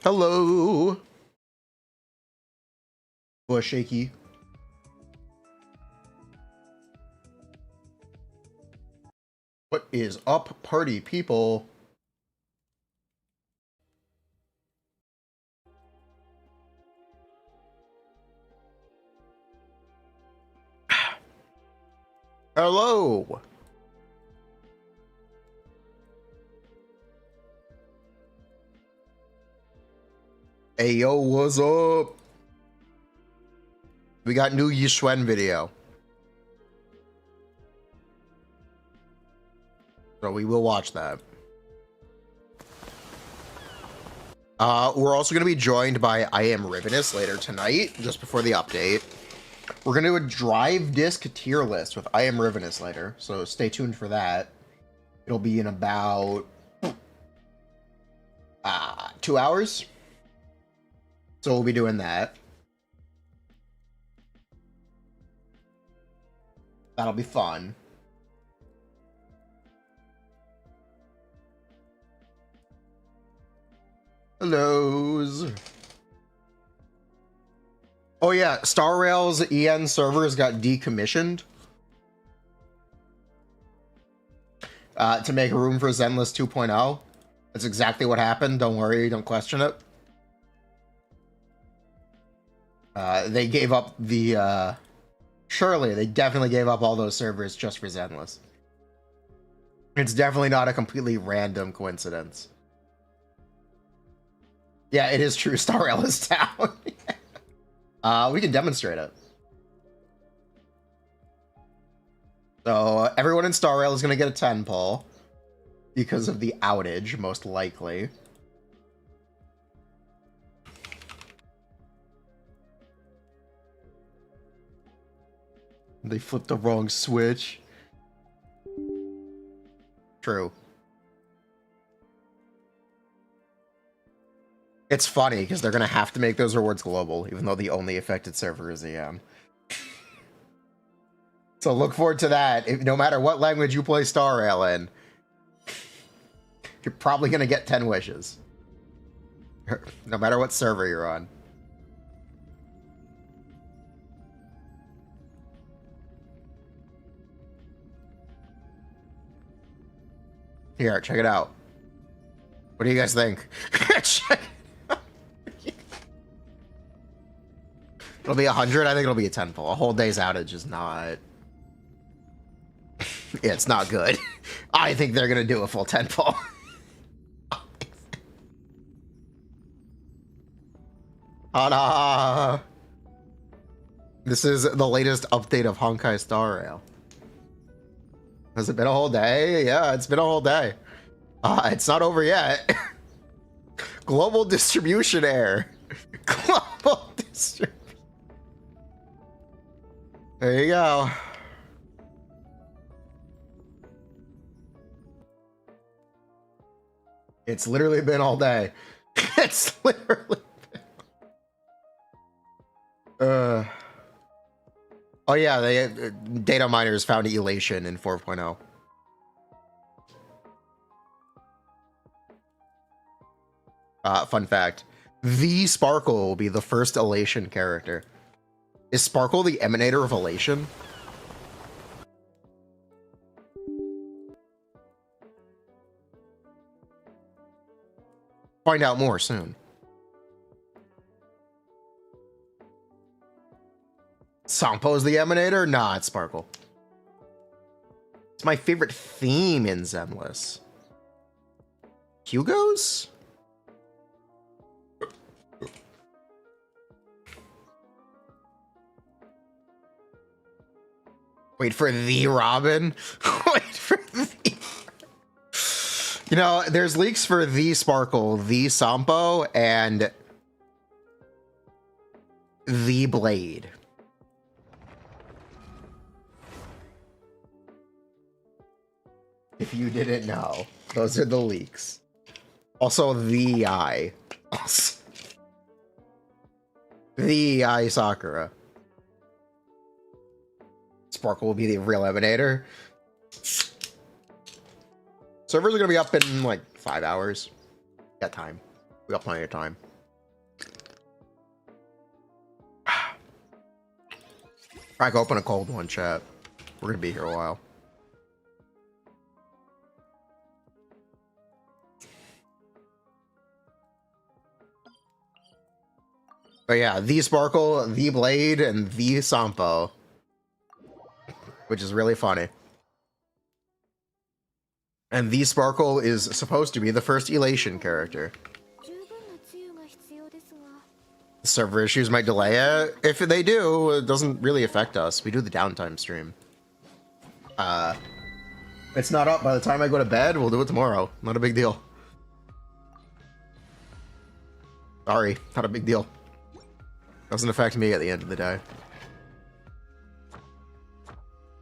Hello. Bush shaky. What is up, party people? Hello. Hey, yo, what's up? We got new YIXUAN video. So we will watch that. We're also going to be joined by I Am Rivenous later tonight, just before the update. We're going to do a drive disc tier list with I Am Rivenous later, so stay tuned for that. It'll be in about 2 hours. So we'll be doing that. That'll be fun. Hellos. Oh yeah, Star Rail's EN servers got decommissioned to make room for Zenless 2.0. That's exactly what happened. Don't worry, don't question it. They gave up the surely they definitely gave up all those servers just for Zenless. It's definitely not a completely random coincidence. Yeah, it is true. Star Rail is down. We can demonstrate it. So everyone in Star Rail is going to get a 10 pull because of the outage, most likely. They flipped the wrong switch. True. It's funny because they're going to have to make those rewards global, even though the only affected server is EM. So look forward to that. No matter what language you play Star Rail in, you're probably going to get 10 wishes. No matter what server you're on. Here, check it out. What do you guys think? It'll be 100. I think it'll be a 10 pull. A whole day's outage is not... yeah, it's not good. I think they're going to do a full 10 pull. Ta-da! This is the latest update of Honkai Star Rail. Has it been a whole day? Yeah, it's been a whole day. It's not over yet. Global distribution error. Global distribution. There you go. It's literally been all day. It's literally been... Oh yeah, they data miners found elation in 4.0. Fun fact. The Sparkle will be the first elation character. Is Sparkle the emanator of elation? Find out more soon. Sampo's the emanator? Nah, it's Sparkle. It's my favorite theme in Zenless. Hugo's? Wait for the Robin? Wait for the... You know, there's leaks for the Sparkle, the Sampo, and the Blade. If you didn't know, those are the leaks. Also, the Eye. The Eye Sakura. Sparkle will be the real emanator. Servers are going to be up in like 5 hours. We got time. We got plenty of time. I can open a cold one, chat. We're gonna be here a while. But yeah, the Sparkle, the Blade, and the Sampo. Which is really funny. And the Sparkle is supposed to be the first Elation character. Server issues might delay it. If they do, it doesn't really affect us. We do the downtime stream. It's not up by the time I go to bed. We'll do it tomorrow. Not a big deal. Sorry, not a big deal. Doesn't affect me at the end of the day.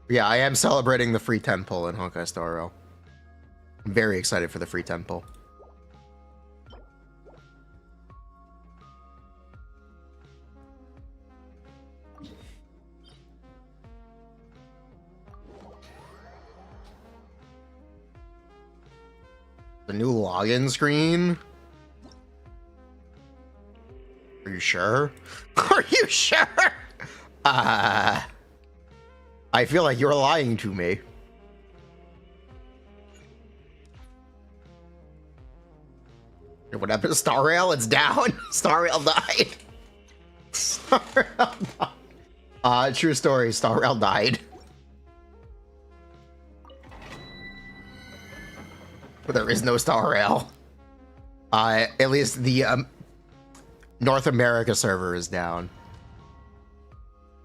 Yeah, I am celebrating the free temple in Honkai Star Rail. I'm very excited for the free temple. The new login screen? Are you sure? Are you sure? I feel like you're lying to me. What happened to Star Rail? It's down. Star Rail died. Star Rail died. True story. Star Rail died. But there is no Star Rail. At least the North America server is down.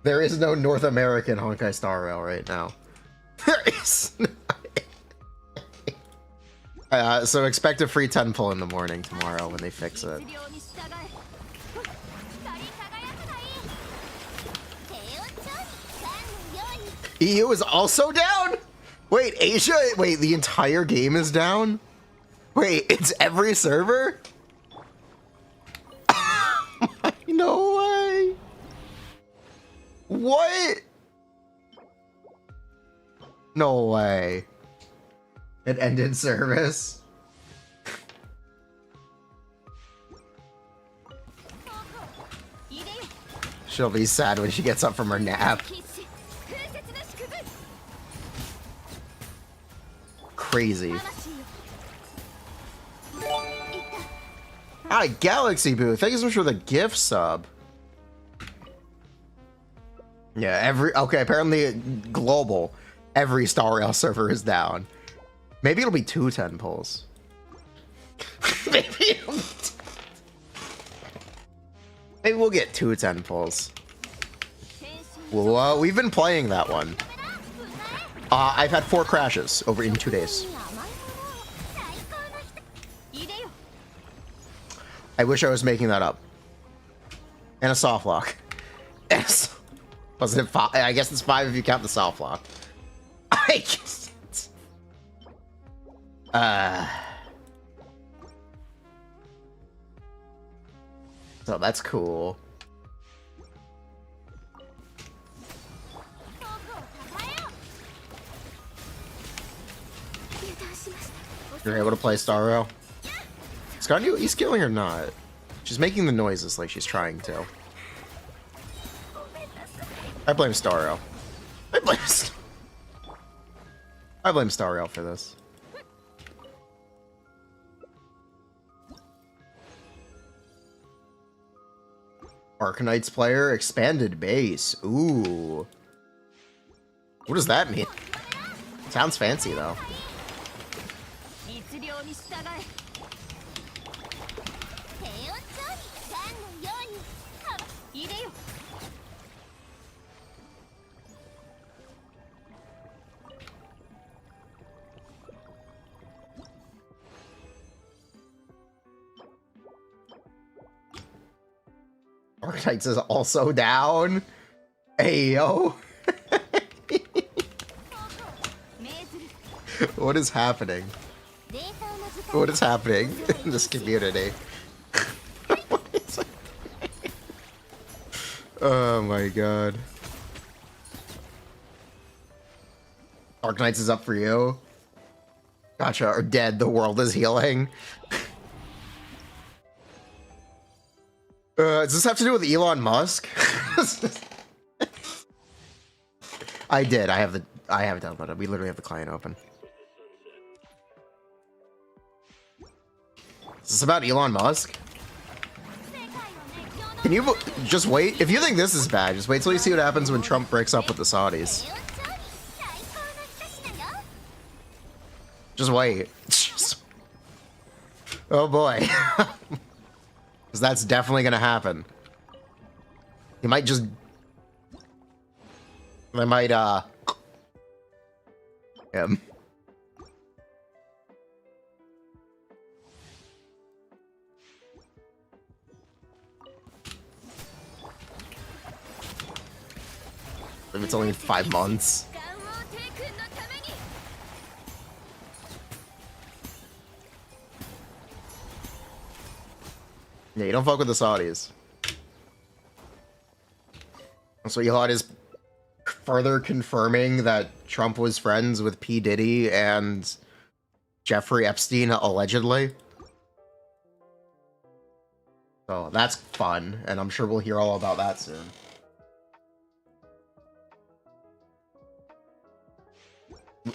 There is no North American Honkai Star Rail right now. There is no. So expect a free 10 pull in the morning tomorrow when they fix it. EU is also down? Wait, Asia? Wait, the entire game is down? Wait, it's every server? No way. What? No way. It ended service. She'll be sad when she gets up from her nap. Crazy. Hi, Galaxy Boo. Thank you so much for the gift sub. Yeah, okay, apparently global. Every Star Rail server is down. Maybe it'll be 2 10 pulls. Maybe we'll get 2 10 pulls. Well, we've been playing that one. I've had 4 crashes over in 2 days. I wish I was making that up. And a soft lock. Was it 5? I guess it's 5 if you count the soft lock. I guess it's... So that's cool. You're able to play Star Rail? Scott, you e-skilling or not? She's making the noises like she's trying to. I blame Star Rail. I blame Star Rail for this. Arcanite's player, expanded base. Ooh. What does that mean? Sounds fancy though. Arcanite is also down. Ayo. What is happening? What is happening in this community? What is it? Oh my god. Arcanites is up for you. Gotcha. Or dead. The world is healing. Does this have to do with Elon Musk? I did. I have it downloaded. We literally have the client open. Is this about Elon Musk? Can you just wait? If you think this is bad, just wait till you see what happens when Trump breaks up with the Saudis. Just wait. Oh boy. Because that's definitely going to happen. He might just... They might, him. If it's only 5 months. Yeah, you don't fuck with the Saudis. So Elon is further confirming that Trump was friends with P. Diddy and Jeffrey Epstein, allegedly. So that's fun, and I'm sure we'll hear all about that soon.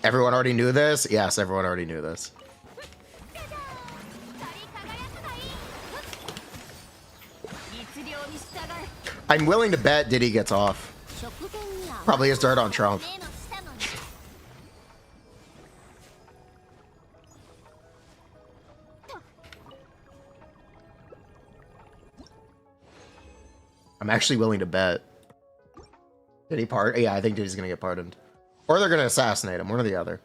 Everyone already knew this? Yes, everyone already knew this. I'm willing to bet Diddy gets off. Probably his dirt on Trump. I'm actually willing to bet. Did he pardon? Yeah, I think Diddy's gonna get pardoned. Or they're gonna assassinate him, one or the other.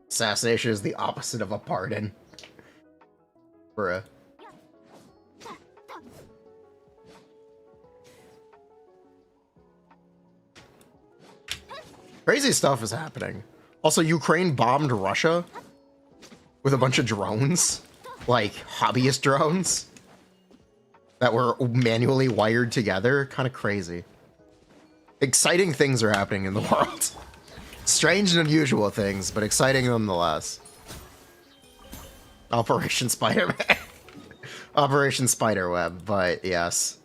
Assassination is the opposite of a pardon. Bruh. Crazy stuff is happening. Also, Ukraine bombed Russia with a bunch of drones. Like, hobbyist drones. That were manually wired together. Kind of crazy. Exciting things are happening in the world. Strange and unusual things, but exciting nonetheless. Operation Spider-Man. Operation Spiderweb, but yes.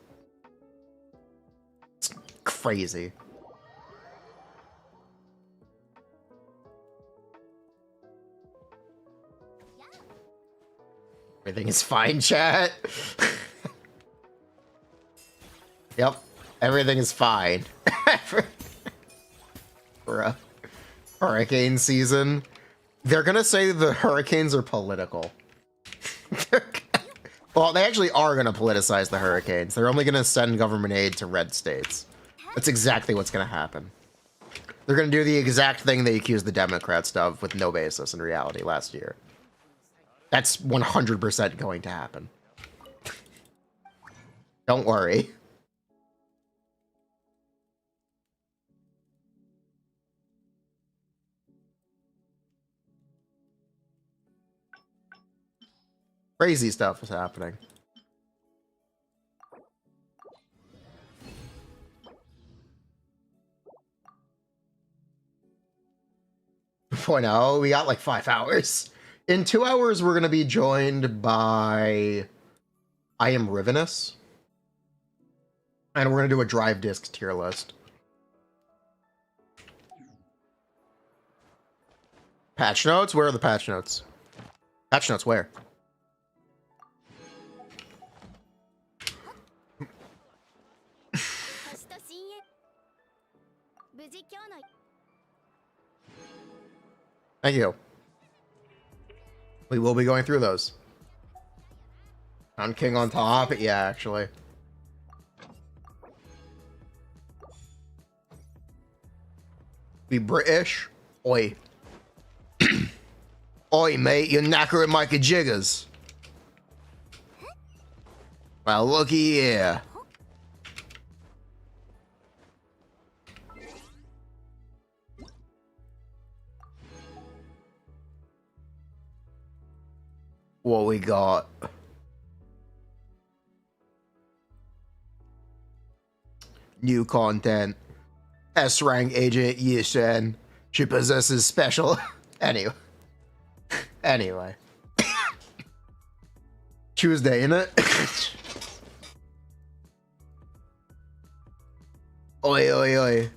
It's crazy. Everything is fine, chat. Yep. Everything is fine. Bruh. Hurricane season. They're gonna say the hurricanes are political. Well, they actually are gonna politicize the hurricanes. They're only gonna send government aid to red states. That's exactly what's gonna happen. They're gonna do the exact thing they accused the Democrats of with no basis in reality last year. That's 100% going to happen. Don't worry. Crazy stuff is happening. Point out, we got like 5 hours. In 2 hours, we're going to be joined by I Am Rivenous. And we're going to do a drive disc tier list. Patch notes? Where are the patch notes? Patch notes where? Thank you. We will be going through those. On King on top? Yeah, actually. Be British? Oi. Oi, mate, you're knackering Micah Jiggers. Well, looky here. what we got. New content. S-rank agent YIXUAN. She possesses special... Anyway. Tuesday, innit? Oi, oi, oi.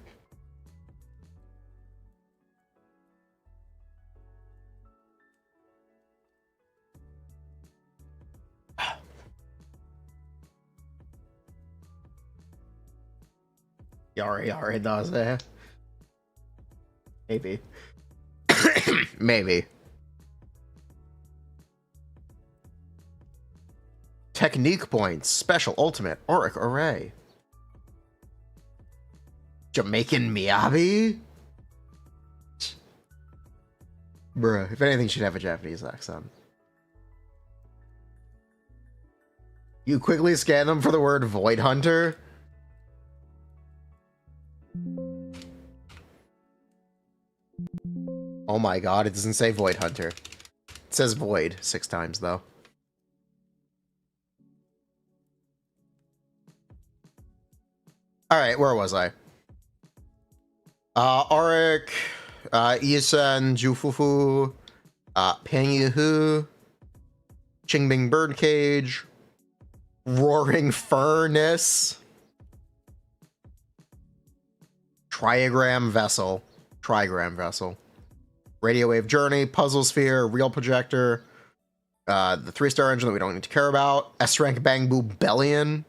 Yari, does it? Maybe. Maybe. Technique points. Special ultimate. Auric array. Jamaican Miyabi? Bruh, if anything, should have a Japanese accent. You quickly scan them for the word Void Hunter. Oh my god, it doesn't say Void Hunter. It says Void 6 times, though. Alright, where was I? Auric, YIXUAN, Jufufu, Pengyuhu, Qingbing Birdcage, Roaring Furnace, Trigram Vessel, Radio Wave Journey, Puzzle Sphere, Real Projector, the 3-star engine that we don't need to care about, S-Rank Bangbu Bellion,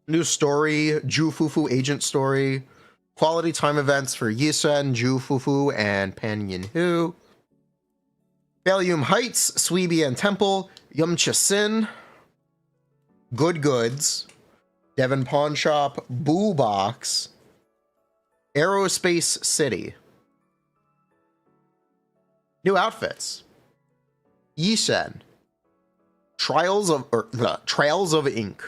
new story, Jufufu Agent Story, quality time events for YIXUAN, Jufufu, and Pan Yinhu, Valium Heights, Sweeby and Temple, Yumcha Sin, Good Goods, Devon Pawn Shop, Boo Box, Aerospace City. New outfits. YIXUAN. Trails of Ink.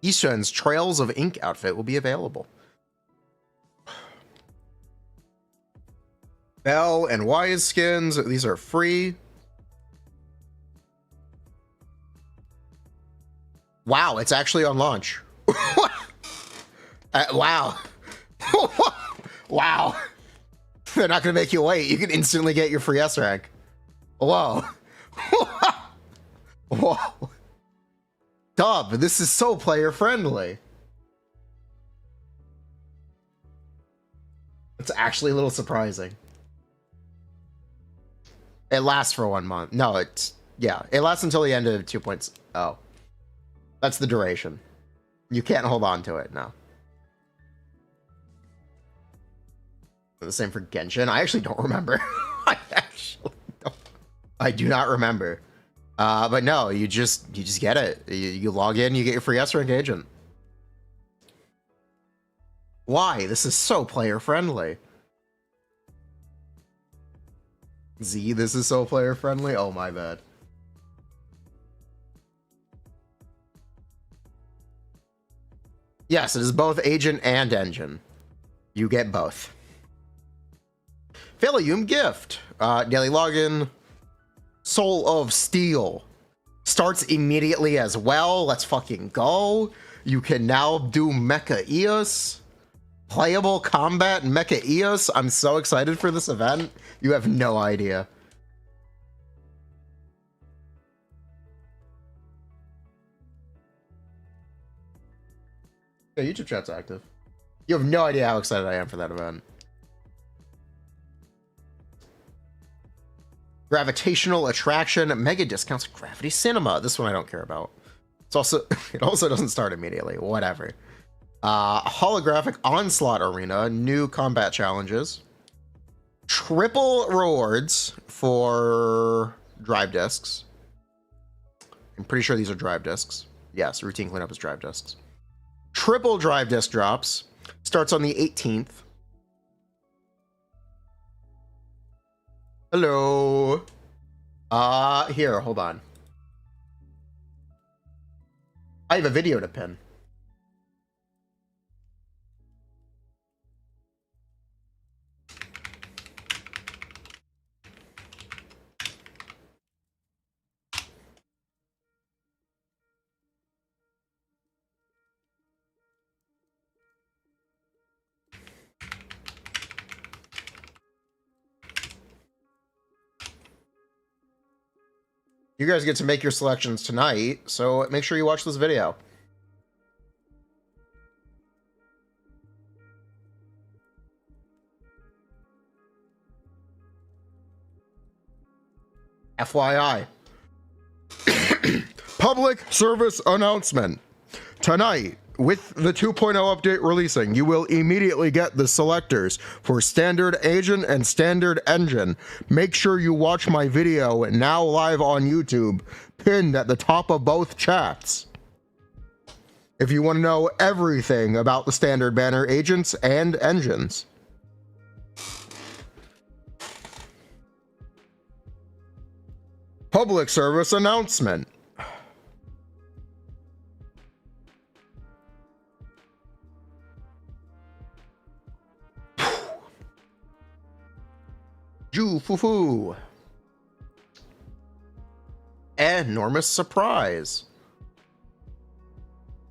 YIXUAN's Trails of Ink outfit will be available. Bell and Wise skins. These are free. Wow, it's actually on launch. Wow. Wow. They're not going to make you wait. You can instantly get your free S rank. Whoa. Whoa. Dub, this is so player friendly. It's actually a little surprising. It lasts for 1 month. No, yeah, it lasts until the end of 2.0. That's the duration. You can't hold on to it, no. The same for Genshin. I actually don't remember. I do not remember. But no, you just get it. You log in, you get your free S rank agent. Why? This is so player friendly. Z, this is so player friendly. Oh my bad. Yes, it is both agent and engine. You get both. Valium gift. Daily login. Soul of Steel. Starts immediately as well. Let's fucking go. You can now do Mecha Eos. Playable combat Mecha Eos. I'm so excited for this event. You have no idea. Yeah, YouTube chat's active. You have no idea how excited I am for that event. Gravitational Attraction, mega discounts, Gravity Cinema. This one I don't care about. It's also it also doesn't start immediately. Whatever. Holographic Onslaught Arena, new combat challenges. Triple rewards for drive discs. I'm pretty sure these are drive discs. Yes, routine cleanup is drive discs. Triple drive disc drops. Starts on the 18th. Hello. Here, hold on. I have a video to pin. You guys get to make your selections tonight, so make sure you watch this video. FYI. Public service announcement. Tonight, with the 2.0 update releasing, you will immediately get the selectors for Standard Agent and Standard Engine. Make sure you watch my video now live on YouTube, pinned at the top of both chats. If you want to know everything about the Standard Banner Agents and Engines. Public service announcement. Ju foo foo. Enormous surprise.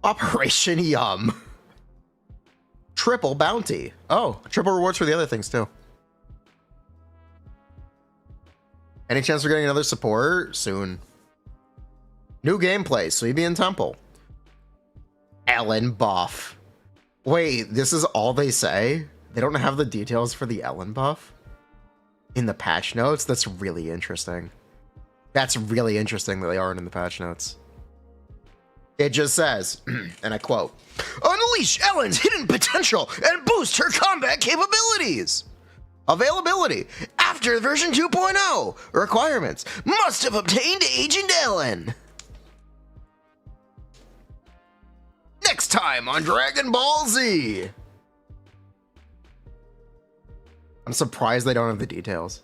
Operation Yum. Triple bounty. Oh, triple rewards for the other things too. Any chance we're getting another support? Soon. New gameplay, Suibian Temple. Ellen buff. Wait, this is all they say? They don't have the details for the Ellen buff? In the patch notes? That's really interesting. That's really interesting that they aren't in the patch notes. It just says, and I quote, "Unleash Ellen's hidden potential and boost her combat capabilities." Availability after version 2.0. Requirements: must have obtained Agent Ellen. Next time on Dragon Ball Z. I'm surprised they don't have the details.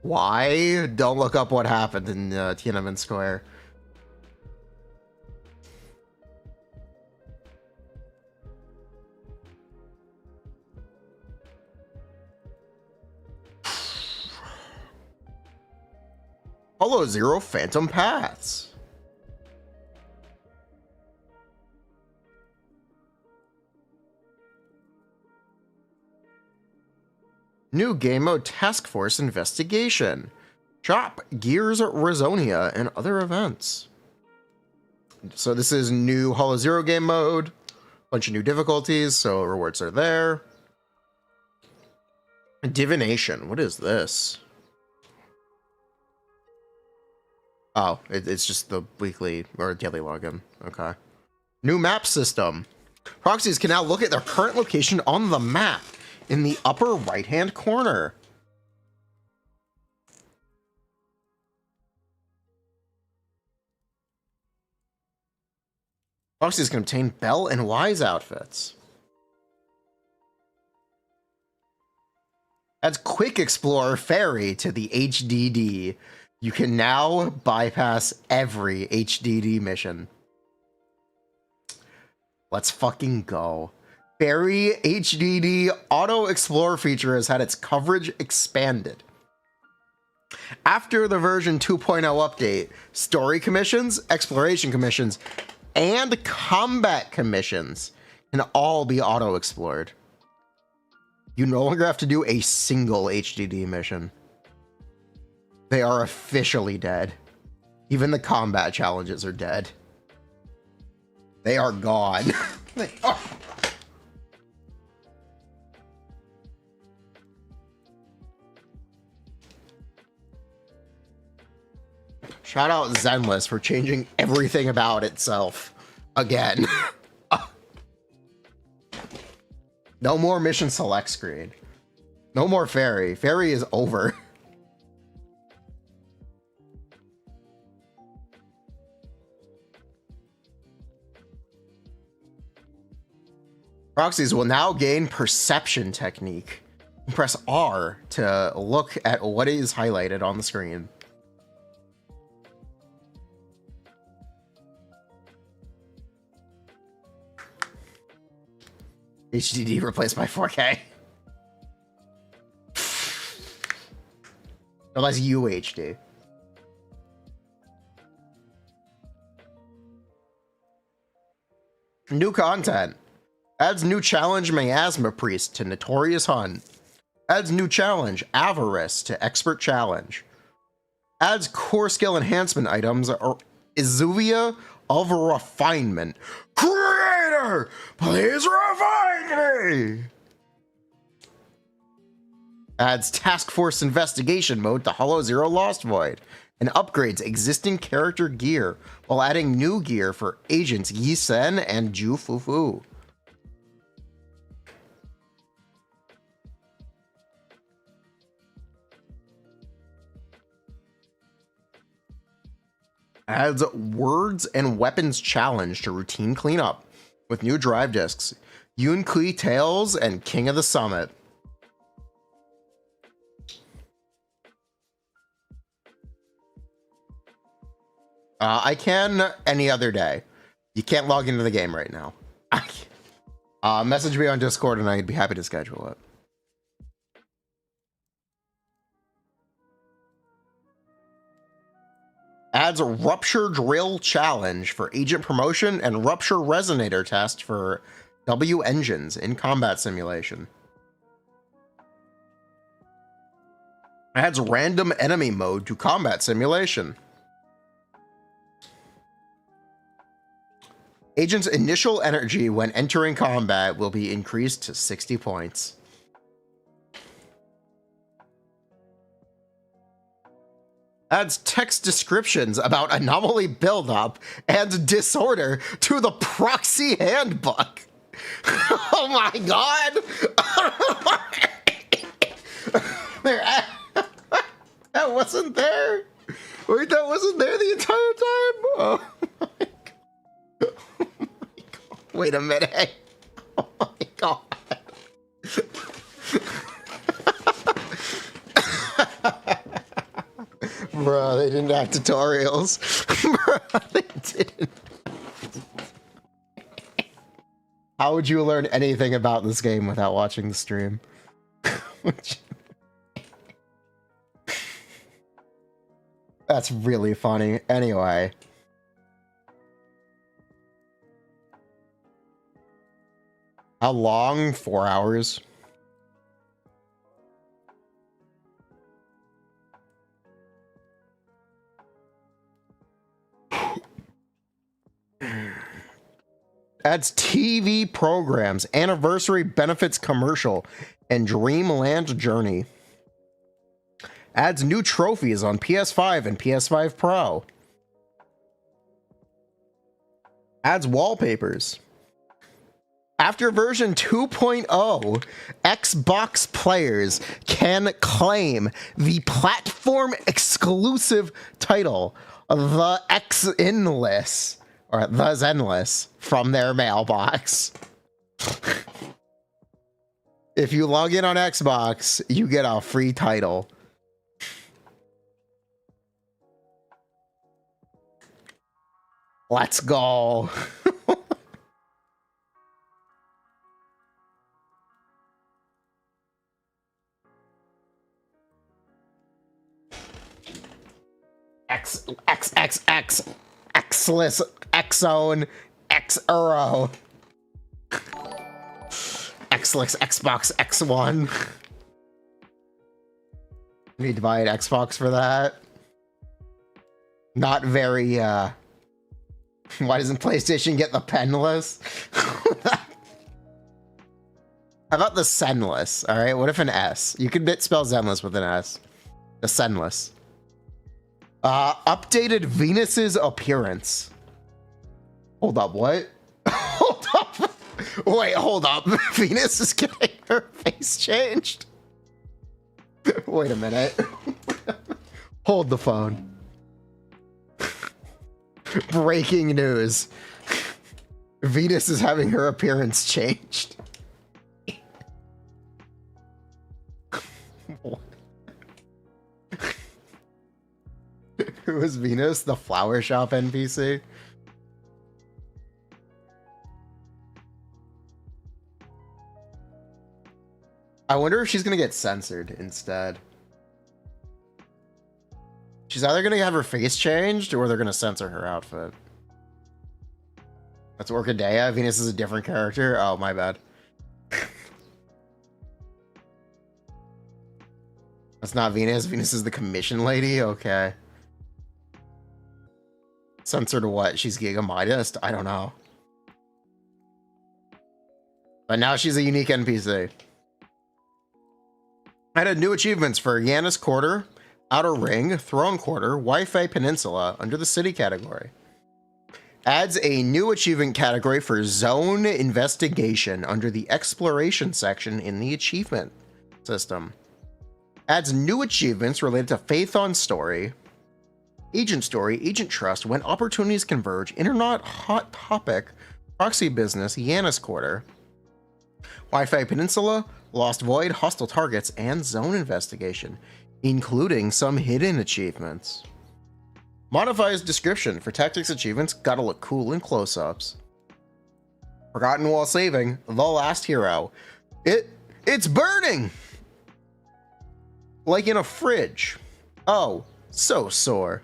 Why? Don't look up what happened in Tiananmen Square. Hollow Zero Phantom Paths. New game mode Task Force Investigation. Shop, Gears, Rizonia, and other events. So this is new Hollow Zero game mode. Bunch of new difficulties, so rewards are there. Divination. What is this? Oh, it's just the weekly or daily login. Okay. New map system. Proxies can now look at their current location on the map in the upper right-hand corner. Proxies can obtain Bell and Wise outfits. Adds Quick Explorer Ferry to the HDD. You can now bypass every HDD mission. Let's fucking go. Ferry HDD Auto Explorer feature has had its coverage expanded. After the version 2.0 update, story commissions, exploration commissions, and combat commissions can all be auto explored. You no longer have to do a single HDD mission. They are officially dead. Even the combat challenges are dead. They are gone. They are. Shout out Zenless for changing everything about itself again. No more mission select screen. No more ferry. Ferry is over. Proxies will now gain perception technique. Press R to look at what is highlighted on the screen. HDD replaced by 4K. Unless UHD. New content. Adds new challenge Miasma Priest to Notorious Hunt. Adds new challenge Avarice to Expert Challenge. Adds core skill enhancement items or Izuvia of Refinement. Creator, please refine me! Adds Task Force Investigation mode to Hollow Zero Lost Void and upgrades existing character gear while adding new gear for agents YIXUAN and Ju Fufu. Adds Words and Weapons Challenge to Routine Cleanup with new drive discs, Yun Kui Tales, and King of the Summit. I can any other day. You can't log into the game right now. Message me on Discord and I'd be happy to schedule it. Adds a Rupture Drill Challenge for Agent Promotion and Rupture Resonator Test for W Engines in Combat Simulation. Adds Random Enemy Mode to Combat Simulation. Agent's initial energy when entering combat will be increased to 60 points. Adds text descriptions about anomaly buildup and disorder to the proxy handbook. Oh my god! That wasn't there. Wait, that wasn't there the entire time? Oh my god. Oh my god. Wait a minute. Oh my god. Bro, they didn't have tutorials. Bro, they didn't. How would you learn anything about this game without watching the stream? That's really funny. Anyway. How long? 4 hours? Adds TV programs, anniversary benefits commercial, and Dreamland Journey. Adds new trophies on PS5 and PS5 Pro. Adds wallpapers. After version 2.0, Xbox players can claim the platform exclusive title, The Zenless, or The Zenless, from their mailbox. If you log in on Xbox, you get a free title. Let's go. Xless, Xzone, Xero. Xless, Xbox, X1. Need to buy an Xbox for that. Not very, why doesn't PlayStation get the penless? How about the Zenless? All right, what if an S? You could spell Zenless with an S. The Zenless. Updated Venus's appearance. Hold up, what? Hold up. Wait, hold up. Venus is getting her face changed? Wait a minute. Hold the phone. Breaking news. Venus is having her appearance changed. What? Who is Venus? The flower shop NPC? I wonder if she's gonna get censored instead. She's either gonna have her face changed or they're gonna censor her outfit. That's Orchidea. Venus is a different character. Oh, my bad. That's not Venus. Venus is the commission lady. Okay. Censored what? She's Gigamidist? I don't know. But now she's a unique NPC. Added new achievements for Yanis Quarter, Outer Ring, Throne Quarter, Wi-Fi Peninsula under the city category. Adds a new achievement category for Zone Investigation under the Exploration section in the achievement system. Adds new achievements related to Faith on Story, Agent Trust, when opportunities converge, Internet Hot Topic, Proxy Business, Yanis Quarter, Wi-Fi Peninsula, Lost Void, Hostile Targets, and Zone Investigation, including some hidden achievements. Modifies description for tactics achievements, gotta look cool in close-ups. Forgotten while saving, the last hero. It's burning! Like in a fridge. Oh, so sore.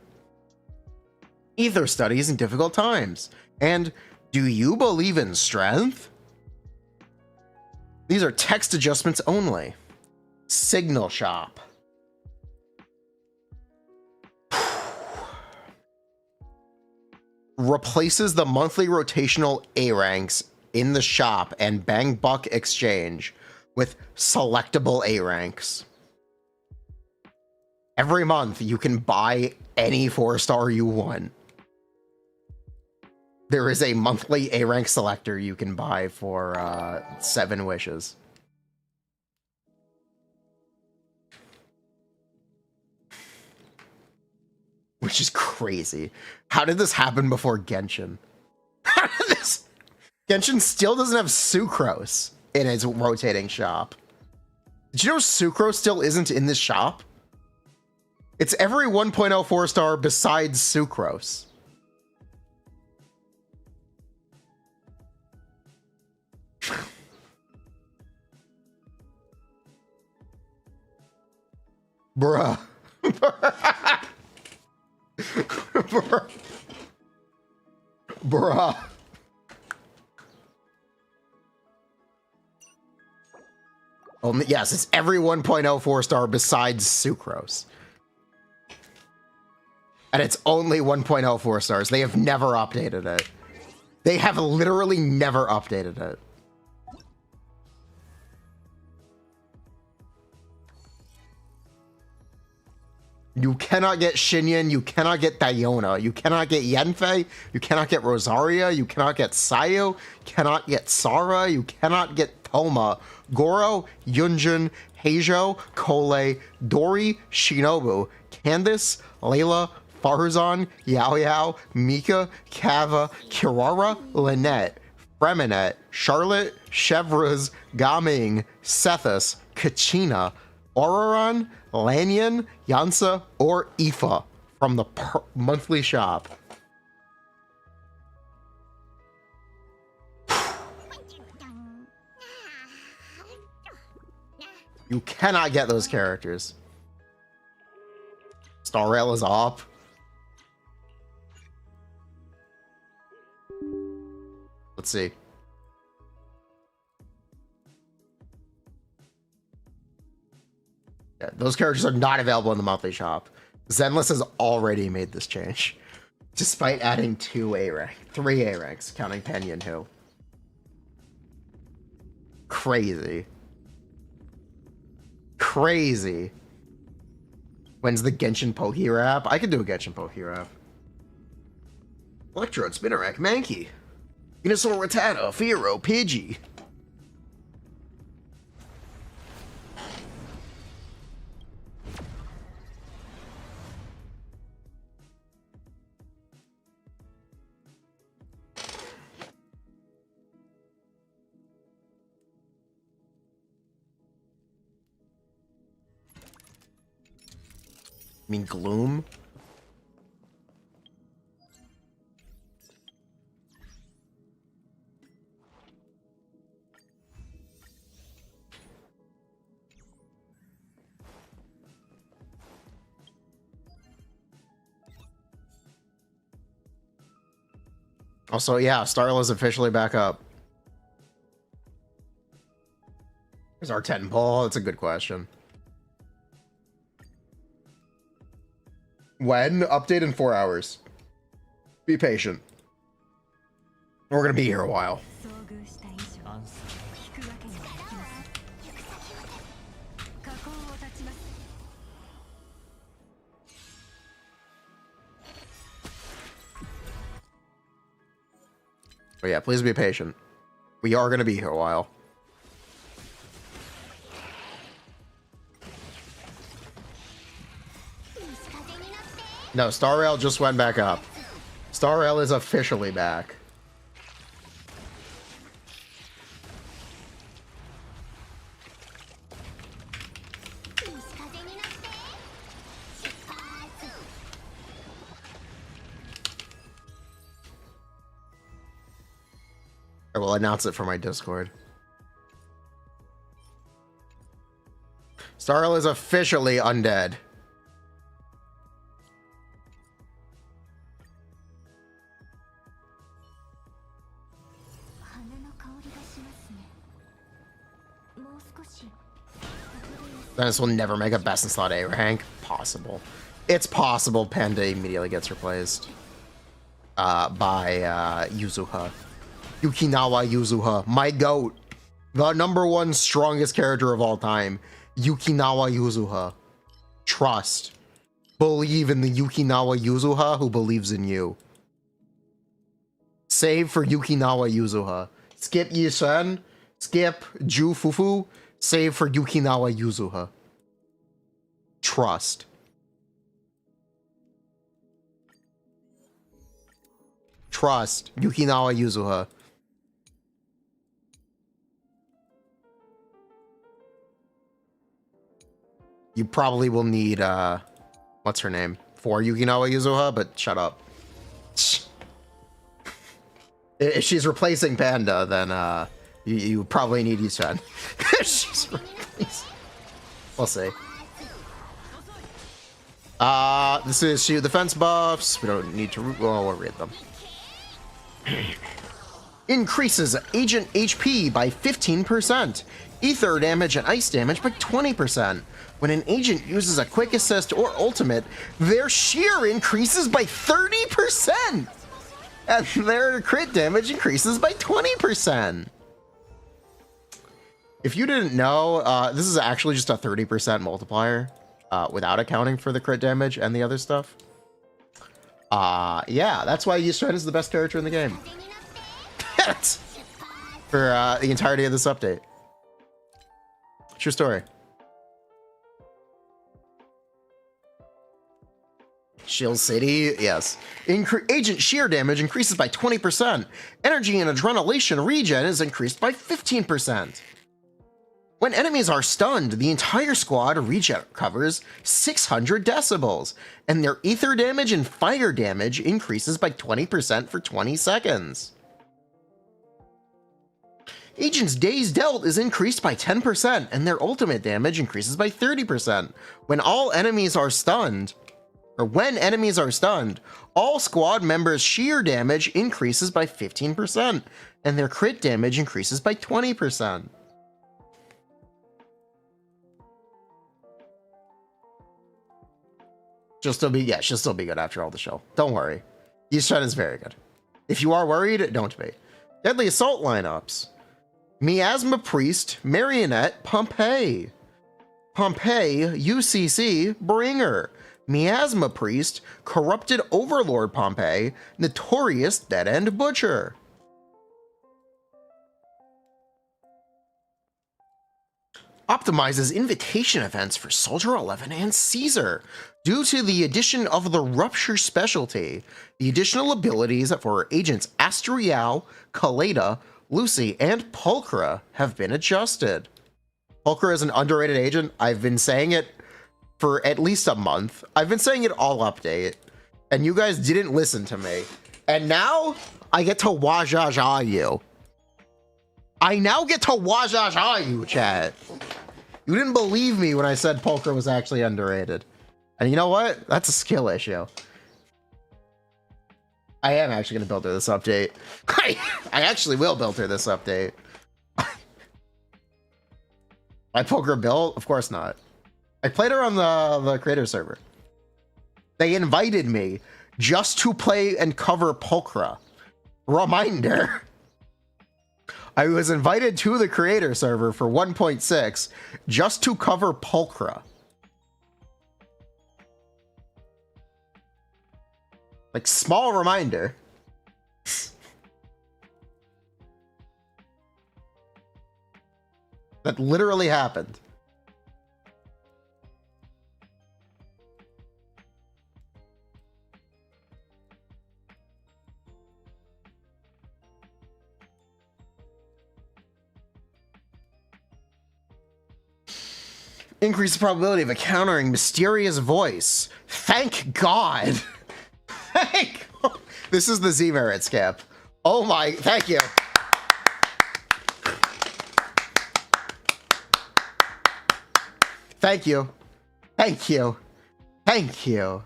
Ether studies in difficult times. And do you believe in strength? These are text adjustments only. Signal shop. Replaces the monthly rotational A ranks in the shop and Bang Buck exchange with selectable A ranks. Every month you can buy any 4-star you want. There is a monthly A rank selector you can buy for 7 wishes. Which is crazy. How did this happen before Genshin? How did this? Genshin still doesn't have sucrose in its rotating shop. Did you know sucrose still isn't in this shop? It's every 1.0 4-star besides sucrose. Bruh. Bruh. Oh, yes, it's every 1.0 4-star besides sucrose. And it's only 1.0 4-stars. They have never updated it. They have literally never updated it. You cannot get Shinyan, you cannot get Diona, you cannot get Yanfei, you cannot get Rosaria, you cannot get Sayo, you cannot get Sara, you cannot get Toma, Goro, Yunjin, Heijo, Kole, Dori, Shinobu, Candice, Layla, Farzan, Yao Yao, Mika, Kava, Kirara, Lynette, Freminette, Charlotte, Chevreuse, Gaming, Sethus, Kachina, Auroran, Lanyan, Yansa, or Aoife from the monthly shop. You cannot get those characters. Star Rail is up. Let's see. Yeah, those characters are not available in the monthly shop. Zenless has already made this change, despite adding 3 A ranks, counting Penya and Hu. Crazy. Crazy. When's the Genshin Poke rap? I could do a Genshin Poke rap. Electro, Spinnerack, Mankey, Venusaur, Rattata, Firo, Pidgey. I mean, Gloom? Also, yeah, Starla is officially back up. Is our 10 pull? That's a good question. When? Update in 4 hours. Be patient. We're gonna be here a while. But yeah, please be patient. We are gonna be here a while. No, Star Rail just went back up. Star Rail is officially back. I will announce it for my Discord. Star Rail is officially undead. This will never make a best in slot A rank. Possible. It's possible Panda immediately gets replaced by Yuzuha. Yukinawa Yuzuha. My GOAT. The #1 strongest character of all time. Yukinawa Yuzuha. Trust. Believe in the Yukinawa Yuzuha who believes in you. Save for Yukinawa Yuzuha. Skip YIXUAN. Skip Ju Fufu. Save for Yukinawa Yuzuha. Trust. Trust. Yukinawa Yuzuha. You probably will need, what's her name? For Yukinawa Yuzuha, but shut up. If she's replacing Panda, then, you probably need YIXUAN. She's replacing. We'll see. This is Shiyu defense buffs. We don't need to, well, we'll read them. Increases agent HP by 15%. Ether damage and ice damage by 20%. When an agent uses a quick assist or ultimate, their shear increases by 30%. And their crit damage increases by 20%. If you didn't know, this is actually just a 30% multiplier without accounting for the crit damage and the other stuff. Yeah, that's why YIXUAN is the best character in the game. For the entirety of this update. True story. Shield City, yes. Agent shear damage increases by 20%. Energy and adrenalation regen is increased by 15%. When enemies are stunned, the entire squad recovers 600 decibels, and their ether damage and fire damage increases by 20% for 20 seconds. Agent's days dealt is increased by 10%, and their ultimate damage increases by 30%. When enemies are stunned, all squad members' sheer damage increases by 15%, and their crit damage increases by 20%. She'll still be good after all the show. Don't worry. YIXUAN is very good. If you are worried, don't be. Deadly Assault lineups. Miasma Priest, Marionette, Pompeii. Pompeii, UCC, Bringer. Miasma Priest, Corrupted Overlord Pompeii, Notorious Dead End Butcher. Optimizes invitation events for Soldier 11 and Caesar. Due to the addition of the Rupture specialty, the additional abilities for agents Astrial, Kaleda, Lucy, and Pulchra have been adjusted. Pulchra is an underrated agent. I've been saying it for at least a month. I've been saying it all update, and you guys didn't listen to me. And now I get to wajaja you. I now get to wajaja you, chat. You didn't believe me when I said Pulchra was actually underrated. And you know what? That's a skill issue. I am actually going to build her this update. I actually will build her this update. I poker build? Of course not. I played her on the creator server. They invited me just to play and cover Pulchra. Reminder. I was invited to the creator server for 1.6 just to cover Pulchra. Like, small reminder. That literally happened. Increase the probability of encountering mysterious voice. Thank God. Thank God. This is the Z-Merit skip. Oh my, thank you. Thank you. Thank you. Thank you.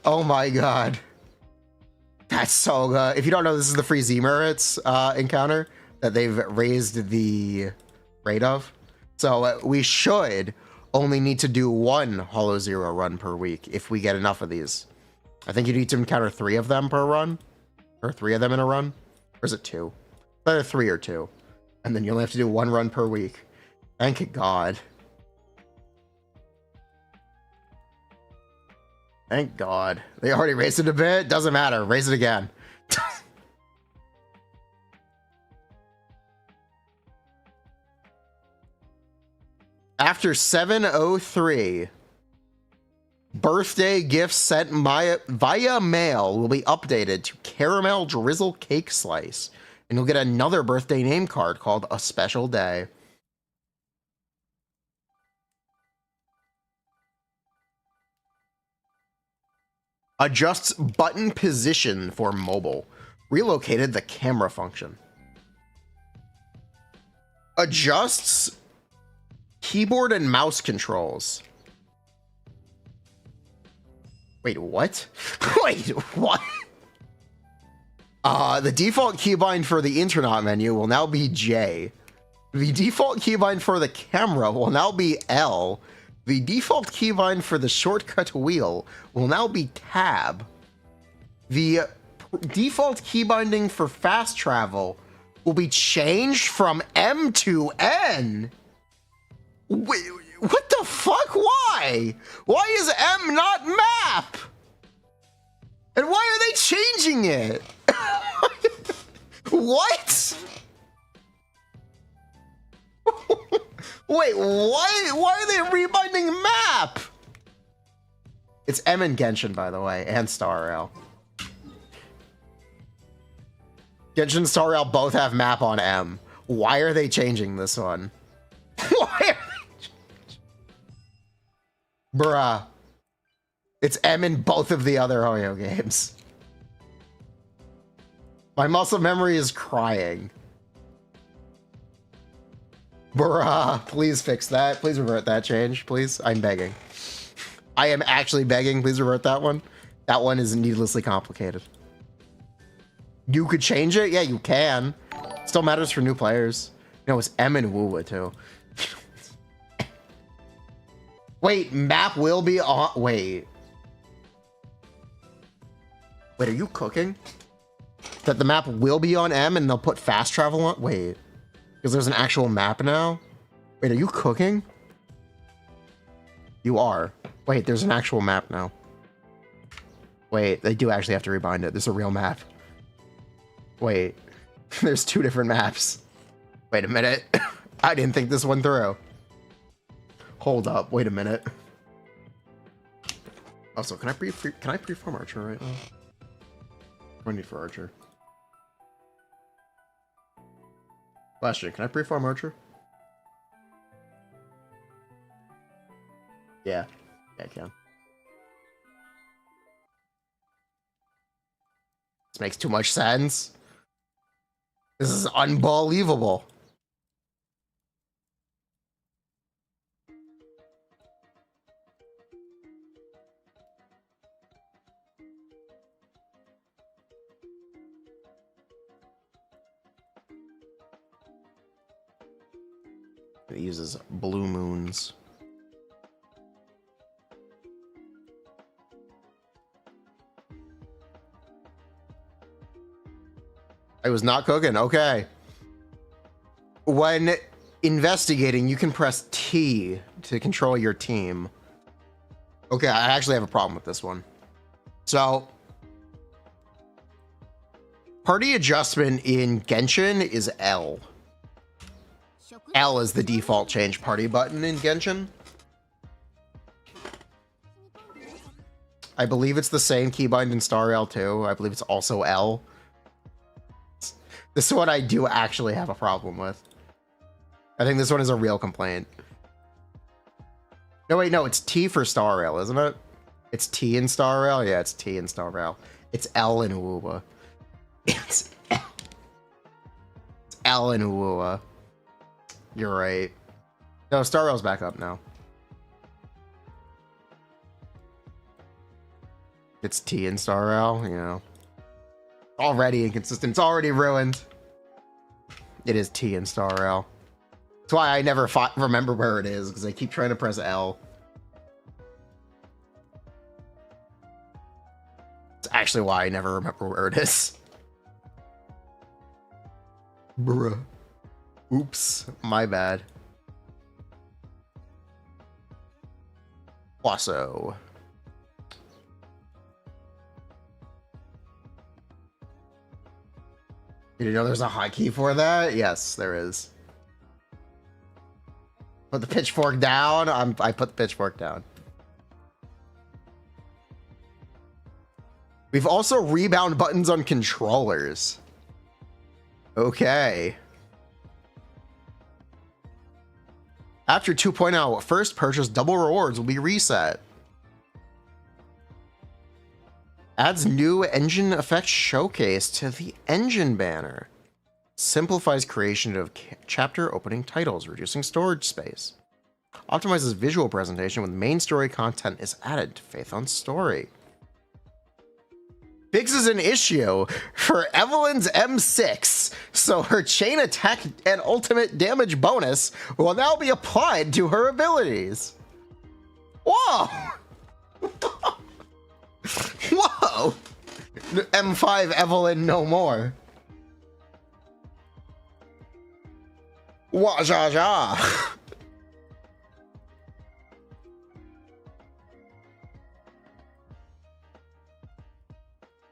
Oh my God. That's so good. If you don't know, this is the free Z-Merits encounter that they've raised the rate of. So we should only need to do one Hollow Zero run per week if we get enough of these. I think you need to encounter 3 of them per run. Or 3 of them in a run. Or is it 2? Either 3 or 2. And then you only have to do 1 run per week. Thank God. Thank God. They already raised it a bit. Doesn't matter. Raise it again. After 7:03, birthday gifts sent via mail will be updated to Caramel Drizzle Cake Slice. And you'll get another birthday name card called A Special Day. Adjusts button position for mobile. Relocated the camera function. Adjusts keyboard and mouse controls. Wait, what? Wait, what? The default keybind for the internet menu will now be J. The default keybind for the camera will now be L. The default keybind for the shortcut wheel will now be Tab. The default keybinding for fast travel will be changed from M to N. Wait, what the fuck? Why? Why is M not map? And why are they changing it? What? Wait, why are they rebinding map? It's M and Genshin, by the way, and Star Rail. Genshin and Star Rail both have map on M. Why are they changing this one? Why are they changing? Bruh. It's M in both of the other Hoyo games. My muscle memory is crying. Bruh, please fix that. Please revert that change, please. I'm begging. I am actually begging. Please revert that one. That one is needlessly complicated. You could change it? Yeah, you can. Still matters for new players. You know, it's M and Wuwa too. Wait, map will be on. Wait, are you cooking? That the map will be on M and they'll put fast travel on? Wait, because there's an actual map now? Wait, are you cooking? You are. Wait, there's an actual map now. Wait, they do actually have to rebind it. There's a real map. Wait, there's 2 different maps. Wait a minute. I didn't think this one through. Hold up, wait a minute. Also, can I pre-farm Archer right now? What do I need for Archer? Question, can I pre-farm Archer? Yeah, I can. This makes too much sense. This is unbelievable. It uses blue moons. I was not cooking. Okay. When investigating, you can press T to control your team. Okay, I actually have a problem with this one. So, party adjustment in Genshin is L. L is the default change party button in Genshin. I believe it's the same keybind in Star Rail too. I believe it's also L. This one I do actually have a problem with. I think this one is a real complaint. No, wait, no, it's T for Star Rail, isn't it? It's T in Star Rail? Yeah, it's T in Star Rail. It's L in Uwa. It's L in Uwa. You're right. No, Star Rail's back up now. It's T in Star Rail, you know. Already inconsistent. It's already ruined. It is T in Star Rail. That's why I never remember where it is, because I keep trying to press L. It's actually why I never remember where it is. Bruh. Oops. My bad. Wasso. Did you know there's a hotkey for that? Yes, there is. Put the pitchfork down. I put the pitchfork down. We've also rebound buttons on controllers. Okay. After 2.0, first purchase double rewards will be reset. Adds new engine effect showcase to the engine banner. Simplifies creation of chapter opening titles, reducing storage space. Optimizes visual presentation with main story content is added to Faith on Story. Fixes an issue for Evelyn's M6, so her chain attack and ultimate damage bonus will now be applied to her abilities. Whoa! Whoa! M5 Evelyn no more. Wah ja ja.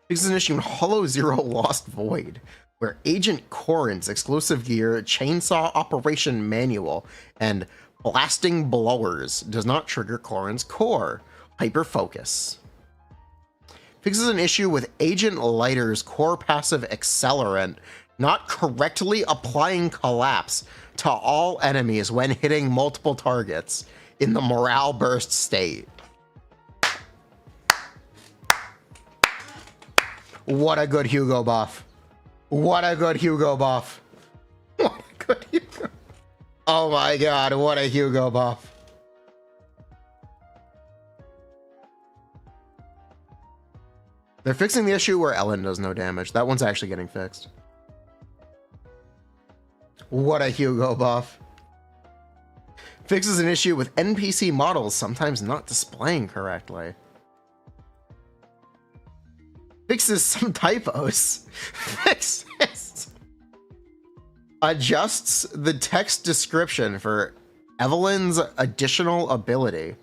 This is an issue in Hollow Zero Lost Void, where Agent Corrin's exclusive gear, Chainsaw Operation Manual, and Blasting Blowers does not trigger Corrin's core. Hyper Focus. Fixes an issue with Agent Lighter's core passive accelerant not correctly applying collapse to all enemies when hitting multiple targets in the morale burst state. What a good Hugo buff. What a good Hugo buff. What a good Hugo. Oh my god, what a Hugo buff. They're fixing the issue where Ellen does no damage. That one's actually getting fixed. What a Hugo buff. Fixes an issue with NPC models sometimes not displaying correctly. Fixes some typos. Fixes. Adjusts the text description for Evelyn's additional ability.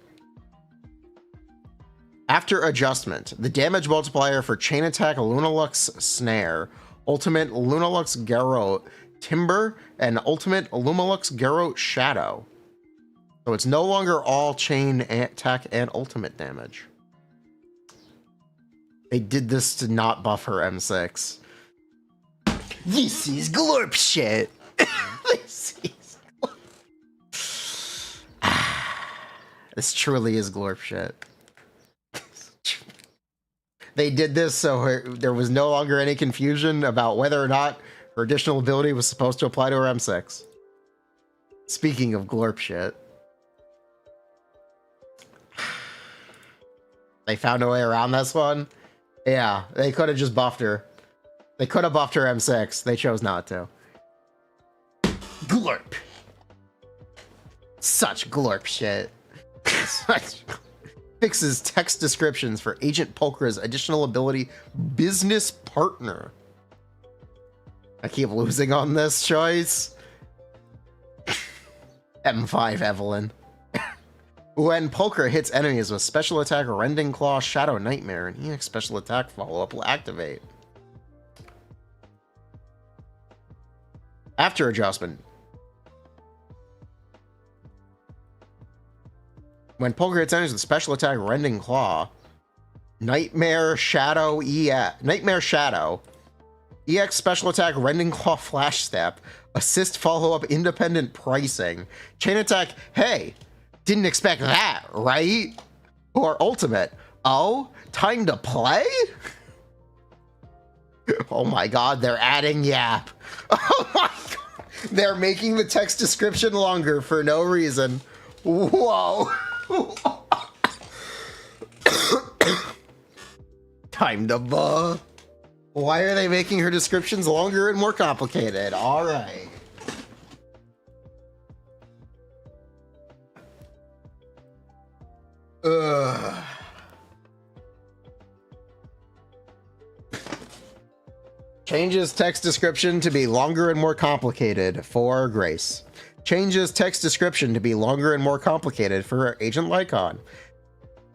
After adjustment, the damage multiplier for Chain Attack Lunalux Snare, Ultimate Lunalux Garrote Timber, and Ultimate Lunalux Garrote Shadow. So it's no longer all Chain Attack and Ultimate damage. They did this to not buff her M6. This is glorp shit. This is this truly is glorp shit. They did this so there was no longer any confusion about whether or not her additional ability was supposed to apply to her M6. Speaking of glorp shit. They found a way around this one. Yeah, they could have just buffed her. They could have buffed her M6. They chose not to. Glorp. Such glorp shit. Such... Fixes text descriptions for Agent Polkra's additional ability, Business Partner. I keep losing on this choice. M5 Evelyn. When Polkra hits enemies with special attack Rending Claw, Shadow Nightmare, and EX special attack follow-up will activate. After adjustment. When Polkra hits enemies with special attack Rending Claw, Nightmare Shadow, EX special attack Rending Claw Flash Step, assist follow-up independent pricing, chain attack, hey, didn't expect that, right? Or ultimate, oh, time to play? Oh my god, they're adding Yap. Oh my god, they're making the text description longer for no reason. Whoa. Time to buh. Why are they making her descriptions longer and more complicated? All right. Ugh. Changes text description to be longer and more complicated for Grace. Changes text description to be longer and more complicated for Agent Lycon.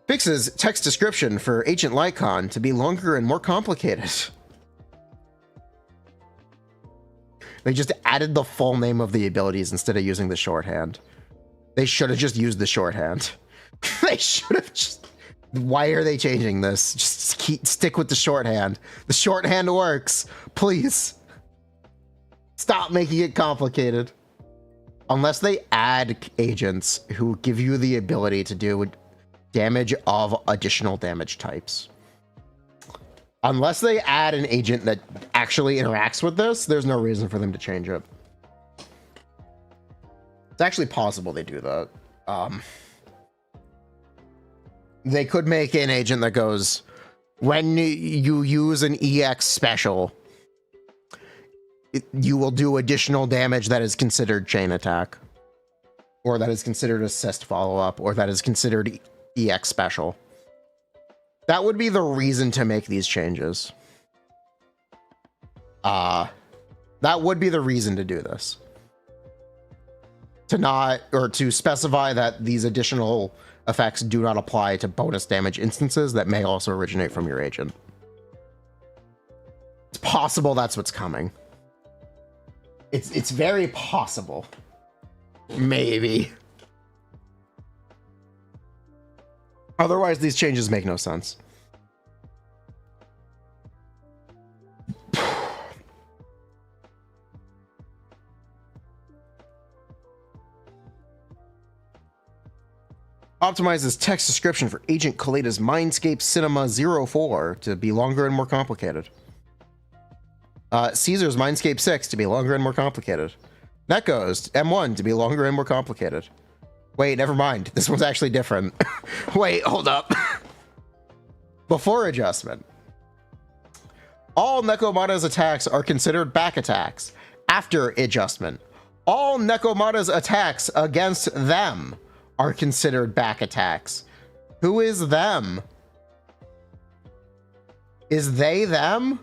Fixes text description for Agent Lycon to be longer and more complicated. They just added the full name of the abilities instead of using the shorthand. They should have just used the shorthand. They should have just... Why are they changing this? Just stick with the shorthand. The shorthand works. Please. Stop making it complicated. Unless they add agents who give you the ability to do damage of additional damage types. Unless they add an agent that actually interacts with this, there's no reason for them to change it. It's actually possible they do that. They could make an agent that goes, when you use an EX special, you will do additional damage that is considered chain attack, or that is considered assist follow-up, or that is considered EX special. That would be the reason to make these changes. That would be the reason to do this. To not, or to specify that these additional effects do not apply to bonus damage instances that may also originate from your agent. It's possible that's what's coming. It's very possible. Maybe. Otherwise, these changes make no sense. Optimizes text description for Agent Kaleda's Mindscape Cinema 04 to be longer and more complicated. Caesar's Mindscape 6 to be longer and more complicated. Netgo's M1 to be longer and more complicated. Wait, never mind. This one's actually different. Wait, hold up. Before adjustment. All Nekomata's attacks are considered back attacks. After adjustment. All Nekomata's attacks against them are considered back attacks. Who is them? Is they them?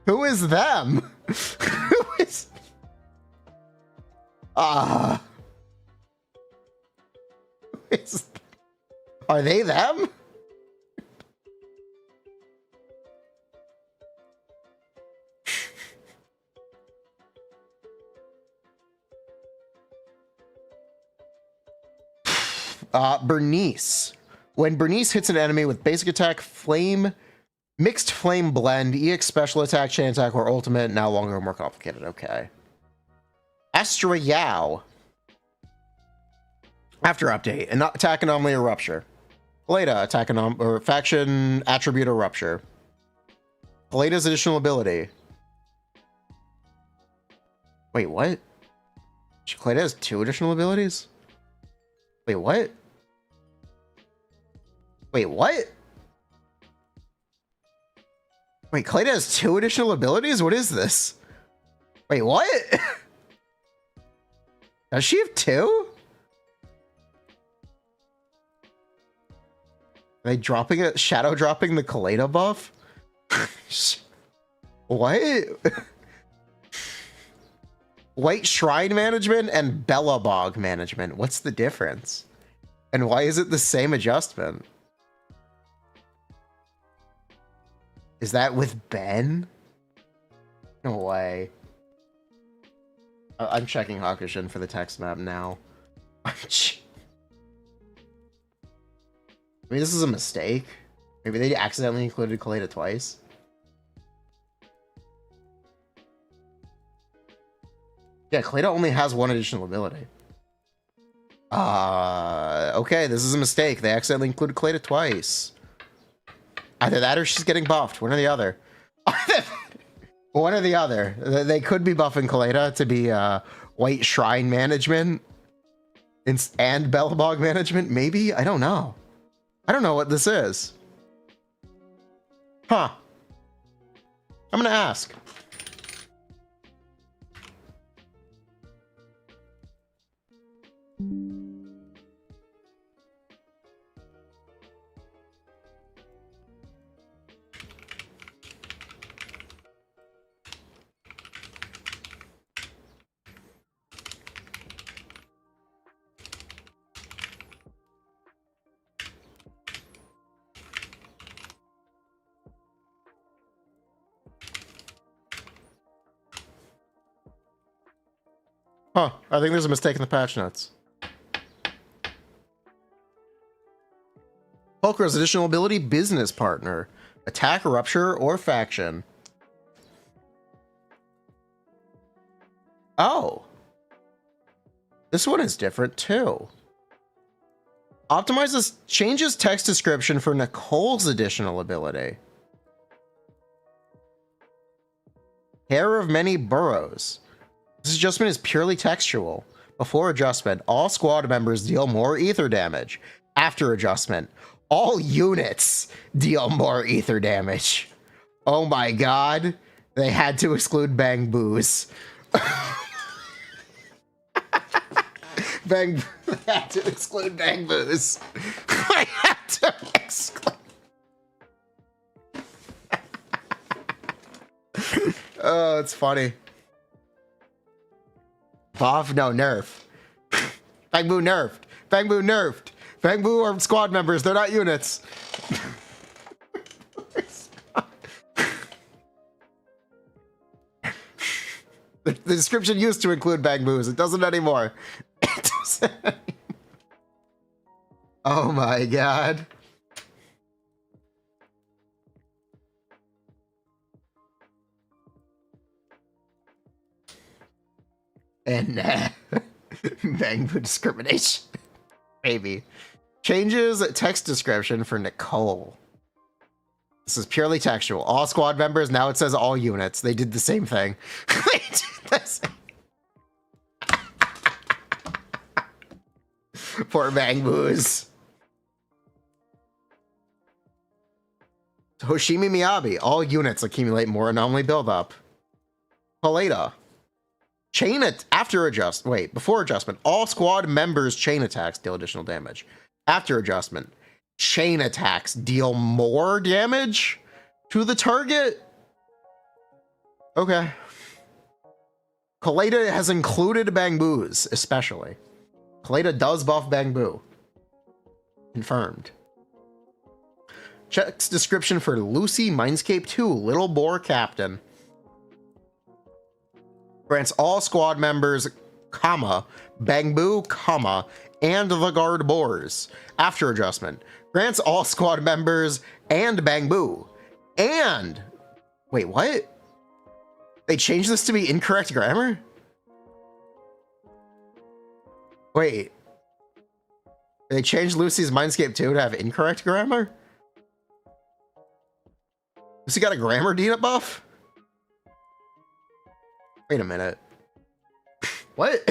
Who is them? Who is... Are they them? Bernice. When Bernice hits an enemy with basic attack, flame, mixed flame blend, EX special attack, chain attack, or ultimate, now longer and more complicated. Okay. Astra Yao. After update, an attack anomaly or rupture. Kaleda, attack anomaly or faction attribute or rupture. Kaleda's additional ability. Wait, what? Kaleda has 2 additional abilities? Wait, what? Wait, what? Wait, Kaleda has 2 additional abilities? What is this? Wait, what? Does she have 2? Are they dropping it? Shadow dropping the Kaleda buff? What? White Shrine Management and Bellabog Management. What's the difference? And why is it the same adjustment? Is that with Ben? No way. I'm checking Hakushin for the text map now. Maybe this is a mistake. Maybe they accidentally included Kaleda twice. Yeah, Kaleda only has 1 additional ability. Okay, this is a mistake. They accidentally included Kaleda twice. Either that or she's getting buffed. One or the other. One or the other. They could be buffing Kaleda to be White Shrine Management and Bellabog Management. Maybe? I don't know. I don't know what this is. Huh. I'm gonna ask. Huh, I think there's a mistake in the patch notes. Pulchra's additional ability, Business Partner. Attack, Rupture, or Faction. Oh. This one is different too. Optimizes, changes text description for Nicole's additional ability. Hair of Many Burrows. This adjustment is purely textual. Before adjustment, all squad members deal more ether damage. After adjustment, all units deal more ether damage. Oh my god. They had to exclude Bang Boos. They had to exclude Bang Boos. I had to exclude. Oh, it's funny. Buff? No, nerf. Bang Boo nerfed. Bang Boo nerfed. Bang Boo are squad members. They're not units. The description used to include Bang Boos. It doesn't anymore. It doesn't anymore. Oh my god. And Bang Boo discrimination. Maybe. Changes text description for Nicole. This is purely textual. All squad members, now it says all units. They did the same thing. They did the same. Poor Bang Boos. Hoshimi Miyabi. All units accumulate more anomaly buildup. Kaleda. Chain it after adjust. Wait, before adjustment, all squad members' chain attacks deal additional damage. After adjustment, chain attacks deal more damage to the target. Okay. Kaleda has included Bang Boos, especially. Kaleda does buff Bang Boo. Confirmed. Checks description for Lucy Mindscape 2, Little Boar Captain. Grants all squad members, comma, Bang Boo, comma, and the guard boars. After adjustment. Grants all squad members and Bang Boo. And... Wait, what? They changed this to be incorrect grammar? Wait. They changed Lucy's Mindscape 2 to have incorrect grammar? Lucy got a grammar debuff? Wait a minute. What?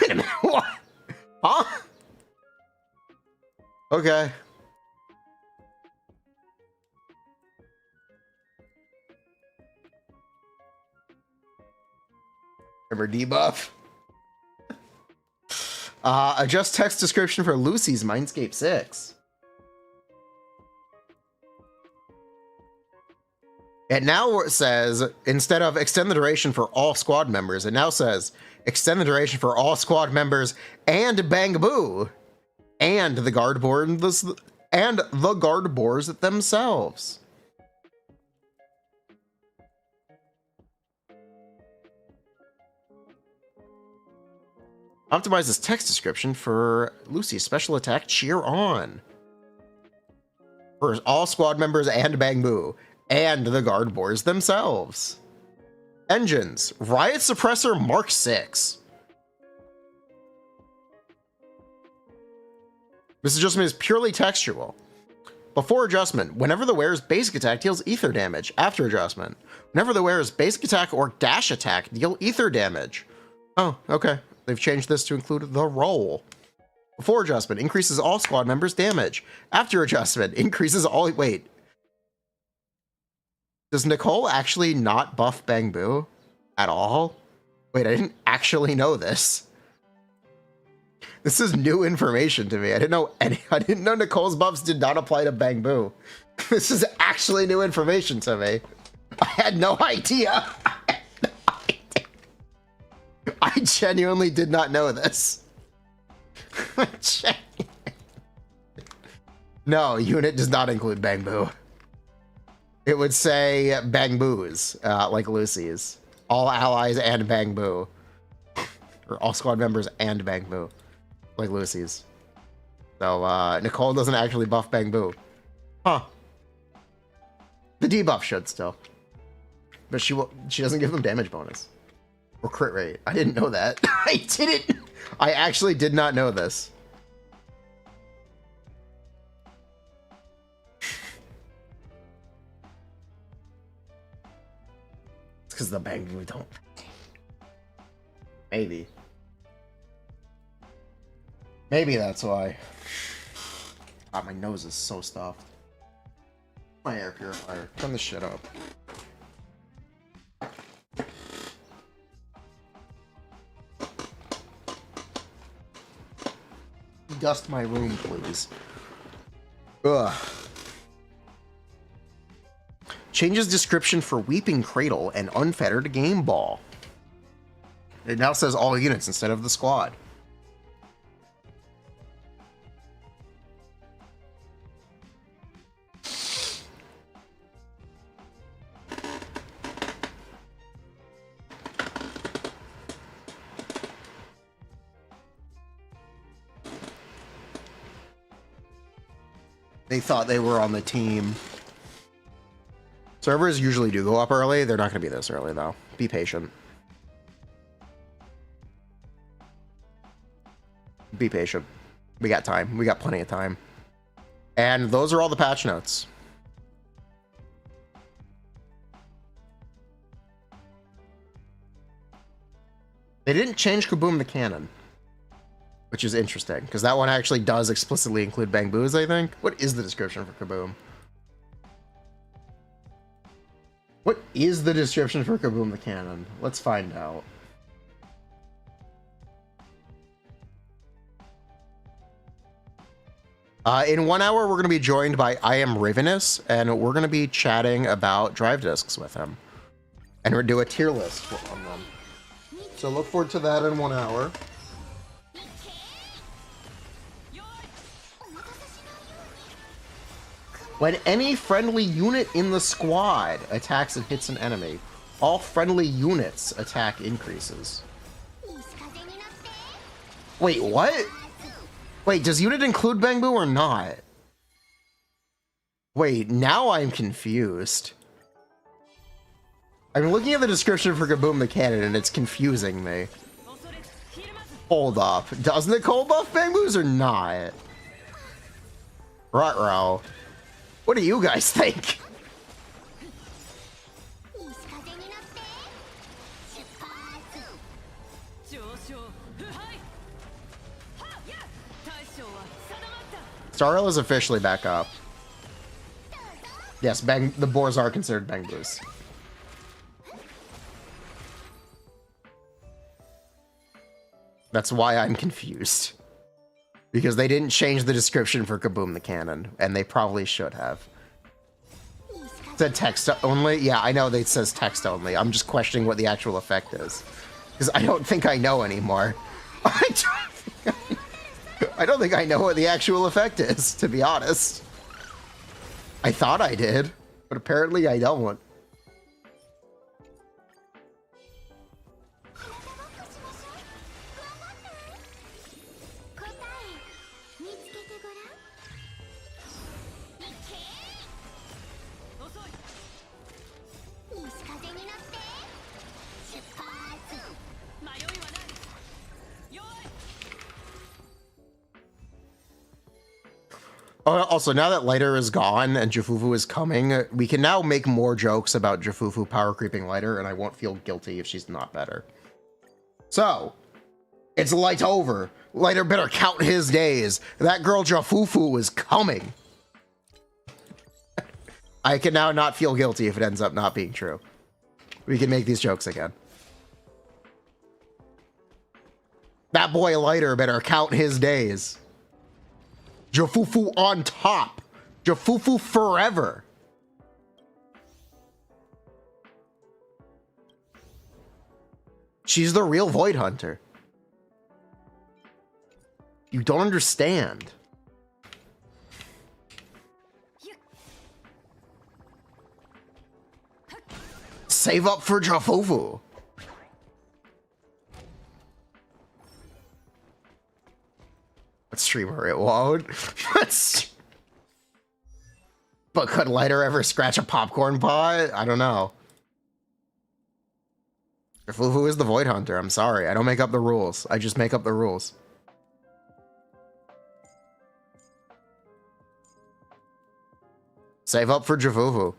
Wait a minute. What? Huh? Okay. Grammar debuff. Adjust text description for Lucy's Mindscape 6. It now says, instead of extend the duration for all squad members, it now says extend the duration for all squad members and Bangaboo and the guard boards and the guard boars themselves. Optimize this text description for Lucy's special attack Cheer On. For all squad members and Bangaboo and the guard boars themselves. Engines, Riot Suppressor Mark 6. This adjustment is purely textual. Before adjustment, whenever the wearer's basic attack deals ether damage. After adjustment, whenever the wearer's basic attack or dash attack deal ether damage. Oh, okay. They've changed this to include the roll. Before adjustment, increases all squad members' damage. After adjustment, increases all... Wait. Does Nicole actually not buff Bangaboo at all? Wait, I didn't actually know this. This is new information to me. I didn't know Nicole's buffs did not apply to Bangaboo. This is actually new information to me. I had no idea. I genuinely did not know this. No, unit does not include Bangaboo. It would say Bangboos, like Lucy's. All allies and Bangaboo. Or all squad members and Bangaboo, like Lucy's. So, Nicole doesn't actually buff Bangaboo. Huh. The debuff should still. But she doesn't give them damage bonus. Or crit rate. I didn't know that. I actually did not know this. It's because the Bangaboo don't. Maybe. Maybe that's why. God, my nose is so stuffed. My air purifier. Turn this shit up. Dust my room, please. Ugh. Changes description for Weeping Cradle and Unfettered Game Ball. It now says all units instead of the squad. They thought they were on the team. Servers usually do go up early. They're not going to be this early, though. Be patient. Be patient. We got time. We got plenty of time. And those are all the patch notes. They didn't change Kaboom the Cannon, which is interesting, because that one actually does explicitly include Bangboos, I think. What is the description for Kaboom? What is the description for Kaboom the Cannon? Let's find out. In 1 hour, we're going to be joined by I Am Ravenous, and we're going to be chatting about drive discs with him. And we'll do a tier list on them. So look forward to that in 1 hour. When any friendly unit in the squad attacks and hits an enemy, all friendly units' attack increases. Wait, what? Wait, does unit include Bangaboo or not? Wait, now I'm confused. I'm looking at the description for Kaboom the Cannon and it's confusing me. Hold up. Does Nicole buff Bangboos or not? Ruh-roh. What do you guys think? Starl is officially back up. Yes, the boars are considered Bangboos. That's why I'm confused. Because they didn't change the description for Kaboom the Cannon, and they probably should have. It said text only? Yeah, I know it says text only. I'm just questioning what the actual effect is. Because I don't think I know anymore. I don't think I know what the actual effect is, to be honest. I thought I did, but apparently I don't. Oh, also, now that Lighter is gone and Jafufu is coming, we can now make more jokes about Jafufu power creeping Lighter, and I won't feel guilty if she's not better. So, it's light over. Lighter better count his days. That girl Jafufu is coming. I can now not feel guilty if it ends up not being true. We can make these jokes again. That boy Lighter better count his days. Jafufu on top. Jafufu forever. She's the real Void Hunter. You don't understand. Save up for Jafufu. Streamer, it won't. But could Lighter ever scratch a popcorn pot? I don't know. Who is the Void Hunter? I'm sorry. I don't make up the rules. I just make up the rules. Save up for Jafufu.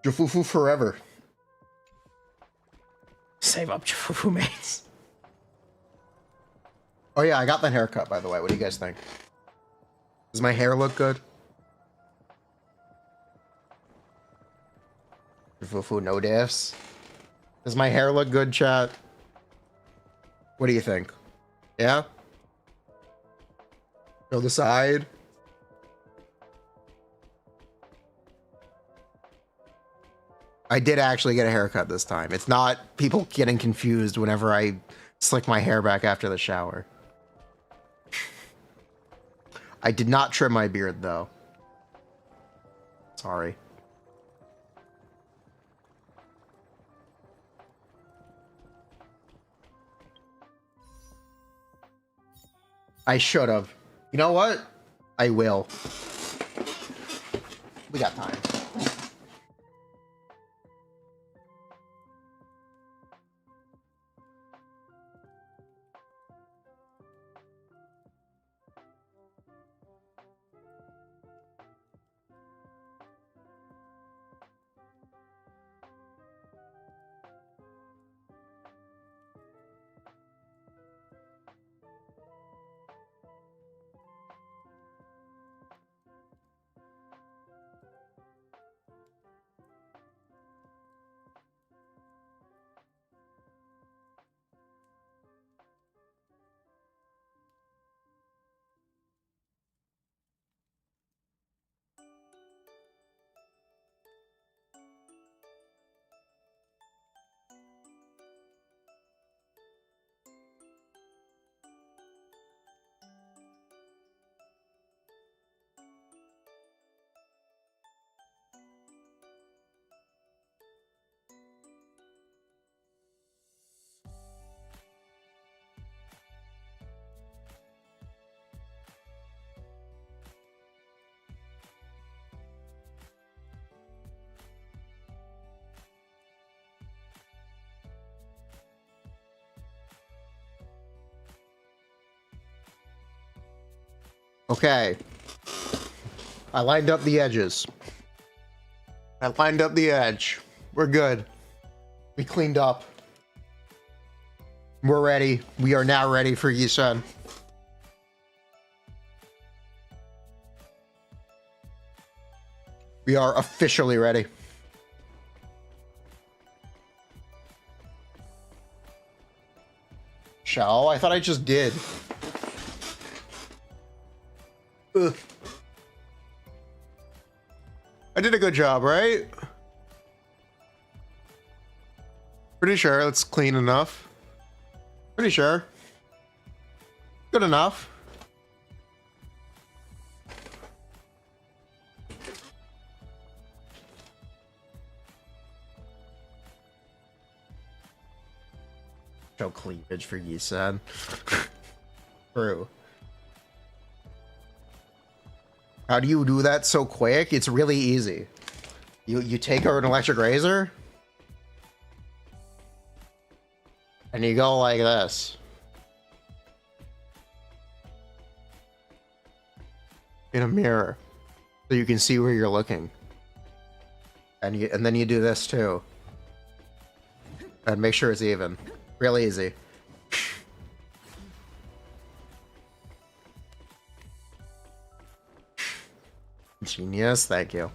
Jafufu forever. Save up Jafufu mates. Oh yeah, I got that haircut, by the way. What do you guys think? Does my hair look good? Jafufu, no diffs. Does my hair look good, chat? What do you think? Yeah? Show the side. I did actually get a haircut this time. It's not people getting confused whenever I slick my hair back after the shower. I did not trim my beard, though. Sorry. I should have. You know what? I will. We got time. Okay. I lined up the edges. I lined up the edge. We're good. We cleaned up. We're ready. We are now ready for YIXUAN. We are officially ready. Shell? I thought I just did. Ugh. I did a good job, right? Pretty sure it's clean enough. Pretty sure. Good enough. Show cleavage for YIXUAN. True. How do you do that so quick? It's really easy. You take an electric razor and you go like this. In a mirror. So you can see where you're looking. And then you do this too. And make sure it's even. Real easy. Genius, thank you.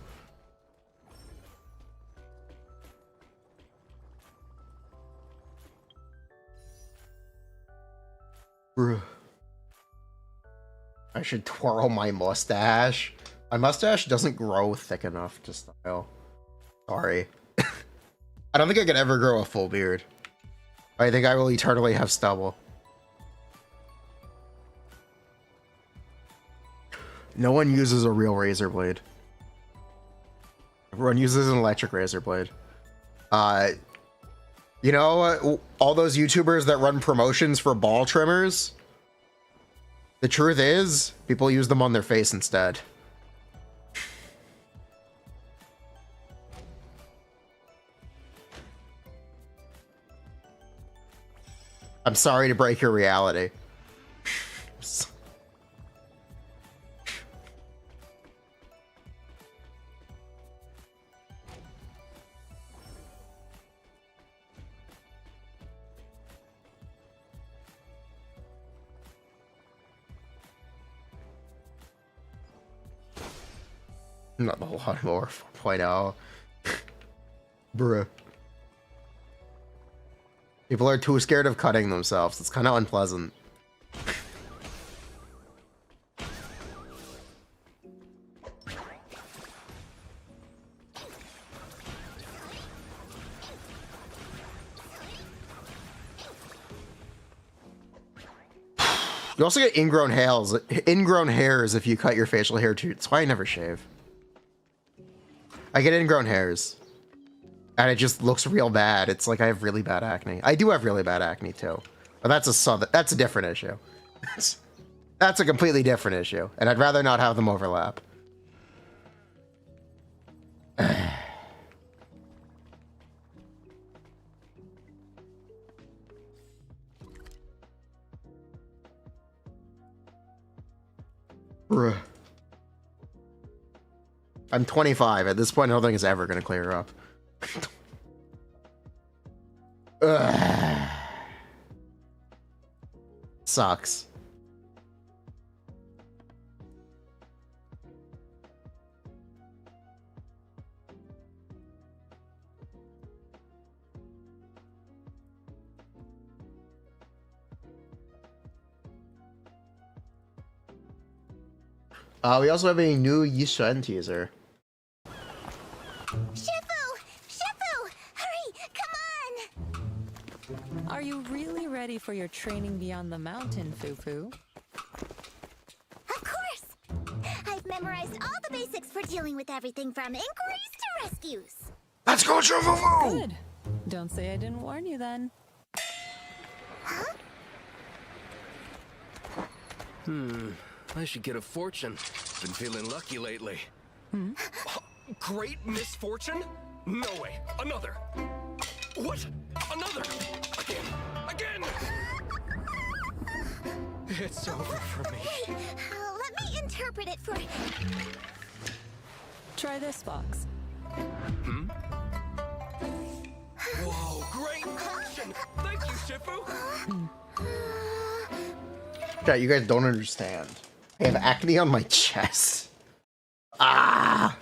I should twirl my mustache. My mustache doesn't grow thick enough to style. Sorry. I don't think I could ever grow a full beard. I think I will eternally have stubble. No one uses a real razor blade. Everyone uses an electric razor blade. You know, all those YouTubers that run promotions for ball trimmers? The truth is, people use them on their face instead. I'm sorry to break your reality. Not a lot more 4.0. Bruh. People are too scared of cutting themselves. It's kind of unpleasant. You also get ingrown hairs if you cut your facial hair too. That's why I never shave. I get ingrown hairs. And it just looks real bad. It's like I have really bad acne. I do have really bad acne too. But that's a different issue. That's a completely different issue. And I'd rather not have them overlap. Bruh. I'm 25. At this point, I don't think it's ever going to clear up. Sucks. We also have a new YIXUAN teaser. Are you really ready for your training beyond the mountain, Fufu? Of course! I've memorized all the basics for dealing with everything from inquiries to rescues. Let's go, Fufu! Good. Don't say I didn't warn you then. Huh? I should get a fortune. Been feeling lucky lately. Great misfortune? No way. Another. What? Another? Again! It's over for me. Let me interpret it for... Try this box. Whoa, great fortune! Thank you, Shifu! Yeah, you guys don't understand. I have acne on my chest. Ah!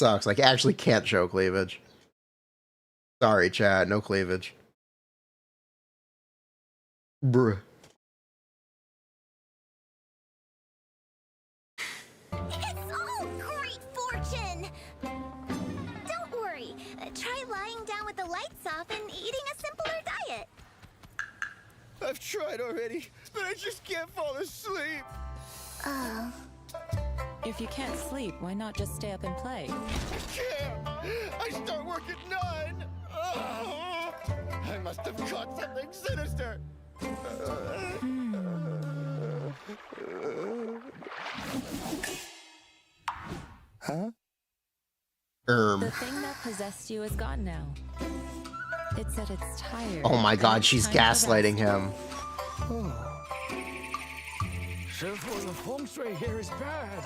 Sucks. Like, actually can't show cleavage. Sorry, chat. No cleavage. Bruh. It's all great fortune! Don't worry. Try lying down with the lights off and eating a simpler diet. I've tried already, but I just can't fall asleep. Oh. If you can't sleep, why not just stay up and play? I can't. I start work at 9. Oh, I must have caught something sinister. Huh? The thing that possessed you is gone now. It said it's tired. Oh my god, It's she's time to gaslighting rest. him. Shifu, the feng shui here is bad.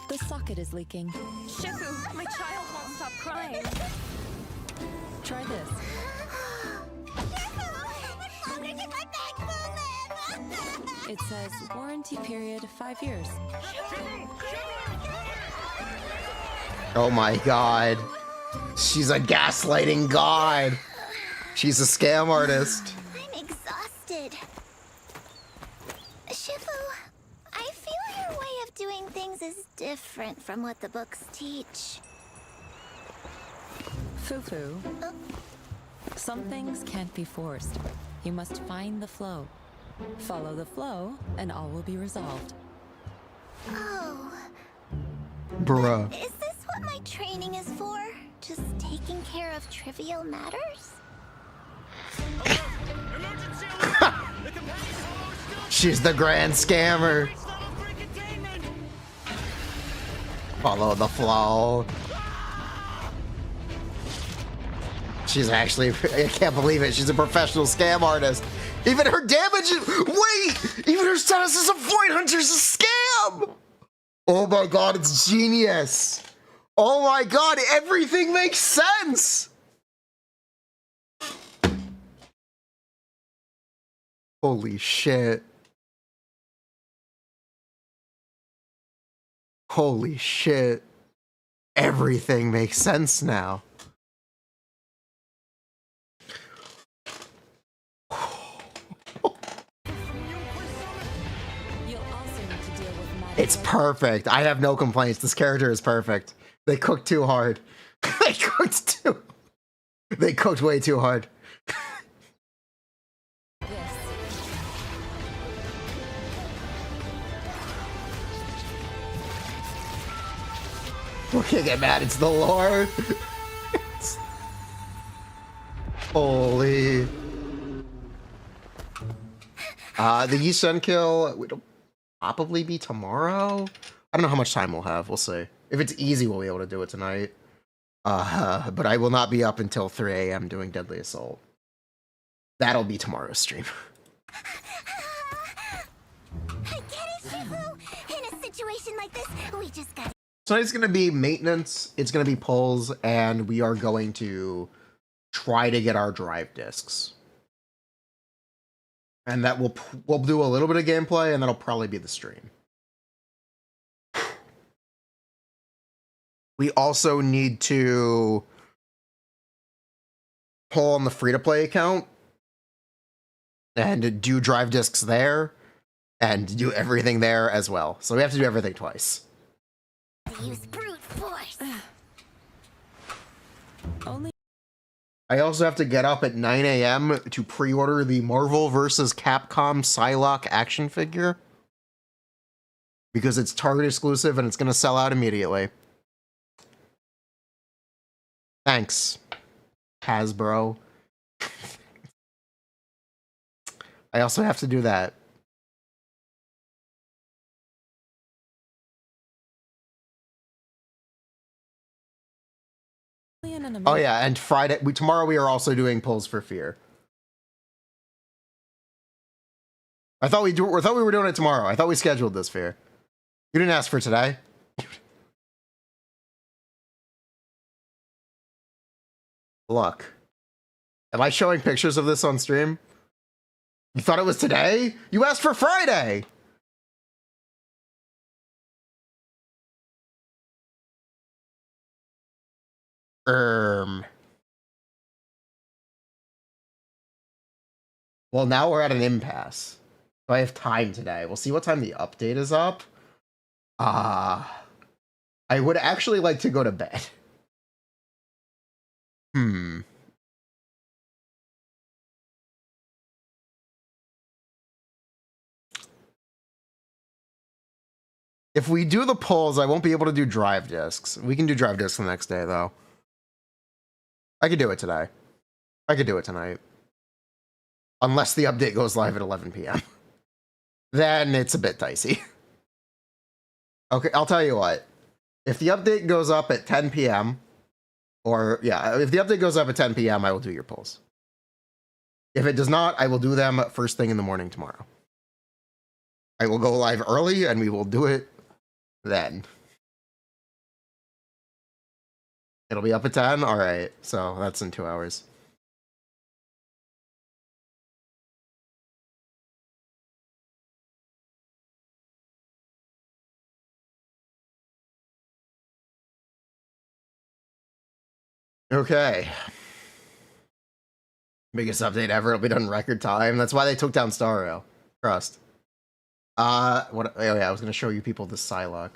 The socket is leaking. Shifu, my child won't stop crying. Try this. It says warranty period 5 years. Oh my god. She's a gaslighting god. She's a scam artist. I'm exhausted. Shifu, I feel your way of doing things is different from what the books teach. Fufu. Some things can't be forced. You must find the flow. Follow the flow, and all will be resolved. Oh, Bruh. is this what my training is for? Just taking care of trivial matters? Emergency alert! The companion hollow is still She's the grand scammer. level 3 containment. Follow the flow. She's actually, I can't believe it. She's a professional scam artist. Even her damage is, wait! Even her status as a void hunter is a scam! Oh my god, it's genius. Oh my god, everything makes sense! Holy shit. Holy shit. Everything makes sense now. You'll also need to deal with my It's perfect. I have no complaints. This character is perfect. They cooked too hard. They cooked way too hard. this. We can't get mad. It's the lore. Holy. The YIXUAN kill will probably be tomorrow. I don't know how much time we'll have. We'll see. If it's easy, we'll be able to do it tonight. But I will not be up until 3 a.m. doing Deadly Assault. That'll be tomorrow's stream. I get it, Shifu. In a situation like this, we just gotta... Tonight's going to be maintenance, it's going to be pulls, and we are going to try to get our drive discs. And that we'll do a little bit of gameplay, and that'll probably be the stream. We also need to pull on the free-to-play account and do drive discs there and do everything there as well. So we have to do everything twice. Use brute force. Only I also have to get up at 9 a.m. to pre-order the Marvel vs. Capcom Psylocke action figure. Because it's Target exclusive and it's going to sell out immediately. Thanks, Hasbro. I also have to do that. in an Oh yeah, and Friday, tomorrow we are also doing pulls for Fear. I thought we were doing it tomorrow. I thought we scheduled this, Fear. You didn't ask for today. Look. Am I showing pictures of this on stream? You thought it was today? You asked for Friday! Well, now we're at an impasse. So I have time today. We'll see what time the update is up. I would actually like to go to bed. If we do the polls, I won't be able to do drive discs. We can do drive discs the next day, though. I could do it today. I could do it tonight. Unless the update goes live at 11 p.m. Then it's a bit dicey. Okay, I'll tell you what. If the update goes up at 10 p.m., or, yeah, if the update goes up at 10 p.m., I will do your polls. If it does not, I will do them first thing in the morning tomorrow. I will go live early, and we will do it then. It'll be up at 10? All right, so that's in 2 hours. Okay. Biggest update ever. It'll be done in record time. That's why they took down Star Rail. Trust. What? Oh yeah, I was gonna show you people the Psylocke.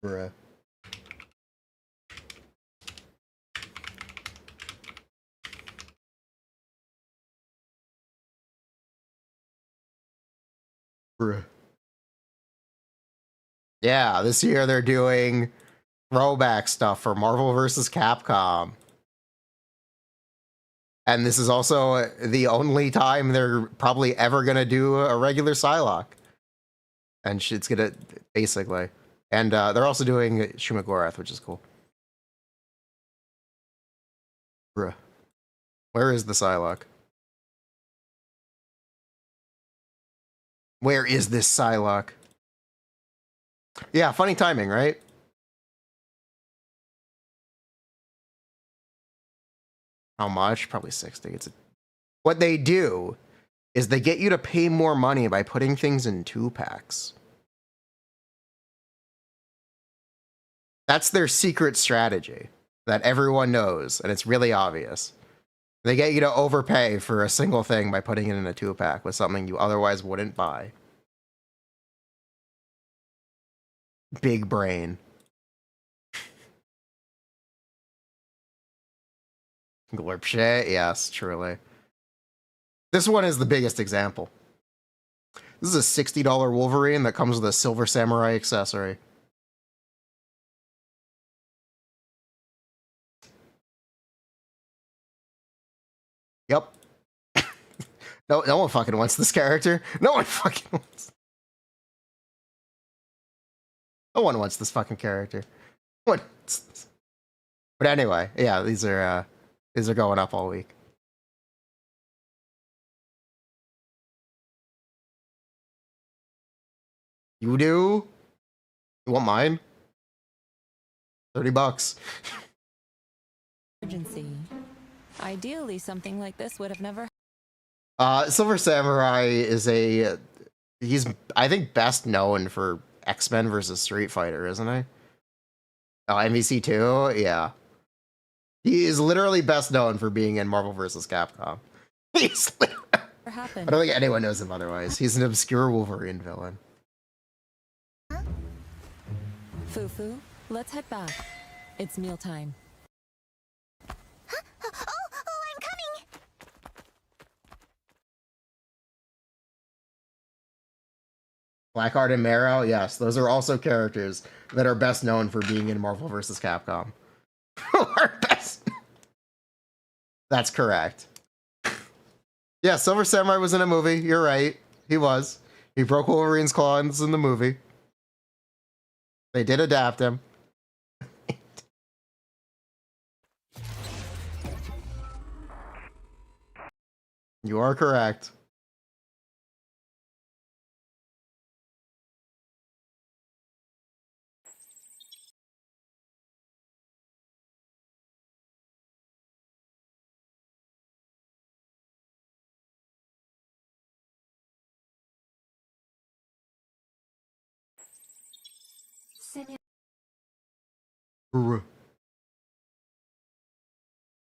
Bruh. Bruh. Yeah, this year they're doing throwback stuff for Marvel vs. Capcom. And this is also the only time they're probably ever going to do a regular Psylocke. And it's going to, basically. And they're also doing Shumagorath, which is cool. Bruh. Where is the Psylocke? Where is this Psylocke? Yeah, funny timing, right? How much? Probably 60. What they do is they get you to pay more money by putting things in 2-packs. That's their secret strategy that everyone knows, and it's really obvious. They get you to overpay for a single thing by putting it in a 2-pack with something you otherwise wouldn't buy. Big brain. Glorp shit? Yes, truly. This one is the biggest example. This is a $60 Wolverine that comes with a Silver Samurai accessory. Yep. No one fucking wants this character. No one fucking wants. No one wants this fucking character. What? But anyway, yeah, these are going up all week. You do? You want mine? $30. Emergency. Ideally, something like this would have never. Silver Samurai is he's I think best known for X-Men versus Street Fighter, isn't he? Oh, MVC 2? Yeah. He is literally best known for being in Marvel vs. Capcom. He's I don't think anyone knows him otherwise. He's an obscure Wolverine villain. Fufu, let's head back. It's mealtime. Oh, I'm coming! Blackheart and Marrow, yes, those are also characters that are best known for being in Marvel vs. Capcom. Are best. That's correct. Yeah, Silver Samurai was in a movie. You're right. He was. He broke Wolverine's claws in the movie. They did adapt him. You are correct.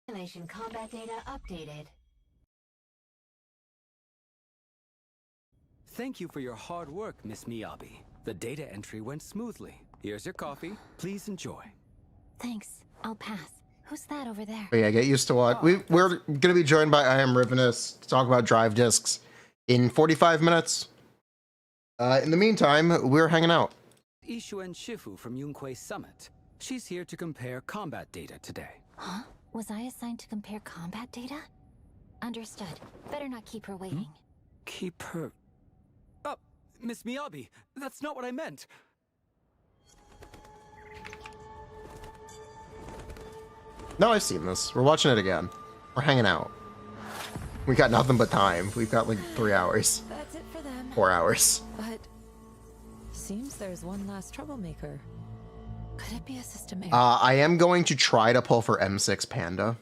Simulation combat data updated. Thank you for your hard work, Miss Miyabi. The data entry went smoothly. Here's your coffee. Please enjoy. Thanks. I'll pass. Who's that over there? But yeah, get used to what we're gonna be joined by I Am Rivenous to talk about drive discs in 45 minutes. In the meantime, we're hanging out. YIXUAN Shifu from Yunquei Summit. She's here to compare combat data today. Huh? Was I assigned to compare combat data? Understood. Better not keep her waiting. Keep her... Oh, Miss Miyabi, that's not what I meant. No, I've seen this. We're watching it again. We're hanging out. We got nothing but time. We've got like 3 hours. That's it for them. 4 hours. But seems there's one last troublemaker. Could it be a system error? I am going to try to pull for M6 Panda.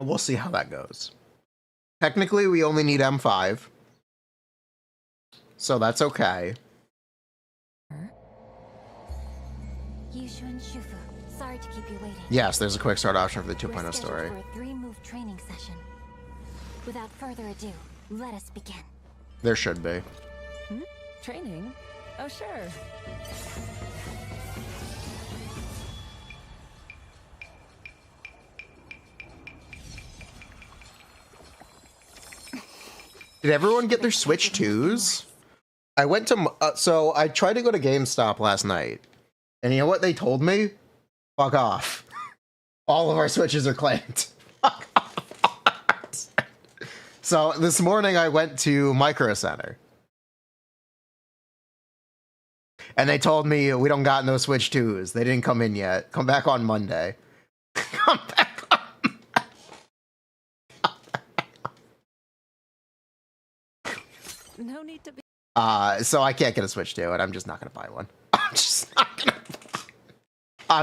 We'll see how that goes. Technically, we only need M5. So that's okay. YIXUAN Shifu, sorry to keep you waiting. Yes, there's a quick start option for the We're 2.0 scheduled story. for a 3-move training session. Without further ado, let us begin. There should be. Training? Oh, sure. Did everyone get their Switch 2s? I went to... so I tried to go to GameStop last night. And you know what they told me? Fuck off. All of our Switches are claimed. Fuck off. So this morning I went to Micro Center. And they told me we don't got no Switch 2s. They didn't come in yet. Come back on Monday. Come back on No need to be. so I can't get a Switch 2, and I'm just not gonna buy one. I'm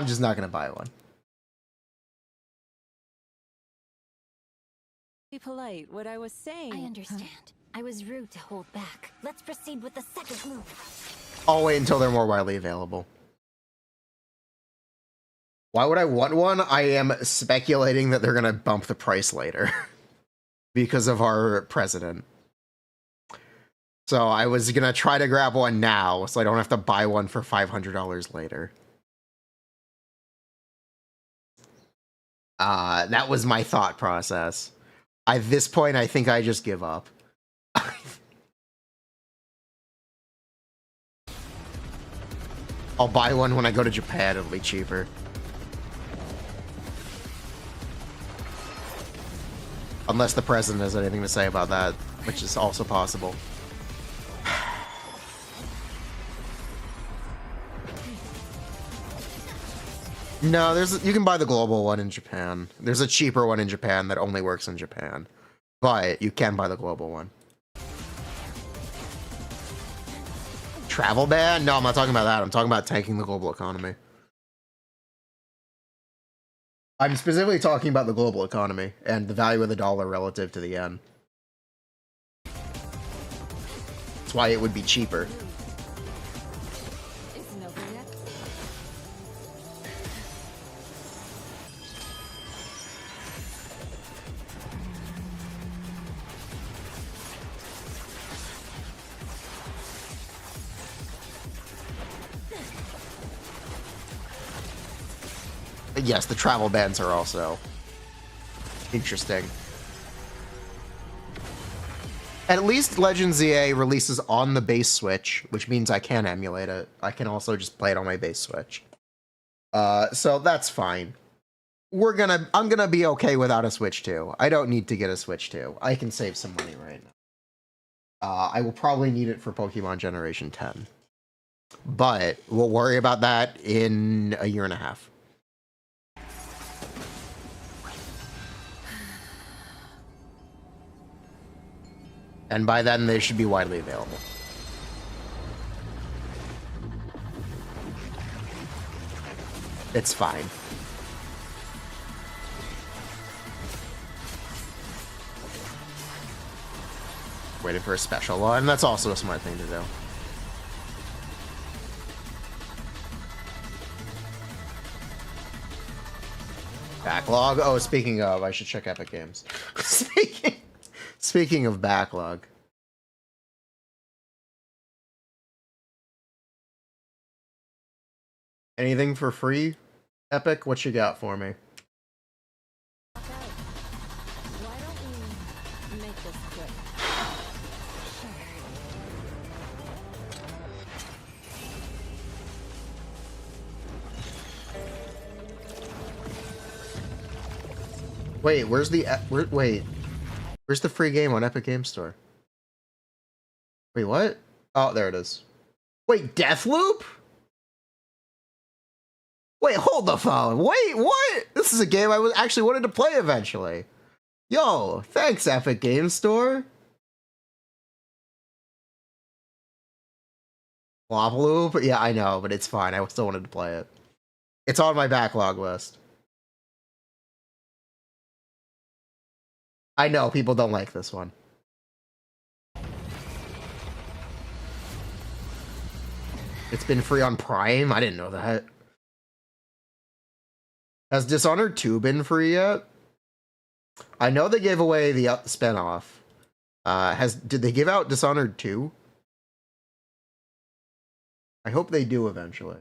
just not gonna buy one. Be polite. What I was saying. I understand. I was rude to hold back. Let's proceed with the second move. I'll wait until they're more widely available. Why would I want one? I am speculating that they're gonna bump the price later because of our president. So I was gonna try to grab one now so I don't have to buy one for $500 later. That was my thought process. At this point, I think I just give up. I'll buy one when I go to Japan. It'll be cheaper. Unless the president has anything to say about that, which is also possible. No, you can buy the global one in Japan. There's a cheaper one in Japan that only works in Japan. But you can buy the global one. Travel ban? No, I'm not talking about that. I'm talking about tanking the global economy. I'm specifically talking about the global economy and the value of the dollar relative to the yen. That's why it would be cheaper. Isn't over yet. Yes, the travel bans are also interesting. At least Legends ZA releases on the base Switch, which means I can emulate it. I can also just play it on my base Switch. So that's fine. I'm gonna be okay without a Switch 2. I don't need to get a Switch 2. I can save some money right now. I will probably need it for Pokemon Generation 10. But we'll worry about that in a year and a half. And by then, they should be widely available. It's fine. Waiting for a special one. That's also a smart thing to do. Backlog? Oh, speaking of, I should check Epic Games. Speaking of backlog. Anything for free? Epic, what you got for me? Why don't we make this quick? Wait, where's the where's the free game on Epic Games Store? Wait, what? Oh, there it is. Wait, Deathloop? Wait, hold the phone. Wait, what? This is a game I was actually wanted to play eventually. Yo, thanks, Epic Games Store. Flopaloop? Yeah, I know, but it's fine. I still wanted to play it. It's on my backlog list. I know, people don't like this one. It's been free on Prime? I didn't know that. Has Dishonored 2 been free yet? I know they gave away the spinoff. Did they give out Dishonored 2? I hope they do eventually.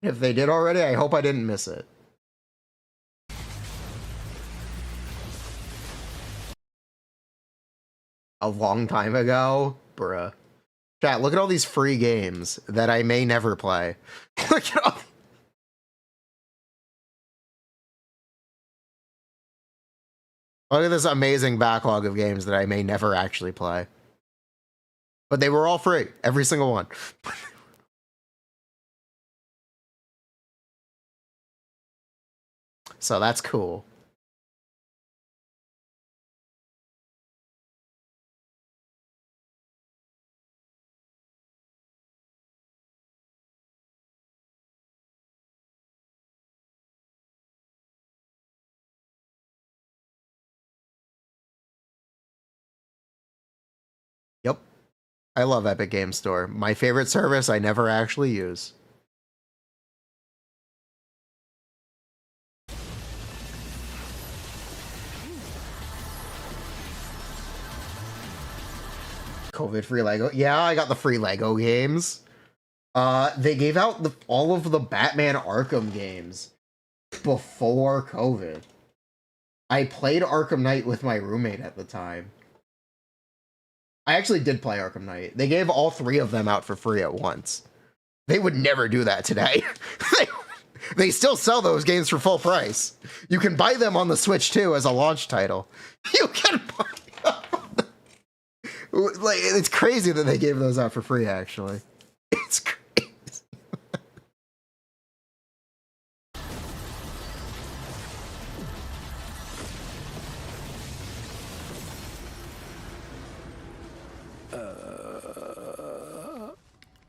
If they did already, I hope I didn't miss it. A long time ago? Bruh. Chat, look at all these free games that I may never play. Look at all... Look at this amazing backlog of games that I may never actually play. But they were all free. Every single one. So that's cool. Yep. I love Epic Games Store. My favorite service I never actually use. COVID free Lego. Yeah, I got the free Lego games. They gave out all of the Batman Arkham games before COVID. I played Arkham Knight with my roommate at the time. I actually did play Arkham Knight. They gave all 3 of them out for free at once. They would never do that today. They still sell those games for full price. You can buy them on the Switch too as a launch title. You can buy them. Like, it's crazy that they gave those out for free, actually. It's crazy.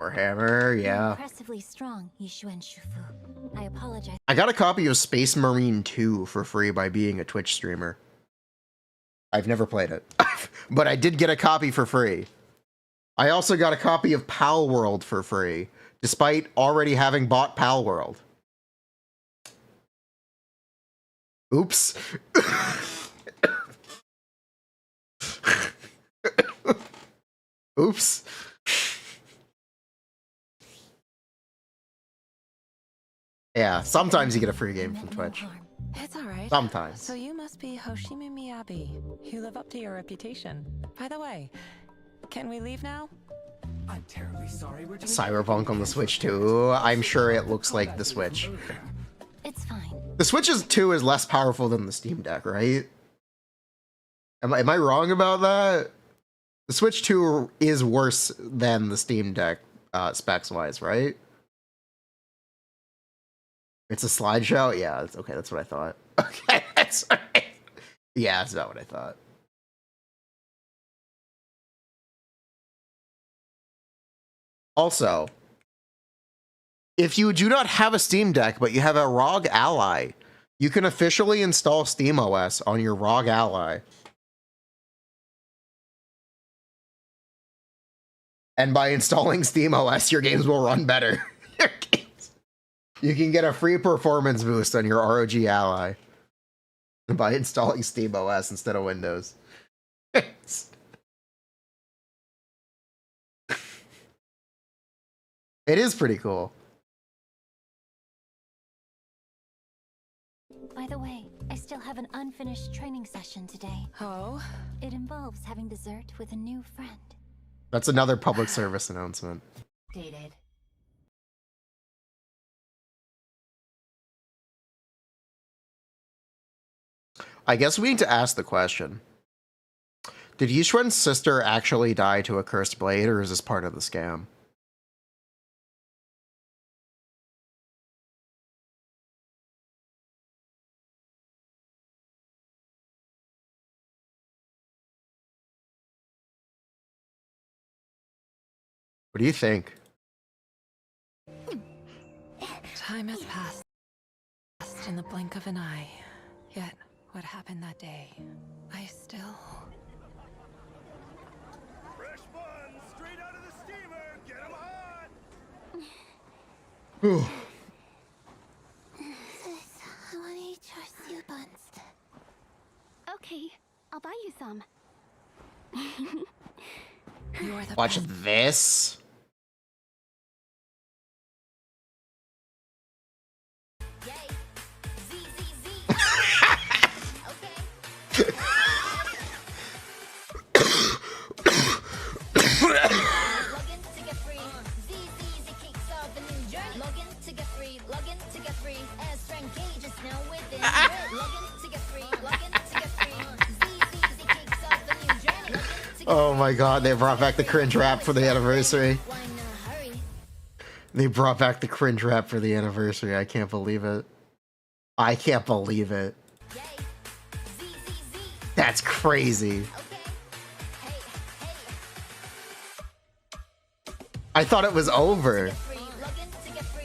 Warhammer, yeah. Impressively strong, YIXUAN Shufu. I apologize. I got a copy of Space Marine 2 for free by being a Twitch streamer. I've never played it, but I did get a copy for free. I also got a copy of Pal World for free, despite already having bought Pal World. Oops. Oops. Yeah, sometimes you get a free game from Twitch. It's all right. Sometimes. So you must be Hoshimi Miyabi. You live up to your reputation. By the way, can we leave now? I'm terribly sorry. We're doing Cyberpunk on the Switch 2. I'm sure it looks like the Switch. It's fine. The Switch 2 is less powerful than the Steam Deck, right? Am I wrong about that? The Switch 2 is worse than the Steam Deck specs-wise, right? It's a slideshow? Yeah, it's okay, that's what I thought. Okay, that's right. Yeah, that's not what I thought. Also, if you do not have a Steam Deck, but you have a ROG Ally, you can officially install SteamOS on your ROG Ally. And by installing SteamOS, your games will run better. Your games You can get a free performance boost on your ROG ally by installing Steam OS instead of Windows. It is pretty cool. By the way, I still have an unfinished training session today. Oh? It involves having dessert with a new friend. That's another public service announcement. Dated. I guess we need to ask the question. Did YIXUAN's sister actually die to a cursed blade, or is this part of the scam? What do you think? Time has passed in the blink of an eye. Yet, what happened that day, I still... Fresh buns straight out of the steamer. Get 'em hot. Ooh. I want to eat char siu buns. Okay, I'll buy you some. You're the Watch best. this. Yay. Z, Z, Z. Okay. Log in to get free. Z, Z, Z kicks off a new journey. Log in to get free. Log in to get free. As strength gauge is now within. Log in to get free. Log in to get free. Z, Z, Z kicks off a new journey. Log in to get Oh my god, they brought back the cringe rap for the anniversary. Why not hurry? They brought back the cringe rap for the anniversary. I can't believe it. I can't believe it. Yay. Z, Z, Z. That's crazy. Okay. Hey, hey. I thought it was over. Free. Log in to get free.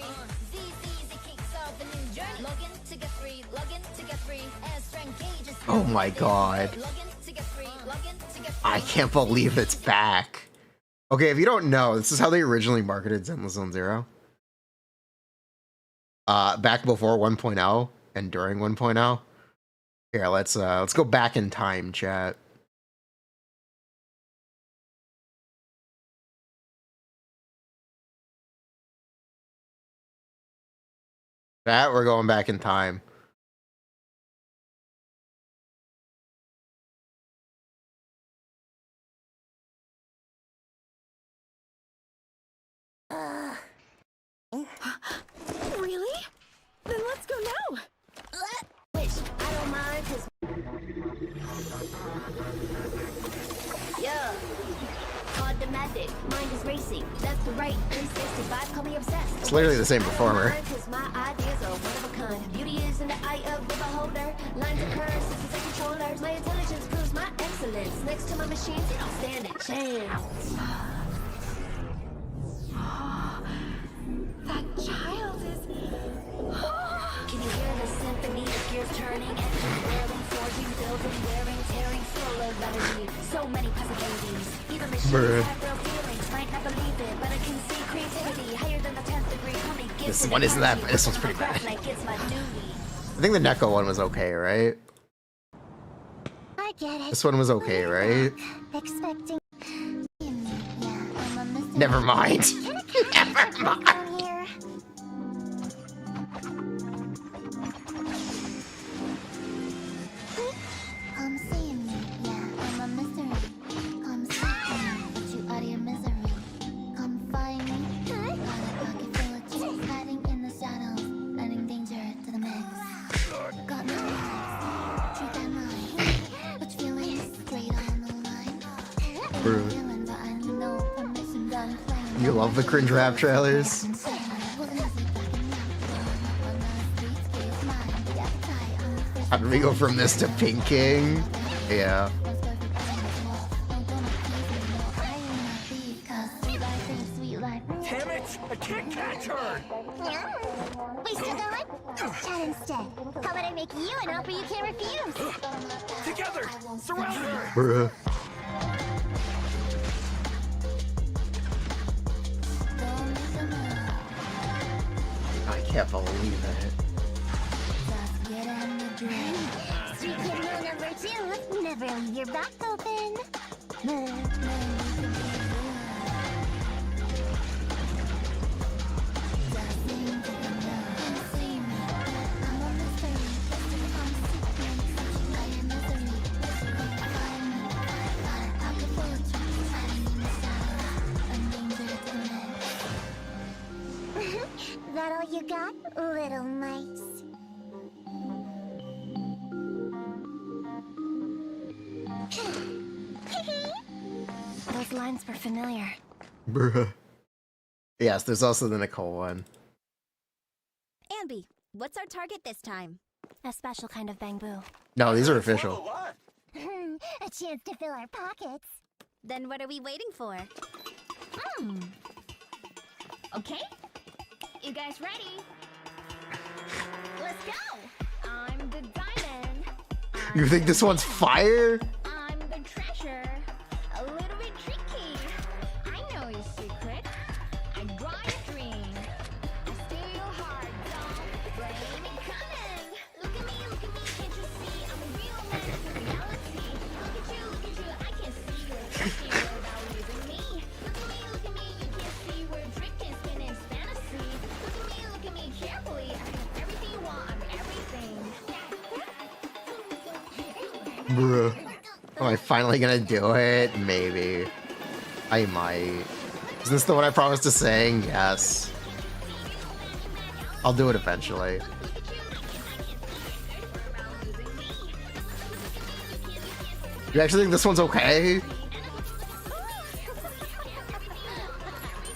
Z, Z, Z kicks off a new journey. Log in to get free. Log in to get free. As strength gauge is Oh my god. log in to get free. Log in to get free. I can't believe it's back. Okay, if you don't know, this is how they originally marketed Zenless Zone Zero. Back before 1.0 and during 1.0. Here, let's go back in time, chat. That we're going back in time. Really? Then let's go now. Which I don't mind, cause yeah. Hard demanding, mind is racing, left to right, 365, call me obsessed. It's literally the same performer. Cause my ideas are one of a kind. Beauty is in the eye of the beholder. Lines and curves, systems and controllers. My intelligence proves my excellence. Next to my machines, you don't stand a chance. That child is... Can you hear the symphony of gears turning, engines whirling, forging, building, wearing, tearing, full of energy. So many possibilities. Even machines Bruh. have real feelings. Might not believe it, but I can see creativity higher than the 10th degree. Call me This gifted one isn't that- energy. this one's pretty bad. Like it's my duty. I think the Neko one was okay, right? I get it. This one was okay, right? Expecting. Yeah, I'm a mystery. Never mind. Never mind. Come see me, yeah, I'm a mystery. Come see me, put you out of your misery. Come find me. Got a pocket full of cheese, hiding in the shadows, adding danger to the mix. Got no lies, treat them right. Which feelings straight on the line. Bruh. Feeling, but I need no permission, done playing. You love the cringe rap trailers? How did we go from this to Pinking? Yeah. Damn it! I can't catch her. We still going? Chat instead. How about I make you an offer you can't refuse? Together, surround her. Bruh. can't believe it. Just get in the drill. Street kid rule number 2: never leave your back open. That all you got, little mice? Those lines were familiar. Bruh. Yes, there's also the Nicole one. Ambi, what's our target this time? A special kind of bamboo. No, these are official. A chance to fill our pockets. Then what are we waiting for? Okay? You guys ready? Let's go! I'm the diamond. You think this one's fire? I'm the treasure. A little bit tricky. I know your secret. I draw your dream. I steal your heart, don't blame it coming. Look at me, can't you see? I'm a real man to reality. Look at you, I can see you're thinking about leaving me. Look at me, you can't see we're drifting, spinning fantasy. Look at me carefully. I have everything you want, I'm everything. Bruh. Am I finally gonna do it? Maybe. I might. Is this the one I promised to sing? Yes. I'll do it eventually. You actually think this one's okay?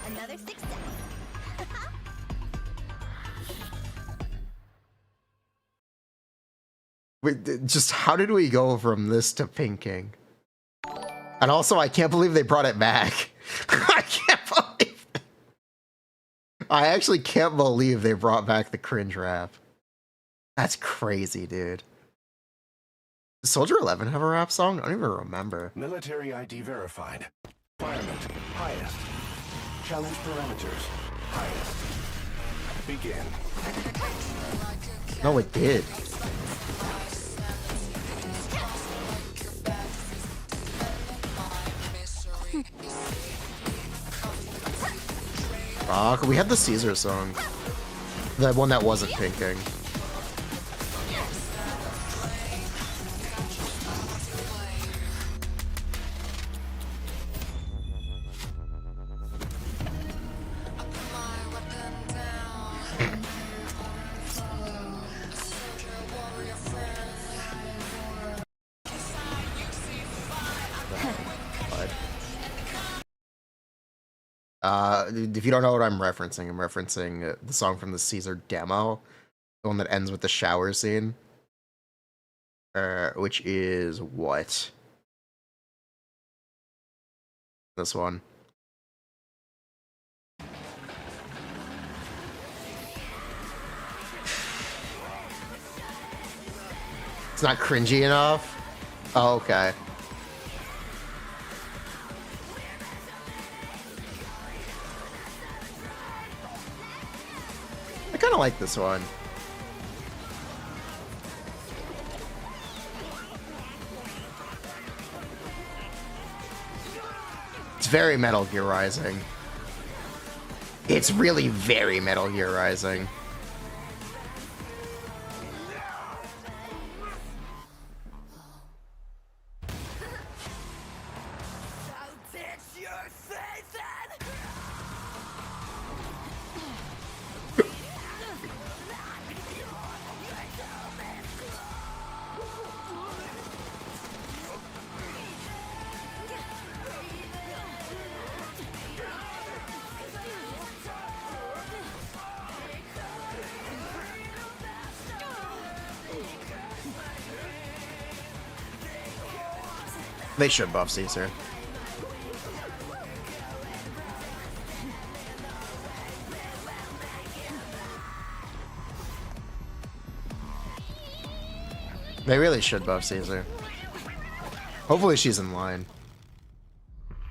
Another success. Wait, just how did we go from this to pinking? And also, I can't believe they brought it back. I can't believe it. I actually can't believe they brought back the cringe rap. That's crazy, dude. Does Soldier 11 have a rap song? I don't even remember. Military ID verified. Environment, highest. Challenge parameters, highest. Begin. No, it did. Fuck, we had the Caesar song. The one that wasn't pinking. If you don't know what I'm referencing the song from the Caesar demo, the one that ends with the shower scene, which is what? This one. It's not cringy enough? Oh, okay. I kind of like this one. It's very Metal Gear Rising. It's really very Metal Gear Rising. They should buff Caesar. They really should buff Caesar. Hopefully she's in line.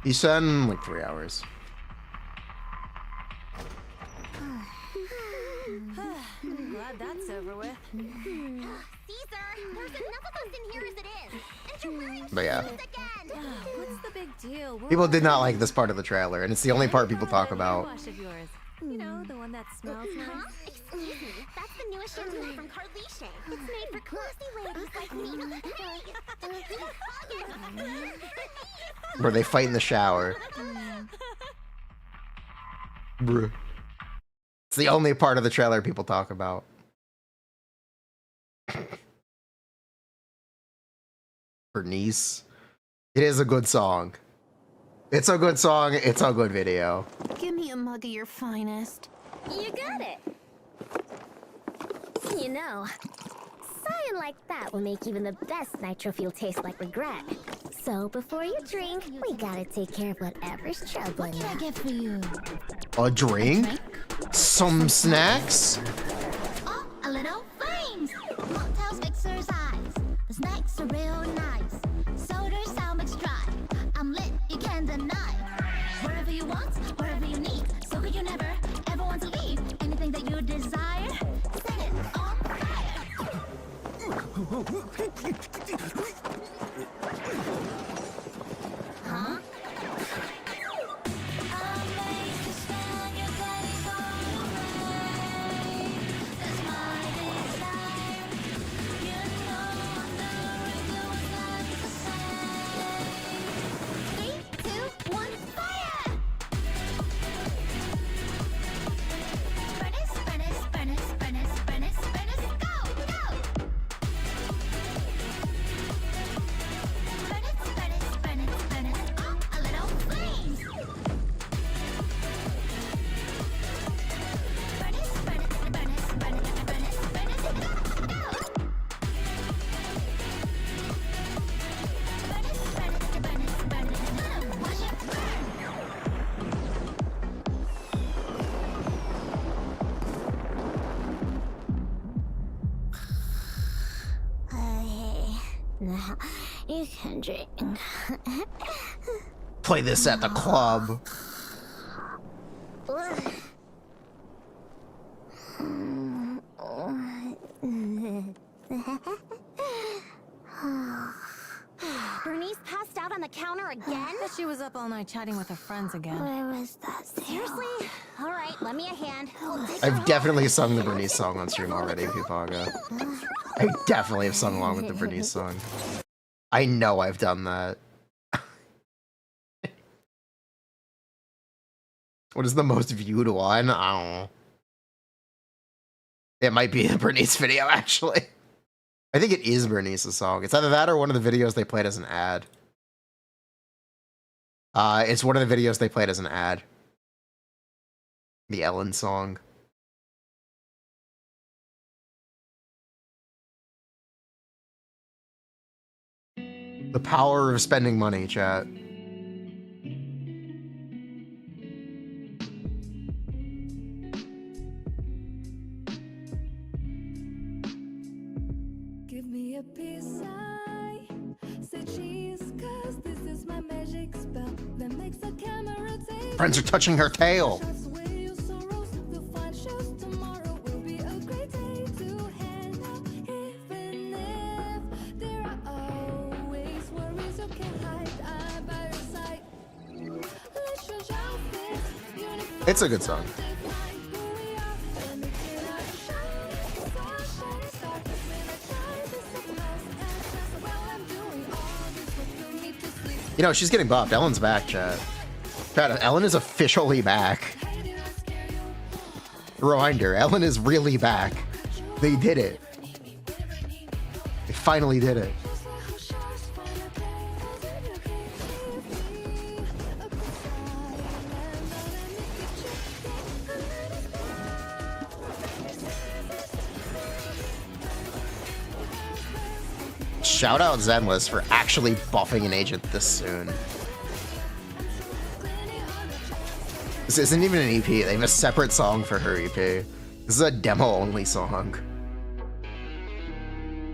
You said in like 3 hours. over with. Caesar, there's enough of us in here as it is. And you're wearing But yeah, shoes again. What's the big deal? people did not like this part of the trailer, and it's the only part people talk about. Wash of yours. You know, the one that smells Huh? nice. Excuse me. That's the newest shampoo from Carliche. It's made for classy ladies like me. Hey! Where they fight in the shower. Bruh. It's the only part of the trailer people talk about. Bernice. It is a good song. It's a good song. It's a good video. Give me a mug of your finest. You got it. You know, sighing like that will make even the best nitro fuel taste like regret. So before you drink, we gotta take care of whatever's troubling you. What can I get for you? A drink? Some snacks? Oh, a little flames. Mocktails exercise. The snacks are real nice. Soda's Salmix dry. I'm lit, you can't deny. Wherever you want, wherever you need. So good you never, ever want to leave. Anything that you desire, set it on fire. Huh? Now you can drink. Play this at the club. Bernice passed out on the counter again? Bet she was up all night chatting with her friends again. Where was that? Seriously? All right, let me a hand. I've definitely sung the Bernice song on stream already, Pupaga. I definitely have sung along with the Bernice song. I know I've done that. What is the most viewed one? I don't know. It might be the Bernice video, actually. I think it is Bernice's song. It's either that or one of the videos they played as an ad. It's one of the videos they played as an ad. The Ellen song. The power of spending money, chat. Give me a piece, I say cheese, 'cause this is my magic spell that makes the camera take. Friends are touching her tail. Shots away your sorrows, the fine shows tomorrow will be a great day to hang out. Even if there are always worries you can hide, I'm by your side. Let's change outfits, uniform. It's a good song. You know, she's getting buffed. Ellen's back, chat. Chat, Ellen is officially back. Reminder, Ellen is really back. They did it. They finally did it. Shout out Zenless for actually buffing an agent this soon. This isn't even an EP. They have a separate song for her EP. This is a demo-only song.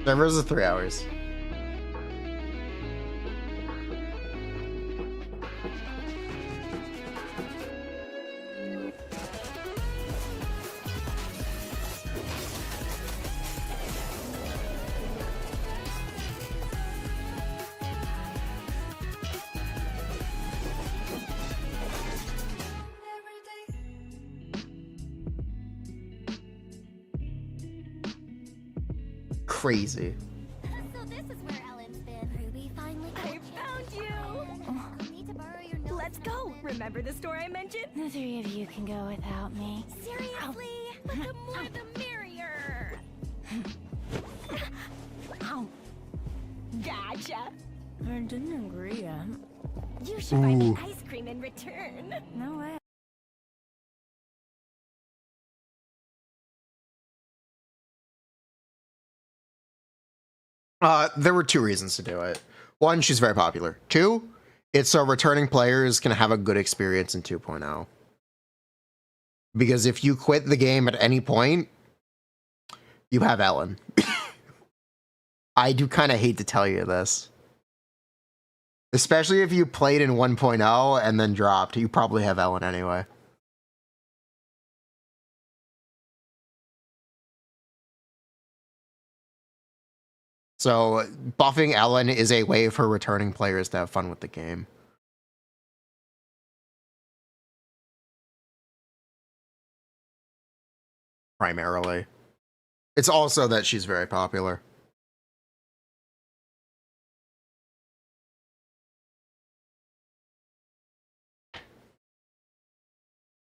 Servers are 3 hours. crazy. So this is where Ellen's been. Ruby finally I found you! need to borrow your notes. Let's go! Remember the store I mentioned? The three of you can go without me. Seriously? But the more the merrier. Gotcha! I didn't agree yet. You should buy me ice cream in return. No way. There were two reasons to do it. One, she's very popular. Two, it's so returning players can have a good experience in 2.0. Because if you quit the game at any point, you have Ellen. I do kind of hate to tell you this. Especially if you played in 1.0 and then dropped, you probably have Ellen anyway. So, buffing Ellen is a way for returning players to have fun with the game. Primarily. It's also that she's very popular.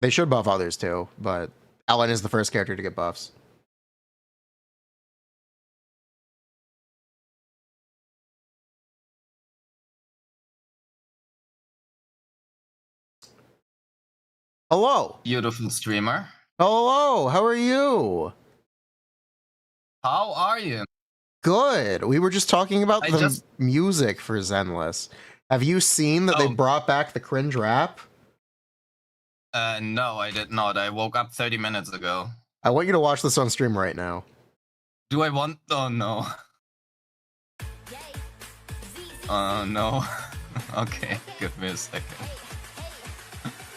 They should buff others too, but Ellen is the first character to get buffs. Hello. Beautiful streamer. Hello, how are you? How are you? Good. We were just talking about the music for Zenless. Have you seen that they brought back the cringe rap? No, I did not. I woke up 30 minutes ago. I want you to watch this on stream right now. Do I want... Oh, no. Oh, no. Okay, give me a second.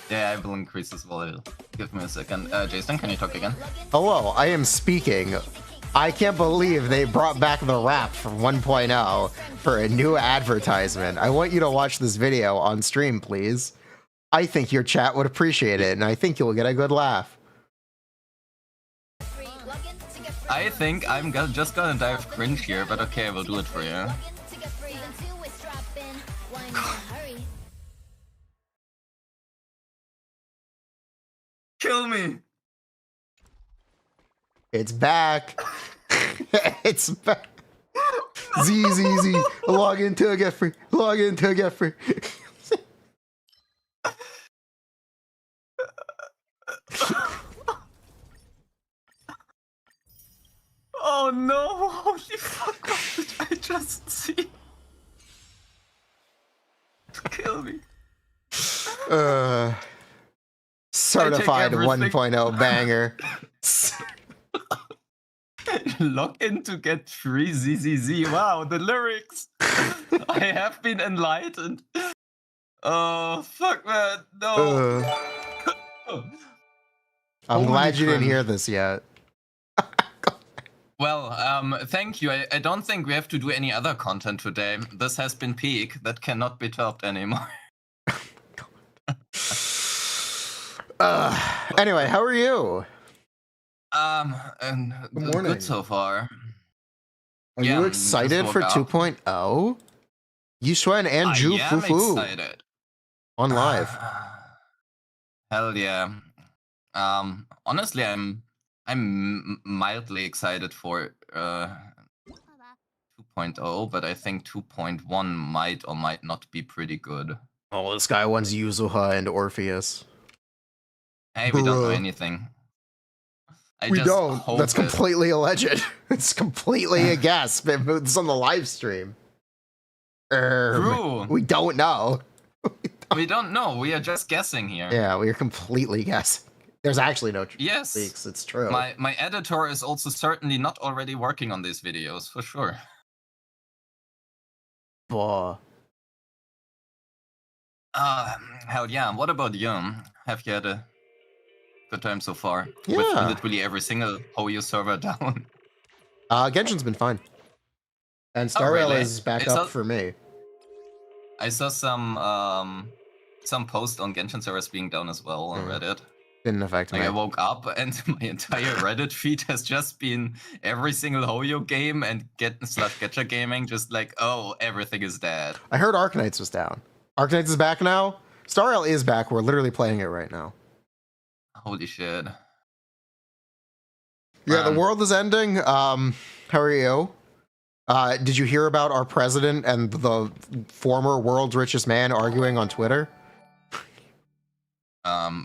Yeah, I will increase this volume. Give me a second. Jason, can you talk again? Hello, I am speaking. I can't believe they brought back the rap from 1.0 for a new advertisement. I want you to watch this video on stream, please. I think your chat would appreciate it, and I think you'll get a good laugh. I think I'm just gonna die of cringe here, but okay, I will do it for you. Kill me! It's back. It's back. Z. Log in to get free. Log in to get free. Oh no! Holy fuck! What did I just see? Kill me. Certified 1.0 banger. Log in to get free ZZZ. Wow, the lyrics. I have been enlightened. Oh, fuck, man. No. I'm glad you didn't hear this yet. Well, thank you. I don't think we have to do any other content today. This has been peak. That cannot be topped anymore. Anyway, how are you? And good so far. Are you excited for 2.0? YIXUAN and Ju I am Fufu excited. on live. Hell yeah. Honestly, I'm mildly excited for 2.0, but I think 2.1 might or might not be pretty good. Oh, this guy wants Yuzuha and Orpheus. Hey, we don't know anything. We don't. That's completely alleged. It's completely a guess. It's on the live stream. True. We don't know. We don't know. We are just guessing here. Yeah, we are completely guessing. There's actually no yes. leaks. It's true. My editor is also certainly not already working on these videos, for sure. Bah. Hell yeah. What about you? Have you had a good time so far? Yeah. With literally every single Hoyo server down. Genshin's been fine. And Star Rail really? is back up for me. I saw some post on Genshin servers being down as well on Reddit. Didn't affect me. Like I woke up and my entire Reddit feed has just been every single Hoyo game and Getcha Gaming, just like, oh, everything is dead. I heard Arknights was down. Arknights is back now. Star Rail is back. We're literally playing it right now. Holy shit. Yeah, the world is ending. How are you? Did you hear about our president and the former world's richest man arguing on Twitter?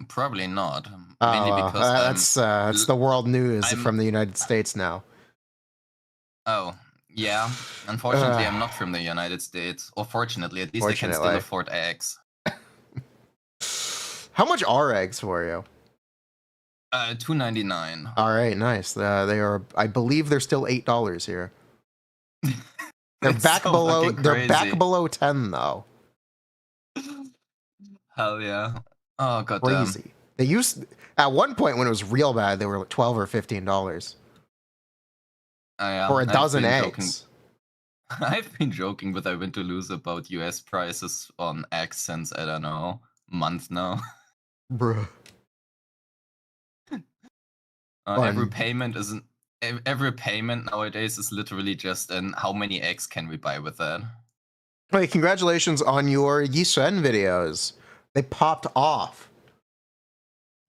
Probably not. Oh, Mainly because that's the world news from the United States now. Oh, yeah. Unfortunately, I'm not from the United States. Or fortunately, at least I can still afford eggs. How much are eggs for you? $2.99. All right, nice. They are. I believe they're still $8 here. They're back below. They're back below 10 though. Hell yeah! Oh god, crazy. They used at one point when it was real bad. They were like $12 or $15 for a dozen eggs. I've been joking with I went to lose about US prices on eggs since I don't know month now. Bruh. Every payment nowadays is literally just in how many eggs can we buy with that. Hey, congratulations on your YIXUAN videos. They popped off.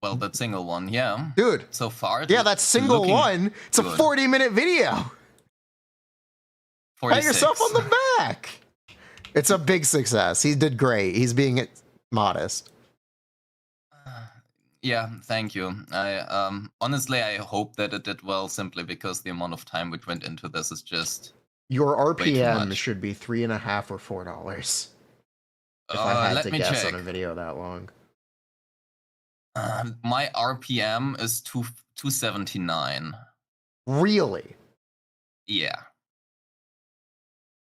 Well, that single one, yeah. Dude. So far. Yeah, that single one. It's a 40-minute video. 46. Pat yourself on the back. It's a big success. He did great. He's being modest. Yeah, thank you. I honestly, I hope that it did well simply because the amount of time which went into this is just your RPM should be $3.50 or $4. If I had to guess on a video that long. My RPM is 279. Really? Yeah.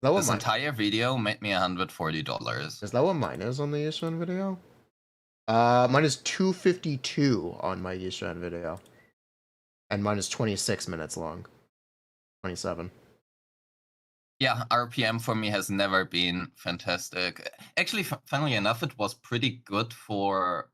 This entire video made me $140. Is that what mine is on the YIXUAN video? Mine is 252 on my YIXUAN video. And mine is 26 minutes long. 27. Yeah, RPM for me has never been fantastic. Actually, funnily enough, it was pretty good for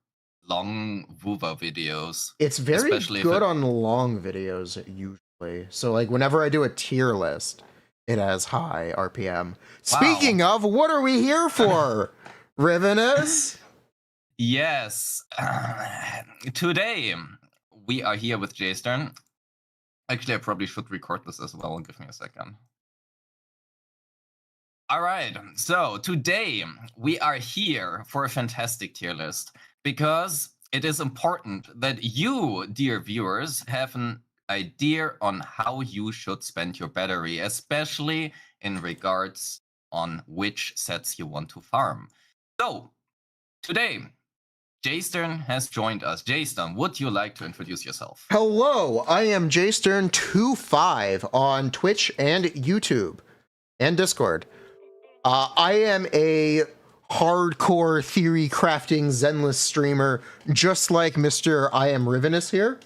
long VUVA videos. It's very good on long videos, usually. So, like, whenever I do a tier list, it has high RPM. Wow. Speaking of, what are we here for, Rivenus? Yes. Today, we are here with J-Stern. Actually, I probably should record this as well. Give me a second. All right. So today, we are here for a fantastic tier list because it is important that you, dear viewers, have an idea on how you should spend your battery, especially in regards on which sets you want to farm. So, today, J-Stern has joined us. J-Stern, would you like to introduce yourself? Hello, I am J-Stern25 on Twitch and YouTube and Discord. I am a hardcore theory crafting Zenless streamer, just like Mr. I Am Rivenus here.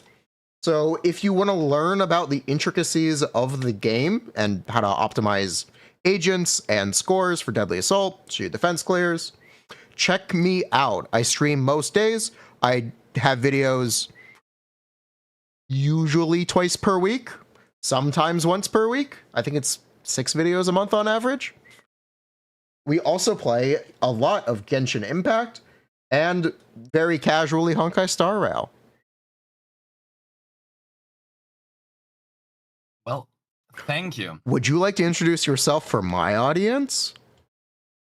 So if you want to learn about the intricacies of the game and how to optimize agents and scores for Deadly Assault, Shiyu defense clears, check me out. I stream most days. I have videos usually twice per week, sometimes once per week. I think it's 6 videos a month on average. We also play a lot of Genshin Impact and very casually Honkai Star Rail. Well, thank you. Would you like to introduce yourself for my audience?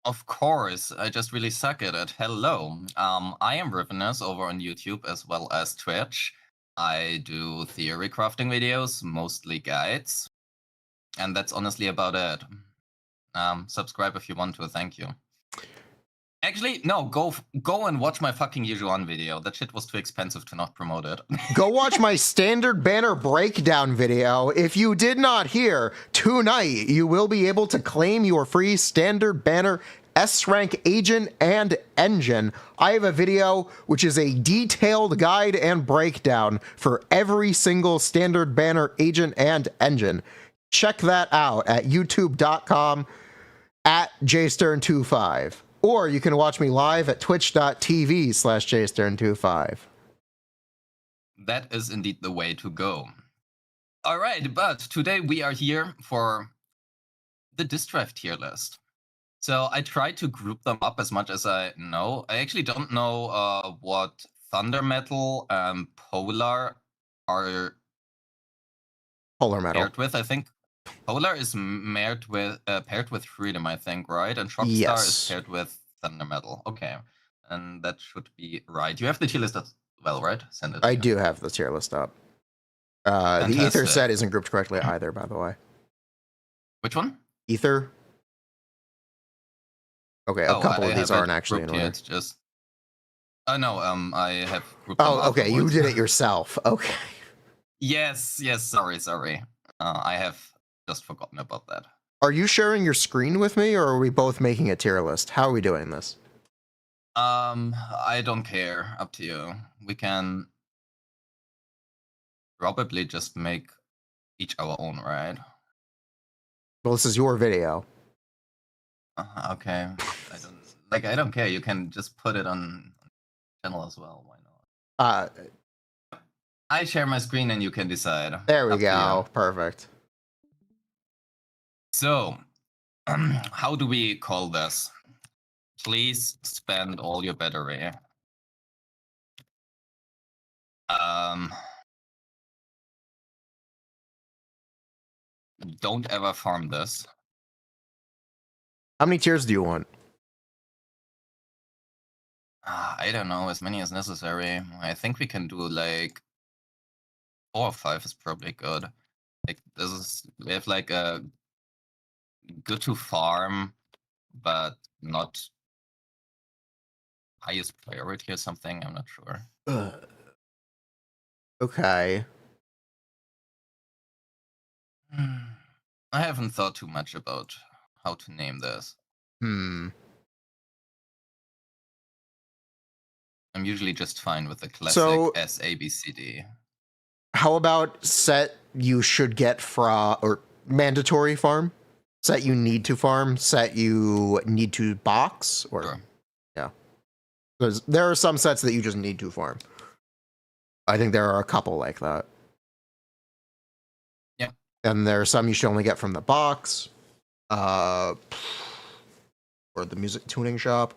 Of course, I just really suck at it. Hello, I am Rivenus over on YouTube as well as Twitch. I do Theorycrafting videos, mostly guides, and that's honestly about it. Subscribe if you want to, thank you. Actually, no, go and watch my fucking YIXUAN video. That shit was too expensive to not promote it. Go watch my standard banner breakdown video. If you did not hear, tonight you will be able to claim your free standard banner S-rank agent and engine. I have a video which is a detailed guide and breakdown for every single standard banner agent and engine. Check that out at youtube.com/JStern25. Or you can watch me live at twitch.tv/JStern25. that is indeed the way to go. All right, but today we are here for the disk drive tier list. So I tried to group them up as much as I know. I actually don't know what Thunder Metal and Polar are Polar Metal. paired with. I think Polar is paired with Freedom, I think, right? And Shockstar Yes. is paired with Thunder Metal. Okay, and that should be right. You have the tier list as well, right? Send it. I do have the tier list up. The Ether Fantastic. set isn't grouped correctly either, by the way. Which one? Ether. Okay, a couple of these aren't actually in order. It's just. Oh no, I have grouped them Oh, okay, you afterwards. did it yourself. Okay. Yes, sorry. I have just forgotten about that. Are you sharing your screen with me, or are we both making a tier list? How are we doing this? I don't care. Up to you. We can probably just make each our own, right? Well, this is your video. Okay. I don't care. You can just put it on channel as well. Why not? I share my screen and you can decide. There we Up to go. you. Perfect. So, how do we call this? Please spend all your battery. Don't ever farm this. How many tiers do you want? I don't know, as many as necessary. I think we can do like 4 or 5 is probably good. Like we have like a good to farm, but not highest priority or something. I'm not sure. Okay. I haven't thought too much about how to name this. Hmm. I'm usually just fine with the classic So- S, A, B, C, D. How about set you should get or mandatory farm? Set you need to farm? Set you need to box? Or Sure. yeah. There are some sets that you just need to farm. I think there are a couple like that. Yeah. And there are some you should only get from the box. Or the music tuning shop.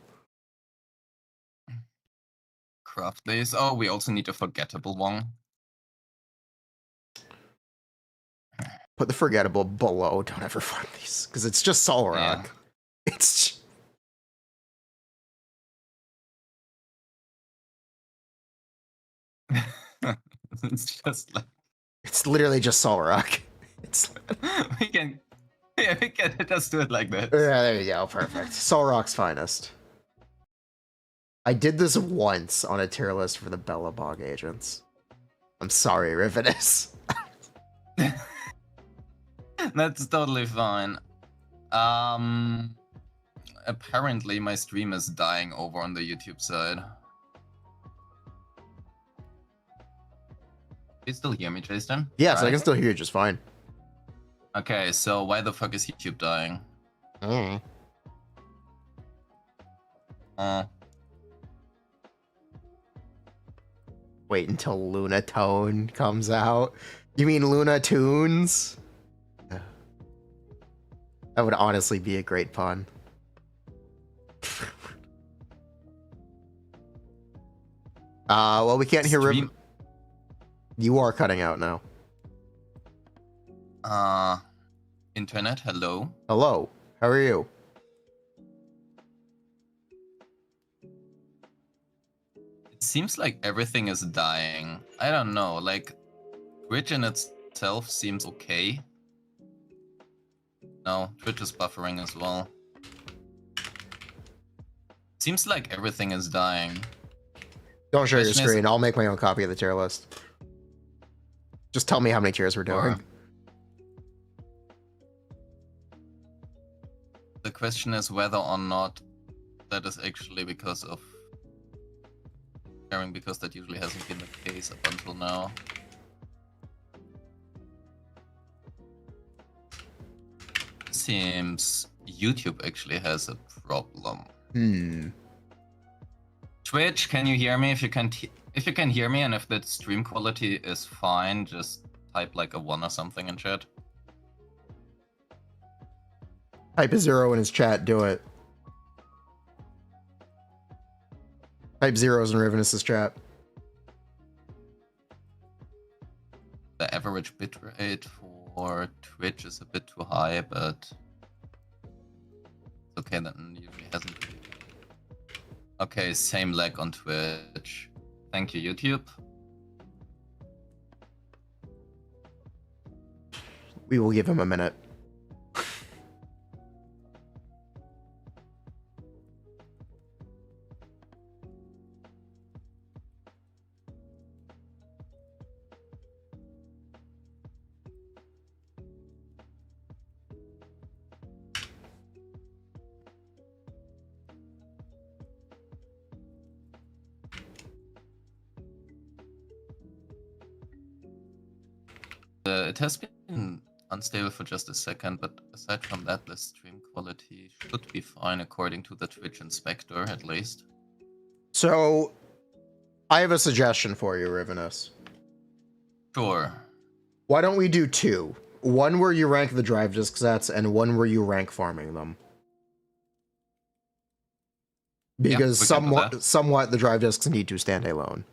Craft these. Oh, we also need a forgettable one. Put the forgettable below. Don't ever farm these. Because it's just Solrock. Yeah. It's It's just like it's literally just Solrock. It's we can just do it like this. yeah, there you go. Perfect. Solrock's finest. I did this once on a tier list for the Bellabog agents. I'm sorry, Rivetus. That's totally fine. Apparently my stream is dying over on the YouTube side. You still hear me, Jason? Yes, I Right? can still hear you just fine. Okay, so why the fuck is YouTube dying? Wait until Luna Tone comes out. You mean Luna Tunes? That would honestly be a great pun. Well, we can't hear Riv. You are cutting out now. Internet, hello? Hello, how are you? It seems like everything is dying. I don't know, like, Twitch in itself seems okay. No, Twitch is buffering as well. Seems like everything is dying. Don't share your Question is- screen. I'll make my own copy of the tier list. Just tell me how many tiers we're doing. Or- The question is whether or not that is actually because of sharing, because that usually hasn't been the case up until now. Seems YouTube actually has a problem. Twitch, can you hear me? If you can hear me and if the stream quality is fine, just type like a 1 or something in chat. Type a 0 in his chat. Do it. Type 0s in Ravenous' chat. The average bitrate for Twitch is a bit too high, but it's okay, that usually hasn't. Okay, same lag on Twitch. Thank you, YouTube. We will give him a minute. It has been unstable for just a second, but aside from that, the stream quality should be fine according to the Twitch inspector, at least. So, I have a suggestion for you, Ravenous. Sure. Why don't we do 2? One where you rank the drive disk sets, and one where you rank farming them. Because somewhat the drive disks need to stand alone.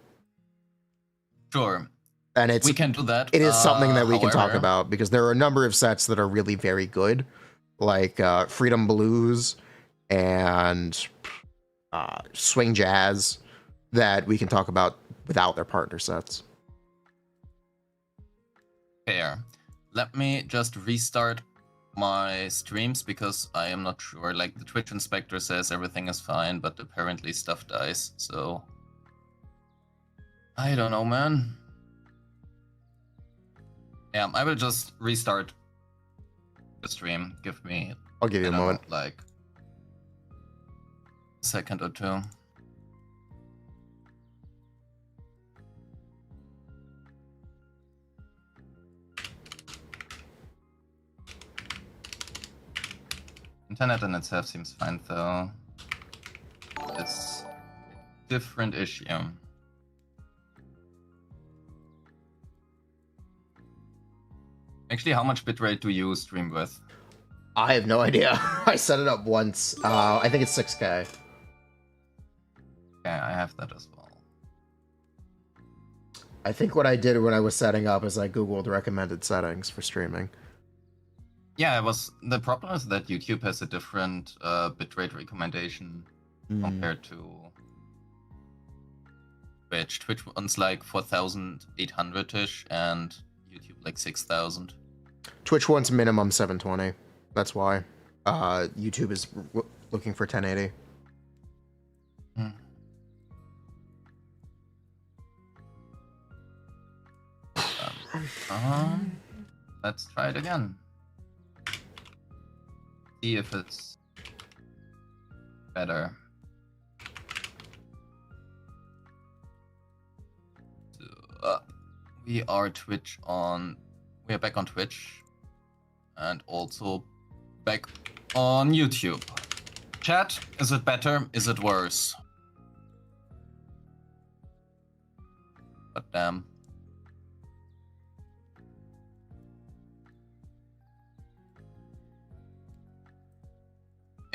Sure. And we can do that. It is something that we can talk about, because there are a number of sets that are really very good, like Freedom Blues and Swing Jazz, that we can talk about without their partner sets. Fair. Let me just restart my streams because I am not sure. Like, the Twitch inspector says everything is fine, but apparently stuff dies, so I don't know, man. Yeah, I will just restart the stream. I'll give you a moment. Like a second or two. Internet in itself seems fine though. It's a different issue. Actually, how much bitrate do you stream with? I have no idea. I set it up once. I think it's 6K. Yeah, I have that as well. I think what I did when I was setting up is I googled recommended settings for streaming. Yeah, the problem is that YouTube has a different bitrate recommendation compared to Twitch. Twitch wants like 4,800-ish and YouTube like 6,000. Twitch wants minimum 720. That's why. YouTube is looking for 1080. Let's try it again. See if it's better. We are back on Twitch and also back on YouTube. Chat, is it better? Is it worse? But damn.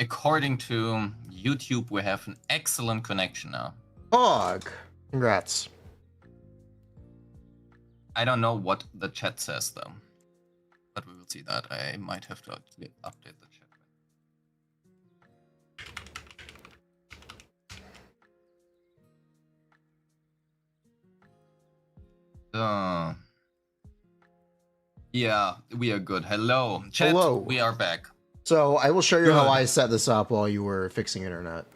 According to YouTube, we have an excellent connection now. Hog, congrats. I don't know what the chat says though, but we will see that. I might have to actually update the chat. Yeah, we are good. Hello, chat. Hello. We are back. So I will show you how I set this up while you were fixing internet.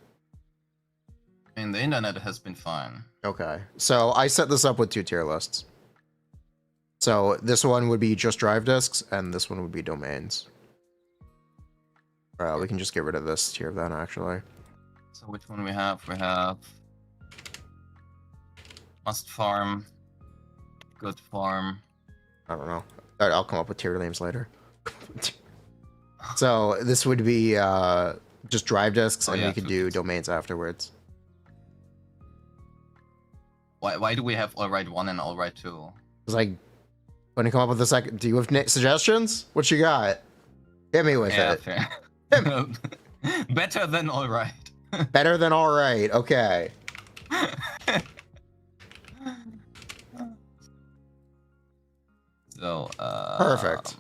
I mean, the internet has been fine. Okay, so I set this up with 2 tier lists. So this one would be just drive disks, and this one would be domains. We can just get rid of this tier then, actually. So which one we have? We have must farm, good farm. I don't know. I'll come up with tier names later. So this would be just drive disks, and we could do domains afterwards. Why do we have all right 1 and all right 2? It's like, when you come up with a second, do you have suggestions? What you got? Hit me with Yeah, it. fair. Better than all right. Better than all right. Okay. So, Perfect.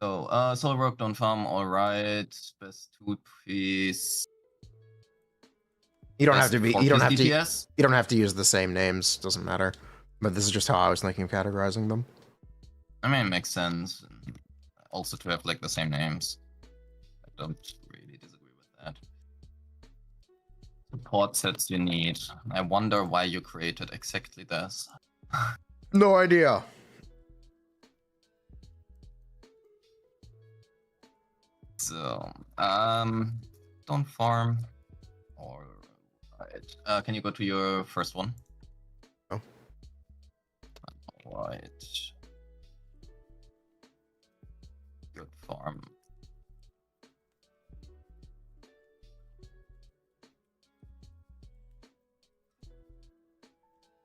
So, Soul Rock, Don't Farm, all right. Best 2-piece. You don't have Best to be. You 4-piece don't have to. DPS? You don't have to use the same names. Doesn't matter. But this is just how I was thinking of categorizing them. I mean, it makes sense. Also to have like the same names. I don't really disagree with that. Support sets you need. I wonder why you created exactly this. No idea. So, don't farm. All right. Can you go to your first one? Oh. All right. Good farm.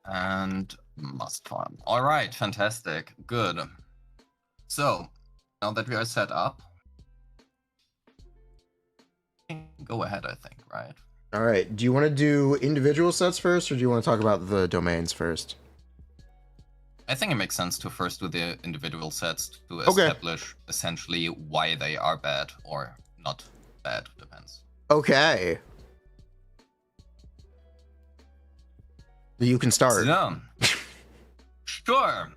And must farm. All right, fantastic. Good. So, now that we are set up, go ahead, I think, right? All right. Do you want to do individual sets first, or do you want to talk about the domains first? I think it makes sense to first do the individual sets to establish essentially why they are bad or not bad, depends. Okay. You can start. So, sure.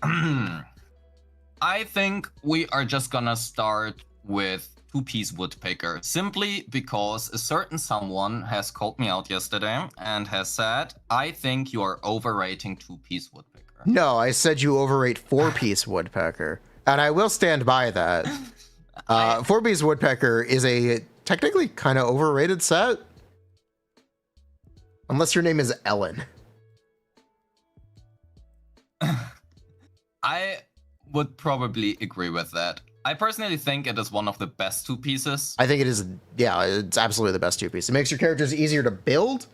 I think we are just gonna start with two-piece Woodpecker, simply because a certain someone has called me out yesterday and has said, I think you are overrating two-piece Woodpecker. No, I said you overrate four-piece Woodpecker, and I will stand by that. Four-piece Woodpecker is a technically kind of overrated set. Unless your name is Ellen. I would probably agree with that. I personally think it is one of the best two pieces. I think it is, yeah, it's absolutely the best two piece. It makes your characters easier to build.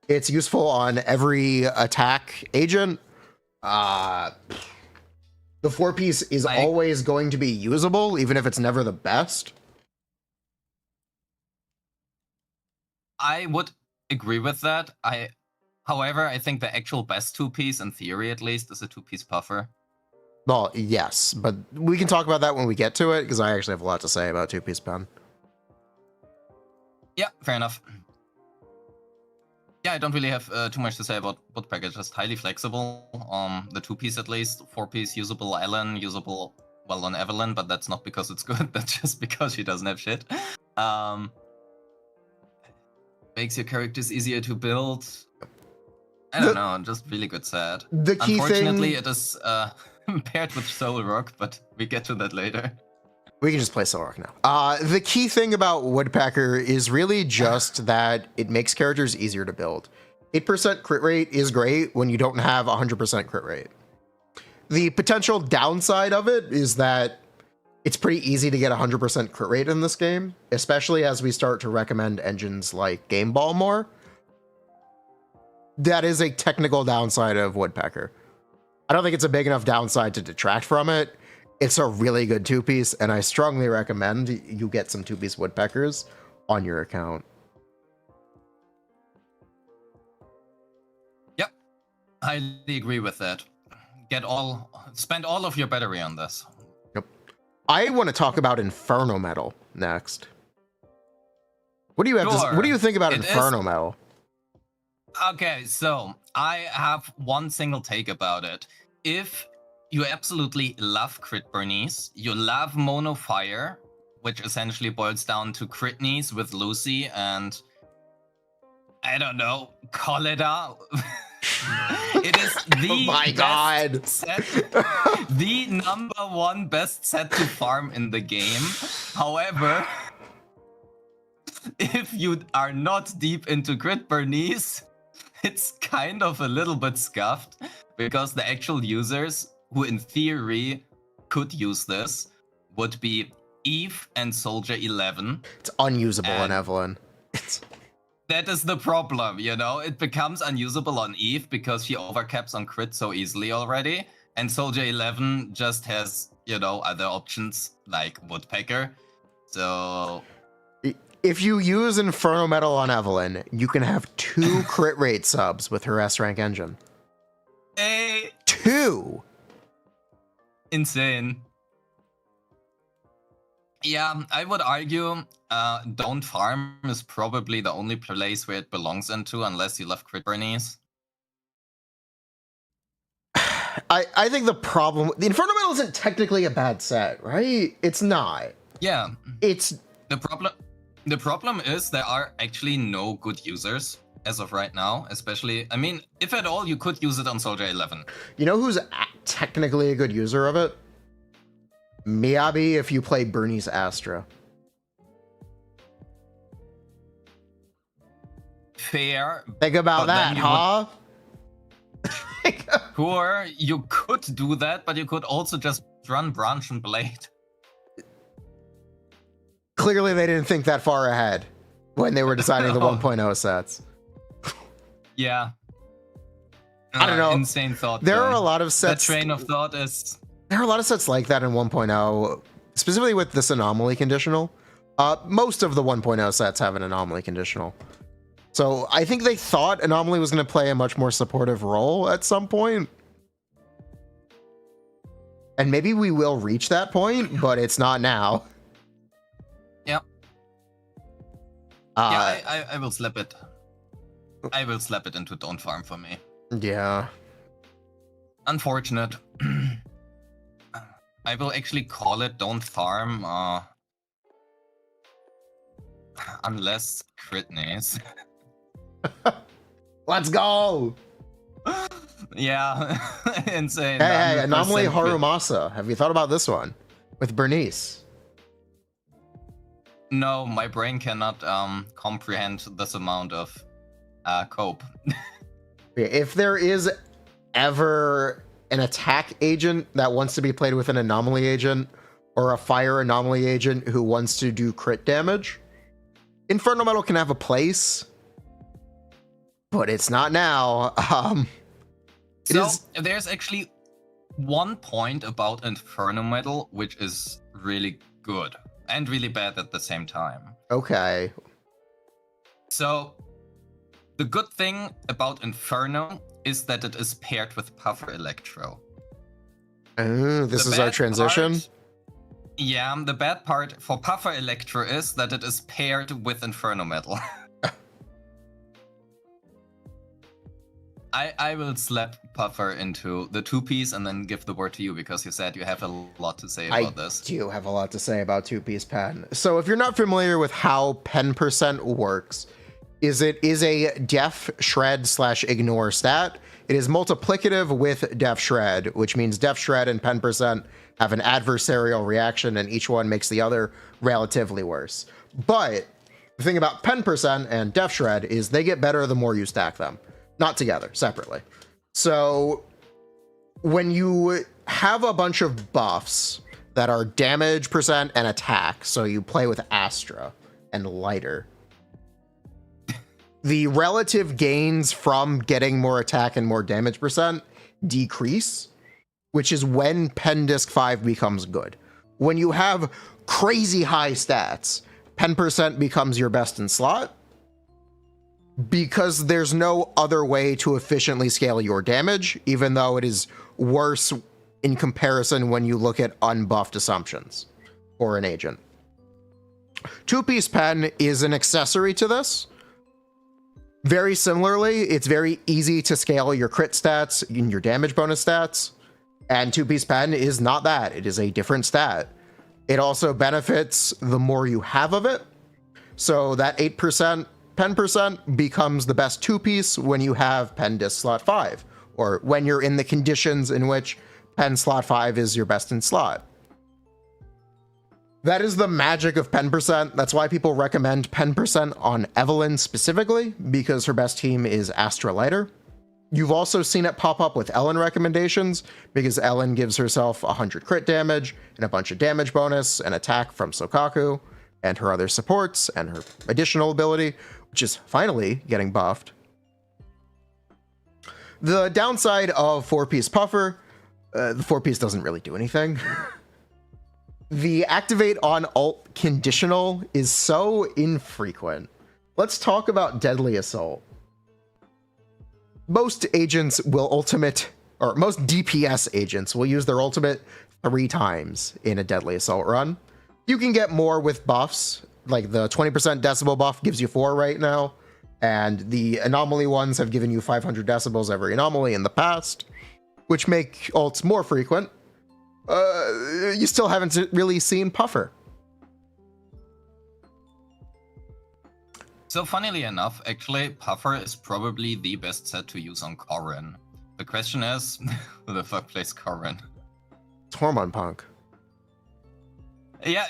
It's useful on every attack agent. The four piece is always going to be usable, even if it's never the best. I would agree with that. However, I think the actual best two-piece, in theory at least, is a two-piece puffer. Well, yes, but we can talk about that when we get to it, because I actually have a lot to say about two-piece pen. Yeah, fair enough. Yeah, I don't really have too much to say about Woodpecker, just highly flexible. The two-piece at least, four-piece usable Ellen, usable, well, on Evelyn, but that's not because it's good, that's just because she doesn't have shit. Makes your characters easier to build. I don't know, just really good set. The key Unfortunately, thing... it is paired with Soul Rock, but we get to that later. We can just play Soul Rock now. The key thing about Woodpecker is really just that it makes characters easier to build. 8% crit rate is great when you don't have 100% crit rate. The potential downside of it is that it's pretty easy to get 100% crit rate in this game, especially as we start to recommend engines like Game Ball more. That is a technical downside of Woodpecker. I don't think it's a big enough downside to detract from it. It's a really good two-piece, and I strongly recommend you get some two-piece Woodpeckers on your account. Yep, I highly agree with that. Spend all of your battery on this. Yep. I want to talk about Inferno Metal next. What do you have? Sure. What do you think about Inferno Metal? Okay, so I have one single take about it. If you absolutely love crit Bernice, you love Mono Fire, which essentially boils down to crit knees with Lucy and I don't know, Colida. It is the oh my God. set, the #1 best set to farm in the game. However, if you are not deep into crit Bernice, it's kind of a little bit scuffed because the actual users who in theory could use this would be Eve and Soldier 11. It's unusable in Evelyn. That is the problem, you know? It becomes unusable on Eve because she overcaps on crit so easily already. And Soldier 11 just has, you know, other options like Woodpecker. So... If you use Inferno Metal on Evelyn, you can have 2 crit rate subs with her S-rank engine. Hey! 2! Insane. Yeah, I would argue Don't Farm is probably the only place where it belongs into, unless you love crit Bernice. I think the problem... The Inferno Metal isn't technically a bad set, right? It's not. Yeah. It's... The problem is there are actually no good users as of right now, especially... I mean, if at all, you could use it on Soldier 11. You know who's technically a good user of it? Miyabi if you play Bernie's Astra. Fair. Think about that, huh? Sure, you could do that, but you could also just run Branch and Blade. Clearly they didn't think that far ahead when they were designing the 1.0 sets. Yeah. I don't know. Insane thought. There are a lot of sets... That train of thought is... There are a lot of sets like that in 1.0, specifically with this anomaly conditional. Most of the 1.0 sets have an anomaly conditional. So I think they thought anomaly was going to play a much more supportive role at some point. And maybe we will reach that point, but it's not now. Yep. Yeah, I will slap it. I will slap it into Don't Farm for me. Yeah. Unfortunate. I will actually call it Don't Farm, unless Critneys. Let's go! Yeah, insane. Hey, Anomaly crit. Harumasa. Have you thought about this one? With Bernice. No, my brain cannot comprehend this amount of cope. If there is ever an attack agent that wants to be played with an anomaly agent, or a fire anomaly agent who wants to do crit damage, Inferno Metal can have a place, but it's not now. There's actually one point about Inferno Metal which is really good and really bad at the same time. Okay. So the good thing about Inferno is that it is paired with Puffer Electro. Oh, this is our transition? Yeah, the bad part for Puffer Electro is that it is paired with Inferno Metal. I will slap Puffer into the 2-piece and then give the word to you because you said you have a lot to say about this. I do have a lot to say about 2-piece pen. So if you're not familiar with how pen percent works, it is a def shred / ignore stat. It is multiplicative with def shred, which means def shred and pen percent have an adversarial reaction and each one makes the other relatively worse. But the thing about pen percent and def shred is they get better the more you stack them, not together, separately. So when you have a bunch of buffs that are damage percent and attack, so you play with Astra and lighter, the relative gains from getting more attack and more damage percent decrease, which is when Pen Disc 5 becomes good. When you have crazy high stats, Pen percent becomes your best in slot because there's no other way to efficiently scale your damage, even though it is worse in comparison when you look at unbuffed assumptions or an agent. 2-piece pen is an accessory to this. Very similarly, it's very easy to scale your crit stats and your damage bonus stats, and 2-piece pen is not that. It is a different stat. It also benefits the more you have of it. So that 8% pen percent becomes the best 2-piece when you have pen disc slot 5, or when you're in the conditions in which pen slot 5 is your best in slot. That is the magic of pen percent. That's why people recommend pen percent on Evelyn specifically, because her best team is Astra Lighter. You've also seen it pop up with Ellen recommendations, because Ellen gives herself 100 crit damage and a bunch of damage bonus and attack from Sokaku and her other supports and her additional ability, which is finally getting buffed. The downside of 4-piece Puffer, the 4-piece doesn't really do anything. The activate on ult conditional is so infrequent. Let's talk about Deadly Assault. Most agents will ultimate, or most DPS agents will use their ultimate 3 times in a Deadly Assault run. You can get more with buffs, like the 20% decibel buff gives you 4 right now, and the anomaly ones have given you 500 decibels every anomaly in the past, which make ults more frequent. You still haven't really seen Puffer. So funnily enough, actually, Puffer is probably the best set to use on Corrin. The question is, who the fuck plays Corrin? It's Hormone Punk. Yeah,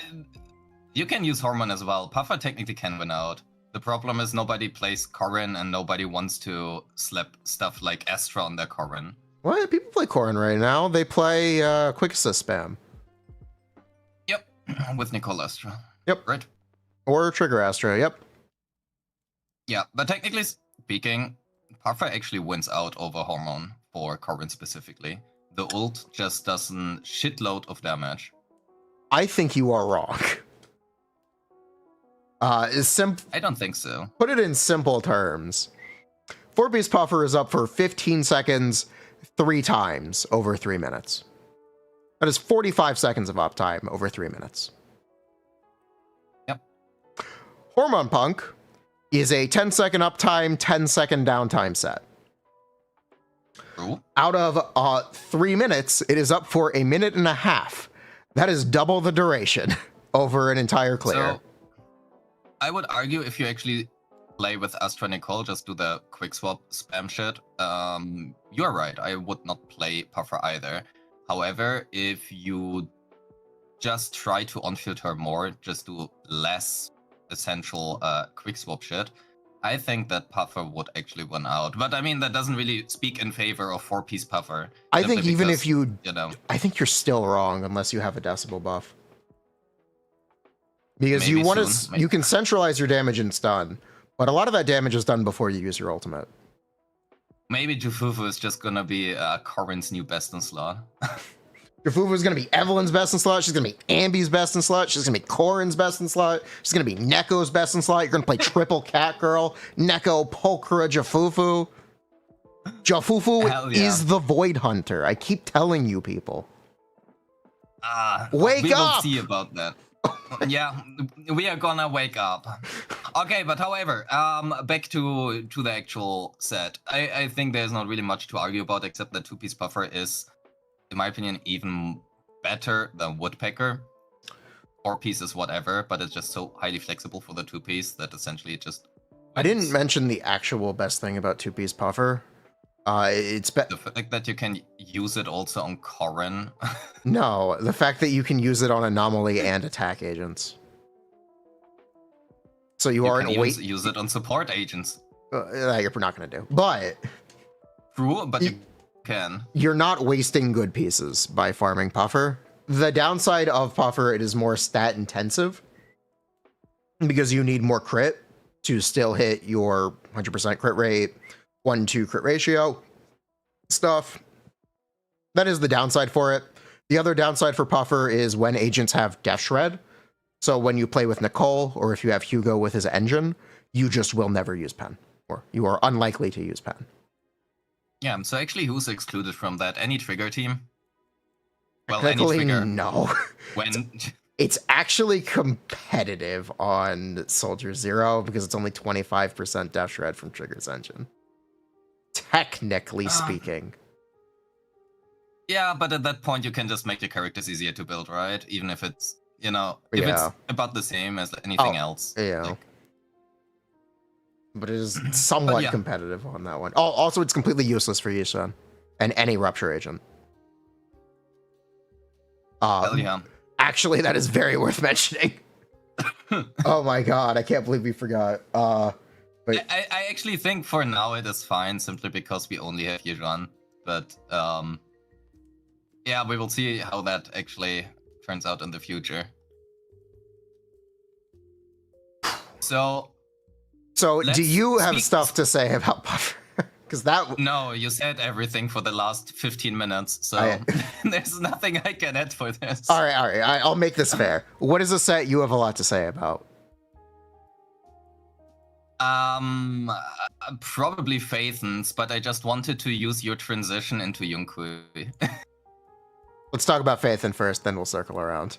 you can use Hormone as well. Puffer technically can win out. The problem is nobody plays Corrin and nobody wants to slap stuff like Astra on their Corrin. What? People play Corrin right now. They play Quick Assist Spam. Yep, with Nicole Astra. Yep. Right. Or Trigger Astra, yep. Yeah, but technically speaking, Puffer actually wins out over Hormone for Corrin specifically. The ult just does a shitload of damage. I think you are wrong. I don't think so. Put it in simple terms. 4-piece Puffer is up for 15 seconds 3 times over 3 minutes. That is 45 seconds of uptime over 3 minutes. Yep. Hormone Punk is a 10-second uptime, 10-second downtime set. True. Out of 3 minutes, it is up for 1.5 minutes. That is double the duration over an entire clear. So, I would argue if you actually play with Astra Nicole, just do the quick swap spam shit. You're right, I would not play Puffer either. However, if you just try to on-field her more, just do less essential quick swap shit, I think that Puffer would actually win out. But I mean, that doesn't really speak in favor of 4-piece Puffer. I think even because, if you know, I think you're still wrong unless you have a decibel buff. Because maybe you want soon, to, you can centralize your damage and stun, but a lot of that damage is done before you use your ultimate. Maybe Jufufu is just gonna be Corrin's new best in slot. Jufufu is going to be Evelyn's best in slot. She's going to be Ambi's best in slot. She's going to be Corrin's best in slot. She's going to be Neko's best in slot. You're going to play triple Cat Girl, Neko, Pulchra, Jufufu. Jufufu is the Void Hunter. I keep telling you people. Wake we up! will see about that. Yeah, we are gonna wake up. Okay, but however, back to the actual set. I think there's not really much to argue about except that 2-piece Puffer is, in my opinion, even better than Woodpecker. 4-piece is whatever, but it's just so highly flexible for the 2-piece that essentially it just wins. I didn't mention the actual best thing about 2-piece Puffer. It's the fact that you can use it also on Corrin. No, the fact that you can use it on Anomaly and attack agents. So you aren't use it on support agents. That you're not going to do. But true, but you can. You're not wasting good pieces by farming Puffer. The downside of Puffer, it is more stat intensive because you need more crit to still hit your 100% crit rate, 1-2 crit ratio stuff. That is the downside for it. The other downside for Puffer is when agents have Death Shred. So when you play with Nicole, or if you have Hugo with his engine, you just will never use Pen, or you are unlikely to use Pen. Yeah, so actually who's excluded from that? Any trigger team? Well, Technically, any trigger. No. When it's actually competitive on Soldier Zero because it's only 25% Death Shred from Trigger's engine. Technically speaking. Yeah, but at that point you can just make your characters easier to build, right? Even if it's, you know, if it's about the same as anything else. Yeah. Like, but it is somewhat competitive on that one. Also, it's completely useless for YIXUAN and any Rupture agent. hell yeah. Actually, that is very worth mentioning. Oh my god, I can't believe we forgot. I actually think for now it is fine, simply because we only have YIXUAN. But, yeah, we will see how that actually turns out in the future. So, So, do Let's you have speak- stuff to say about Buffer? Because that No, you said everything for the last 15 minutes, so there's nothing I can add for this. all right. I'll make this fair. What is a set you have a lot to say about? Probably Phaethons, but I just wanted to use your transition into Yunkui. Let's talk about Phaethon first, then we'll circle around.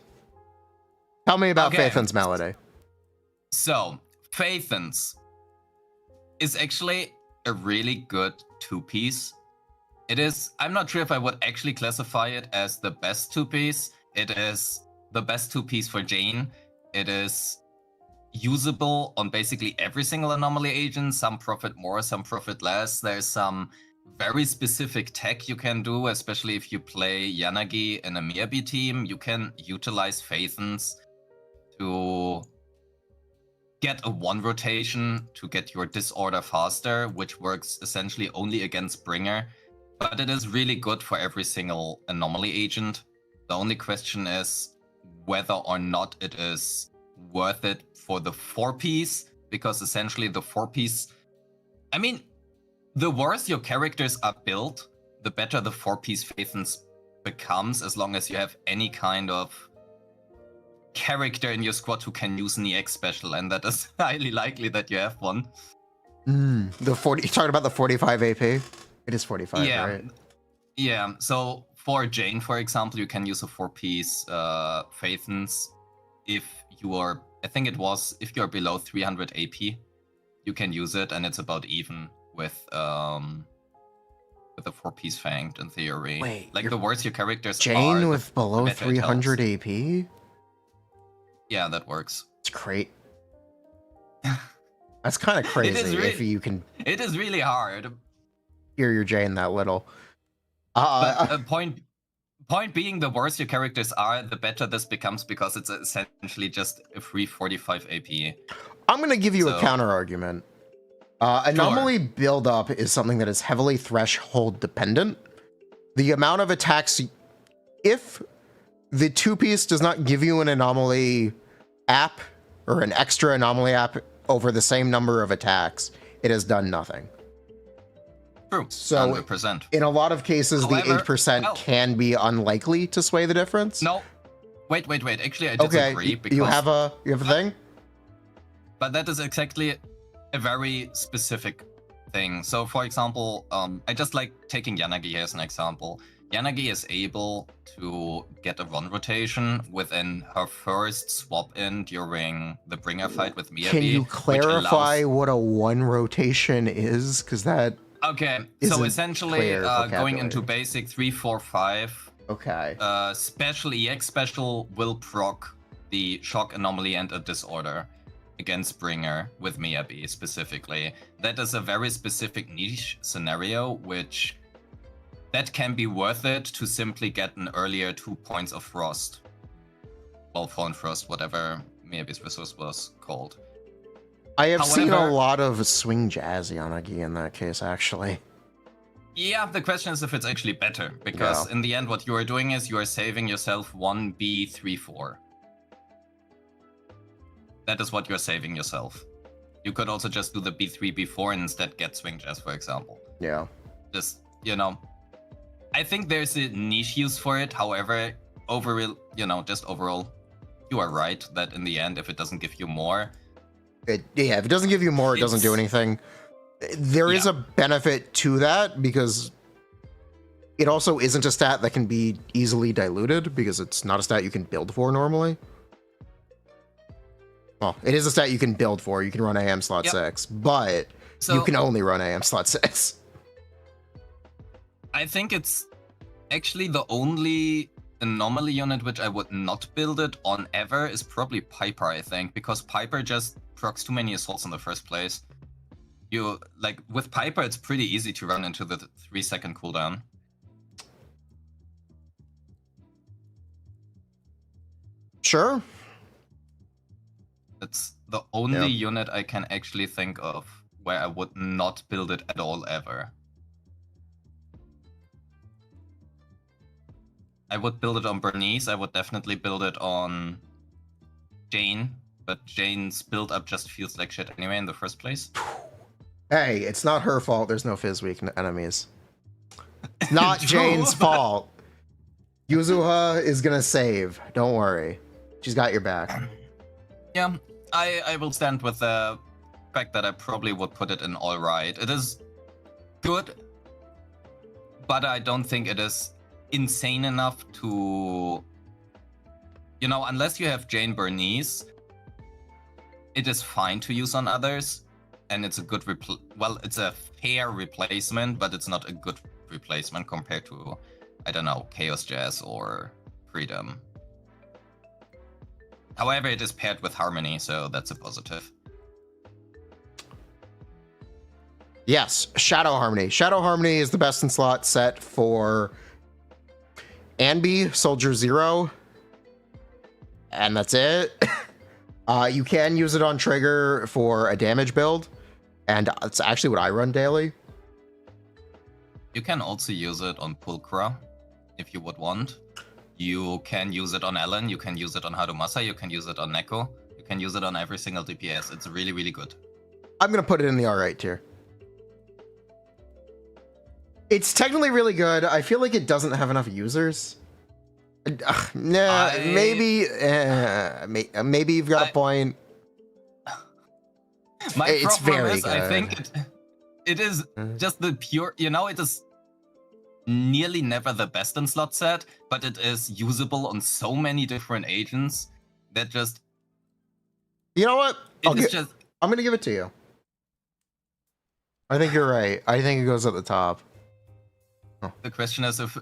Tell me about Okay. Phaethon's melody. So, Phaethons is actually a really good two-piece. It is, I'm not sure if I would actually classify it as the best two-piece. It is the best two-piece for Jane. It is usable on basically every single anomaly agent. Some profit more, some profit less. There's some very specific tech you can do, especially if you play Yanagi in a Miyabi team. You can utilize Phaethons to get a 1 rotation to get your disorder faster, which works essentially only against Bringer. But it is really good for every single anomaly agent. The only question is whether or not it is worth it for the 4-piece, because essentially the 4-piece, I mean, the worse your characters are built, the better the 4-piece Phaethons becomes, as long as you have any kind of character in your squad who can use an EX special, and that is highly likely that you have one. The 40. You're talking about the 45 AP. It is 45, Yeah, right? yeah. So for Jane, for example, you can use a 4-piece Phaethons if you are. I think it was if you are below 300 AP, you can use it, and it's about even with a 4-piece Fanged in theory. Wait, like the worse your characters are, Jane the with below better it 300 helps. AP. Yeah, that works. It's great. That's kind of crazy if you can It is really hard. hear your Jane that little. But point being, the worse your characters are, the better this becomes, because it's essentially just a free 45 AP. I'm going to give you a So- counter argument. Anomaly build-up is something that is heavily threshold dependent. The amount of attacks, if the 2-piece does not give you an anomaly app or an extra anomaly app over the same number of attacks, it has done nothing. True. So 100%. in a lot of cases, However, the 8% well- can be unlikely to sway the difference. No. Wait. Actually, I disagree. Okay, you have a thing? But that is exactly a very specific thing. So, for example, I just like taking Yanagi as an example. Yanagi is able to get a 1 rotation within her first swap in during the Bringer fight with Miyabi. Can you which clarify allows- what a 1 rotation is? Because that... Okay, isn't so essentially, clear going into vocabulary. basic 3, 4, 5, Okay. special EX special will proc the shock anomaly and a disorder against Bringer with Miyabi specifically. That is a very specific niche scenario, which that can be worth it to simply get an earlier 2 points of frost. Well, Fallen Frost, whatever Miyabi's resource was called. I have seen a However- lot of swing jazz Yanagi in that case, actually. Yeah, the question is if it's actually better, because Yeah. in the end what you are doing is you are saving yourself 1 B3-4. That is what you're saving yourself. You could also just do the B3, B4 and instead get swing jazz, for example. Yeah. Just, I think there's a niche use for it. However, overall, just overall, you are right that in the end, if it doesn't give you more, If it doesn't give you more, it doesn't do anything. There is a benefit to that because it also isn't a stat that can be easily diluted because it's not a stat you can build for normally. Well, it is a stat you can build for. You can run AM slot 6, but you So- can only run AM slot 6. I think it's actually the only anomaly unit which I would not build it on ever is probably Piper, I think, because Piper just procs too many assaults in the first place. With Piper, it's pretty easy to run into the 3-second cooldown. Sure. It's the only unit I can actually think of where I would not build it at all ever. I would build it on Bernice, I would definitely build it on Jane, but Jane's build-up just feels like shit anyway in the first place. Hey, it's not her fault there's no Fizz weak enemies. It's not True. Jane's fault. Yuzuha is gonna save. Don't worry. She's got your back. Yeah, I will stand with the fact that I probably would put it in alright. It is good, but I don't think it is insane enough to... You know, unless you have Jane Bernice, it is fine to use on others, and it's a good it's a fair replacement, but it's not a good replacement compared to, I don't know, Chaos Jazz or Freedom. However, it is paired with Harmony, so that's a positive. Yes, Shadow Harmony. Shadow Harmony is the best in slot set for Anby, Soldier Zero, and that's it. You can use it on Trigger for a damage build, and it's actually what I run daily. You can also use it on Pulchra, if you would want. You can use it on Ellen, you can use it on Hadumasa, you can use it on Neko, you can use it on every single DPS. It's really, really good. I'm going to put it in the alright tier. It's technically really good. I feel like it doesn't have enough users. Maybe you've got a point. It's very is, good. I think it is just the pure, you know, it is nearly never the best in slot set, but it is usable on so many different agents that just... You know what? I'm going to give it to you. I think you're right. I think it goes at the top. The question is if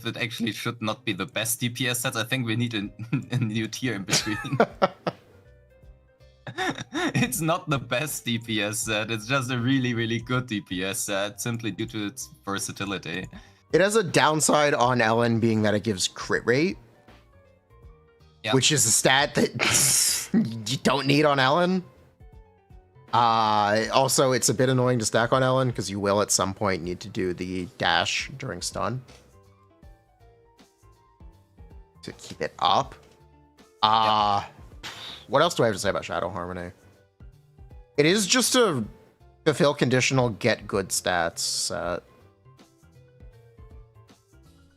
it actually should not be the best DPS sets. I think we need a new tier in between. It's not the best DPS set. It's just a really, really good DPS set, simply due to its versatility. It has a downside on Ellen being that it gives crit rate, which is a stat that you don't need on Ellen. Also, it's a bit annoying to stack on Ellen because you will at some point need to do the dash during stun to keep it up. What else do I have to say about Shadow Harmony? It is just a fulfill conditional get good stats set.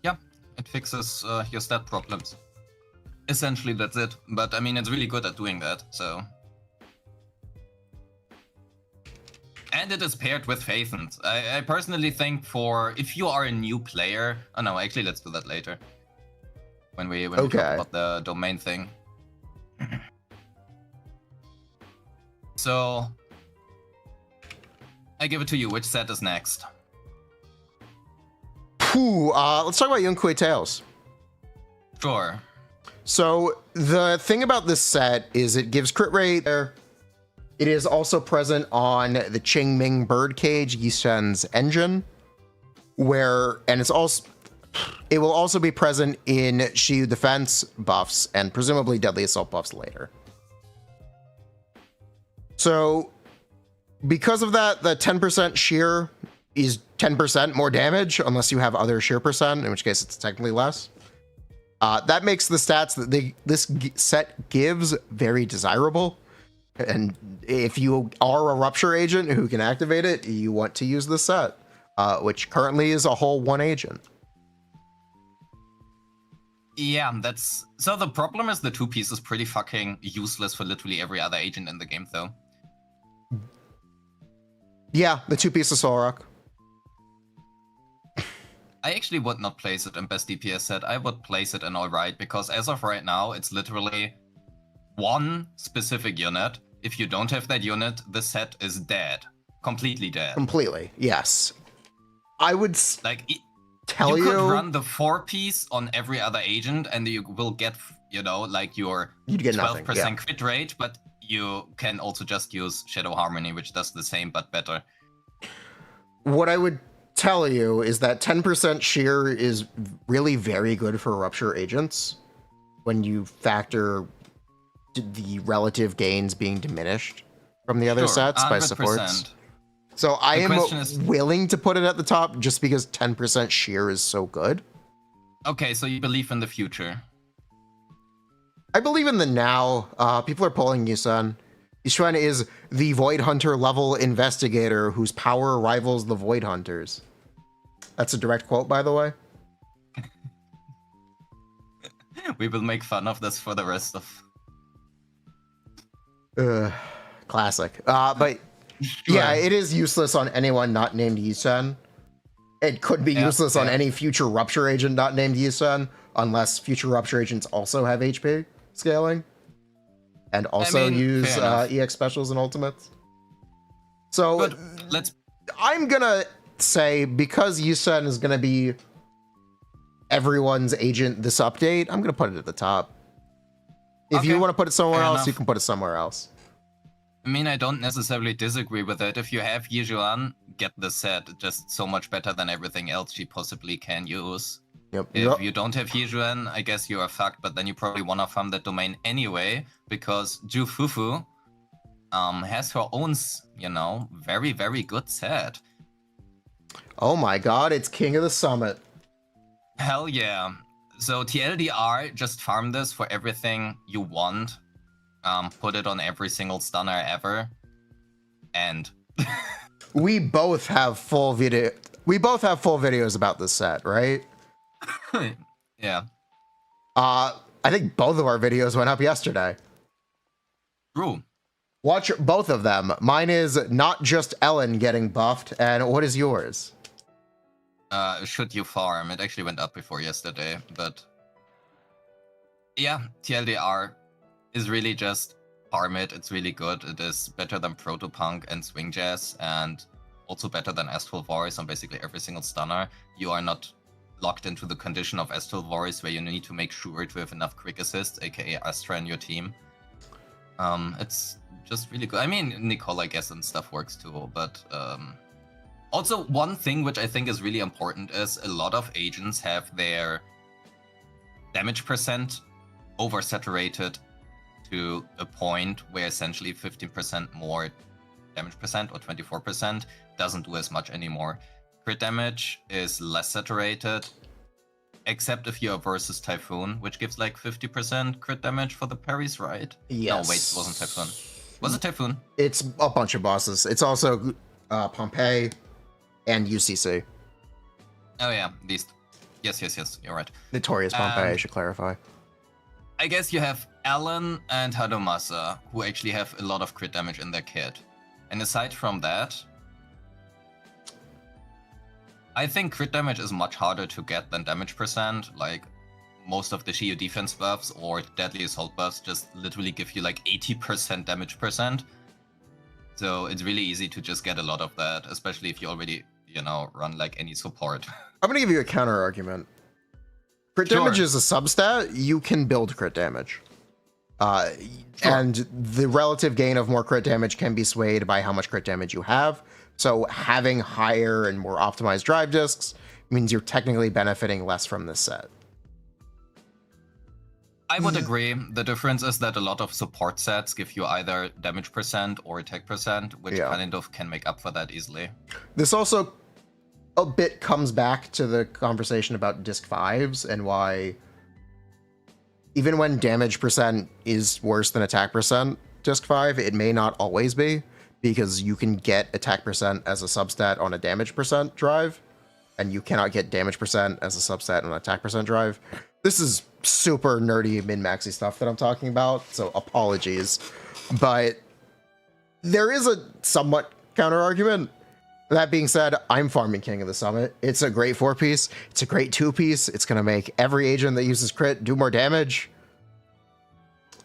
Yeah, it fixes your stat problems. Essentially, that's it. But I mean, it's really good at doing that, so... And it is paired with Phaethons. I personally think if you are a new player... Oh no, actually, let's do that later. When we talk about the domain thing. So... I give it to you. Which set is next? Let's talk about Yunkui Tales. Sure. So, the thing about this set is it gives crit rate there. It is also present on the Qingming Birdcage YIXUAN's engine, and it will also be present in Shiyu defense buffs and presumably deadly assault buffs later. So, because of that, the 10% sheer is 10% more damage unless you have other sheer percent, in which case it's technically less. That makes the stats that this set gives very desirable. And if you are a Rupture agent who can activate it, you want to use this set, which currently is a whole one agent. Yeah, so the problem is the two-piece is pretty fucking useless for literally every other agent in the game, though. Yeah, the two-piece of Solrock. I actually would not place it in best DPS set. I would place it in alright, because as of right now, it's literally one specific unit. If you don't have that unit, the set is dead. Completely dead. Completely, yes. I would you could run the 4-piece on every other agent, and you will get, you know, like your 12% crit rate, but you can also just use Shadow Harmony, which does the same, but better. What I would tell you is that 10% sheer is really very good for Rupture agents when you factor the relative gains being diminished from the other sets by supports. So I am willing to put it at the top just because 10% sheer is so good. Okay, so you believe in the future. I believe in the now. People are pulling YIXUAN. YIXUAN is the Void Hunter level investigator whose power rivals the Void Hunters. That's a direct quote, by the way. We will make fun of this for the rest of... Classic. But yeah, it is useless on anyone not named YIXUAN. It could be useless on any future Rupture agent not named YIXUAN, unless future Rupture agents also have HP scaling and also use EX specials and ultimates. So but I'm gonna say, because YIXUAN is gonna be everyone's agent this update, I'm gonna put it at the top. If you want to put it somewhere else, you can put it somewhere else. I mean, I don't necessarily disagree with it. If you have YIXUAN, get the set. Just so much better than everything else she possibly can use. Yep. If you don't have YIXUAN, I guess you are fucked, but then you probably want to farm that domain anyway, because Ju Fufu has her own, you know, very, very good set. Oh my god, it's King of the Summit. Hell yeah. So TLDR, just farm this for everything you want. Put it on every single stunner ever. And we both have full video. We both have full videos about this set, right? Yeah. I think both of our videos went up yesterday. True. Watch both of them. Mine is not just Ellen getting buffed, and what is yours? Should you farm? It actually went up before yesterday, but yeah, TLDR is really just farm it. It's really good. It is better than Protopunk and Swing Jazz, and also better than Astral Voice on basically every single stunner. You are not locked into the condition of Astral Voice where you need to make sure to have enough quick assist, aka Astra, in your team. It's just really good. I mean, Nicole, I guess, and stuff works too, but also one thing which I think is really important is a lot of agents have their damage percent oversaturated to a point where essentially 15% more damage percent or 24% doesn't do as much anymore. Crit damage is less saturated, except if you're versus Typhoon, which gives like 50% crit damage for the parries, right? Yes. No, wait, it wasn't Typhoon. Was it Typhoon? It's a bunch of bosses. It's also Pompeii and UCC. Oh yeah, these. Yes, you're right. Notorious Pompeii, I should clarify. I guess you have Alan and Hadomasa, who actually have a lot of crit damage in their kit. And aside from that, I think crit damage is much harder to get than damage percent. Like, most of the Shiyu defense buffs or Deadly Assault buffs just literally give you like 80% damage percent. So it's really easy to just get a lot of that, especially if you already, you know, run like any support. I'm gonna give you a counter argument. Crit damage is a substat. You can build crit damage. And the relative gain of more crit damage can be swayed by how much crit damage you have. So having higher and more optimized drive discs means you're technically benefiting less from this set. I would agree. The difference is that a lot of support sets give you either damage percent or attack percent, which kind of can make up for that easily. This also a bit comes back to the conversation about disc 5s and why even when damage percent is worse than attack percent, disc 5, it may not always be, because you can get attack percent as a substat on a damage percent drive, and you cannot get damage percent as a substat on an attack percent drive. This is super nerdy min-maxy stuff that I'm talking about, so apologies. But there is a somewhat counter argument. That being said, I'm farming King of the Summit. It's a great 4-piece. It's a great 2-piece. It's going to make every agent that uses crit do more damage.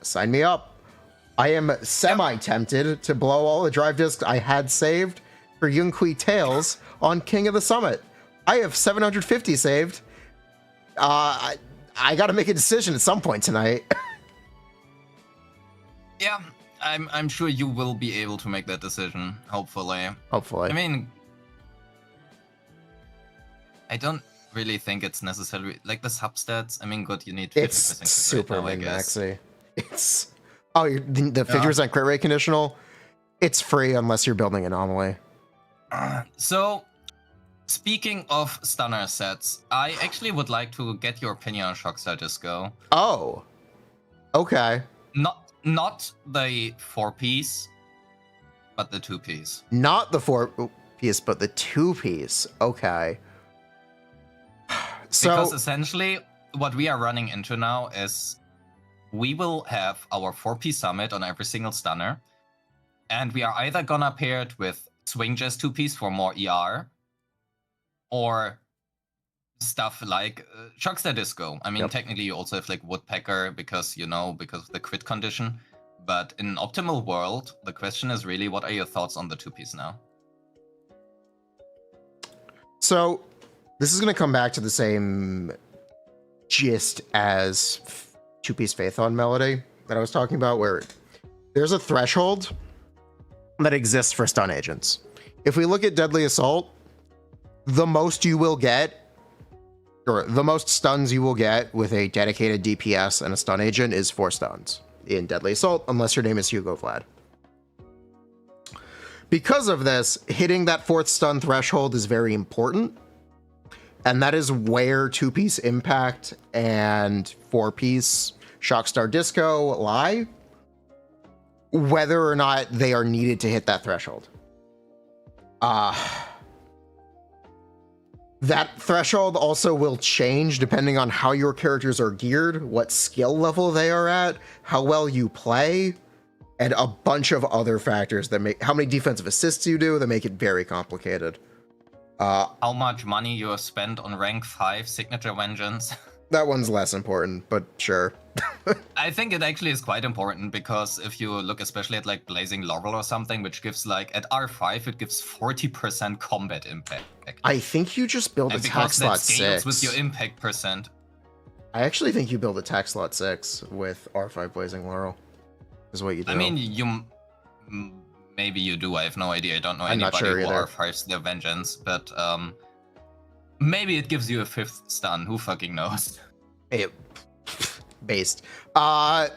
Sign me up. I am semi-tempted to blow all the drive discs I had saved for Yunqui Tales on King of the Summit. I have 750 saved. I got to make a decision at some point tonight. Yeah. I'm sure you will be able to make that decision, hopefully. Hopefully. I mean, I don't really think it's necessarily like the substats. I mean, good, you need 50% It's crit super rate now, min-maxy. It's the 50% crit rate conditional. It's free unless you're building Anomaly. So, speaking of stunner sets, I actually would like to get your opinion on Shockstar Disco. Oh. Okay. Not the 4-piece, but the 2-piece. Not the 4-piece, but the 2-piece. Okay. So, because essentially, what we are running into now is we will have our 4-piece summit on every single stunner, and we are either gonna pair it with Swing Jazz 2-piece for more ER, or stuff like Shockstar Disco. I mean, technically you also have like Woodpecker because of the crit condition. But in an optimal world, the question is really, what are your thoughts on the 2-piece now? So, this is going to come back to the same gist as 2-piece Phaethon Melody that I was talking about, where there's a threshold that exists for stun agents. If we look at Deadly Assault, the most you will get, or the most stuns you will get with a dedicated DPS and a stun agent is 4 stuns in Deadly Assault, unless your name is Hugo Vlad. Because of this, hitting that 4th stun threshold is very important, and that is where 2-piece Impact and 4-piece Shockstar Disco lie, whether or not they are needed to hit that threshold. That threshold also will change depending on how your characters are geared, what skill level they are at, how well you play, and a bunch of other factors that make how many defensive assists you do that make it very complicated. How much money you have spent on rank 5 Signature Vengeance? That one's less important, but sure. I think it actually is quite important, because if you look especially at like Blazing Laurel or something, which gives like at R5 it gives 40% combat impact. I think you just build a tech slot 6 with your impact percent. I actually think you build a tech slot 6 with R5 Blazing Laurel. Is what you do. I mean, maybe you do. I have no idea. I don't know I'm anybody not sure who either. R5s their vengeance, but maybe it gives you a 5th stun. Who fucking knows? Based. I'm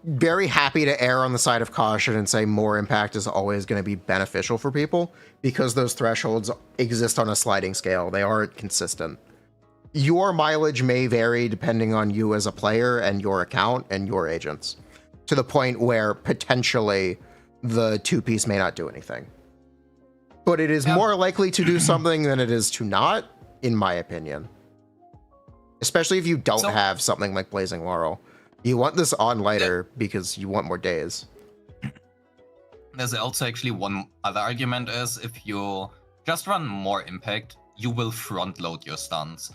very happy to err on the side of caution and say more impact is always going to be beneficial for people, because those thresholds exist on a sliding scale. They aren't consistent. Your mileage may vary depending on you as a player and your account and your agents, to the point where potentially the 2-piece may not do anything. But it is more likely to do something than it is to not, in my opinion. Especially if you don't have something like Blazing Laurel. You want this on later because you want more days. There's also actually one other argument is, if you just run more impact, you will front load your stuns.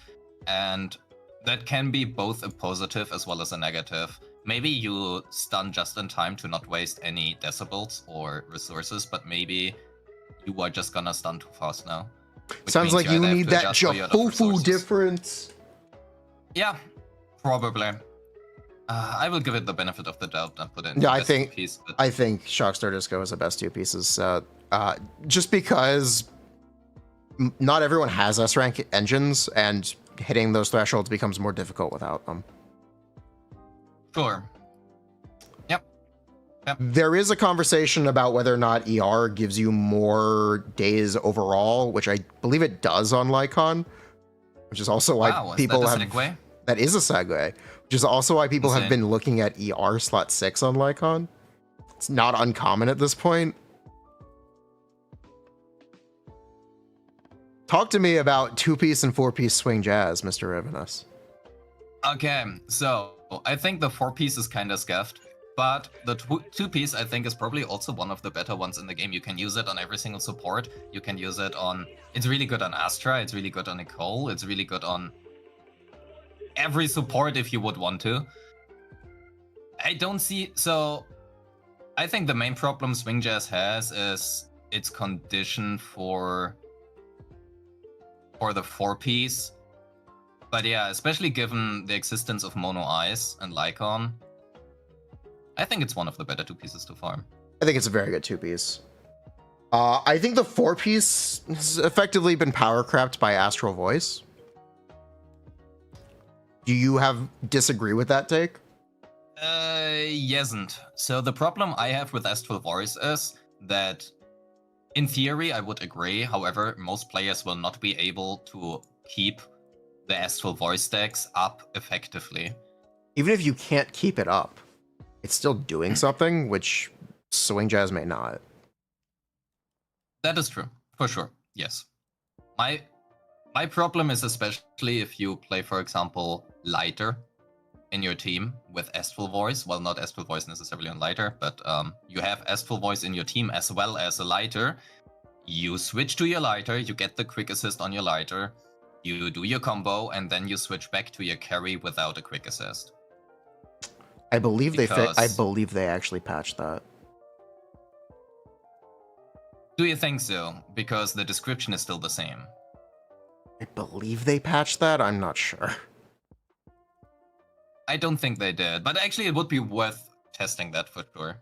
And that can be both a positive as well as a negative. Maybe you stun just in time to not waste any decibels or resources, but maybe you are just gonna stun too fast now. Sounds like you need that Jehofu difference. Yeah, probably. I will give it the benefit of the doubt and put it in Yeah, the I best think piece, but I think Shockstar Disco is the best 2 pieces. Just because not everyone has S rank engines, and hitting those thresholds becomes more difficult without them. Sure. Yep. There is a conversation about whether or not ER gives you more days overall, which I believe it does on Lycon, which is also why people that have. Segue? That is a segue, which is also why people have Insane. been looking at ER slot 6 on Lycon. It's not uncommon at this point. Talk to me about 2-piece and 4-piece swing jazz, Mr. Ravenous. Okay, so I think the 4-piece is kind of scuffed, but the 2-piece I think is probably also one of the better ones in the game. You can use it on every single support. You can use it on... It's really good on Astra, it's really good on Nicole, it's really good on every support if you would want to. I don't see... So, I think the main problem Swing Jazz has is its condition for the 4-piece. But yeah, especially given the existence of Mono Eyes and Lycon, I think it's one of the better 2 pieces to farm. I think it's a very good 2-piece. I think the 4-piece has effectively been power crapped by Astral Voice. Do you disagree with that take? Yesn't. So the problem I have with Astral Voice is that, in theory, I would agree. However, most players will not be able to keep the Astral Voice decks up effectively. Even if you can't keep it up, it's still doing something, which Swing Jazz may not. That is true, for sure. Yes. My problem is especially if you play, for example, Lighter in your team with Astral Voice. Well, not Astral Voice necessarily on Lighter, but you have Astral Voice in your team as well as a Lighter. You switch to your Lighter, you get the quick assist on your Lighter, you do your combo, and then you switch back to your carry without a quick assist. I believe Because- I believe they actually patched that. Do you think so? Because the description is still the same. I believe they patched that. I'm not sure. I don't think they did, but actually it would be worth testing that for sure.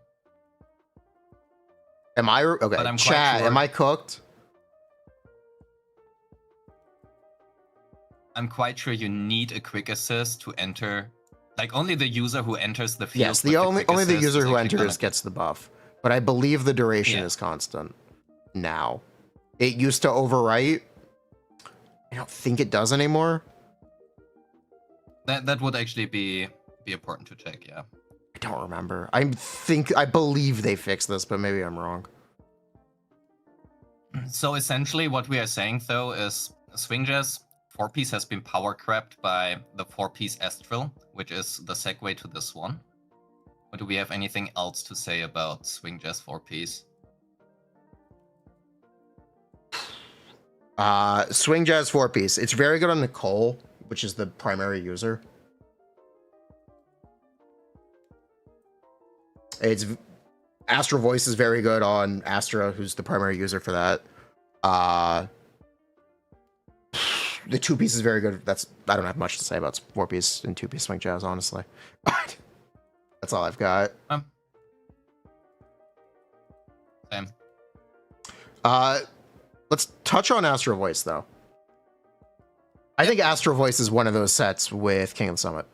Am I okay? But I'm quite Chat, sure- am I cooked? I'm quite sure you need a quick assist to enter. Like only the user who enters the field. Yes, with the only quick the assist user is who actually enters gonna- gets the buff. But I believe the duration Yeah. is constant now. It used to overwrite. I don't think it does anymore. That would actually be important to check. Yeah. I don't remember. I believe they fixed this, but maybe I'm wrong. So essentially, what we are saying though is Swing Jazz 4-piece has been power crept by the 4-piece Astral, which is the segue to this one. Or do we have anything else to say about Swing Jazz 4-piece? Swing Jazz 4-piece. It's very good on Nicole, which is the primary user. It's Astra Voice is very good on Astra, who's the primary user for that. The 2-piece is very good. I don't have much to say about 4-piece and 2-piece Swing Jazz, honestly. That's all I've got. Same. Let's touch on Astro Voice, though. I think Astro Voice is one of those sets with King of the Summit.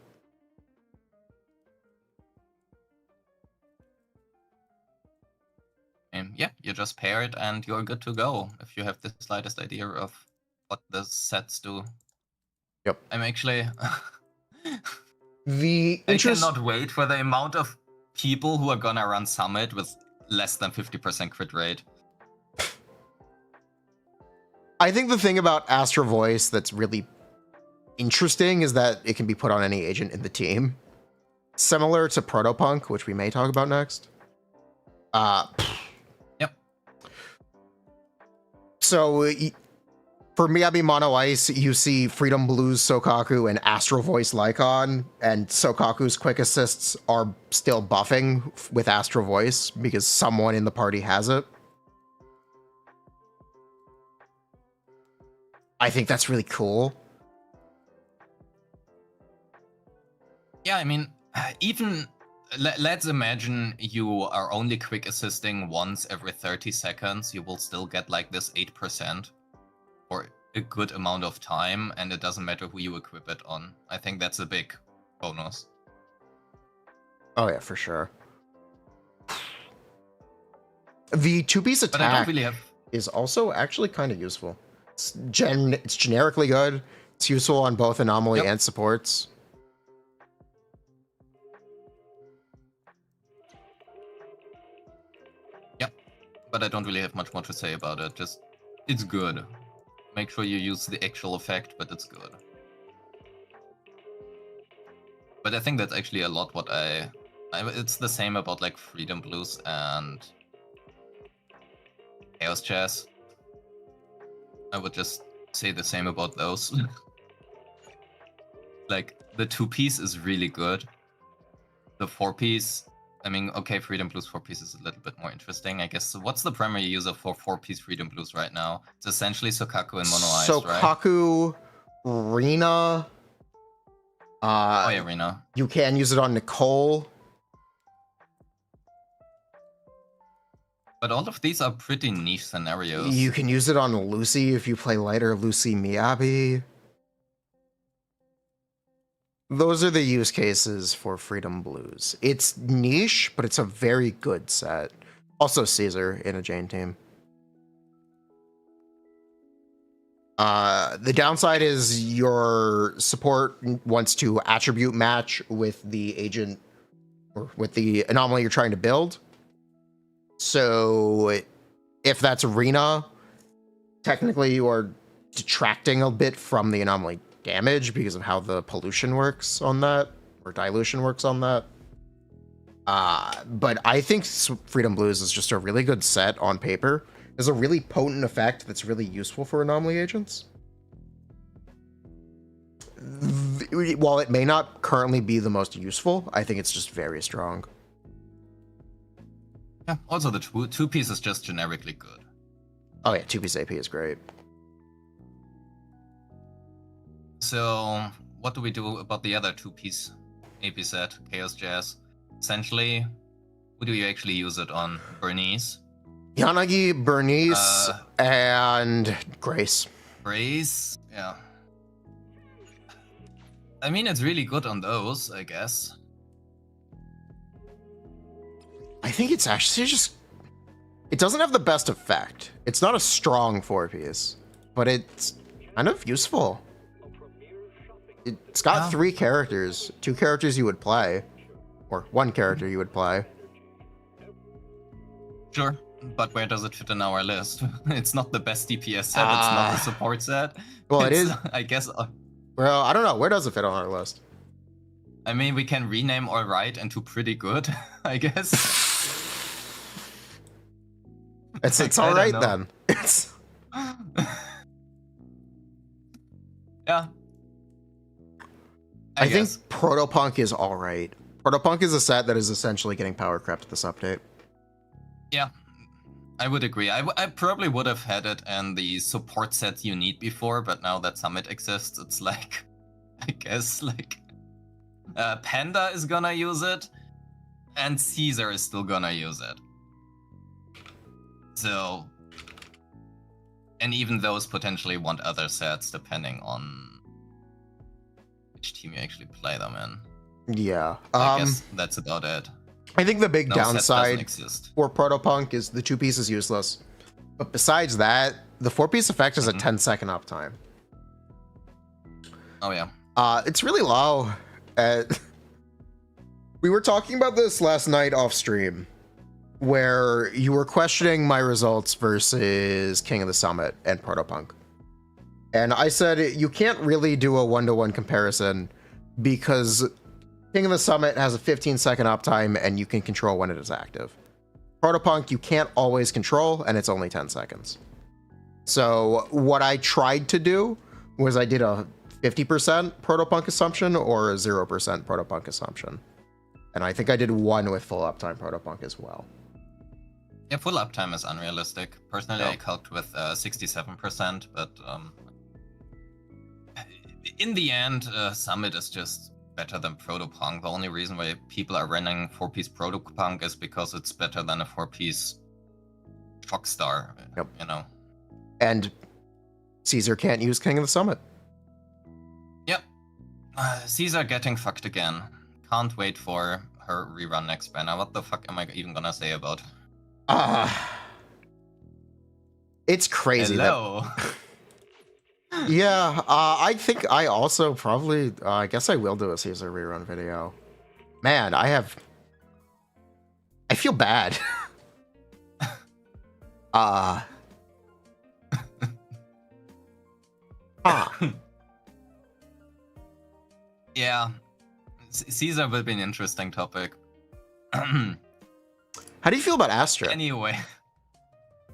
And yeah, you just pair it and you're good to go if you have the slightest idea of what the sets do. Yep. I'm actually... I I cannot wait for the amount of people who are gonna run Summit with less than 50% crit rate. I think the thing about Astro Voice that's really interesting is that it can be put on any agent in the team. Similar to Protopunk, which we may talk about next. Yep. So for Miyabi Mono Ice, you see Freedom Blues Sokaku and Astro Voice Lycon, and Sokaku's quick assists are still buffing with Astro Voice because someone in the party has it. I think that's really cool. Yeah, I mean, even let's imagine you are only quick assisting once every 30 seconds. You will still get like this 8% for a good amount of time, and it doesn't matter who you equip it on. I think that's a big bonus. Oh yeah, for sure. The 2-piece But I don't attack really have... is also actually kind of useful. It's generically good. It's useful on both anomaly and supports. Yep, but I don't really have much more to say about it. Just, it's good. Make sure you use the actual effect, but it's good. But I think that's actually a lot what it's the same about like Freedom Blues and Chaos Chess. I would just say the same about those. Like, the 2-piece is really good. The 4-piece, I mean, okay, Freedom Blues 4-piece is a little bit more interesting, I guess. So what's the primary user for 4-piece Freedom Blues right now? It's essentially Sokaku and Mono Ice, right? Sokaku, Rina. Oh yeah, Rina. You can use it on Nicole. But all of these are pretty niche scenarios. You can use it on Lucy if you play lighter Lucy Miyabi. Those are the use cases for Freedom Blues. It's niche, but it's a very good set. Also Caesar in a Jane team. The downside is your support wants to attribute match with the agent or with the anomaly you're trying to build. So if that's Arena, technically you are detracting a bit from the anomaly damage because of how the pollution works on that, or dilution works on that. But I think Freedom Blues is just a really good set on paper. There's a really potent effect that's really useful for anomaly agents. While it may not currently be the most useful, I think it's just very strong. Yeah, also the two-piece is just generically good. Oh yeah, 2-piece AP is great. So, what do we do about the other 2-piece AP set, Chaos Jazz? Essentially, who do you actually use it on? Bernice? Yanagi, Bernice, and Grace. Grace? Yeah. I mean, it's really good on those, I guess. I think it's actually just... It doesn't have the best effect. It's not a strong 4-piece, but it's kind of useful. It's got 3 characters. 2 characters you would play. Or 1 character you would play. Sure, but where does it fit in our list? It's not the best DPS set, it's not the support set. Well, it is. I guess... Well, I don't know. Where does it fit on our list? I mean, we can rename Alright into Pretty Good, I guess. It's alright then. It's... Yeah. I think Protopunk is alright. Protopunk is a set that is essentially getting power crept this update. Yeah, I would agree. I probably would have had it in the support sets you need before, but now that Summit exists, it's like, I guess, like, Panda is gonna use it, and Caesar is still gonna use it. So, and even those potentially want other sets depending on which team you actually play them in. Yeah. I guess that's about it. I think the big downside exist. for Protopunk is the 2-piece is useless. But besides that, the 4-piece effect is a 10-second uptime. Oh yeah. It's really low. We were talking about this last night off stream, where you were questioning my results versus King of the Summit and Protopunk. And I said you can't really do a 1-to-1 comparison because King of the Summit has a 15-second uptime and you can control when it is active. Protopunk you can't always control and it's only 10 seconds. So what I tried to do was I did a 50% Protopunk assumption or a 0% Protopunk assumption. And I think I did one with full uptime Protopunk as well. Yeah, full uptime is unrealistic. Personally, I calced with 67%, but in the end, Summit is just better than Protopunk. The only reason why people are running 4-piece Protopunk is because it's better than a 4-piece Shockstar, you know. And Caesar can't use King of the Summit. Yep. Caesar getting fucked again. Can't wait for her rerun next banner. What the fuck am I even gonna say about? It's crazy. Hello. Yeah, I think I also probably, I guess I will do a Caesar rerun video. Man, I feel bad. Yeah, Caesar will be an interesting topic. How do you feel about Astra? Anyway,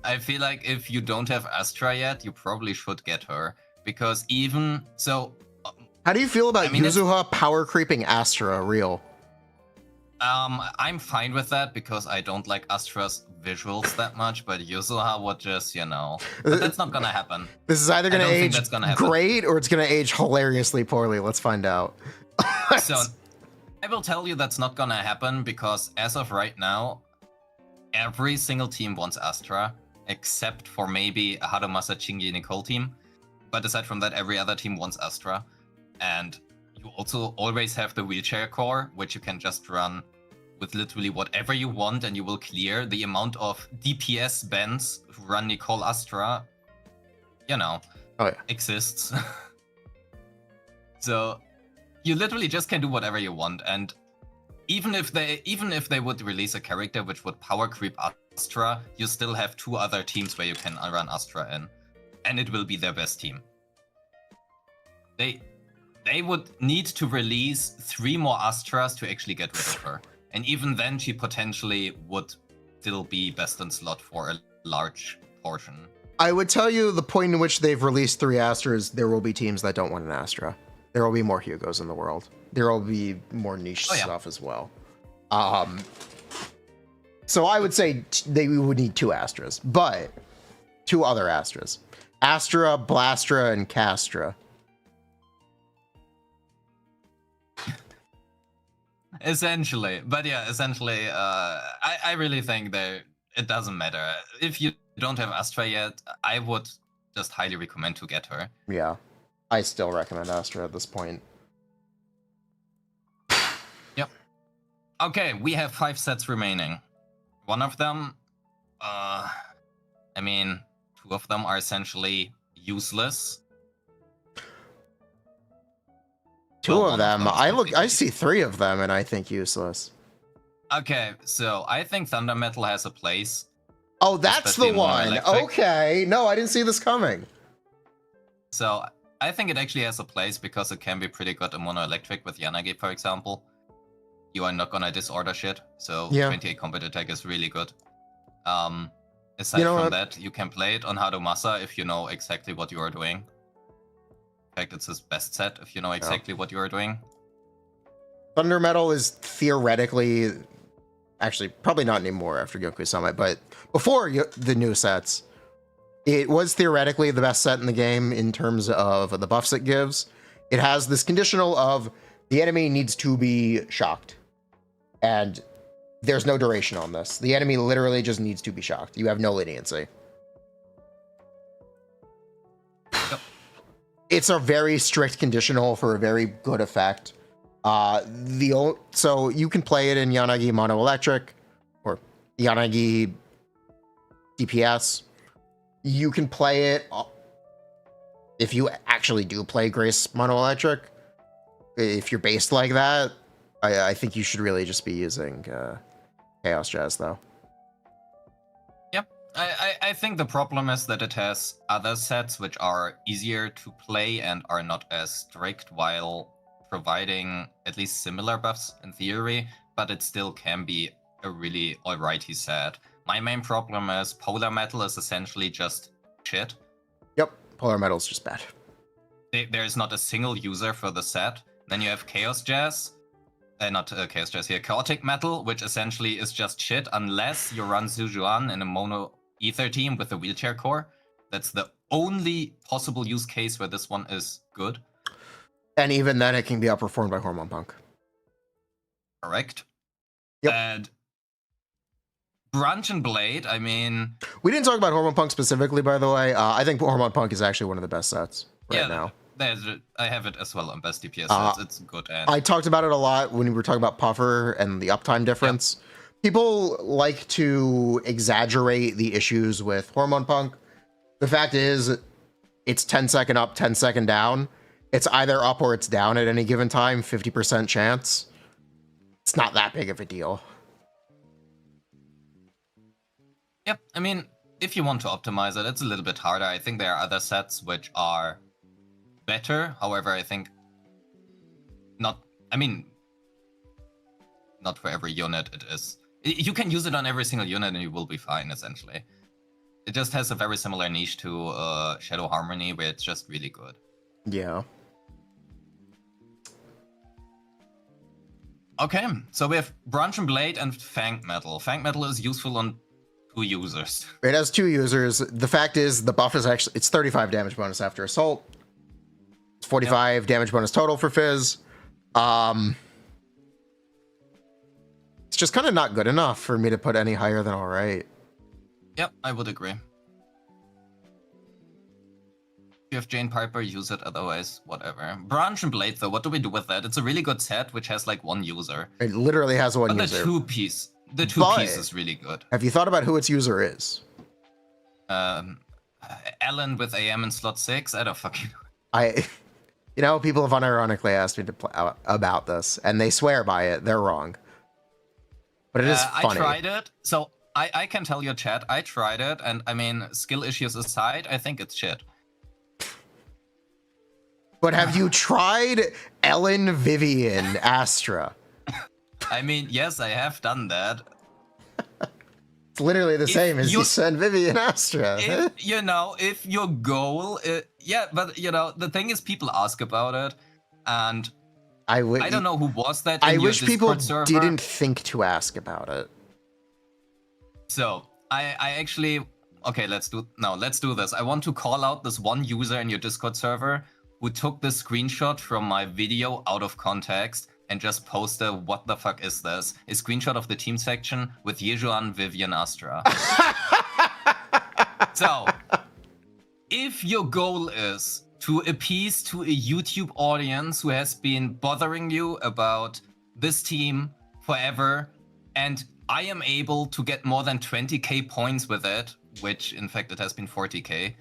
I feel like if you don't have Astra yet, you probably should get her. Because even so... How do you feel about Yuzuha power creeping Astra real? I'm fine with that because I don't like Astra's visuals that much, but Yuzuha would just, you know... But that's not gonna happen. This is either gonna age gonna great or it's gonna age hilariously poorly. Let's find out. So, I will tell you that's not gonna happen because as of right now, every single team wants Astra, except for maybe a Hadomasa Chingy Nicole team. But aside from that, every other team wants Astra. And you also always have the wheelchair core, which you can just run with literally whatever you want and you will clear. The amount of DPS bans who run Nicole Astra, you know. Oh yeah. exists. So you literally just can do whatever you want, and even if they would release a character which would power creep Astra, you still have 2 other teams where you can run Astra in, and it will be their best team. They would need to release 3 more Astras to actually get rid of her, and even then she potentially would still be best in slot for a large portion. I would tell you the point in which they've released 3 Astras, there will be teams that don't want an Astra. There will be more Hugos in the world. There will be more niche stuff as well. So I would say we would need 2 Astras, but 2 other Astras. Astra, Blastra, and Castra. Essentially, but yeah, essentially, I really think that it doesn't matter. If you don't have Astra yet, I would just highly recommend to get her. Yeah, I still recommend Astra at this point. Yep. Okay, we have 5 sets remaining. One of them, I mean, 2 of them are essentially useless. 2 of them, I see 3 of them, and I think useless. Okay, so I think Thunder Metal has a place. Oh, that's the one. Okay, no, I didn't see this coming. So I think it actually has a place because it can be pretty good in Mono Electric with Yanagi, for example. You are not gonna disorder shit, so 28 combat attack is really good. Aside from that, you can play it on Hadomasa if you know exactly what you are doing. In fact, it's his best set if you know exactly what you are doing. Thunder Metal is theoretically, actually probably not anymore after Goku Summit, but before the new sets, it was theoretically the best set in the game in terms of the buffs it gives. It has this conditional of the enemy needs to be shocked, and there's no duration on this. The enemy literally just needs to be shocked. You have no leniency. It's a very strict conditional for a very good effect. So you can play it in Yanagi Mono Electric or Yanagi DPS. You can play it if you actually do play Grace Mono Electric. If you're based like that, I think you should really just be using Chaos Jazz, though. Yep. I think the problem is that it has other sets which are easier to play and are not as strict while providing at least similar buffs in theory, but it still can be a really alrighty set. My main problem is Polar Metal is essentially just shit. Yep, Polar Metal is just bad. There is not a single user for the set. Then you have Chaos Jazz. Not Chaos Jazz here. Chaotic Metal, which essentially is just shit unless you run Zhujuan in a mono ether team with a wheelchair core. That's the only possible use case where this one is good. And even then, it can be outperformed by Hormone Punk. Correct. Yep. And Brunch and Blade, I mean... We didn't talk about Hormone Punk specifically, by the way. I think Hormone Punk is actually one of the best sets right now. I have it as well on best DPS sets. It's good. And I talked about it a lot when we were talking about Puffer and the uptime difference. Yep. People like to exaggerate the issues with Hormone Punk. The fact is, it's 10-second up, 10-second down. It's either up or it's down at any given time, 50% chance. It's not that big of a deal. Yep, I mean, if you want to optimize it, it's a little bit harder. I think there are other sets which are better. However, I think not for every unit it is. You can use it on every single unit and you will be fine, essentially. It just has a very similar niche to Shadow Harmony, where it's just really good. Yeah. Okay, so we have Brunch and Blade and Fang Metal. Fang Metal is useful on 2 users. It has 2 users. The fact is, the buff is actually, it's 35 damage bonus after Assault. It's 45 damage bonus total for Fizz. It's just kind of not good enough for me to put any higher than alright. Yep, I would agree. If you have Jane Piper, use it, otherwise, whatever. Branch and Blade, though, what do we do with that? It's a really good set, which has like 1 user. It literally has 1 user. The 2 piece is really good. Have you thought about who its user is? Alan with AM in slot 6. I don't fucking know. People have unironically asked me to play about this, and they swear by it. They're wrong. But it is funny. I tried it, so I can tell your chat, I tried it, and I mean, skill issues aside, I think it's shit. But have you tried Ellen Vivian Astra? I mean, yes, I have done that. It's literally the same as you send Vivian Astra. If your goal, yeah, but the thing is, people ask about it, and I don't know who was that. I wish people didn't think to ask about it. So I actually, okay, let's do this. I want to call out this one user in your Discord server who took this screenshot from my video out of context and just posted, what the fuck is this? A screenshot of the team section with YIXUAN, Vivian, Astra. So, if your goal is to appease to a YouTube audience who has been bothering you about this team forever, and I am able to get more than 20k points with it, which in fact it has been 40k,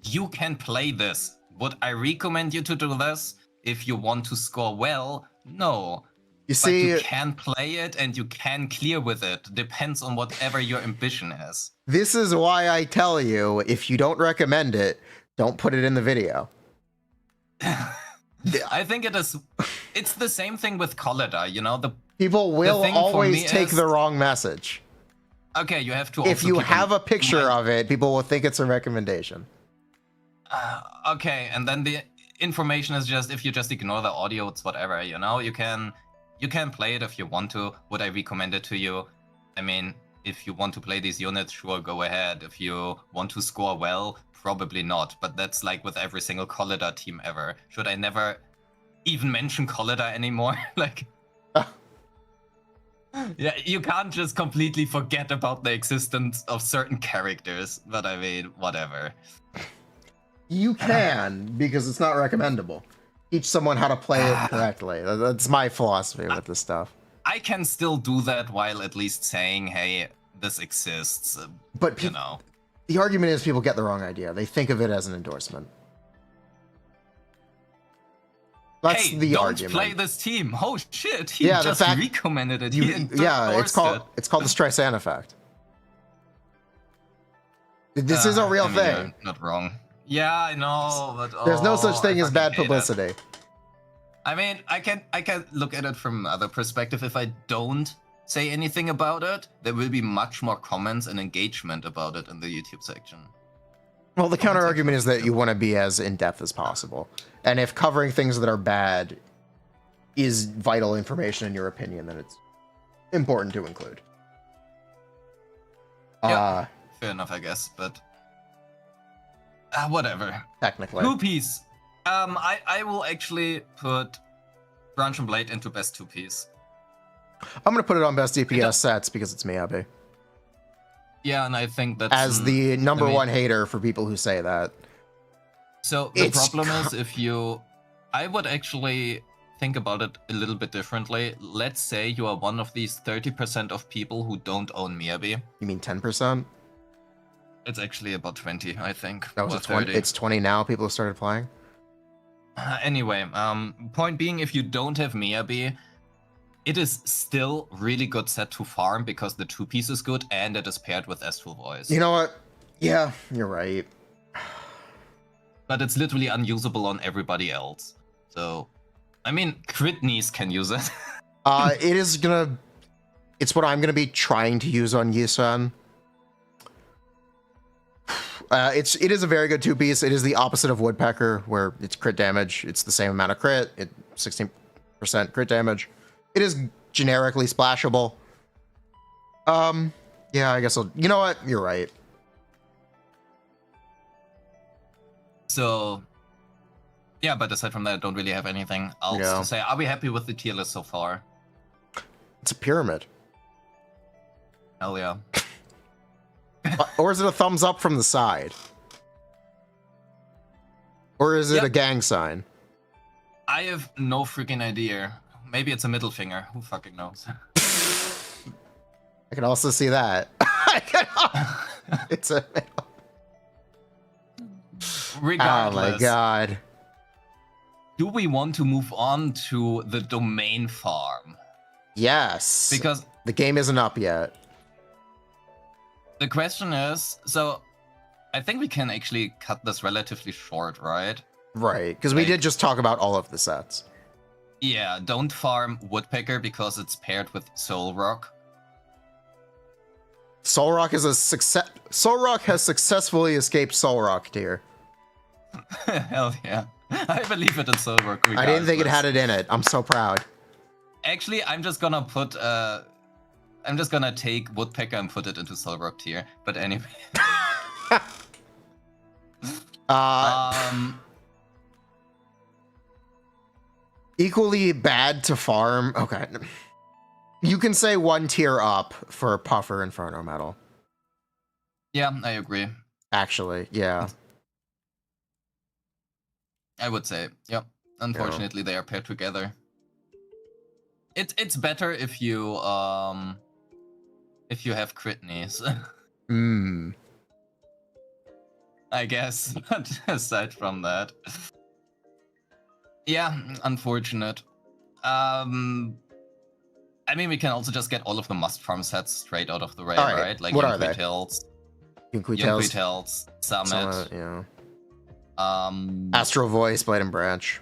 you can play this. Would I recommend you to do this? If you want to score well, no. You see, but you can play it and you can clear with it. Depends on whatever your ambition is. This is why I tell you, if you don't recommend it, don't put it in the video. I think it's the same thing with Collider, the people will always take the wrong message. Okay, you have to. If you have a picture of it, people will think it's a recommendation. Okay, and then the information is just, if you just ignore the audio, it's whatever, you can play it if you want to. Would I recommend it to you? I mean, if you want to play these units, sure, go ahead. If you want to score well, probably not. But that's like with every single Collider team ever. Should I never even mention Collider anymore? Like, yeah, you can't just completely forget about the existence of certain characters. But I mean, whatever. You can, because it's not recommendable. Teach someone how to play it correctly. That's my philosophy with this stuff. I can still do that while at least saying, hey, this exists. But the argument is people get the wrong idea. They think of it as an endorsement. That's the argument. Don't play this team. Oh shit, he just recommended it. It's called the Streisand effect. This is a real thing. You're not wrong. Yeah, I know, but there's no such thing as bad publicity. I mean, I can look at it from another perspective. If I don't say anything about it, there will be much more comments and engagement about it in the YouTube section. Well, the counter argument is that you want to be as in-depth as possible. And if covering things that are bad is vital information in your opinion, then it's important to include. Yeah, fair enough, I guess, but whatever. Technically. 2-piece. I will actually put Branch and Blade into best 2-piece. I'm going to put it on best DPS sets because it's Miyabi. Yeah, and I think that's... As the number one hater for people who say that. So the problem is I would actually think about it a little bit differently. Let's say you are one of these 30% of people who don't own Miyabi. You mean 10%? It's actually about 20, I think. That was 20. It's 20 now. People have started playing. Anyway, point being, if you don't have Miyabi, it is still really good set to farm because the 2-piece is good and it is paired with S2 voice. You know what? Yeah, you're right. But it's literally unusable on everybody else. So, I mean, Crit Knees can use it. It's what I'm gonna be trying to use on YIXUAN. It is a very good 2-piece. It is the opposite of Woodpecker, where it's crit damage. It's the same amount of crit. 16% crit damage. It is generically splashable. Yeah, I guess you know what? You're right. So, yeah, but aside from that, I don't really have anything else to say. Are we happy with the tier list so far? It's a pyramid. Hell yeah. Or is it a thumbs up from the side? Or is it a gang sign? I have no freaking idea. Maybe it's a middle finger. Who fucking knows? I can also see that. It's a middle. regardless. Oh my god. Do we want to move on to the domain farm? Yes. Because the game isn't up yet. the question is, so I think we can actually cut this relatively short, right? Right, because we Like- did just talk about all of the sets. Yeah, don't farm Woodpecker because it's paired with Soul Rock. Soul Rock is a success. Soul Rock has successfully escaped Soul Rock tier. Hell yeah. I believe it in Soul Rock. I didn't think it regardless. had it in it. I'm so proud. Actually, I'm just gonna put I'm just gonna take Woodpecker and put it into Soul Rock tier. But anyway. Equally bad to farm. Okay. You can say 1 tier up for Puffer Inferno Metal. Yeah, I agree. Actually, yeah. I would say, yep. Unfortunately, they are paired together. It's better if you have crit knees. I guess. But aside from that, yeah, unfortunate. I mean, we can also just get all of the must farm sets straight out of the raid, right? Like what are they? Tails, Yunqui Tails, Summit. Yeah. Astral Voice, Blade and Branch.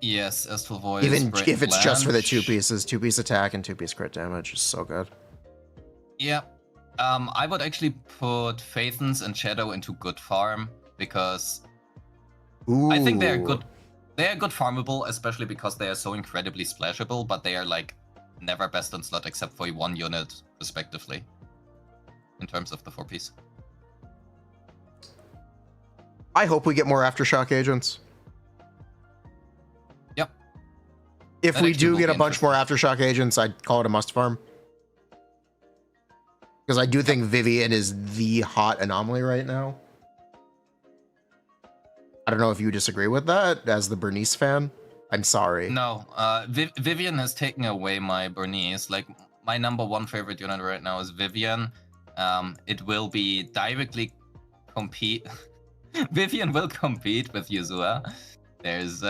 Yes, Astral Voice. Even Blade if it's just for the 2 Blanche. pieces, 2-piece attack and 2-piece crit damage is so good. Yeah. I would actually put Phaethons and Shadow into good farm because I think they are good. They are good farmable, especially because they are so incredibly splashable, but they are like never best on slot except for 1 unit, respectively, in terms of the 4-piece. I hope we get more Aftershock agents. Yep. If That we actually do will get be a bunch more Aftershock agents, I'd call it a must farm. Because I do think Vivian is the hot anomaly right now. I don't know if you disagree with that as the Bernice fan. I'm sorry. No, Vivian has taken away my Bernice. Like, my #1 favorite unit right now is Vivian. It will be directly compete. Vivian will compete with Yuzua. There's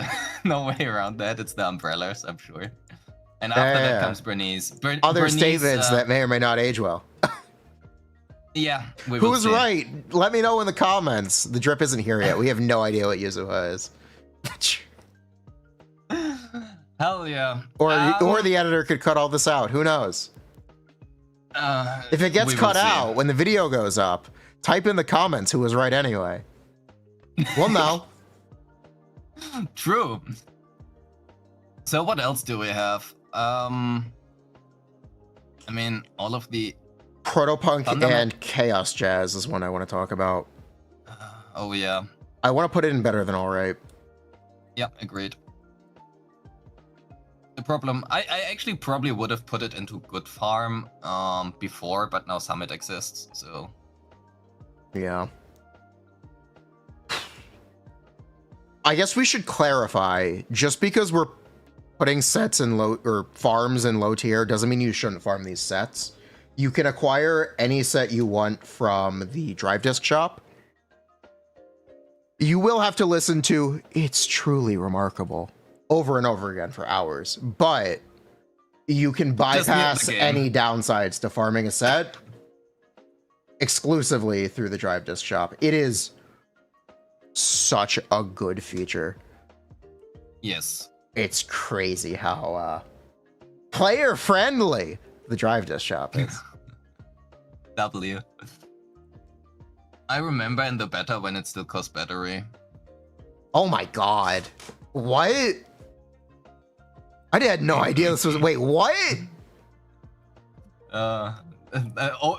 no way around that. It's the umbrellas, I'm sure. And after that comes Bernice. Other Bernice, statements that may or may not age well. Yeah, we will Who's see. right? Let me know in the comments. The drip isn't here yet. We have no idea what Yuzua is. Hell yeah. Or the editor could cut all this out. Who knows? If it gets we will cut see. out when the video goes up, type in the comments who was right anyway. Well, no. True. So what else do we have? I mean, all of the Protopunk Thunderma- and Chaos Jazz is one I want to talk about. Oh yeah. I want to put it in better than alright. Yeah, agreed. The problem, I actually probably would have put it into good farm before, but now Summit exists, so Yeah. I guess we should clarify, just because we're putting sets in low or farms in low tier doesn't mean you shouldn't farm these sets. You can acquire any set you want from the Drive Disc shop. You will have to listen to "It's Truly Remarkable" over and over again for hours, but you can bypass any downsides to farming a set exclusively through the Drive Disc shop. It is such a good feature. yes. It's crazy how player friendly the Drive Disc shop is. W. I remember in the beta when it still cost battery. Oh my god. What? I had no idea this was. Wait, what?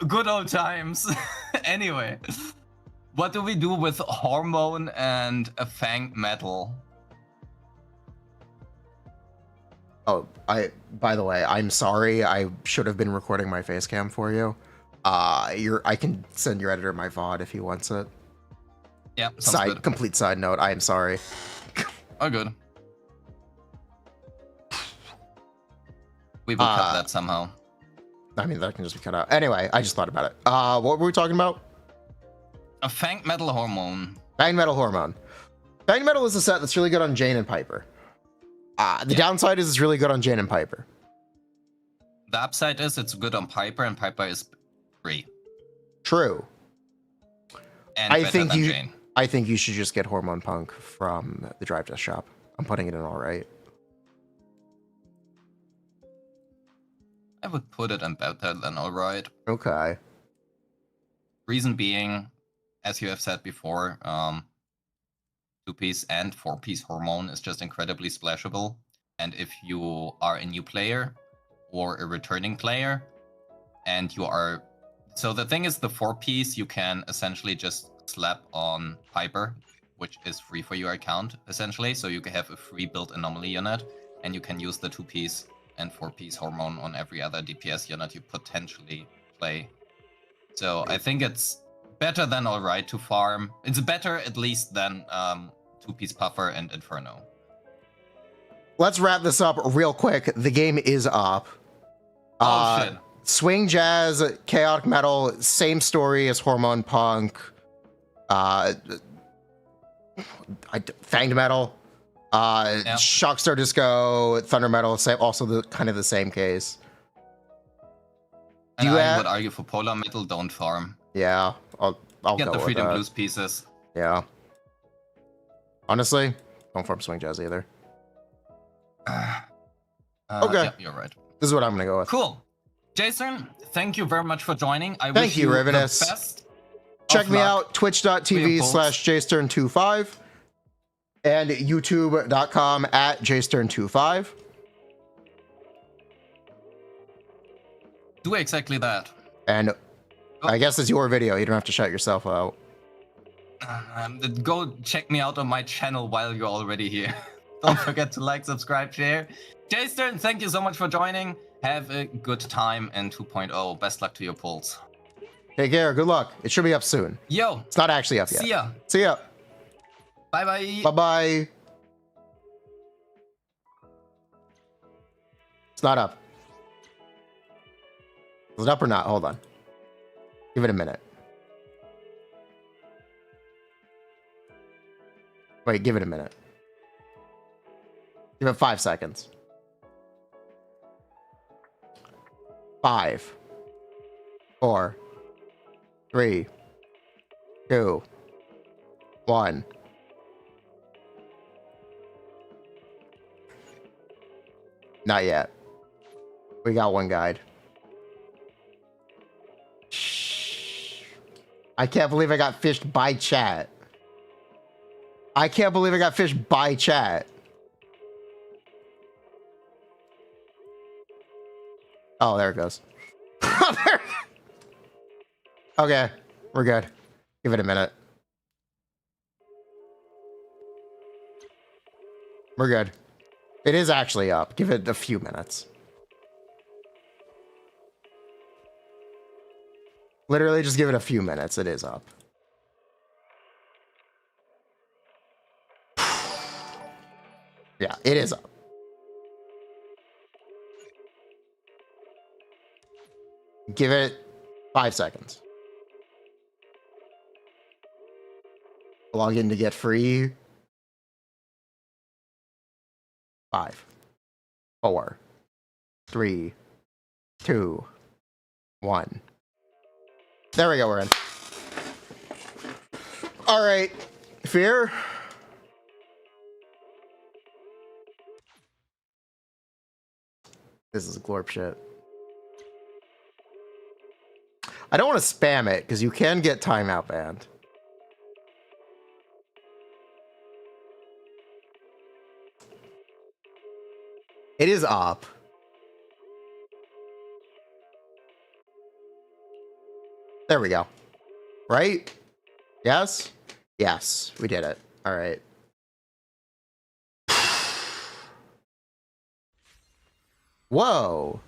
Good old times. Anyway, what do we do with Hormone and a Fang Metal? Oh, by the way, I'm sorry. I should have been recording my face cam for you. I can send your editor my VOD if he wants it. Yeah, sounds good. Complete side note, I am sorry. Oh, good. We will cut that somehow. I mean, that can just be cut out. Anyway, I just thought about it. What were we talking about? A Fang Metal Hormone. Fang Metal Hormone. Fang Metal is a set that's really good on Jane and Piper. The downside is it's really good on Jane and Piper. The upside is it's good on Piper, and Piper is free. True. And I better think than you. Jane. I think you should just get Hormone Punk from the Drive Test shop. I'm putting it in all right. I would put it in better than alright. Okay. Reason being, as you have said before, 2-piece and 4-piece Hormone is just incredibly splashable. And if you are a new player or a returning player, and you are... So the thing is, the 4-piece you can essentially just slap on Piper, which is free for your account, essentially. So you can have a free build anomaly unit, and you can use the 2-piece and 4-piece Hormone on every other DPS unit you potentially play. So I think it's better than alright to farm. It's better at least than 2-piece Puffer and Inferno. Let's wrap this up real quick. The game is up. Oh shit. Swing Jazz, Chaotic Metal, same story as Hormone Punk. Fanged Metal. Shockstar Disco, Thunder Metal, also the kind of the same case. And I would argue for Polar Metal, don't farm. Yeah, I'll get go the with Freedom that. Blues pieces. Yeah. Honestly, don't farm Swing Jazz either. Okay. Yeah, you're right. This is what I'm gonna go with. Cool. Jason, thank you very much for joining. I Thank wish you, the Rivenous. best. Check of me luck out, twitch.tv/jstern25 and youtube.com @jstern25. Do exactly that. And I guess it's your video. You don't have to shout yourself out. Go check me out on my channel while you're already here. Don't forget to like, subscribe, share. Jason, thank you so much for joining. Have a good time in 2.0. Best luck to your polls. Take care. Good luck. It should be up soon. Yo. It's not actually up yet. See ya. See ya. Bye-bye. Bye-bye. It's not up. Is it up or not? Hold on. Give it a minute. Wait, give it a minute. Give it 5 seconds. 5, 4, 3, 2, 1. Not yet. We got one guide. Shh. I can't believe I got fished by chat. I can't believe I got fished by chat. Oh, there it goes. Okay, we're good. Give it a minute. We're good. It is actually up. Give it a few minutes. Literally just give it a few minutes. It is up. Yeah, it is up. Give it 5 seconds. Log in to get free. 5, 4, 3, 2, 1. There we go, we're in. All right, Fear. This is glorp shit. I don't want to spam it because you can get timeout banned. It is up. There we go. Right? Yes? Yes, we did it. All right. Whoa.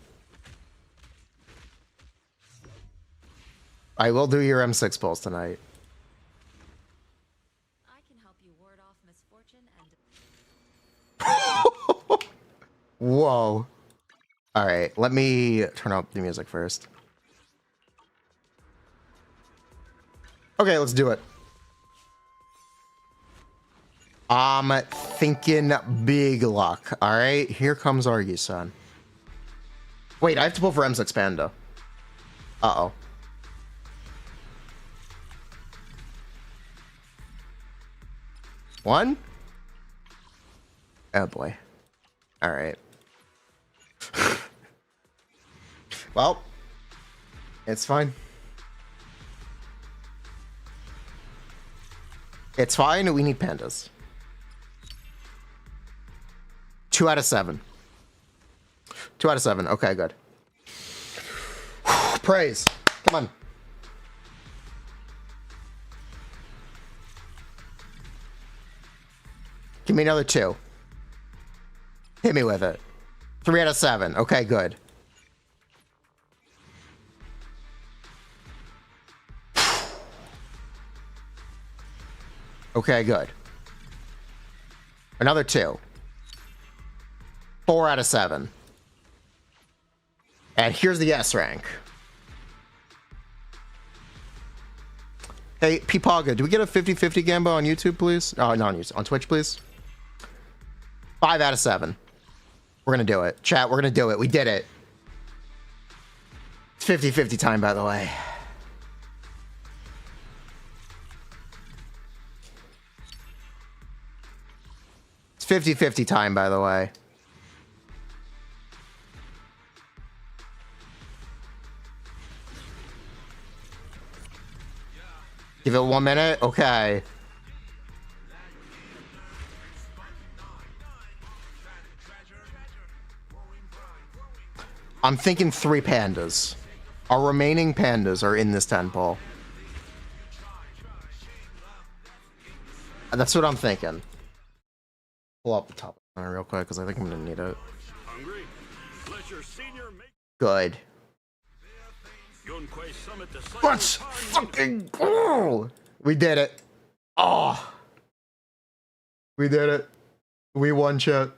I will do your M6 polls tonight. I can help you ward off misfortune and Whoa. All right, let me turn up the music first. Okay, let's do it. I'm thinking big luck. All right, here comes our YIXUAN. Wait, I have to pull for M's Expando. Uh-oh. One? Oh boy. All right. Well, it's fine. It's fine. We need pandas. 2 out of 7. 2 out of 7. Okay, good. Praise. Come on. Give me another 2. Hit me with it. 3 out of 7. Okay, good. Okay, good. Another 2. 4 out of 7. And here's the S rank. Hey, Peepaga, do we get a 50-50 Gambo on YouTube, please? Oh, not on YouTube. On Twitch, please? 5 out of 7. We're gonna do it. Chat, we're gonna do it. We did it. It's 50-50 time, by the way. It's 50-50 time, by the way. Give it 1 minute. Okay. I'm thinking 3 pandas. Our remaining pandas are in this 10 poll. That's what I'm thinking. Pull up the top real quick because I think I'm gonna need it. Good. Let's fucking go! We did it. Oh. We did it. We won, chat.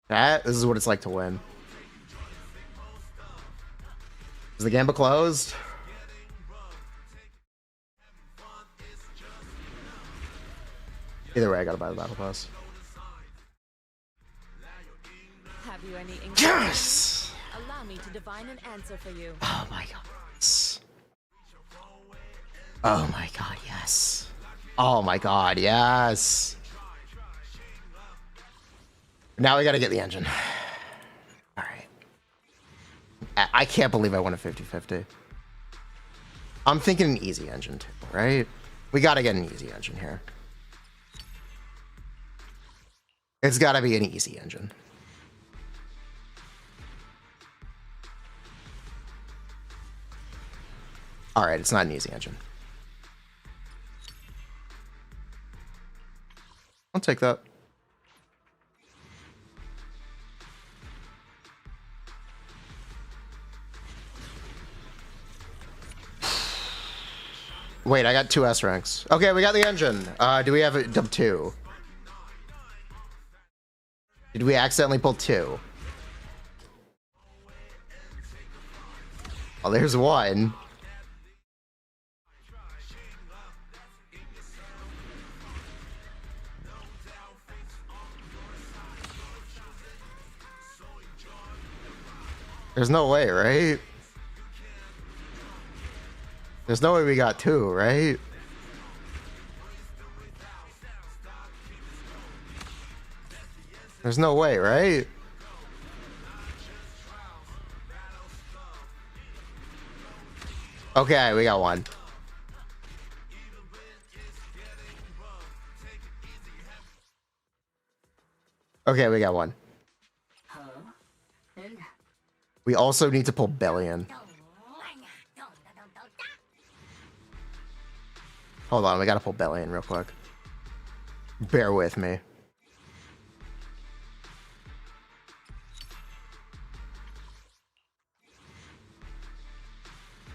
This is what it's like to win. Is the Gamba closed? Either way, I gotta buy the battle pass. Have you any Yes! Allow me to divine an answer for you. Oh my god. Yes. Oh my god, yes. Oh my god, yes. Now we gotta get the engine. Alright. I can't believe I won a 50-50. I'm thinking an easy engine too, right? We gotta get an easy engine here. It's gotta be an easy engine. Alright, it's not an easy engine. I'll take that. Wait, I got 2 S ranks. Okay, we got the engine. Do we have a dub 2? Did we accidentally pull 2? Oh, there's 1. There's no way, right? There's no way we got 2, right? There's no way, right? Okay, we got 1. Okay, we got 1. We also need to pull Bellion. Hold on, we gotta pull Bellion real quick. Bear with me.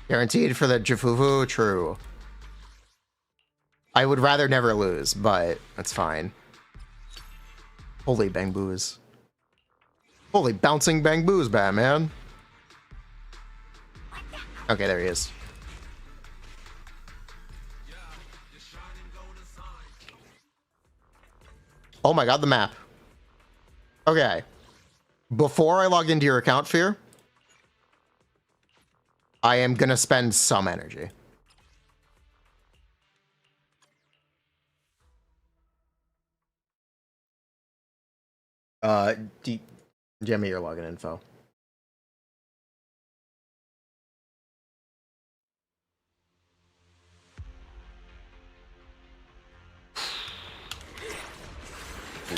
Guaranteed for the Jafufu? True. I would rather never lose, but that's fine. Holy bang boos. Holy bouncing bang boos, Batman. Okay, there he is. Oh my god, the map. Okay. Before I log into your account, Fear, I am gonna spend some energy. Give me your login info.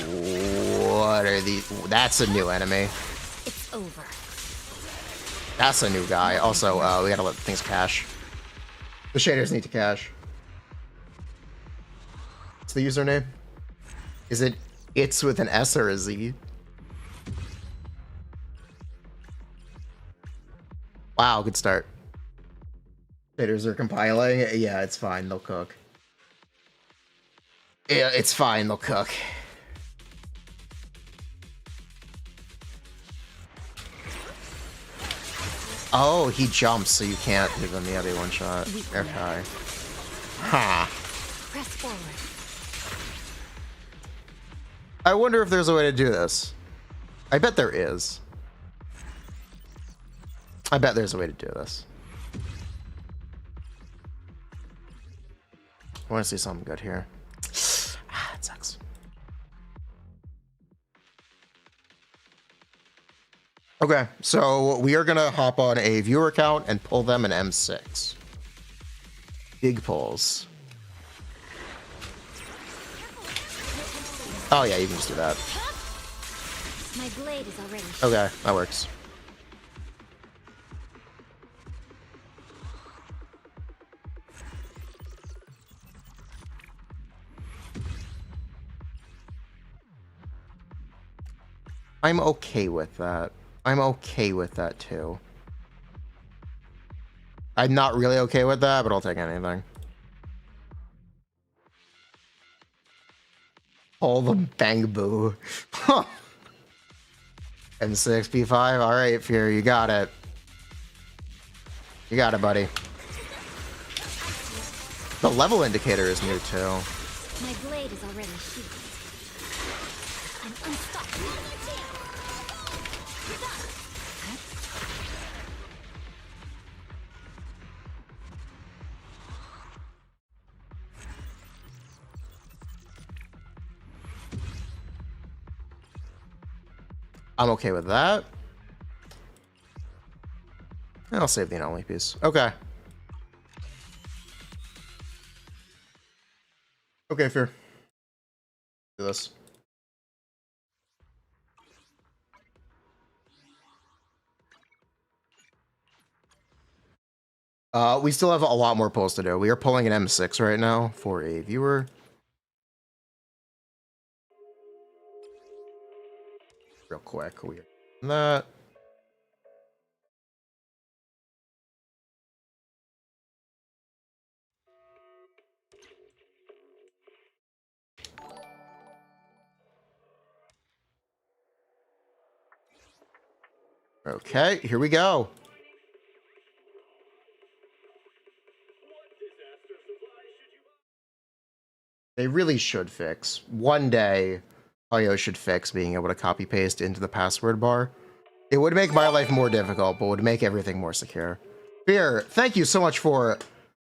What are these? That's a new enemy. It's over. That's a new guy. Also, we gotta let things cache. The shaders need to cache. What's the username? Is it it's with an S or a Z? Wow, good start. Shaders are compiling. Yeah, it's fine. They'll cook. Yeah, it's fine. They'll cook. Oh, he jumps, so you can't give him the other one shot. Okay. Huh. Press forward. I wonder if there's a way to do this. I bet there is. I bet there's a way to do this. I want to see something good here. Ah, it sucks. Okay, so we are gonna hop on a viewer account and pull them an M6. Big pulls. Oh yeah, you can just do that. My blade is already. Okay, that works. I'm okay with that. I'm okay with that too. I'm not really okay with that, but I'll take anything. All the bang boo. M6, P5. All right, Fear, you got it. You got it, buddy. The level indicator is new too. My blade is already sheathed. I'm unstoppable. I'm okay with that. And I'll save the anomaly piece. Okay. Okay, Fear. Do this. We still have a lot more pulls to do. We are pulling an M6 right now for a viewer. Real quick, we are doing that. Okay, here we go. They really should fix. One day, IO should fix being able to copy paste into the password bar. It would make my life more difficult, but would make everything more secure. Fear, thank you so much for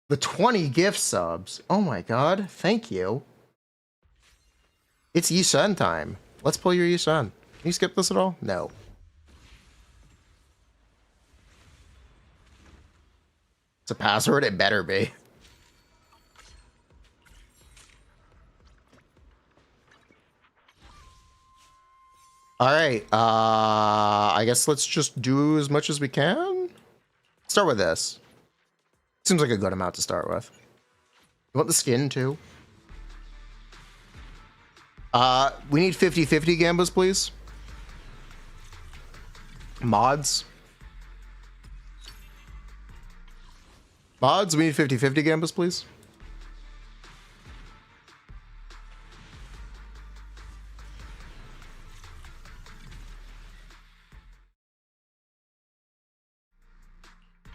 the 20 gift subs. Oh my god, thank you. It's YIXUAN time. Let's pull your YIXUAN. Can you skip this at all? No. It's a password? It better be. All right, I guess let's just do as much as we can. Start with this. Seems like a good amount to start with. You want the skin too? We need 50-50 gambas, please. Mods. Mods, we need 50-50 gambas, please.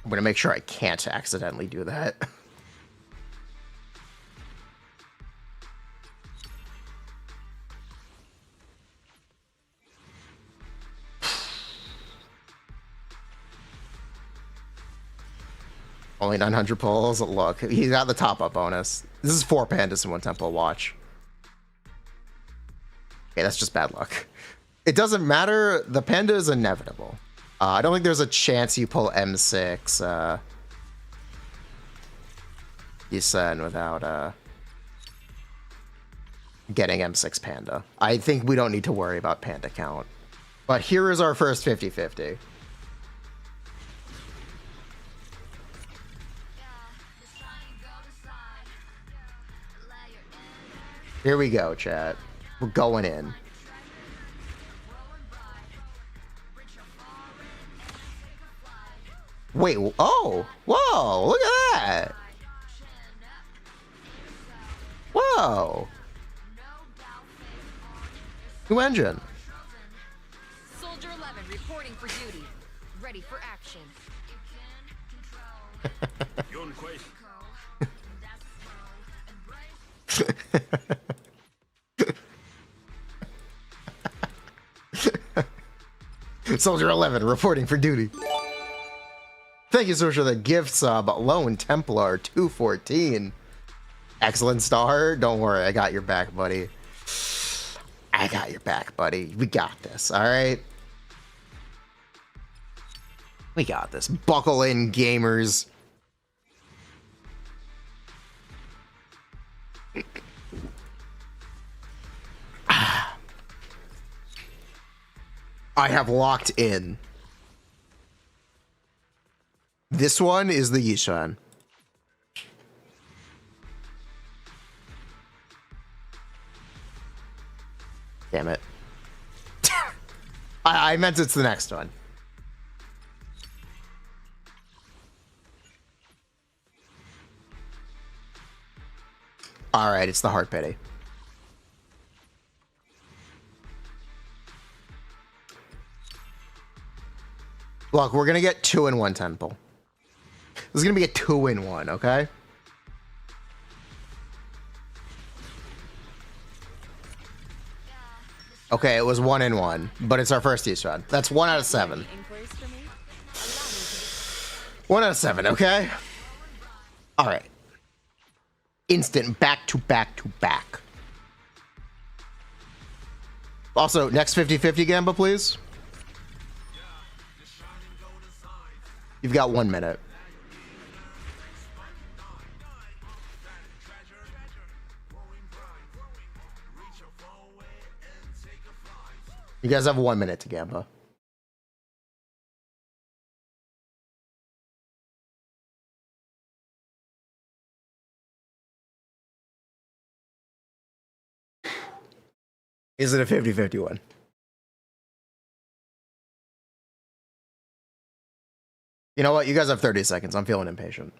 I'm gonna make sure I can't accidentally do that. Only 900 pulls. Look, he got the top up bonus. This is 4 pandas in 1 temple. Watch. Okay, that's just bad luck. It doesn't matter. The panda is inevitable. I don't think there's a chance you pull M6 YIXUAN without getting M6 panda. I think we don't need to worry about panda count. But here is our first 50-50. Here we go, chat. We're going in. Wait, oh, whoa, look at that. Whoa. New engine. Soldier 11 reporting for duty. Ready for action. Soldier 11 reporting for duty. Thank you so much for the gift sub, Lone Templar 214. Excellent star. Don't worry, I got your back, buddy. I got your back, buddy. We got this, all right? We got this. Buckle in, gamers. I have locked in. This one is the YIXUAN. Damn it. I meant it's the next one. Alright, it's the heart pity. Look, we're gonna get 2 in 1 temple. This is gonna be a 2 in 1, okay? Okay, it was 1 in 1, but it's our first YIXUAN. That's 1 out of 7. 1 out of 7, okay? Alright. Instant back to back to back. Also, next 50-50 Gamba, please. You've got 1 minute. You guys have 1 minute to Gamba. Is it a 50-50 one? You know what? You guys have 30 seconds. I'm feeling impatient.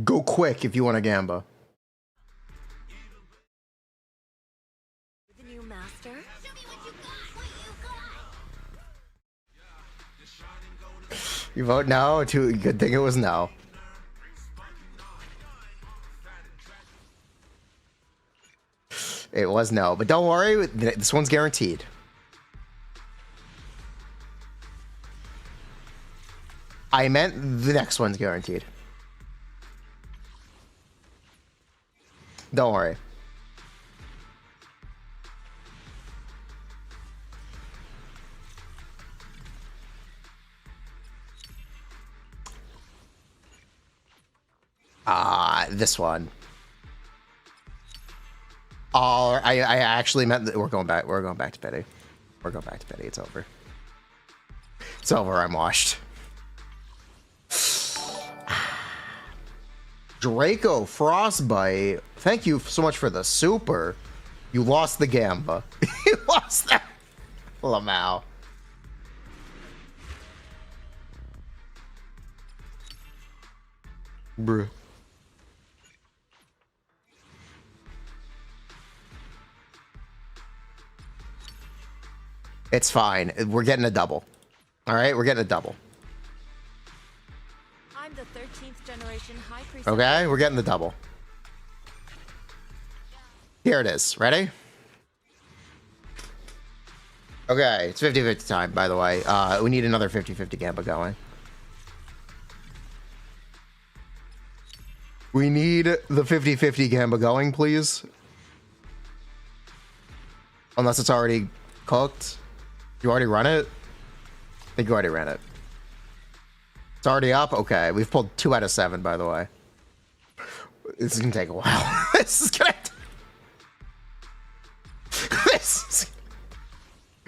Go quick if you want a Gamba. The new master? You vote no? Good thing it was no. It was no, but don't worry, this one's guaranteed. I meant the next one's guaranteed. Don't worry. This one. Oh, I actually meant that we're going back to Betty. We're going back to Betty. It's over. It's over. I'm washed. Draco Frostbite. Thank you so much for the super. You lost the Gamba. You lost that. Lamau. Bruh. It's fine. We're getting a double. All right, we're getting a double. I'm the 13th generation high priest. Okay, we're getting the double. Here it is. Ready? Okay, it's 50-50 time, by the way. We need another 50-50 Gamba going. We need the 50-50 Gamba going, please. Unless it's already cooked. You already run it? I think you already ran it. It's already up? Okay, we've pulled 2 out of 7, by the way. This is gonna take a while.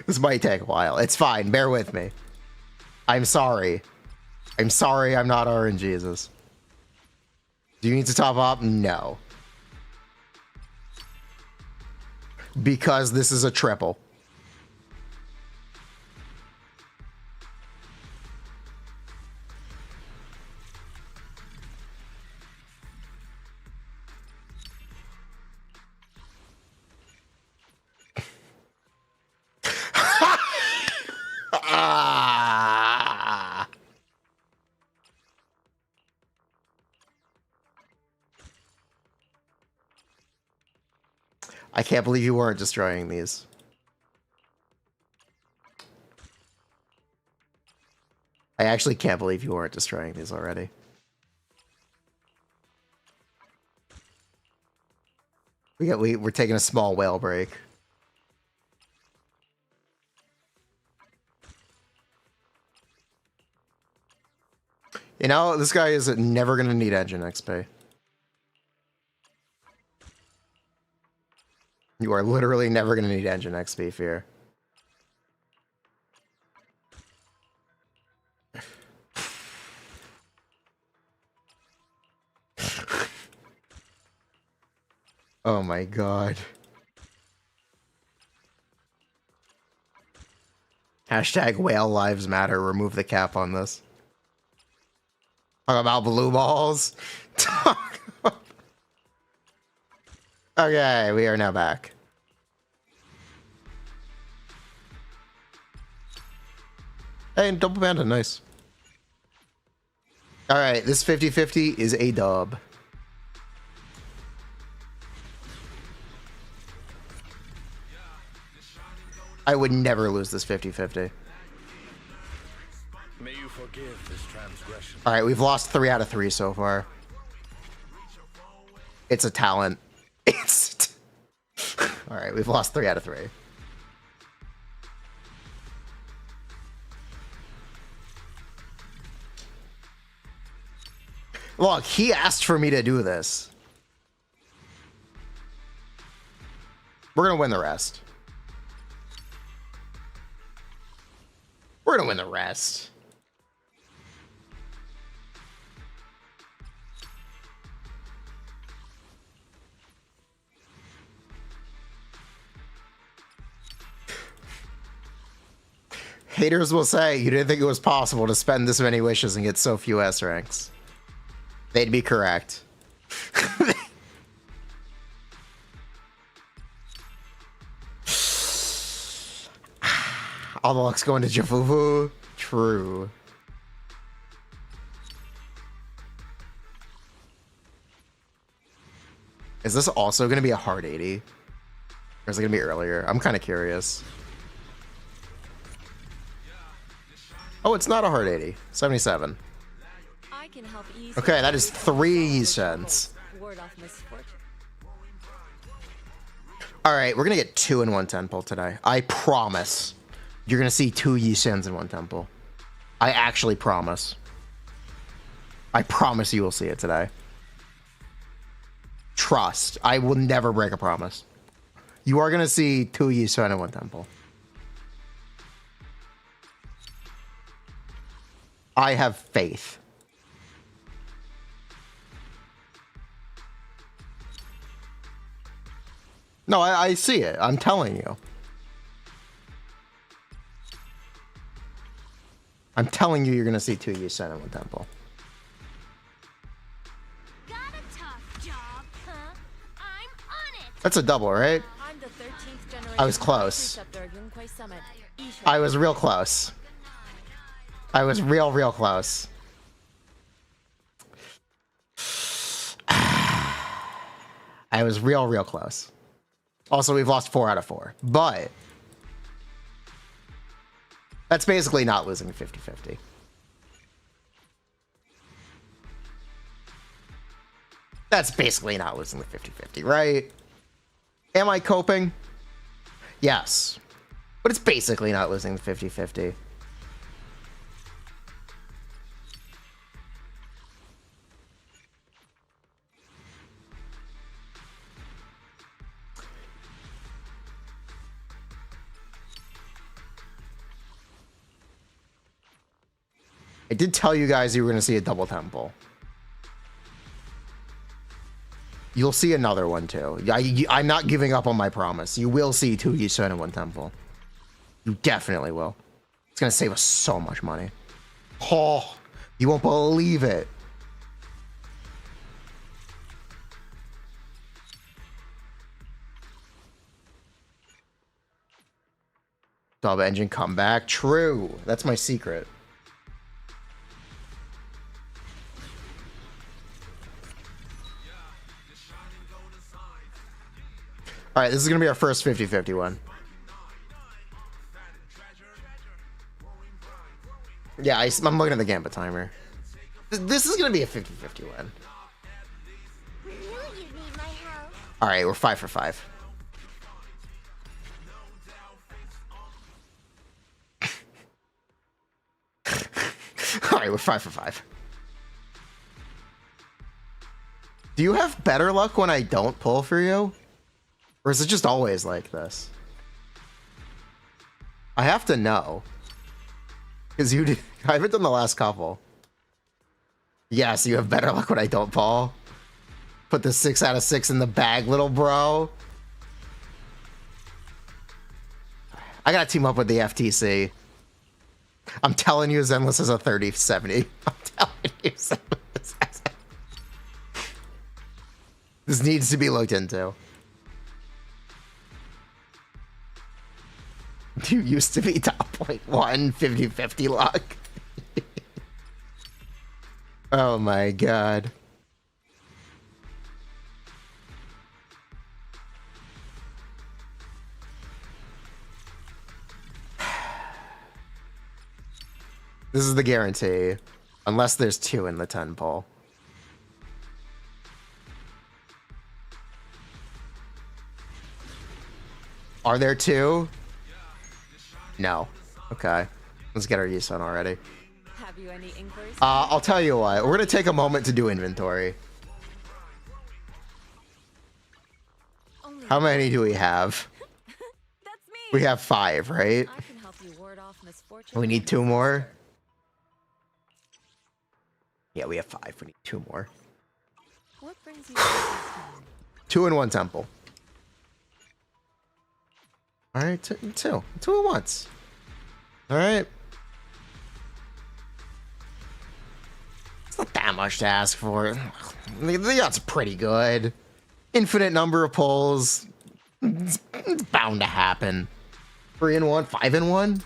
This might take a while. It's fine. Bear with me. I'm sorry. I'm sorry I'm not RNGesus. Do you need to top up? No. Because this is a triple. I can't believe you weren't destroying these. I actually can't believe you weren't destroying these already. We're taking a small whale break. You know, this guy is never going to need engine XP. You are literally never going to need engine XP, Fear. Oh my god. Hashtag whale lives matter. Remove the cap on this. Talk about blue balls. Okay, we are now back. Hey, double panda, nice. Alright, this 50-50 is a dub. I would never lose this 50-50. May you forgive this transgression. Alright, we've lost 3 out of 3 so far. It's a talent. It's... Alright, we've lost 3 out of 3. Look, he asked for me to do this. We're gonna win the rest. We're gonna win the rest. Haters will say, you didn't think it was possible to spend this many wishes and get so few S ranks. They'd be correct. All the luck's going to Jafufu. True. Is this also going to be a hard 80? Or is it going to be earlier? I'm kind of curious. Oh, it's not a hard 80. 77. I can help ease Okay, that is 3 cents. ward off misfortune. All right, we're going to get 2 in one temple today. I promise. You're going to see 2 YIXUANs in one temple. I actually promise. I promise you will see it today. Trust. I will never break a promise. You are going to see 2 YIXUAN in one temple. I have faith. No, I see it. I'm telling you. I'm telling you, you're going to see 2 YIXUAN in one temple. Got a tough job, huh? I'm on it. That's a double, right? I'm the 13th generation I was close. preceptor of Yunkwei Summit. I was real close. I was real close. I was real close. Also, we've lost 4 out of 4. But That's basically not losing 50-50. That's basically not losing the 50-50, right? Am I coping? Yes. But it's basically not losing the 50-50. I did tell you guys you were going to see a double temple. You'll see another one too. I'm not giving up on my promise. You will see 2 YIXUAN and 1 temple. You definitely will. It's going to save us so much money. Oh, you won't believe it. Sub engine comeback. True. That's my secret. All right, this is going to be our first 50-50 one. Yeah, I'm looking at the Gambit timer. This is going to be a 50-50 one. All right, we're 5 for 5. All right, we're 5 for 5. Do you have better luck when I don't pull for you? Or is it just always like this? I have to know. Because you did, I haven't done the last couple. Yes, you have better luck when I don't pull. Put the 6 out of 6 in the bag, little bro. I gotta team up with the FTC. I'm telling you, Zenless is a 30-70. I'm telling you, Zenless. This needs to be looked into. You used to be top 0.1, 50-50 luck. Oh my god. This is the guarantee. Unless there's 2 in the 10 poll. Are there 2? No. Okay. Let's get our YIXUAN already. Have you any inquiries? I'll tell you what. We're gonna take a moment to do inventory. How many do we have? That's me. We have 5, right? I can help you ward off misfortune. We need 2 more. Yeah, we have 5. We need 2 more. What brings you to this town? 2 in 1 temple. All right, 2 at once. All right. It's not that much to ask for. The odds are pretty good. Infinite number of pulls. It's bound to happen. 3 in 1, 5 in 1,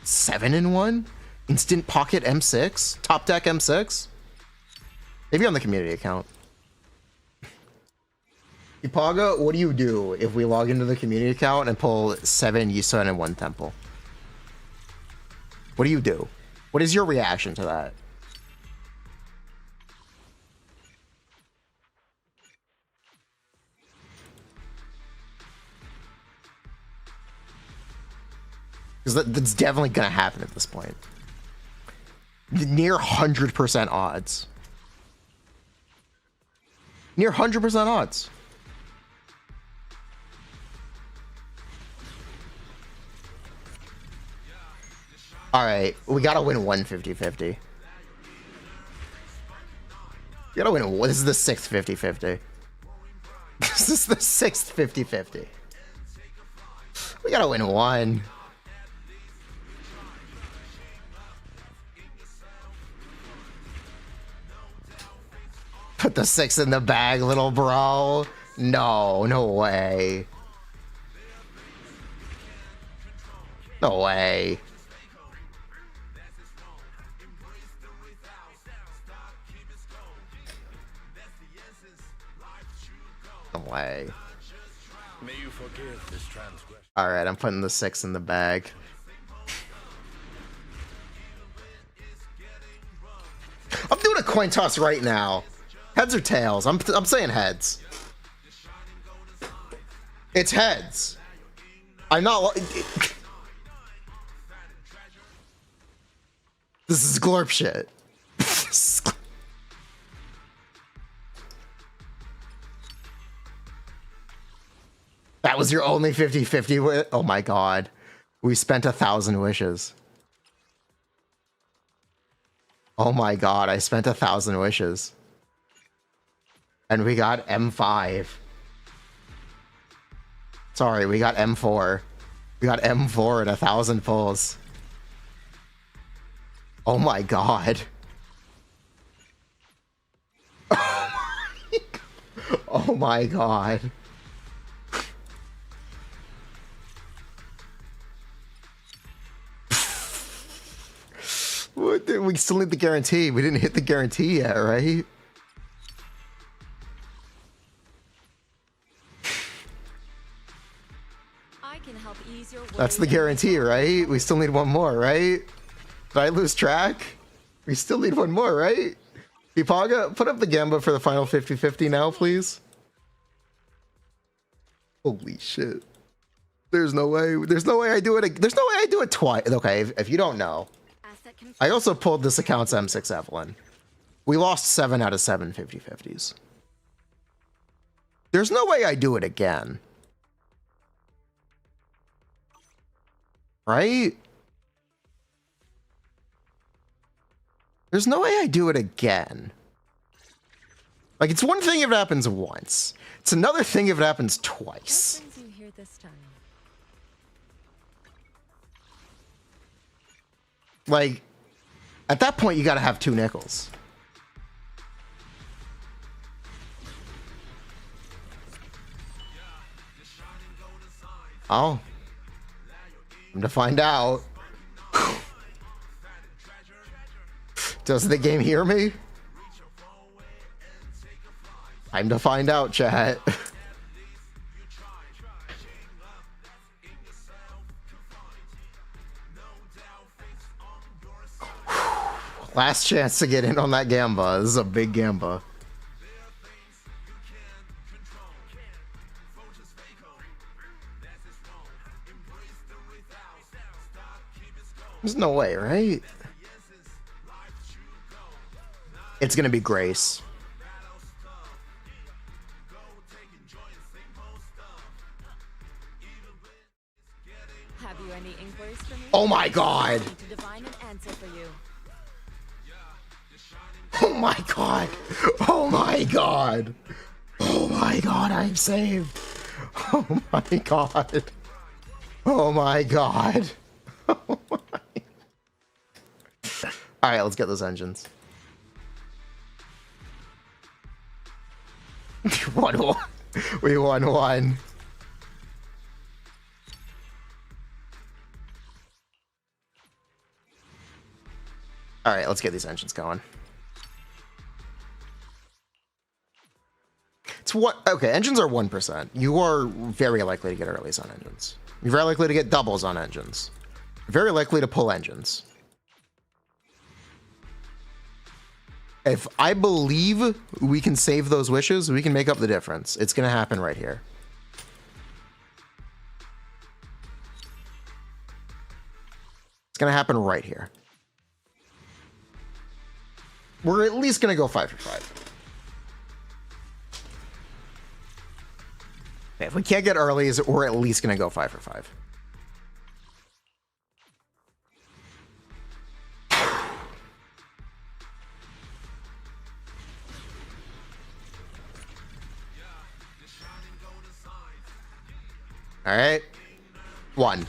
7 in 1. Instant pocket M6, top deck M6. Maybe on the community account. Ipaga, what do you do if we log into the community account and pull 7 YIXUAN and 1 temple? What do you do? What is your reaction to that? Because that's definitely going to happen at this point. Near 100% odds. Near 100% odds. All right, we gotta win 150-50. We gotta win. This is the 6th 50-50. This is the 6th 50-50. We gotta win 1. Put the 6 in the bag, little bro. No, no way. No way. No way. May you forgive this transgression. All right, I'm putting the 6 in the bag. coin toss right now. Heads or tails? I'm saying heads. It's heads. I'm not. This is glorp shit. That was your only 50-50 oh my god. We spent 1,000 wishes. Oh my god, I spent 1,000 wishes. And we got M5. Sorry, we got M4. We got M4 at 1,000 pulls. Oh my god. Oh my god. What? We still need the guarantee. We didn't hit the guarantee yet, right? I can help ease your That's the guarantee, right? We still need one more, right? Did I lose track? We still need one more, right? Ipaga, put up the Gamba for the final 50-50 now, please. Holy shit. There's no way. There's no way I do it. There's no way I do it twice. Okay, if you don't know, I also pulled this account's M6 Evelyn. We lost 7 out of 7 50-50s. There's no way I do it again. Right? There's no way I do it again. Like, it's one thing if it happens once. It's another thing if it happens twice. What brings you here this time? Like, at that point, you gotta have 2 nickels. Oh. Time to find out. Does the game hear me? Time to find out, chat. Last chance to get in on that Gamba. This is a big Gamba. There's no way, right? It's gonna be Grace. Have you any inquiries for me? Oh my god! I need to divine an answer for you. Oh my god! Oh my god! Oh my god, I'm saved! Oh my god! Oh my god! Oh my... Alright, let's get those engines. We won one. Alright, let's get these engines going. It's what? Okay, engines are 1%. You are very likely to get earlys on engines. You're very likely to get doubles on engines. Very likely to pull engines. If I believe we can save those wishes, we can make up the difference. It's going to happen right here. It's going to happen right here. We're at least going to go 5 for 5. Okay, if we can't get earlys, we're at least going to go 5 for 5. All right, 1.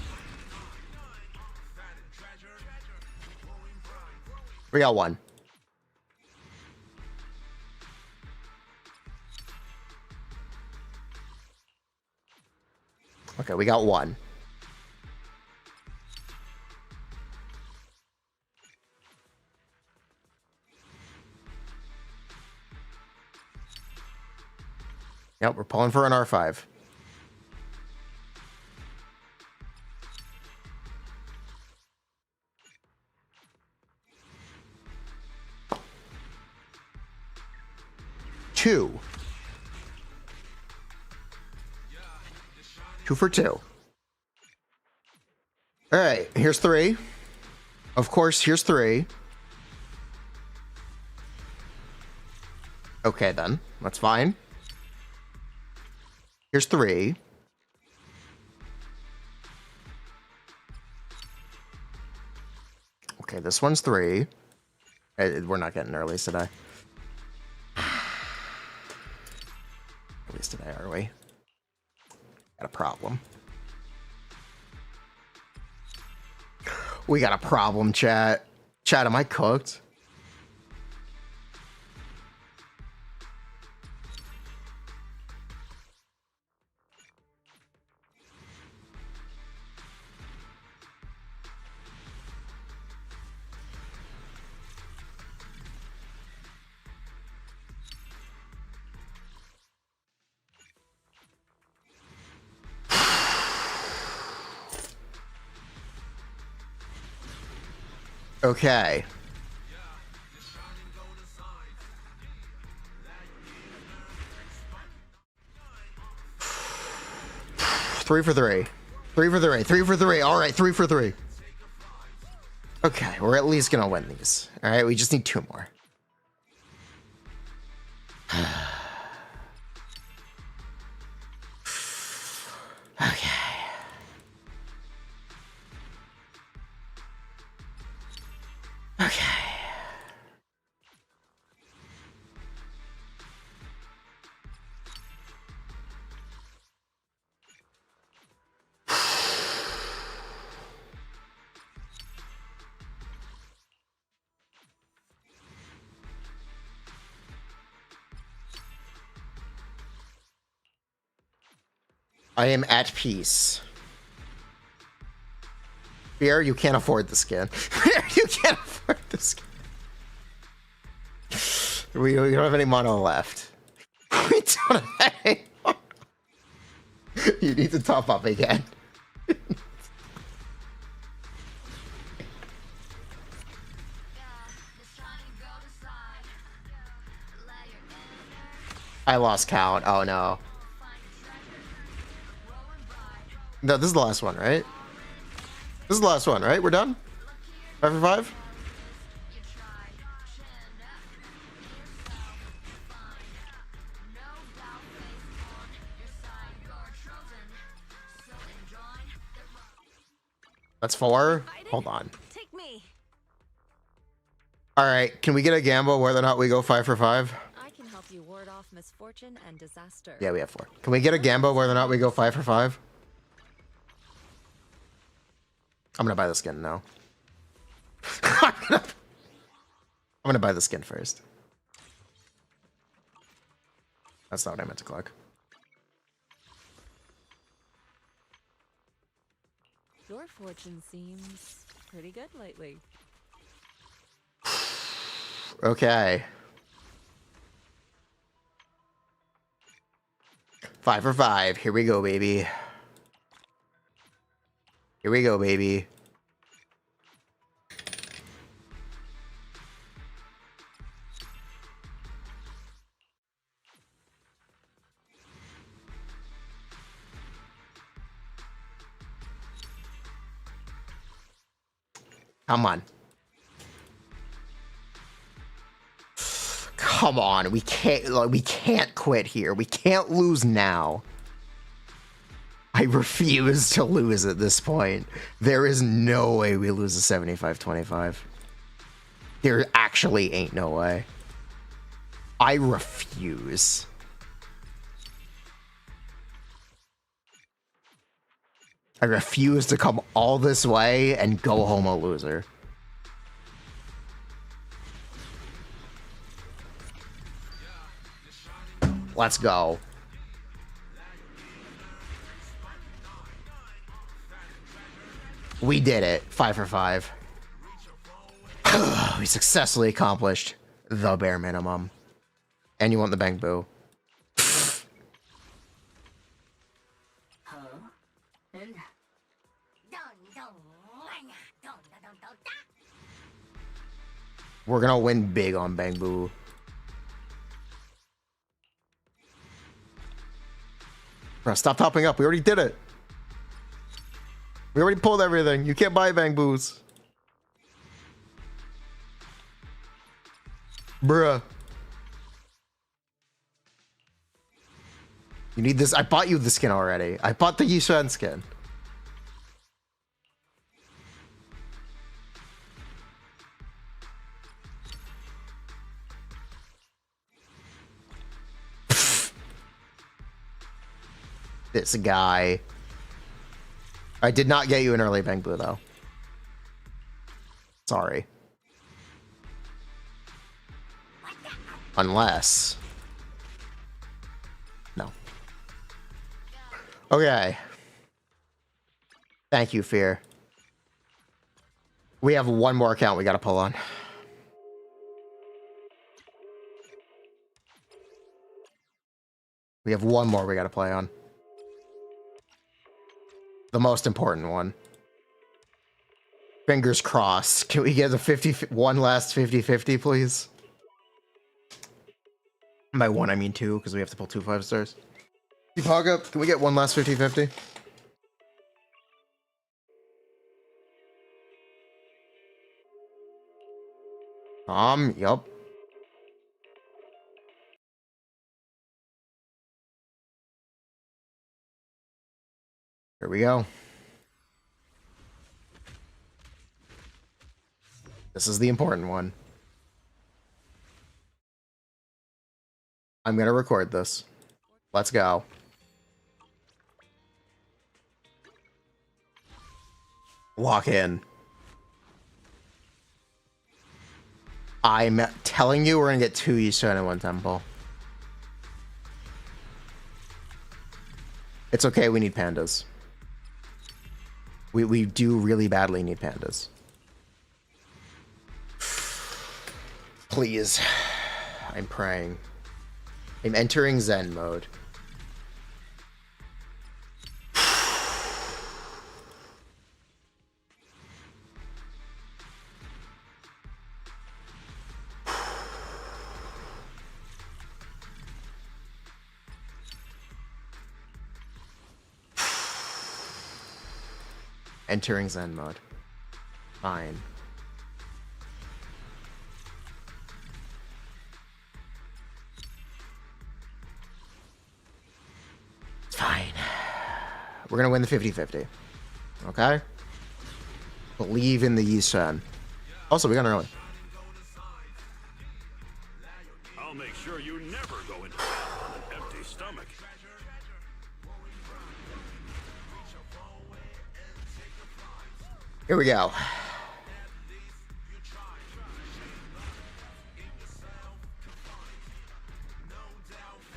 We got 1. Okay, we got 1. Yep, we're pulling for an R5. 2. 2 for 2. All right, here's 3. Of course, here's 3. Okay, then. That's fine. Here's 3. Okay, this one's 3. We're not getting earlies today. Earlies today, are we? Got a problem. We got a problem, chat. Chat, am I cooked? Okay. Three for 3. 3 for 3. 3 for 3. All right, 3 for 3. Okay, we're at least gonna win these. All right, we just need 2 more. Okay. Okay. I am at peace. Fear, you can't afford the skin. You can't afford the skin. We don't have any mono left. We don't have any mono. You need to top up again. I lost count. Oh no. No, this is the last one, right? This is the last one, right? We're done? 5 for 5? That's 4? Hold on. Take me. Alright, can we get a gamble whether or not we go 5 for 5? I can help you ward off misfortune and disaster. Yeah, we have 4. Can we get a gamble whether or not we go 5 for 5? I'm gonna buy the skin now. I'm gonna buy the skin first. That's not what I meant to click. Your fortune seems pretty good lately. Okay. 5 for 5. Here we go, baby. Here we go, baby. Come on. Come on. We can't quit here. We can't lose now. I refuse to lose at this point. There is no way we lose a 75-25. There actually ain't no way. I refuse. I refuse to come all this way and go home a loser. Let's go. We did it. 5 for 5. We successfully accomplished the bare minimum. And you want the bang boo. We're gonna win big on bang boo. Bro, stop topping up. We already did it. We already pulled everything. You can't buy Bang Boos. Bruh. You need this. I bought you the skin already. I bought the YIXUAN skin. This guy. I did not get you an early Bang Boo though. Sorry. Unless. No. Okay. Thank you, Fear. We have one more account we gotta pull on. We have one more we gotta play on. The most important one. Fingers crossed. Can we get the one last 50-50, please? By one, I mean two, because we have to pull 2 5-stars. Paga, can we get one last 50-50? Yup. Here we go. This is the important one. I'm gonna record this. Let's go. Walk in. I'm telling you, we're gonna get 2 YIXUAN in one temple. It's okay, we need pandas. We do really badly need pandas. Please. I'm praying. I'm entering Zen mode. Entering Zen mode. Fine. It's fine. We're gonna win the 50-50. Okay? Believe in the YIXUAN. Also, we got an early. I'll make sure you never go into battle on an empty stomach. Here we go.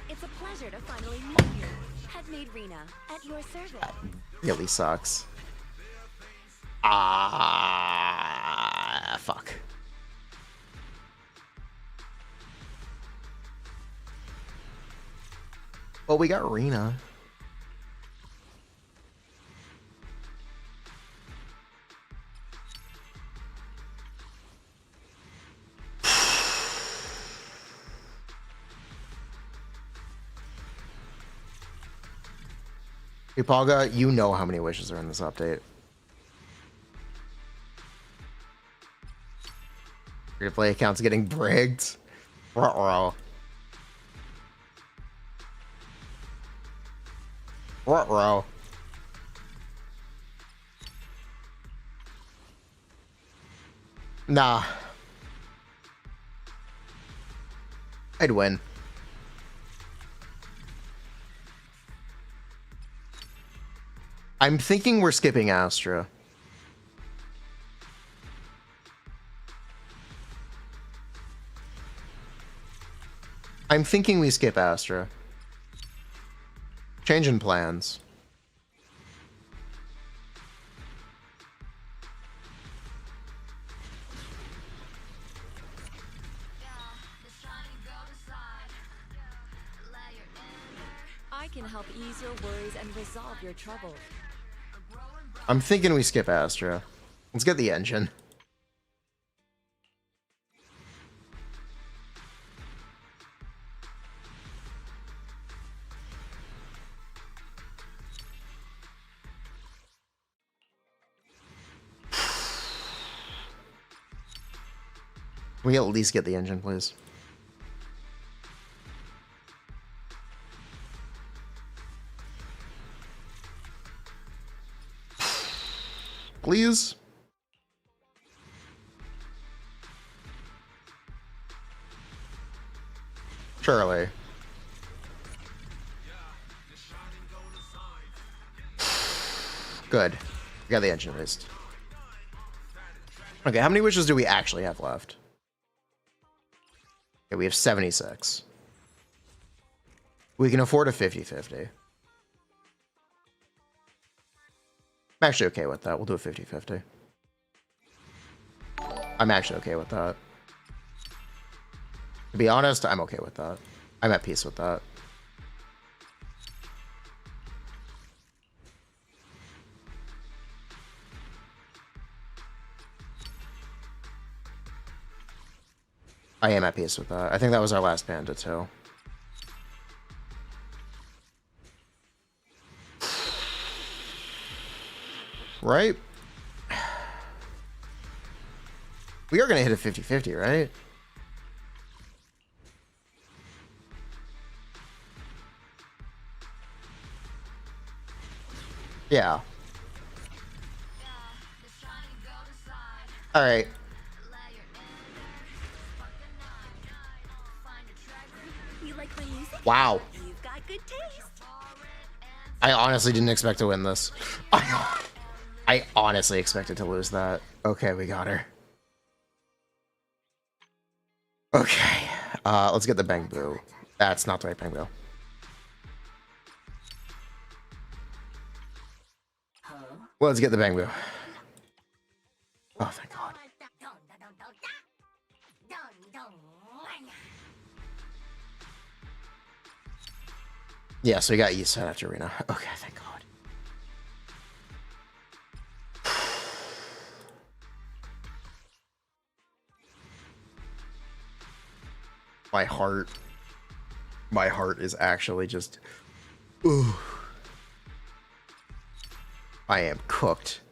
It's a pleasure to finally meet you. Headmaid Rena, at your service. That really sucks. Fuck. Well, we got Rena. Hey, Paga, you know how many wishes are in this update. Your play account's getting brigged. Ruh-roh. Ruh-roh. Nah. I'd win. I'm thinking we're skipping Astra. I'm thinking we skip Astra. Changing plans. I can help ease your worries and resolve your troubles. I'm thinking we skip Astra. Let's get the engine. Can we at least get the engine, please? Please? Surely. Good. We got the engine raised. Okay, how many wishes do we actually have left? Okay, we have 76. We can afford a 50-50. I'm actually okay with that. We'll do a 50-50. I'm actually okay with that. To be honest, I'm okay with that. I'm at peace with that. I am at peace with that. I think that was our last panda too. Right? We are going to hit a 50-50, right? Yeah. All right. Wow. You've got good taste. I honestly didn't expect to win this. I honestly expected to lose that. Okay, we got her. Okay. Let's get the Bang Boo. That's not the right Bang Boo. Let's get the Bang Boo. Oh, thank God. Yeah, so we got YIXUAN after Arena. Okay, thank God. My heart is actually just, ooh. I am cooked.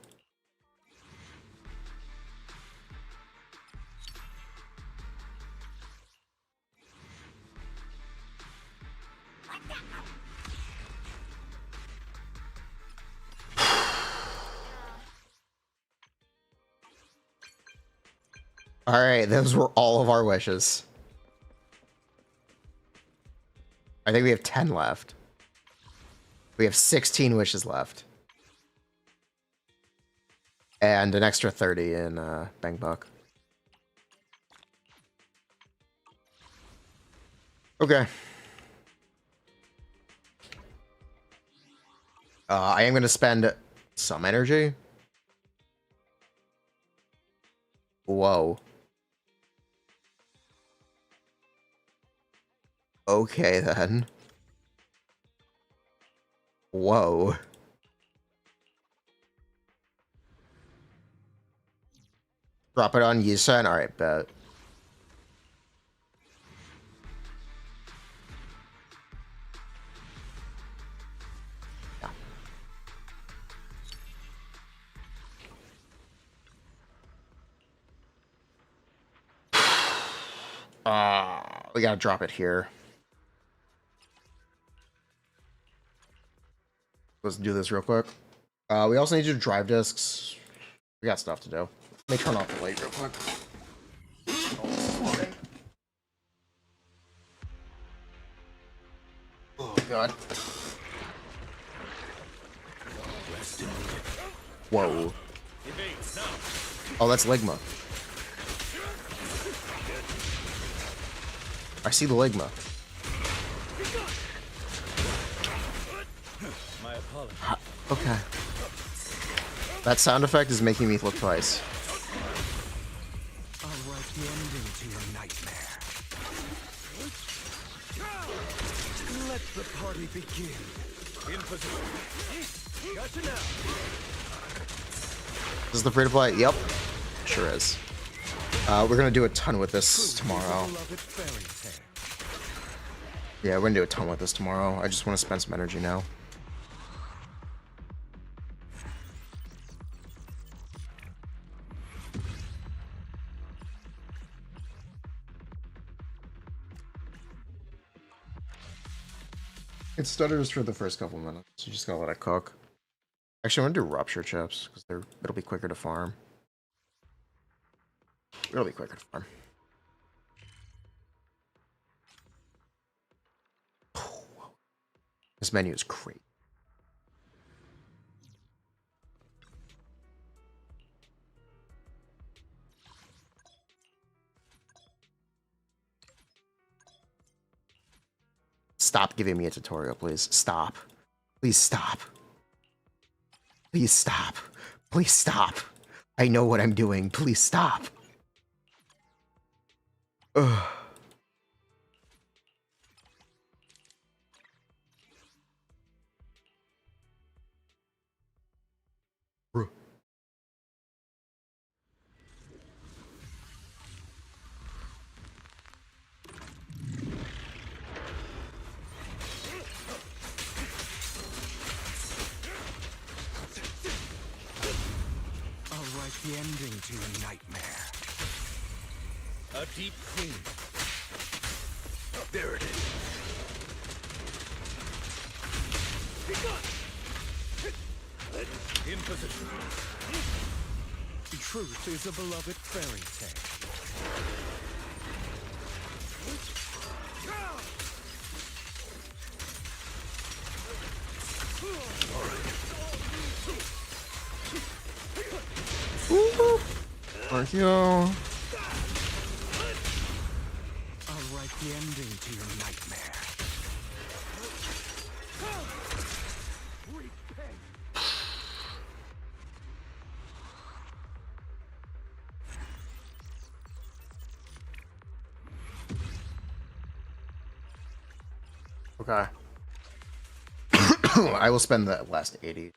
All right, those were all of our wishes. I think we have 10 left. We have 16 wishes left. And an extra 30 in Bang Buck. Okay. I am going to spend some energy. Whoa. Okay, then. Whoa. Drop it on YIXUAN? Alright, bet. We gotta drop it here. Let's do this real quick. We also need to do drive discs. We got stuff to do. Let me turn off the light real quick. Oh, God. Whoa. Oh, that's Ligma. I see the Ligma. Okay. That sound effect is making me look twice. I'll write the ending to your nightmare. Let the party begin. In position. Gotcha now. Is this the free to play? Yep. Sure is. We're gonna do a ton with this tomorrow. Yeah, we're gonna do a ton with this tomorrow. I just want to spend some energy now. It stutters for the first couple minutes. You just gotta let it cook. Actually, I'm gonna do rupture chips because it'll be quicker to farm. It'll be quicker to farm. This menu is great. Stop giving me a tutorial, please. Stop. Please stop. Please stop. Please stop. I know what I'm doing. Please stop. Ugh. I'll write the ending to your nightmare. A deep clean. There it is. In position. Truth is a beloved fairy tale. Thank you. I'll write the ending to your nightmare. Okay. I will spend the last 80.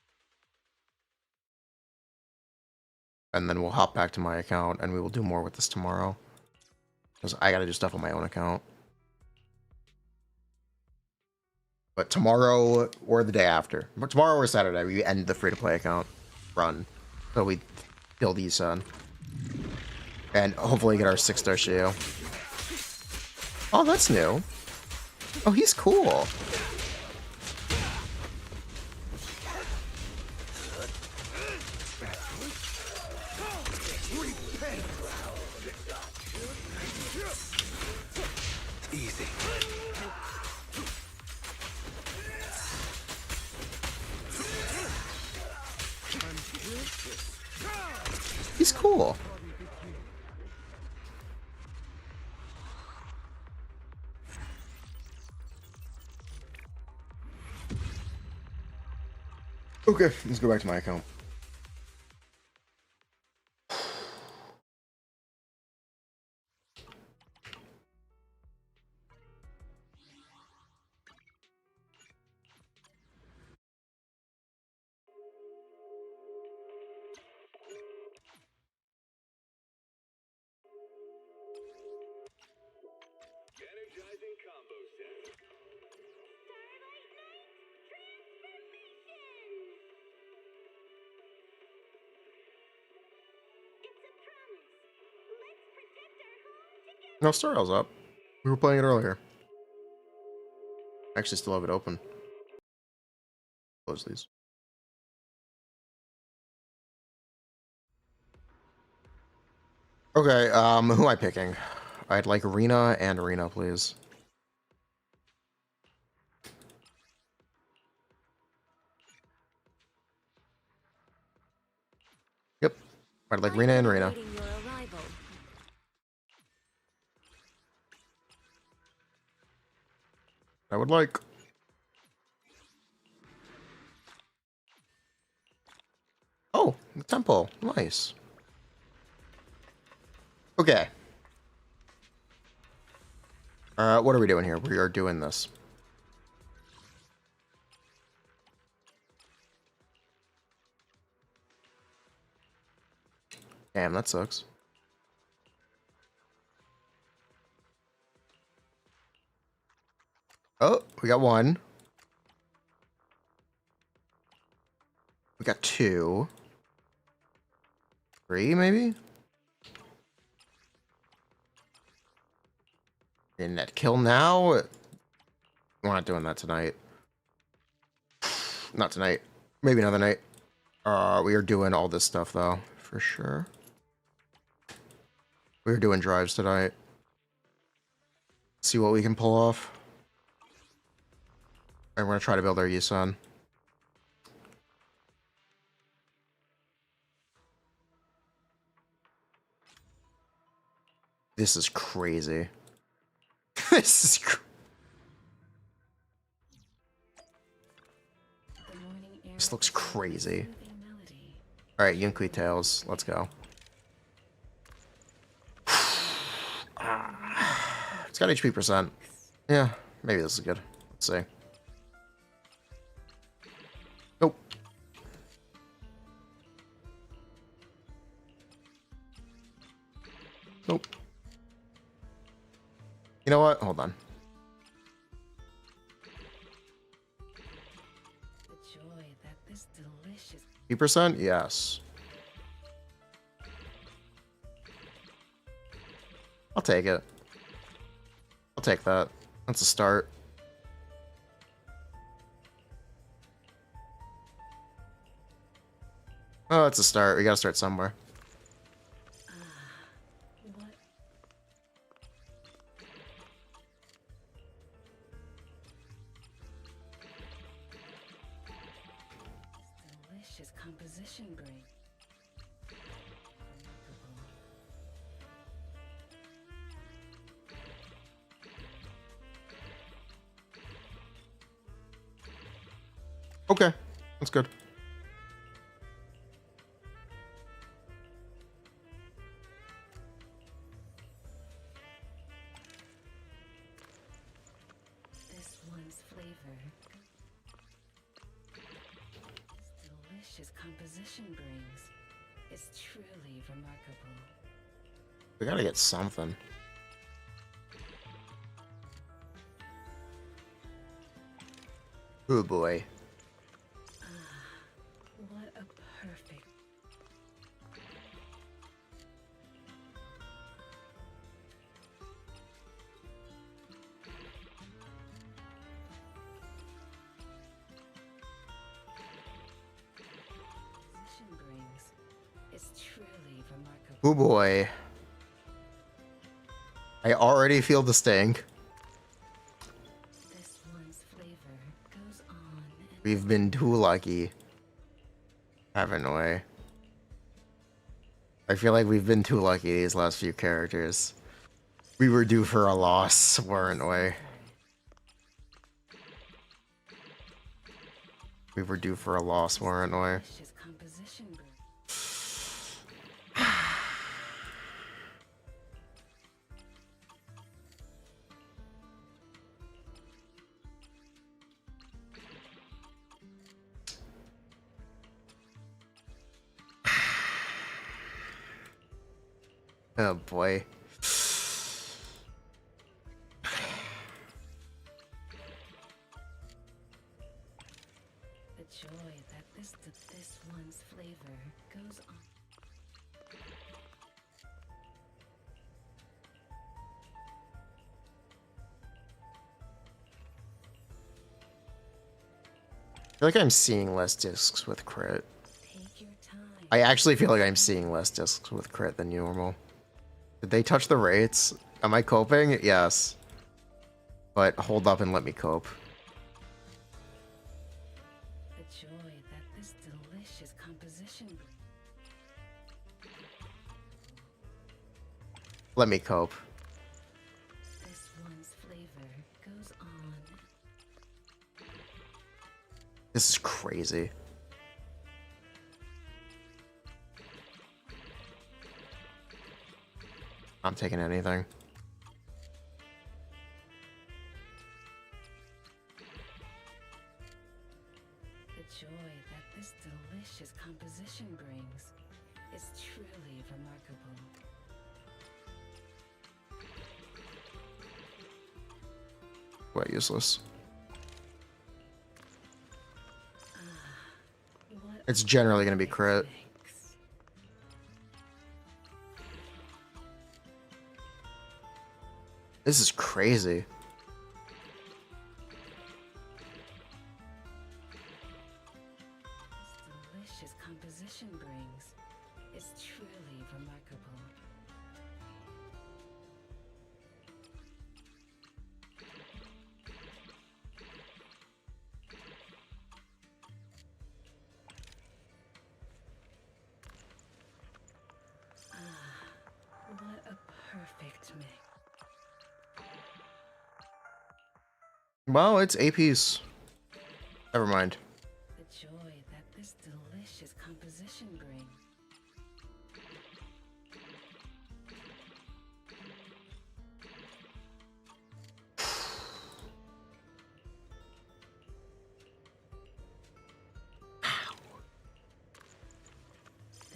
And then we'll hop back to my account and we will do more with this tomorrow. Because I gotta do stuff on my own account. But tomorrow or the day after. But tomorrow or Saturday, we end the free-to-play account run. So we kill YIXUAN. And hopefully get our 6-star Shiyu. Oh, that's new. Oh, he's cool. Easy. He's cool. Okay, let's go back to my account. No, Star Rail's up. We were playing it earlier. I actually still have it open. Close these. Okay, who am I picking? I'd like Arena and Arena, please. Yep. I'd like Arena and Arena. I would like. Oh, the temple. Nice. Okay. What are we doing here? We are doing this. Damn, that sucks. Oh, we got one. We got two. Three, maybe? In that kill now? We're not doing that tonight. Not tonight. Maybe another night. We are doing all this stuff though, for sure. We're doing drives tonight. See what we can pull off. And we're gonna try to build our YIXUAN. This is crazy. This is This looks crazy. Alright, Yunkui Tails. Let's go. It's got HP percent. Yeah, maybe this is good. Let's see. Nope. Nope. You know what? Hold on. %? Yes. I'll take it. I'll take that. That's a start. Oh, that's a start. We gotta start somewhere. Composition brain. Okay, that's good. This one's flavor. Delicious composition brings is truly remarkable. We gotta get something. Oh boy. What a perfect. Oh boy. I already feel the stink. This one's flavor goes on. We've been too lucky, haven't we? I feel like we've been too lucky these last few characters. We were due for a loss, weren't we? We were due for a loss, weren't we? Oh boy. The joy that this one's flavor goes on. I feel like I'm seeing less discs with crit. I actually feel like I'm seeing less discs with crit than normal. Did they touch the rates? Am I coping? Yes. But hold up and let me cope. The joy that this delicious composition. Let me cope. This one's flavor goes on. This is crazy. I'm taking anything. The joy that this delicious composition brings is truly remarkable. Quite useless. It's generally going to be crit. This is crazy. Well, it's a piece. Never mind. The joy that this delicious composition brings.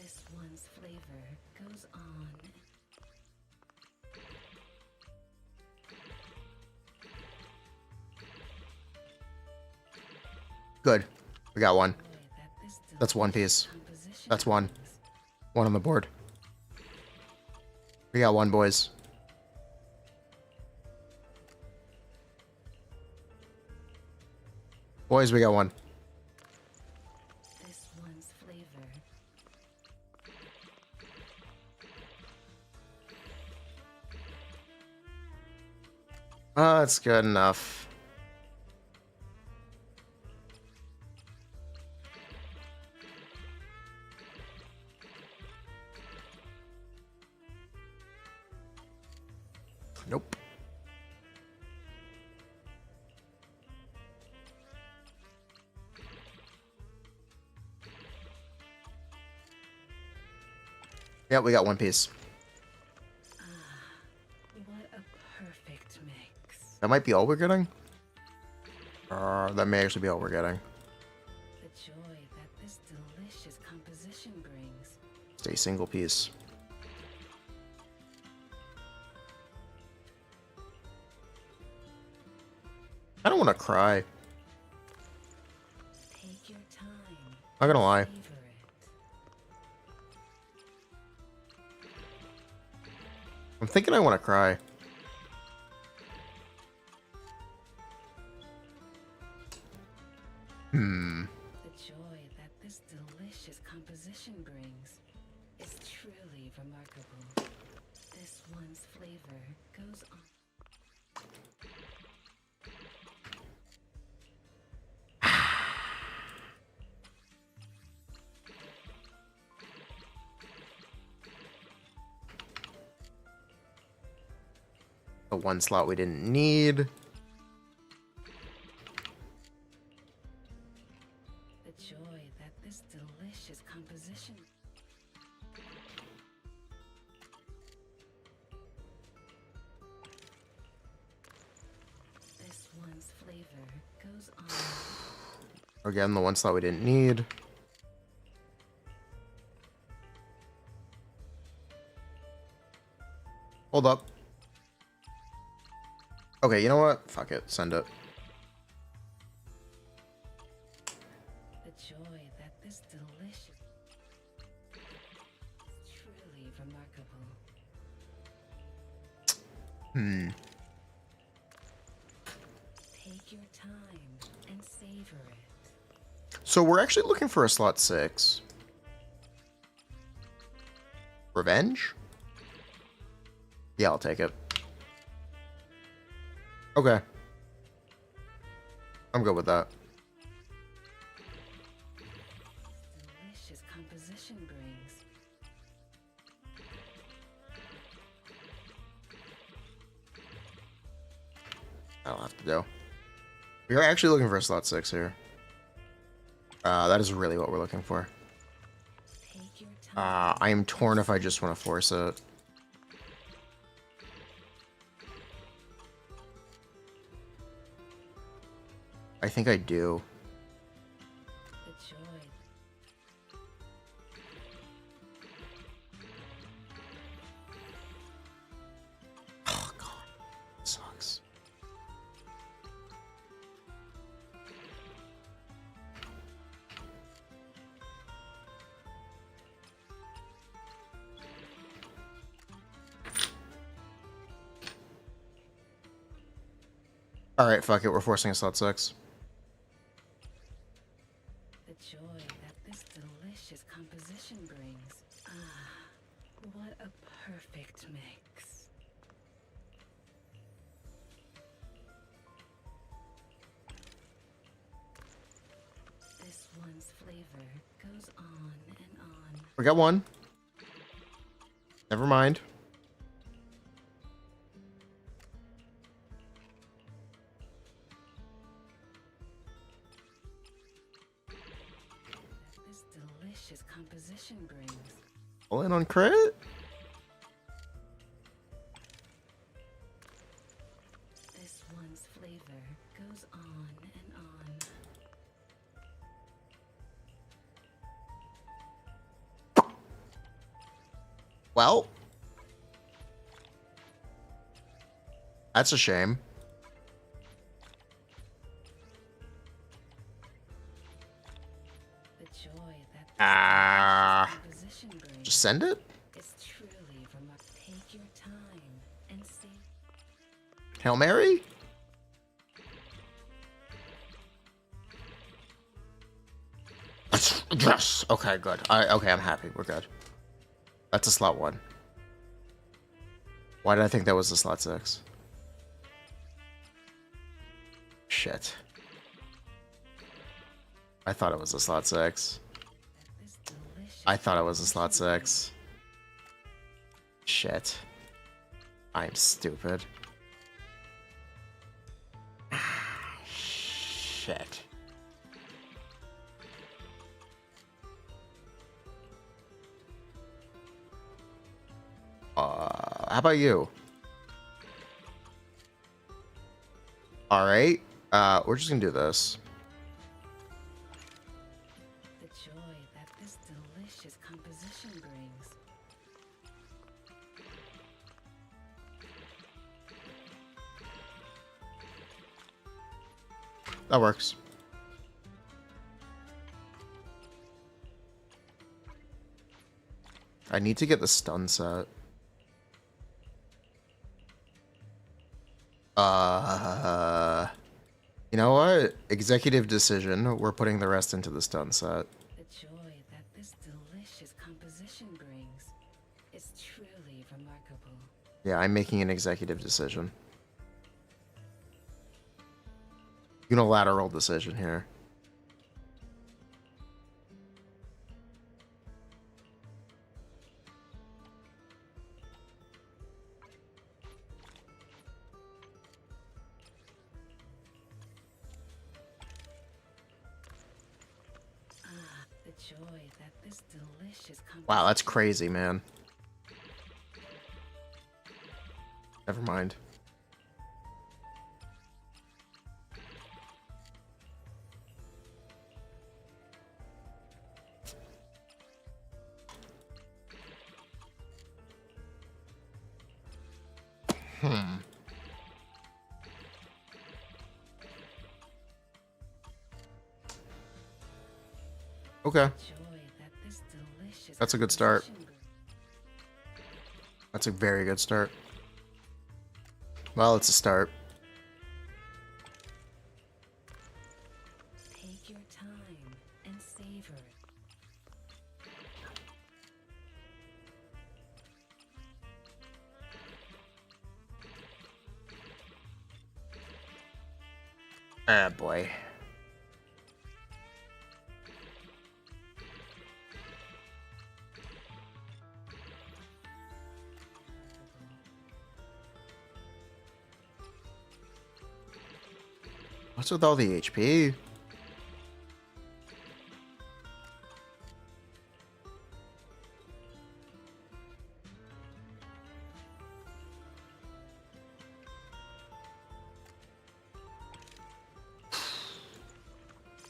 This one's flavor goes on. Good. We got one. That's one piece. That's one. One on the board. We got one, boys. Boys, we got one. This one's flavor. Oh, that's good enough. Nope. Yeah, we got one piece. What a perfect mix. That might be all we're getting. That may actually be all we're getting. The joy that this delicious composition brings. It's a single piece. I don't want to cry. Take your time. Not gonna lie. Savor it. I'm thinking I want to cry. The joy that this delicious composition brings is truly remarkable. This one's flavor goes on. The one slot we didn't need. The joy that this delicious composition. This one's flavor goes on. Again, the one slot we didn't need. Hold up. Okay, you know what? Fuck it. Send it. The joy that this delicious. Is truly remarkable. Take your time and savor it. So we're actually looking for a slot 6. Revenge? Yeah, I'll take it. Okay. I'm good with that. Delicious composition brings. That'll have to do. We're actually looking for a slot 6 here. That is really what we're looking for. Take your time. I am torn if I just want to force it. I think I do. The joy. Oh god. Sucks. Alright, fuck it, we're forcing a slot 6. The joy that this delicious composition brings. What a perfect mix. This one's flavor goes on and on. We got one. Never mind. delicious composition brings. All in on crit? This one's flavor goes on and on. Well, that's a shame. The joy that this composition brings. Just send it? It's truly remarkable. Take your time and see. Hail Mary? Yes. Okay, good. Okay, I'm happy. We're good. That's a slot 1. Why did I think that was a slot 6? Shit. I thought it was a slot 6. I thought it was a slot 6. Shit. I'm stupid. Shit. How about you? Alright. We're just gonna do this. The joy that this delicious composition brings. That works. I need to get the stun set. You know what? Executive decision. We're putting the rest into the stun set. The joy that this delicious composition brings is truly remarkable. Yeah, I'm making an executive decision. Unilateral decision here. The joy that this delicious Wow, that's crazy, man. Never mind. Okay. That's a good start. That's a very good start. Well, it's a start. Take your time and savor it. Ah, boy. What's with all the HP?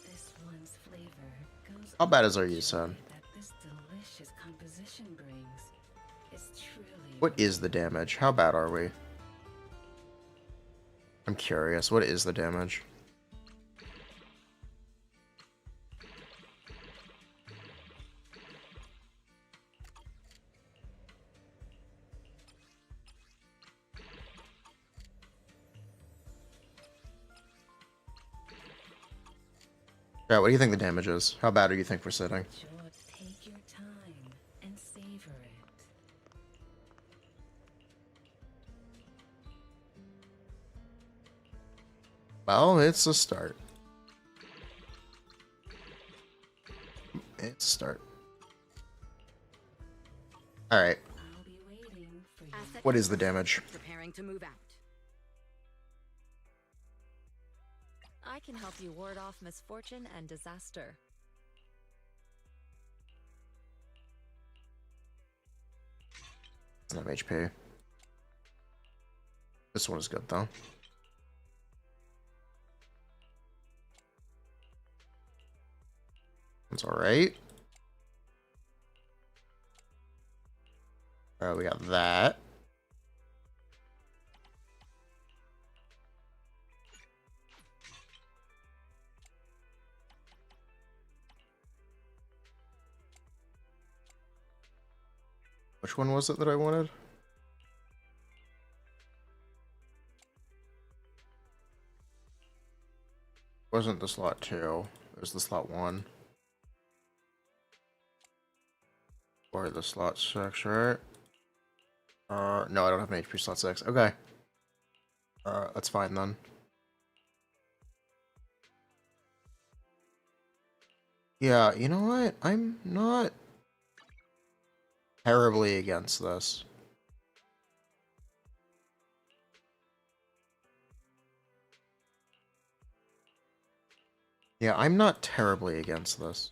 This one's flavor goes How bad is our YIXUAN? that this delicious composition brings is truly What is the damage? How bad are we? I'm curious. What is the damage? Yeah, what do you think the damage is? How bad do you think we're sitting? Take your time and savor it. Well, it's a start. It's a start. Alright. I'll be waiting for you. What is the damage? Preparing to move out. I can help you ward off misfortune and disaster. Doesn't have HP. This one is good though. It's alright. Alright, we got that. Which one was it that I wanted? Wasn't the slot 2. It was the slot 1. Or the slot 6, right? No, I don't have an HP slot 6. Okay. That's fine then. Yeah, you know what? I'm not terribly against this. Yeah, I'm not terribly against this.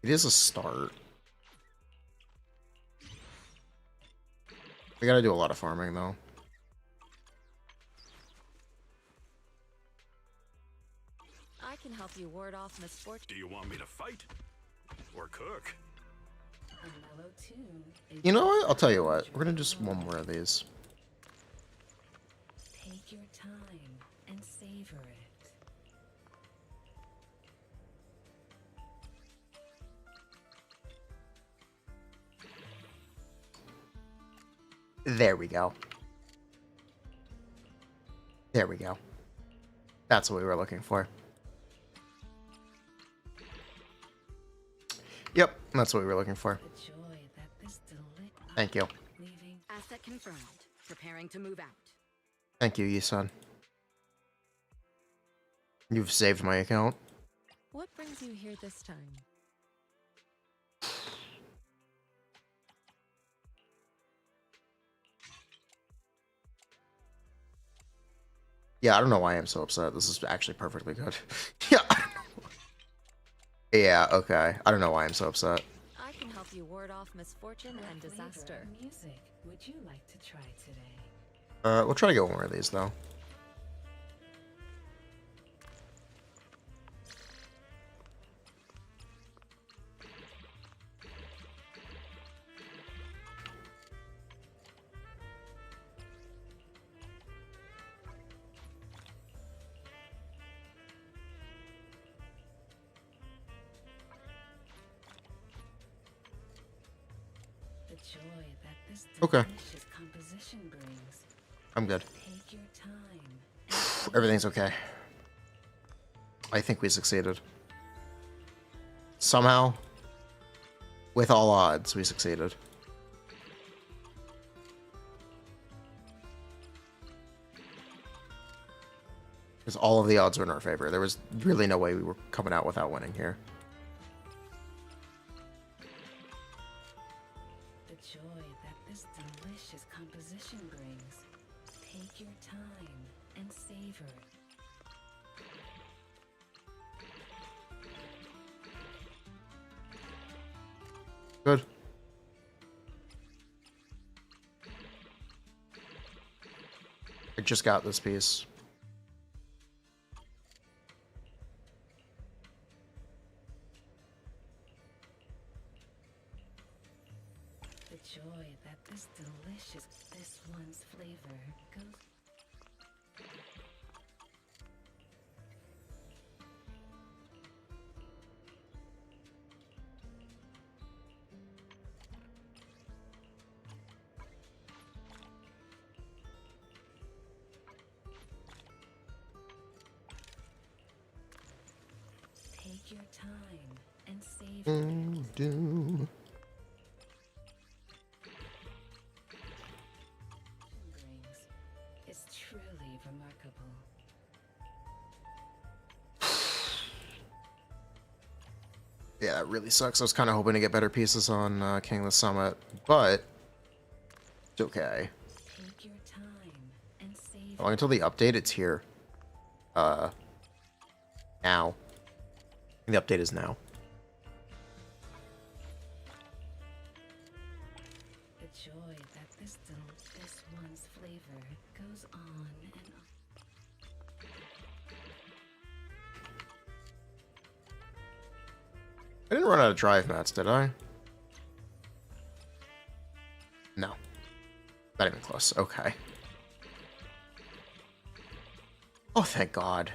It is a start. We gotta do a lot of farming though. I can help you ward off misfortune. Do you want me to fight? Or cook? A mellow tune. You know what? I'll tell you what. We're gonna do one more of these. Take your time and savor it. There we go. There we go. That's what we were looking for. Yep, that's what we were looking for. The joy that this Thank you. leaving. Asset confirmed. Preparing to move out. Thank you, YIXUAN. You've saved my account. What brings you here this time? Yeah, I don't know why I'm so upset. This is actually perfectly good. Yeah, I don't know. Yeah, okay. I don't know why I'm so upset. I can help you ward off misfortune and What flavor disaster. of music would you like to try today? We'll try to get one more of these, though. The joy that this Okay. delicious composition brings. I'm good. Take your time. Everything's okay. I think we succeeded. Somehow, with all odds, we succeeded. Because all of the odds were in our favor. There was really no way we were coming out without winning here. The joy that this delicious composition brings. Take your time and savor it. Good. I just got this piece. The joy that this delicious, this one's flavor goes. Take time and save Do. brings is truly remarkable. Yeah, that really sucks. I was kind of hoping to get better pieces on King of the Summit, but it's okay. Take your time and save. How long until the update? It's here. Now. The update is now. The joy that this one's flavor goes on and on. I didn't run out of drive mats, did I? No. Not even close. Okay. Oh, thank God.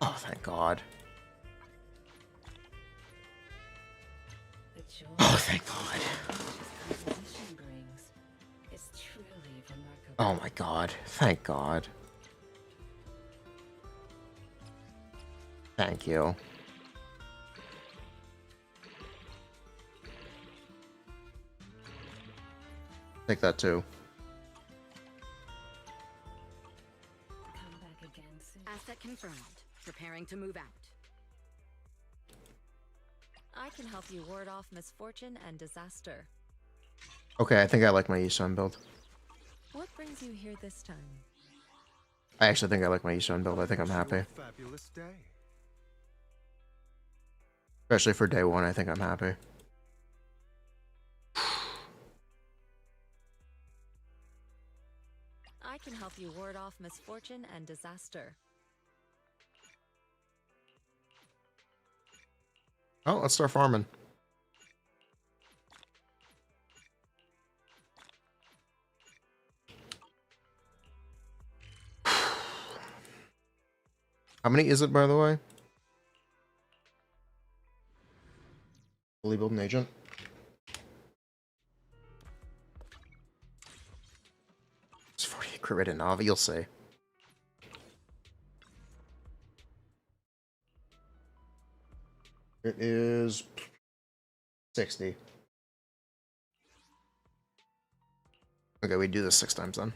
Oh, thank God. The joy Oh, thank God. composition brings is truly remarkable. Oh my God. Thank God. Thank you. Take that too. Come back again soon. Asset confirmed. Preparing to move out. I can help you ward off misfortune and disaster. Okay, I think I like my YIXUAN build. What brings you here this time? I actually think I like my YIXUAN build. I think I'm happy. Fabulous day. Especially for day one, I think I'm happy. I can help you ward off misfortune and disaster. Oh, let's start farming. How many is it, by the way? Fully build an agent. It's 48 crit rate in Navi, you'll see. It is 60. Okay, we do this 6 times then.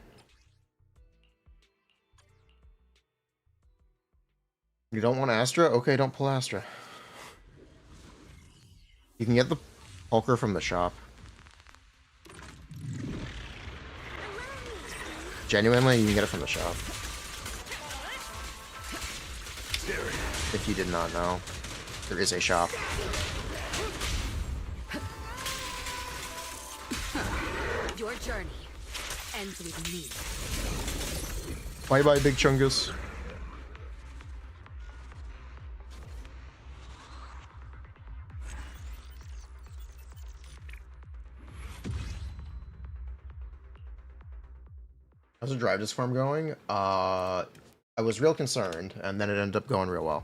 You don't want Astra? Okay, don't pull Astra. You can get the Pulcher from the shop. Genuinely, you can get it from the shop. If you did not know, there is a shop. Your journey ends with me. Bye bye, Big Chungus. How's the drive this farm going? I was real concerned, and then it ended up going real well.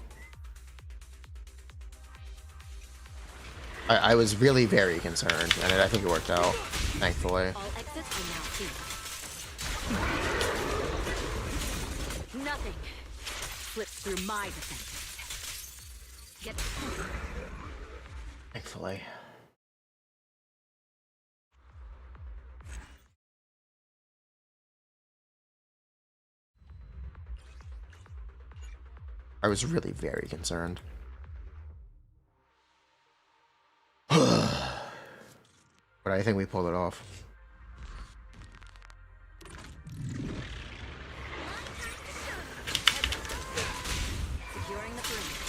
I was really very concerned, and I think it worked out, thankfully. All exits are now clear. Nothing slips through my defenses. Get Thankfully. I was really very concerned. But I think we pulled it off. securing the perimeter.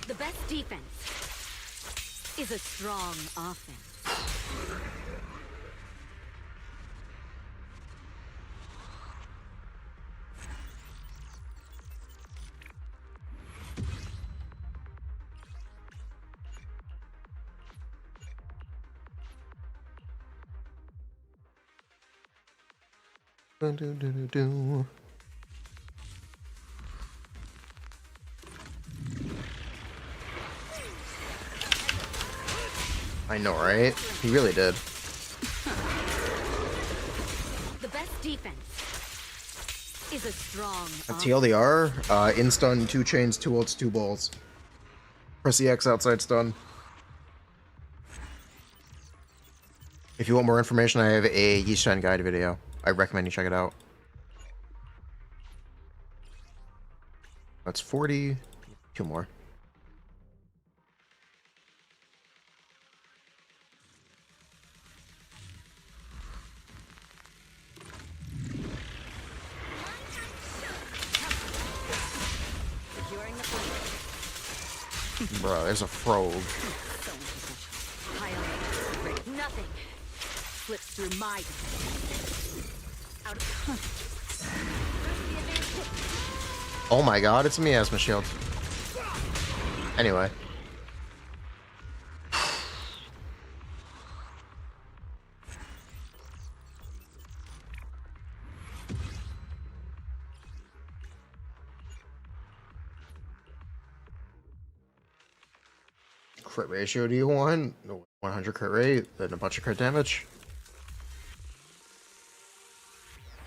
The best defense is a strong offense. Do. I know, right? He really did. The best defense is a strong A TLDR, in stun, 2 chains, 2 ults, 2 balls. Press EX outside stun. If you want more information, I have a YIXUAN guide video. I recommend you check it out. That's 40. 2 more. Securing the point. Bro, there's a frog. Nothing slips through my out of Oh my god, it's a miasma shield. Anyway. Crit ratio do you want? 100 crit rate, then a bunch of crit damage.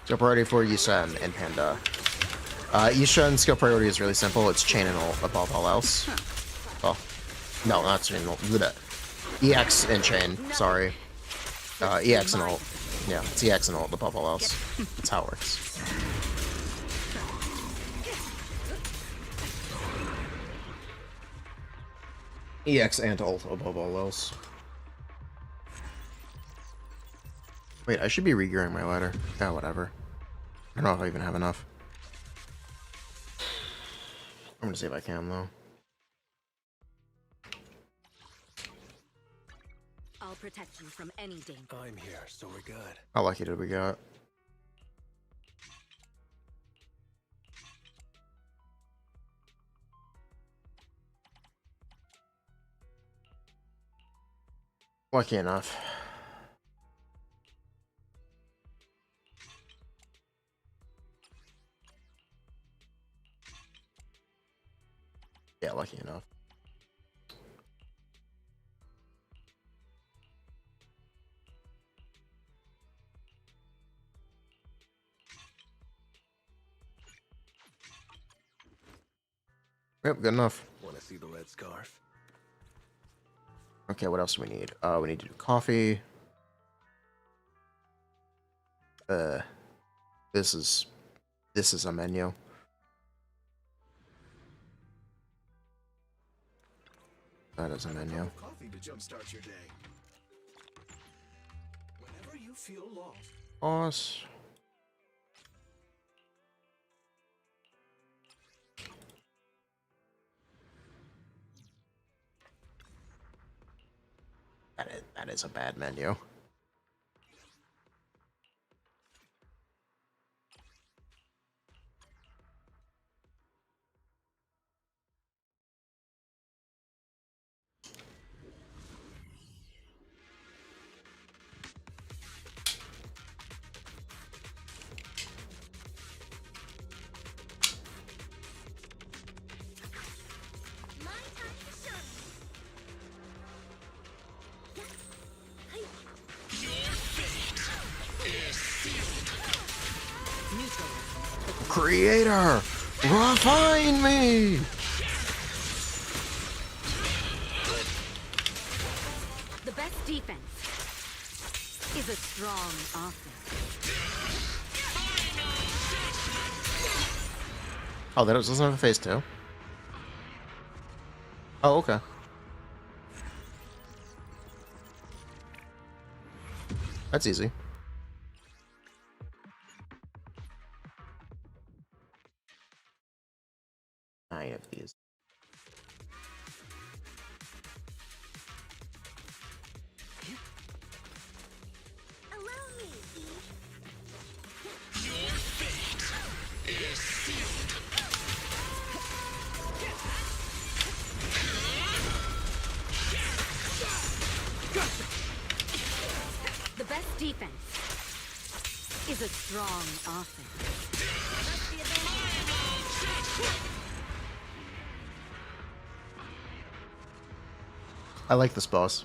Skill priority for YIXUAN and Panda. YIXUAN skill priority is really simple. It's chain and ult above all else. Oh, no, not chain and ult. EX and chain. Sorry. EX and ult. Yeah, it's EX and ult above all else. That's how it works. EX and ult above all else. Wait, I should be regearing my ladder. Yeah, whatever. I don't know if I even have enough. I'm gonna see if I can, though. I'll protect you from any danger. I'm here, so we're good. How lucky did we got? Lucky enough. Yeah, lucky enough. Yep, good enough. Want to see the red scarf? Okay, what else do we need? We need to do coffee. This is a menu. That is a menu. Coffee to jumpstart your day. Whenever you feel lost. Boss. That is a bad menu. Creator, refine me! The best defense is a strong offense. Oh, that doesn't have a phase 2. Oh, okay. That's easy. 9 of these. Allow me. Your fate is sealed. The best defense is a strong offense. I like this boss.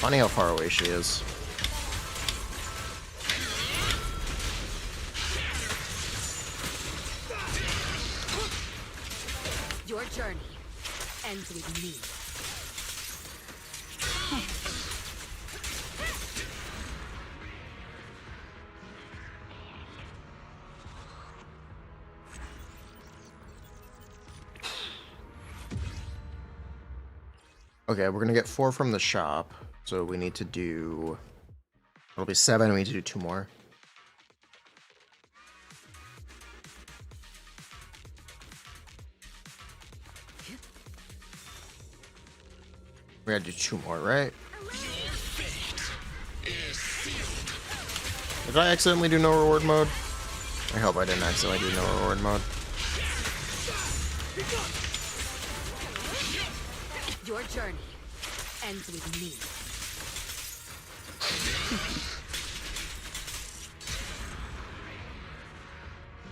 Funny how far away she is. Your journey ends with me. Okay, we're gonna get 4 from the shop, so we need to do... It'll be 7, we need to do 2 more. We gotta do 2 more, right? Did I accidentally do no reward mode? I hope I didn't accidentally do no reward mode. Your journey ends with me.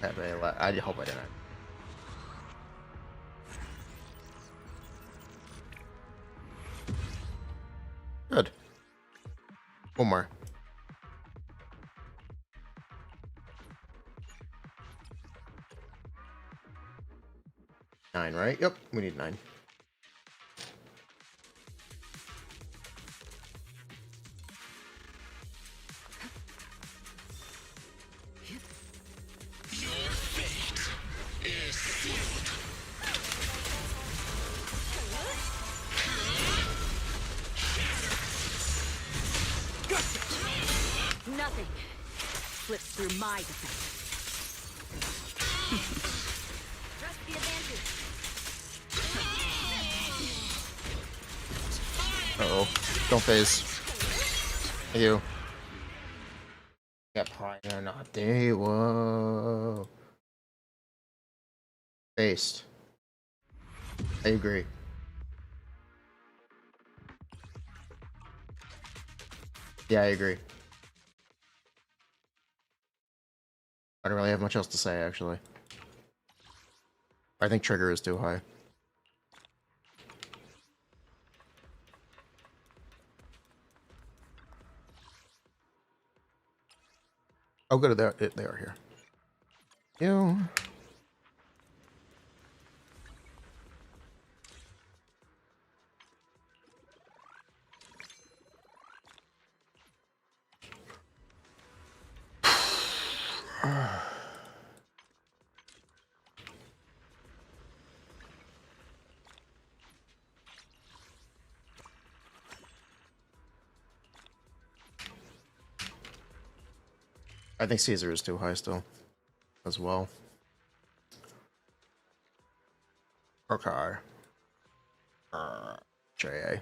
I hope I didn't. Good. 1 more. 9, right? Yep, we need 9. Nothing slips through my defense. Trust the advantage. Uh-oh. Don't phase. You. Got pride or not. There. Whoa. Based. I agree. Yeah, I agree. I don't really have much else to say, actually. I think trigger is too high. Oh, good. They are here. You. I think Caesar is too high still, as well. Okay. JA.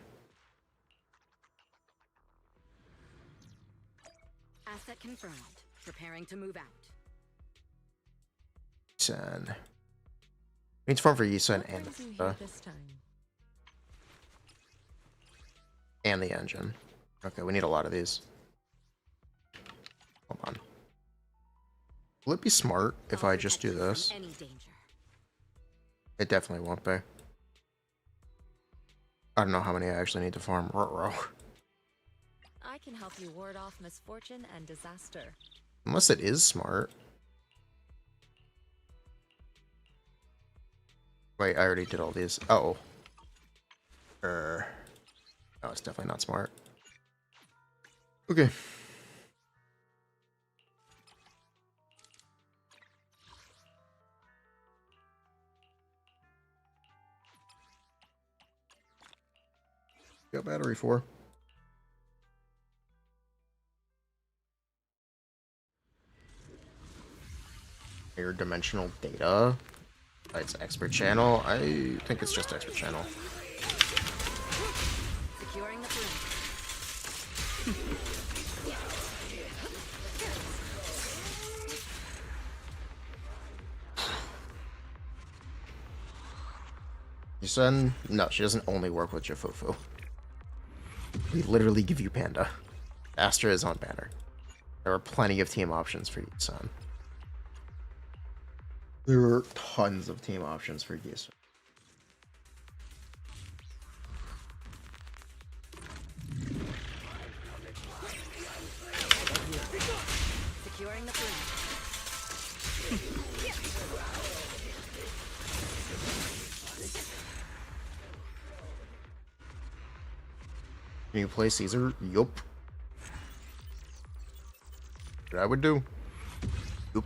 Asset confirmed. Preparing to move out. YIXUAN. We need to farm for YIXUAN and the engine. Okay, we need a lot of these. Hold on. Will it be smart if I just do this? It definitely won't be. I don't know how many I actually need to farm. I can help you ward off misfortune and disaster. Unless it is smart. Wait, I already did all these. Oh. No, it's definitely not smart. Okay. Got battery 4. Air dimensional data. It's expert channel. I think it's just expert channel. Securing the YIXUAN? No, she doesn't only work with Jifufu. We literally give you Panda. Astra is on banner. There are plenty of team options for YIXUAN. There are tons of team options for YIXUAN. Securing the broom. Can you play Caesar? Yup. What I would do. Yup.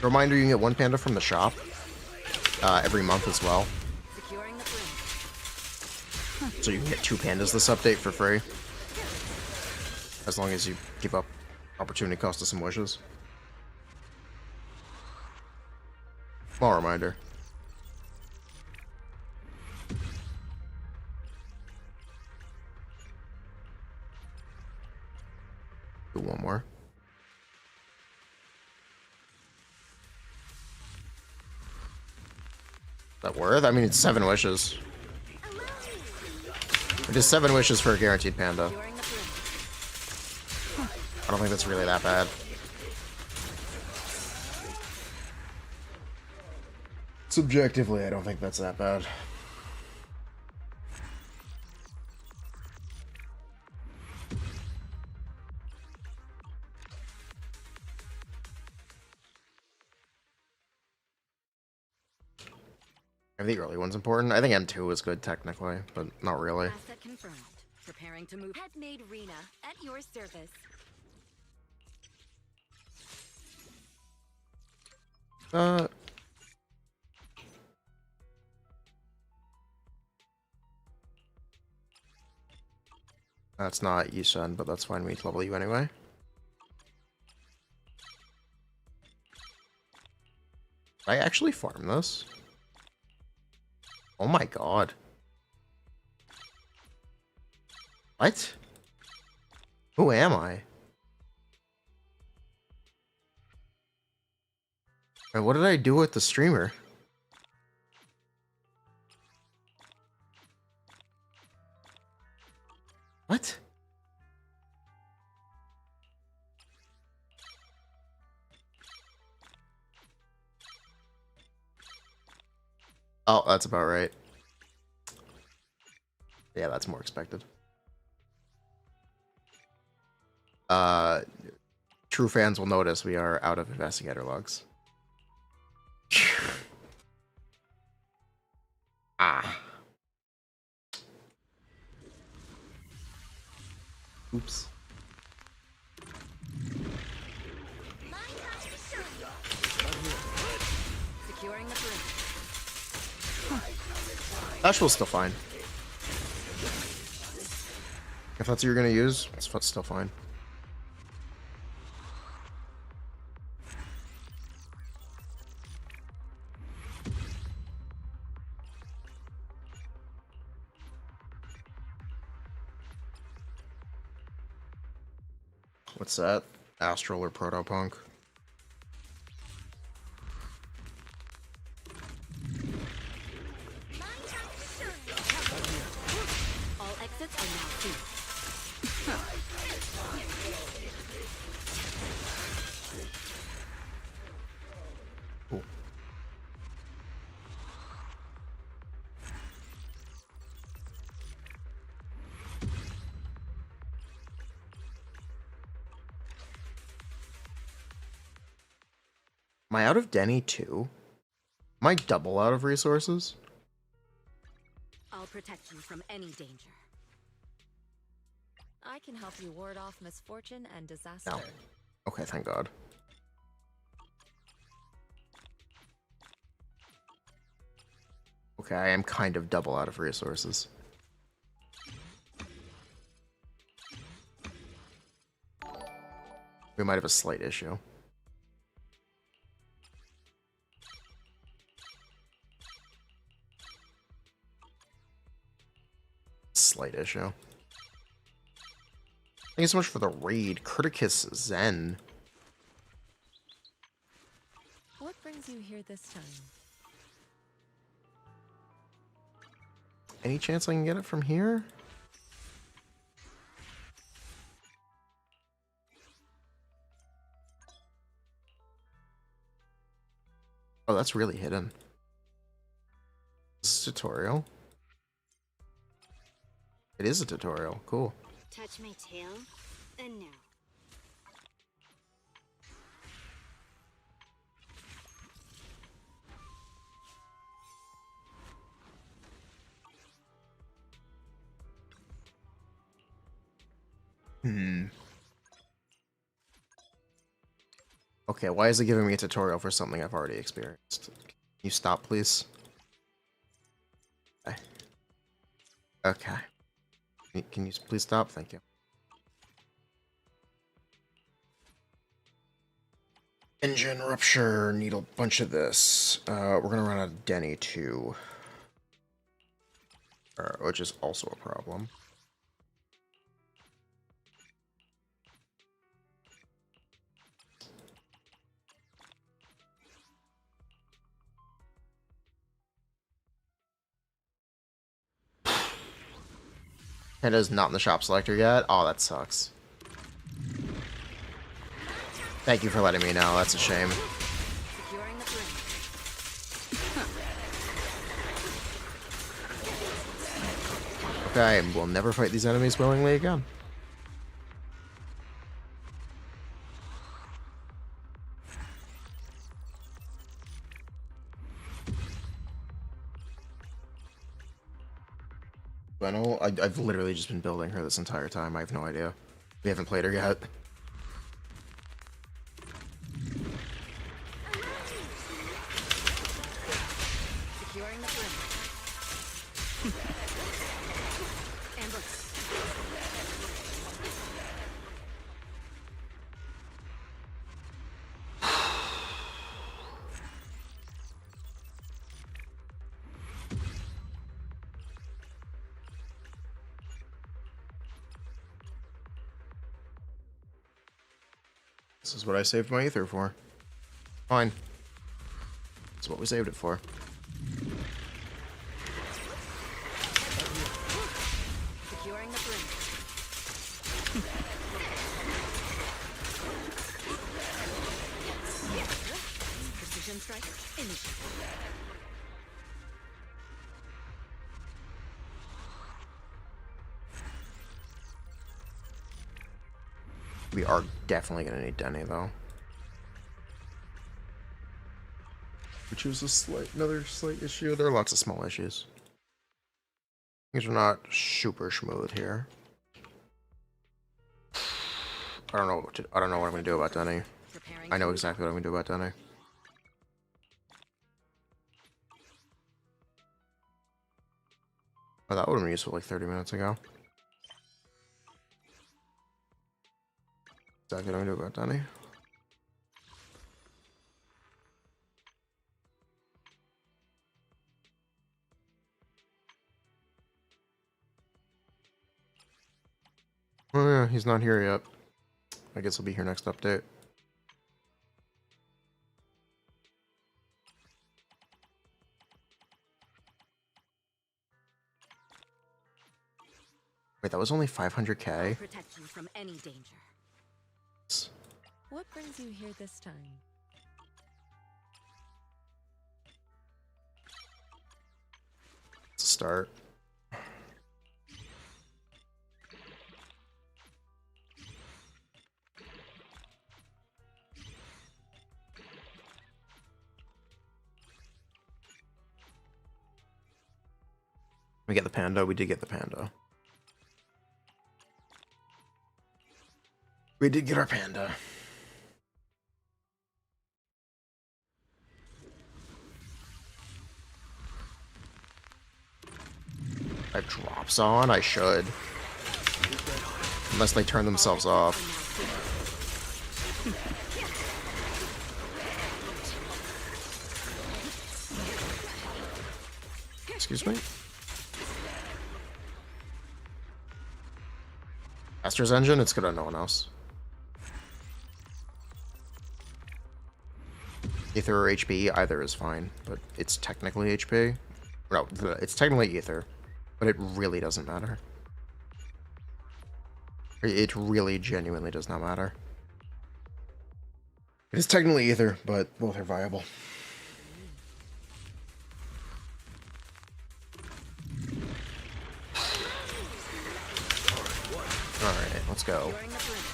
Reminder, you can get one panda from the shop every month as well. Securing the broom. So you can get 2 pandas this update for free. As long as you keep up opportunity cost of some wishes. Small reminder. Do one more. Is that worth? I mean, it's 7 wishes. It is 7 wishes for a guaranteed panda. I don't think that's really that bad. Subjectively, I don't think that's that bad. I think the early one's important. I think M2 is good technically, but not really. Asset confirmed. Preparing to move. Headmaid Rena at your service. That's not YIXUAN, but that's fine. We need to level you anyway. Did I actually farm this? Oh my god. What? Who am I? And what did I do with the streamer? What? Oh, that's about right. Yeah, that's more expected. True fans will notice we are out of investigator logs. Ah. Oops. Securing the broom. Ashwell's still fine. If that's what you're gonna use, it's still fine. What's that? Astral or Protopunk? All exits are now free. Cool. Am I out of Denny too? Am I double out of resources? I'll protect you from any danger. I can help you ward off misfortune and disaster. No. Okay, thank God. Okay, I am kind of double out of resources. We might have a slight issue. Slight issue. Thank you so much for the raid, Criticus Zen. What brings you here this time? Any chance I can get it from here? Oh, that's really hidden. This is a tutorial. It is a tutorial. Cool. Touch my tail, and no. Okay, why is it giving me a tutorial for something I've already experienced? Can you stop, please? Okay. Okay. Can you please stop? Thank you. Engine rupture. Need a bunch of this. We're gonna run out of Denny too. Which is also a problem. Panda's not in the shop selector yet. Oh, that sucks. Thank you for letting me know. That's a shame. Okay, we'll never fight these enemies willingly again. Gwenel, I've literally just been building her this entire time. I have no idea. We haven't played her yet. Securing the perimeter. Amber. This is what I saved my ether for. Fine. That's what we saved it for. Securing the perimeter. Precision strike. Initiate. We are definitely gonna need Denny though. Which is another slight issue. There are lots of small issues. Things are not super smooth here. I don't know what I'm gonna do about Denny. I know exactly what I'm gonna do about Denny. Oh, that would have been useful like 30 minutes ago. Exactly what I'm gonna do about Denny. Oh yeah, he's not here yet. I guess he'll be here next update. Wait, that was only 500k? Protection from any danger. What brings you here this time? Let's start. We get the panda. We did get the panda. We did get our panda. I have drops on? I should. Unless they turn themselves off. Excuse me? Master's engine? It's good on no one else. Ether or HP, either is fine, but it's technically HP. No, it's technically Ether, but it really doesn't matter. It really genuinely does not matter. It is technically Ether, but both are viable. Alright, let's go. Securing the perimeter.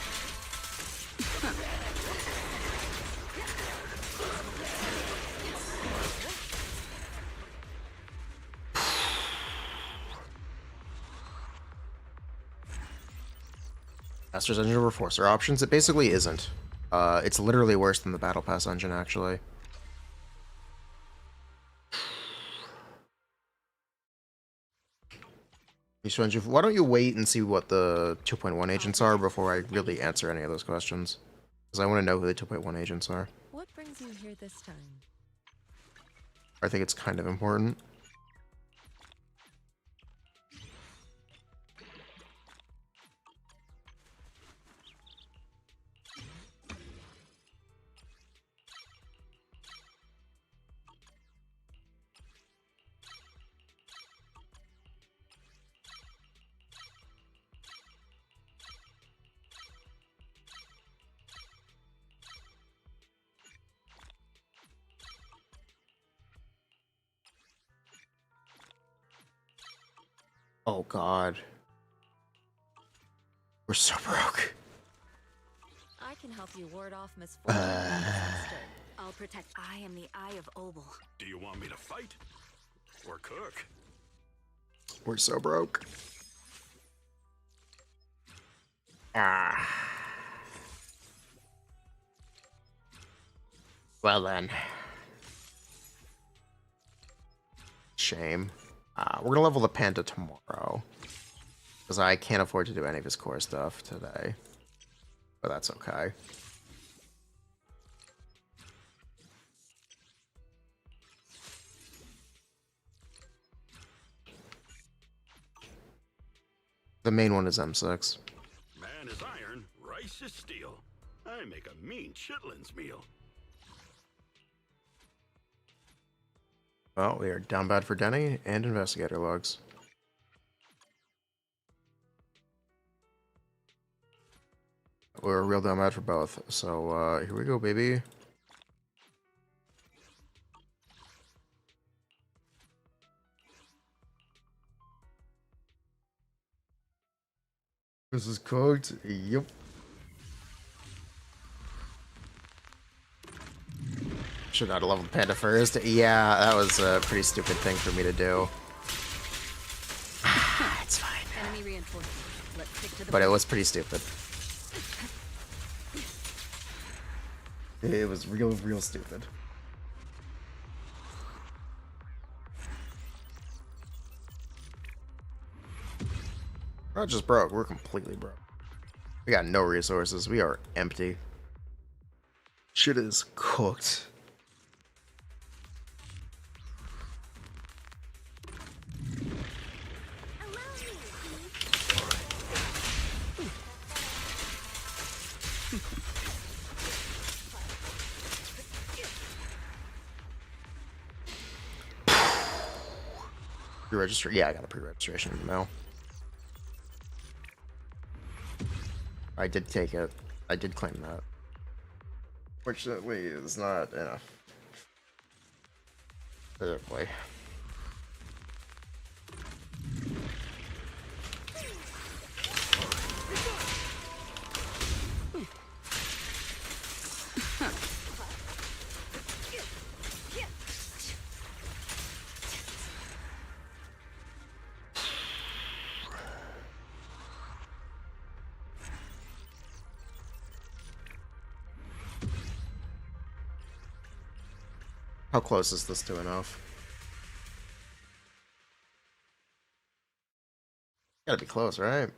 Master's Engine over Forcer options? It basically isn't. It's literally worse than the Battle Pass engine, actually. Why don't you wait and see what the 2.1 agents are before I really answer any of those questions? Because I want to know who the 2.1 agents are. What brings you here this time? I think it's kind of important. Oh god. We're so broke. I can help you ward off misfortune and disaster. I'll protect. I am the Eye of Obel. Do you want me to fight? Or cook? We're so broke. Ah. Well then. Shame. We're gonna level the panda tomorrow. Because I can't afford to do any of his core stuff today. But that's okay. The main one is M6. Man is iron, rice is steel. I make a mean chitlins meal. Well, we are down bad for Denny and investigator logs. We're real down bad for both. So here we go, baby. This is cooked. Yep. Should not have leveled Panda first. Yeah, that was a pretty stupid thing for me to do. It's fine. Enemy reinforcements. Let's stick to the But it was pretty stupid. It was real stupid. We're not just broke, we're completely broke. We got no resources, we are empty. Shit is cooked. Pre-register? Yeah, I got a pre-registration in the mail. I did take it. I did claim that. Fortunately, it's not enough. Oh boy. How close is this to enough? Gotta be close, right?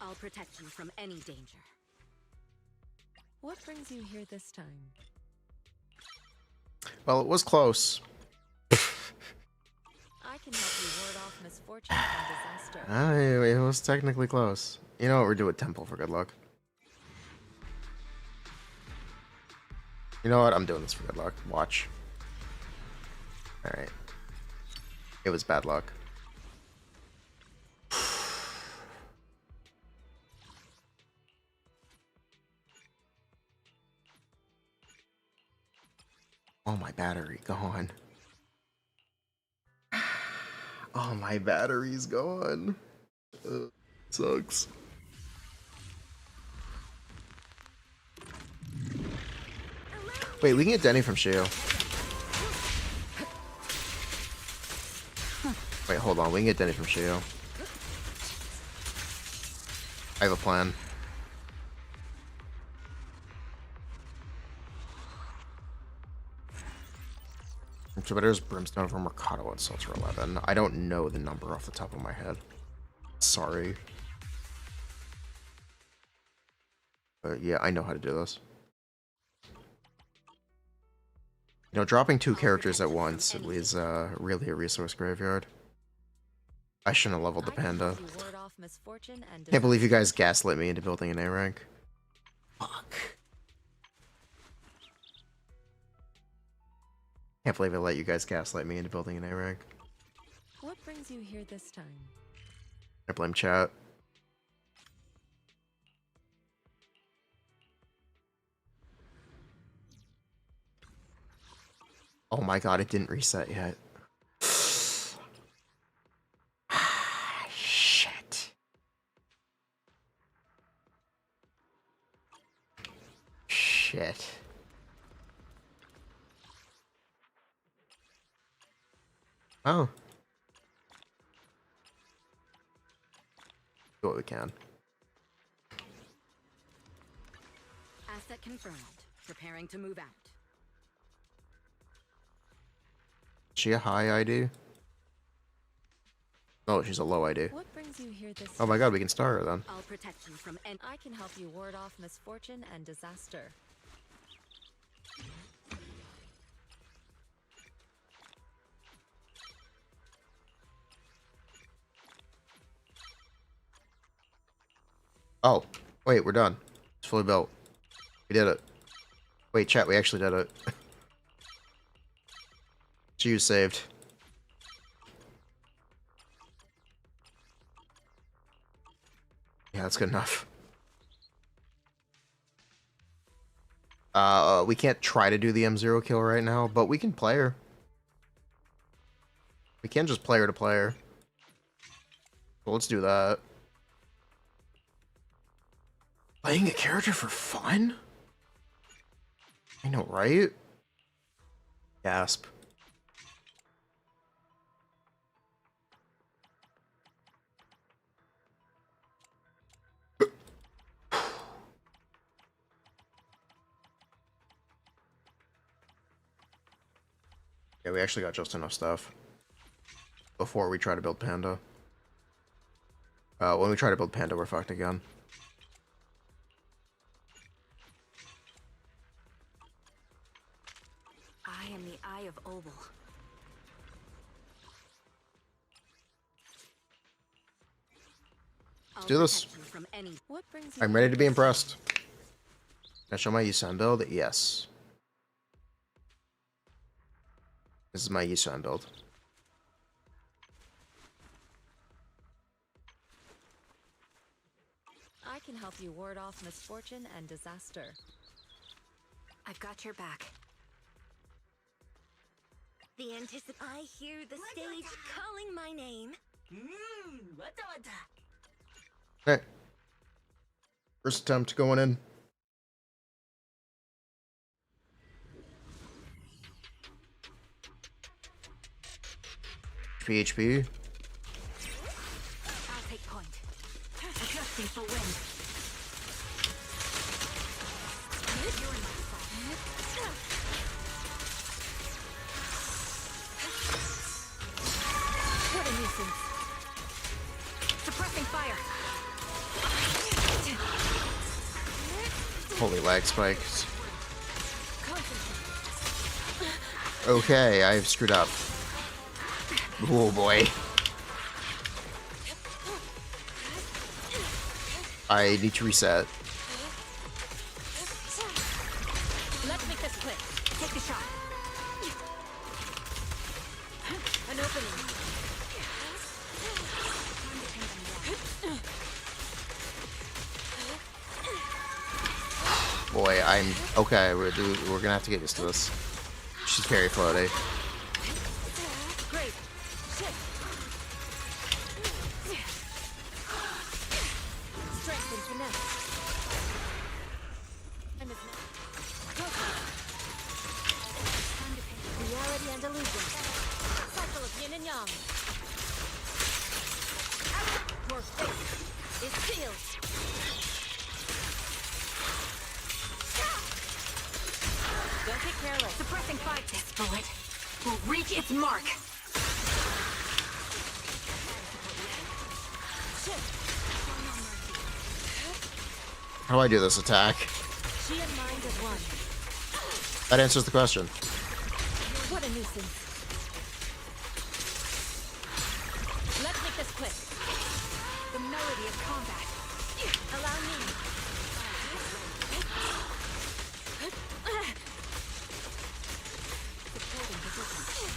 I'll protect you from any danger. What brings you here this time? Well, it was close. I can help you ward off misfortune and disaster. It was technically close. You know what? We're doing Temple for good luck. You know what? I'm doing this for good luck. Watch. Alright. It was bad luck. Oh, my battery gone. Oh, my battery's gone. Ugh. Sucks. Wait, we can get Denny from Shiyu. Wait, hold on. We can get Denny from Shiyu. I have a plan. So there's Brimstone from Mercado at Seltzer 11. I don't know the number off the top of my head. Sorry. But yeah, I know how to do this. You know, dropping 2 characters at once is really a resource graveyard. I shouldn't have leveled the panda. Can't believe you guys gaslit me into building an A rank. Fuck. Can't believe I let you guys gaslight me into building an A rank. What brings you here this time? I blame chat. Oh my god, it didn't reset yet. Shit. Shit. Oh. Do what we can. Asset confirmed. Preparing to move out. Is she a high ID? Oh, she's a low ID. What brings you here this Oh my god, we can start her then. I'll protect you from any. I can help you ward off misfortune and disaster. Oh, wait, we're done. It's fully built. We did it. Wait, chat, we actually did it. Shiyu saved. Yeah, that's good enough. We can't try to do the M0 kill right now, but we can play her. We can just play her to play her. So let's do that. Playing a character for fun? I know, right? Gasp. Yeah, we actually got just enough stuff before we try to build Panda. When we try to build Panda, we're fucked again. I am the Eye of Obel. Let's do this. What brings you I'm ready to be impressed. Can I show my YIXUAN build? Yes. This is my YIXUAN build. I can help you ward off misfortune and disaster. I've got your back. The I hear the stage calling my name. Okay. First attempt going in. PHP. I'll take point. Adjusting for wind. You're in my spot. What a nuisance. Suppressing fire. Holy lag spikes. Okay, I've screwed up. Oh boy. I need to reset. Let's make this quick. Take the shot. An opening. Boy, I'm okay. We're gonna have to get used to this. She's very floaty. Great. Shit. and illusion. Cycle of yin and yang. Your fate is sealed. Don't get careless. Suppressing fire. This bullet will reach its mark. How do I do this attack? She and mind as one. That answers the question. What a nuisance. Let's make this quick. The melody of combat. Allow me. Supporting position.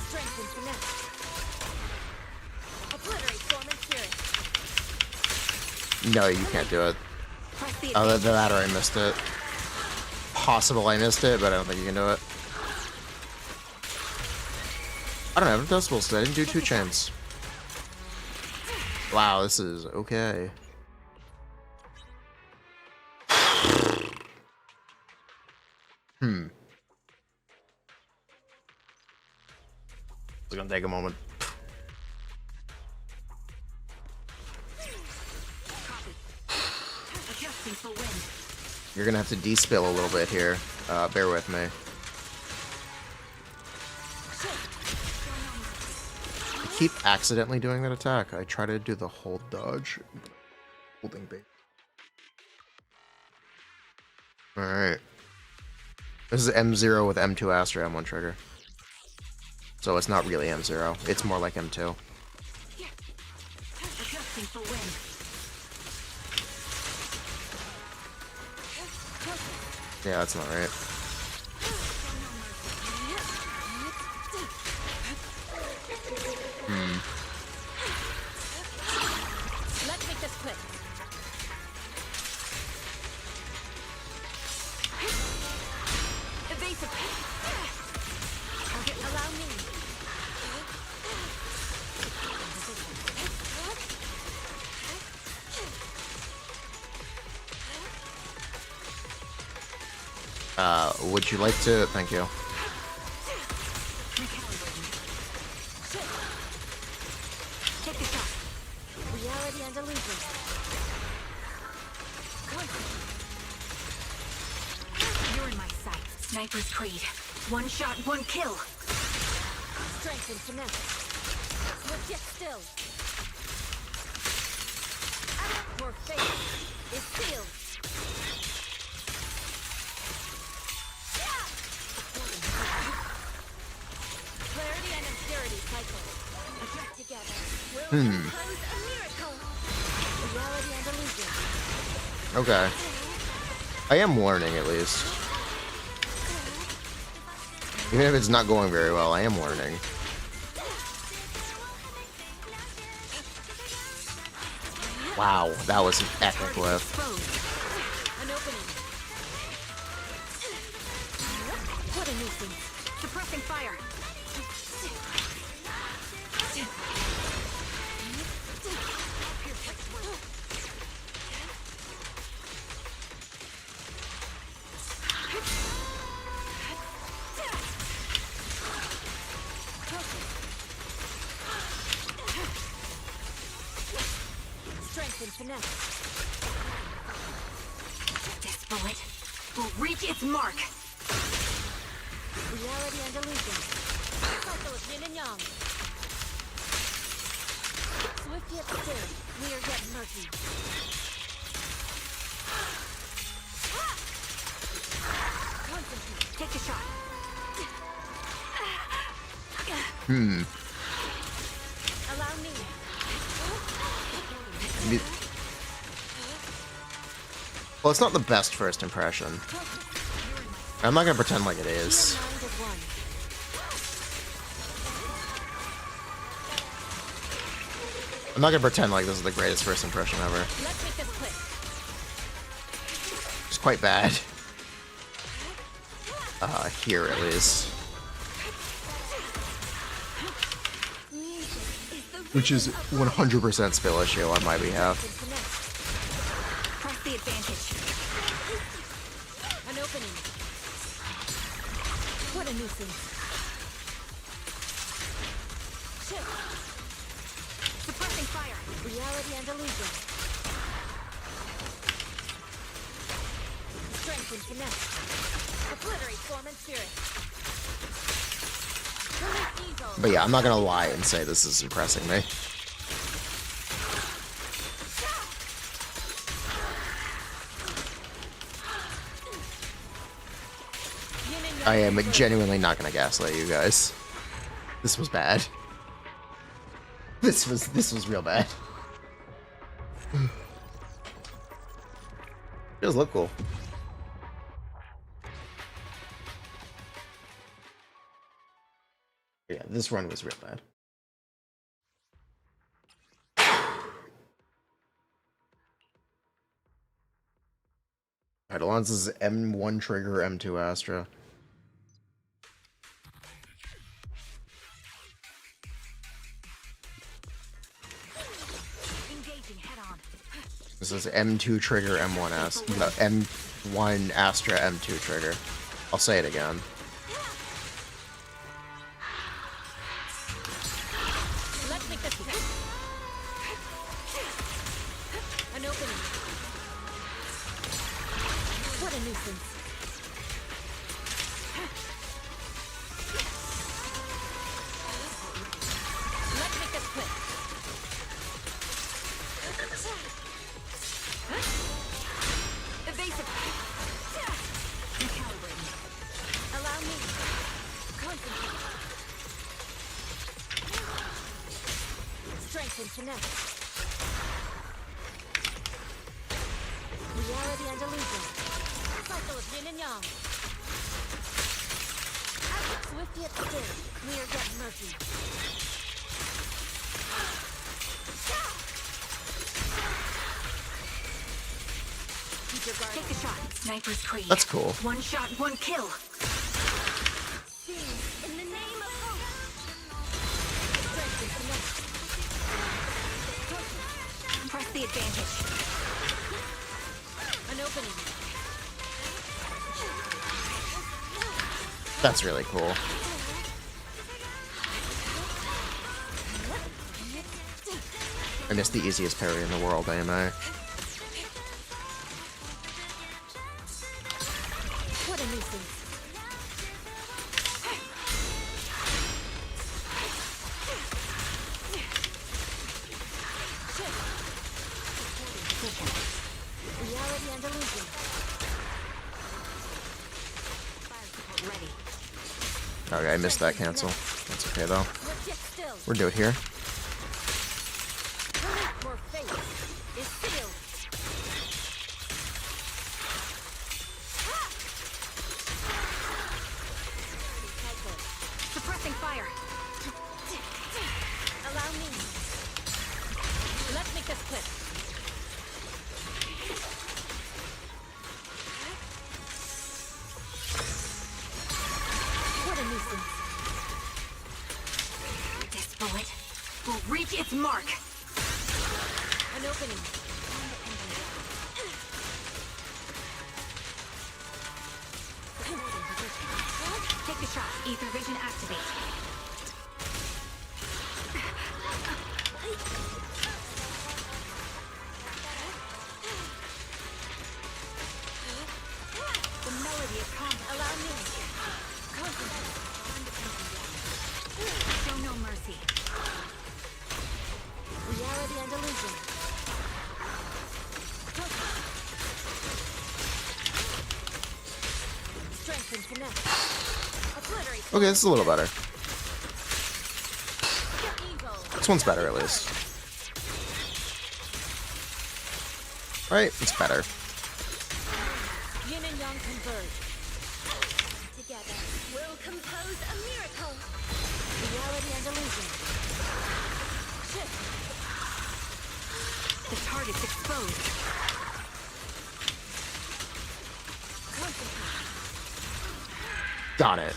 Strength and finesse. Obliterate form and spirit. No, you can't do it. Other than that, or I missed it. Possible I missed it, but I don't think you can do it. I don't have decibels, so I didn't do 2 chains. Wow, this is okay. It's gonna take a moment. You're gonna have to despill a little bit here. Bear with me. I keep accidentally doing that attack. I try to do the hold dodge. Holding bait. Alright. This is M0 with M2 Astra M1 trigger. So it's not really M0. It's more like M2. Yeah, that's not right. Let's make this quick. Evasive. Allow me. Would you like to? Thank you. Take the shot. Reality and illusion. You're in my sight. Sniper's Creed. One shot, one kill. Strength and finesse. But yet still. Your fate is sealed. Clarity and impurity cycle. Attack together. We'll compose a miracle. Reality and illusion. Okay. I am learning at least. Even if it's not going very well, I am learning. Wow, that was an epic lift. An opening. What a nuisance. Suppressing fire. Strength and finesse. This bullet will reach its mark. Reality and illusion. Cycle of yin and yang. Swift yet still, we are yet murky. Concentrate. Take the shot. Allow me. Well, it's not the best first impression. I'm not gonna pretend like it is. I'm not gonna pretend like this is the greatest first impression ever. Let's make this quick. It's quite bad. Here at least. Which is 100% spill issue on my behalf. a nuisance. Shift. Suppressing fire. Reality and illusion. Strength and finesse. Obliterate form and spirit. Release evil. But yeah, I'm not gonna lie and say this is impressing me. I am genuinely not gonna gaslight you guys. This was bad. This was real bad. It does look cool. Yeah, this run was real bad. Alright, Alonso's M1 trigger, M2 Astra. This is M2 trigger, M1 Astra. No, M1 Astra, M2 trigger. I'll say it again. Let's make this an opening. What a nuisance. Let's make this quick. Evasive. Recalibrating. Allow me. Concentrate. Strength and finesse. Reality and illusion. Cycle of yin and yang. Swift yet still. Clear yet murky. Take the shot. Sniper's Creed. That's cool. One shot, one kill. In the name of hope. Strength and finesse. Press the advantage. An opening. That's really cool. I missed the easiest parry in the world, AMA. What a nuisance. Reality and illusion. Ready. Okay, I missed that cancel. That's okay though. We're good here. Your fate is sealed. Suppressing fire. Allow me. Let's make this quick. What a nuisance. This bullet will reach its mark. An opening. Take the shot. Ether vision activate. The melody of calm. Allow me. Concentrate. Show no mercy. Reality and illusion. Strength and finesse. Obliterate. Okay, this is a little better. Evil. This one's better at least. Right, it's better. Yin and yang converge. Together, we'll compose a miracle. Reality and illusion. Shift. The target's exposed. Concentrate. Got it.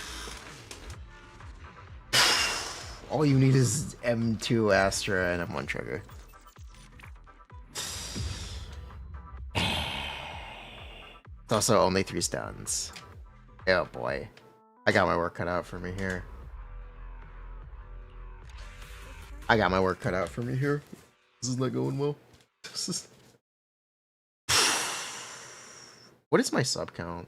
All you need is M2 Astra and M1 trigger. It's also only 3 stuns. Oh boy. I got my work cut out for me here. I got my work cut out for me here. This is not going well. This is... What is my sub count?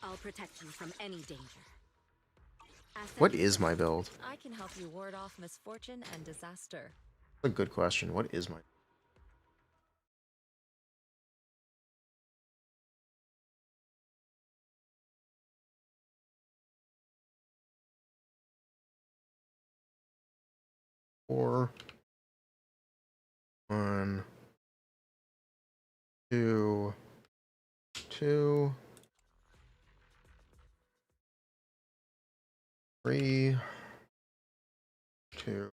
I'll protect you from any danger. What is my build? I can help you ward off misfortune and disaster. That's a good question. What is my... Four, 1, 2, 2, 3, 2,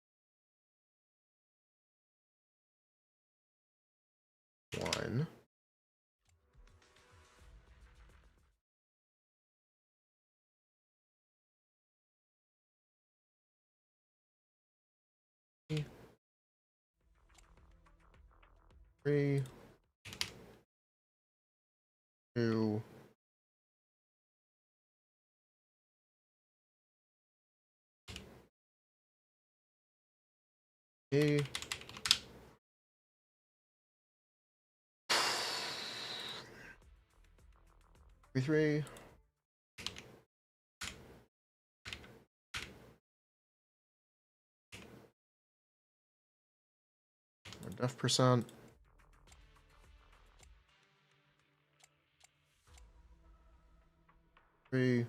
1. Three, 2, 3, 3. Def percent. Three.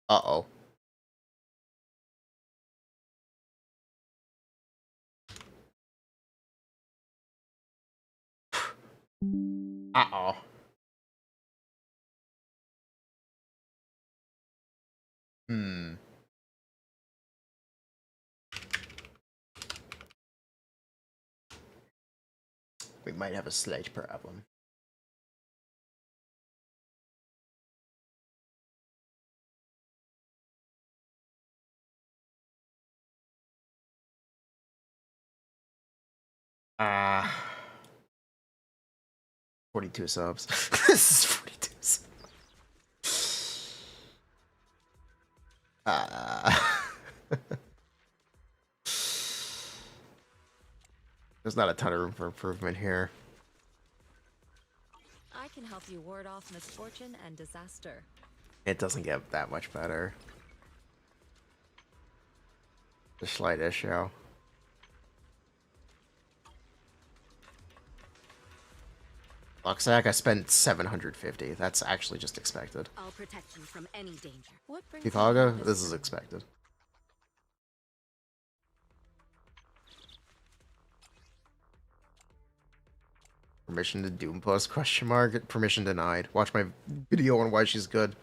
Uh-oh. Uh-oh. We might have a slight problem. Ah. 42 subs. This is 42 subs. There's not a ton of room for improvement here. I can help you ward off misfortune and disaster. It doesn't get that much better. The slight issue. Luxac, I spent 750. That's actually just expected. I'll protect you from any danger. What brings Tifaga, this is expected. Permission to Doom Plus? Question mark. Permission denied. Watch my video on why she's good.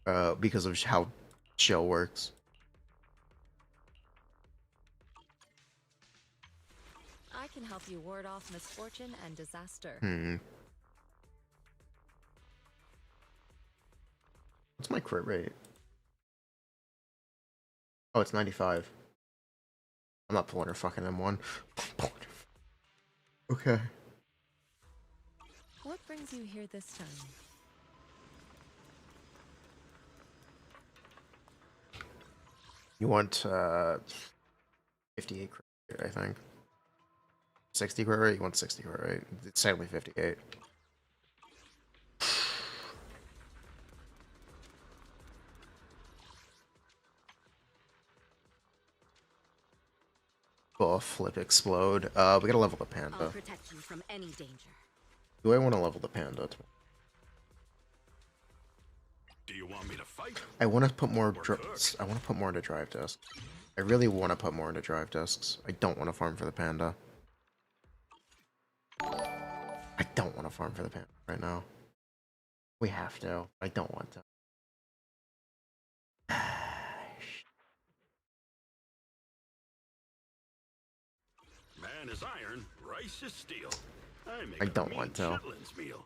Because of how chill works. I can help you ward off misfortune and disaster. What's my crit rate? Oh, it's 95. I'm not pulling her fucking M1. Okay. What brings you here this time? You want 58 crit rate, I think. 60 crit rate? You want 60 crit rate. It's sadly 58. Buff, flip, explode. We gotta level the panda. I'll protect you from any danger. Do I want to level the panda? Do you want me to fight? I want to put more. I want to put more into drive discs. I really want to put more into drive discs. I don't want to farm for the panda. I don't want to farm for the panda right now. We have to. I don't want to. Man is iron, rice is steel. I don't want to. Shetland's meal.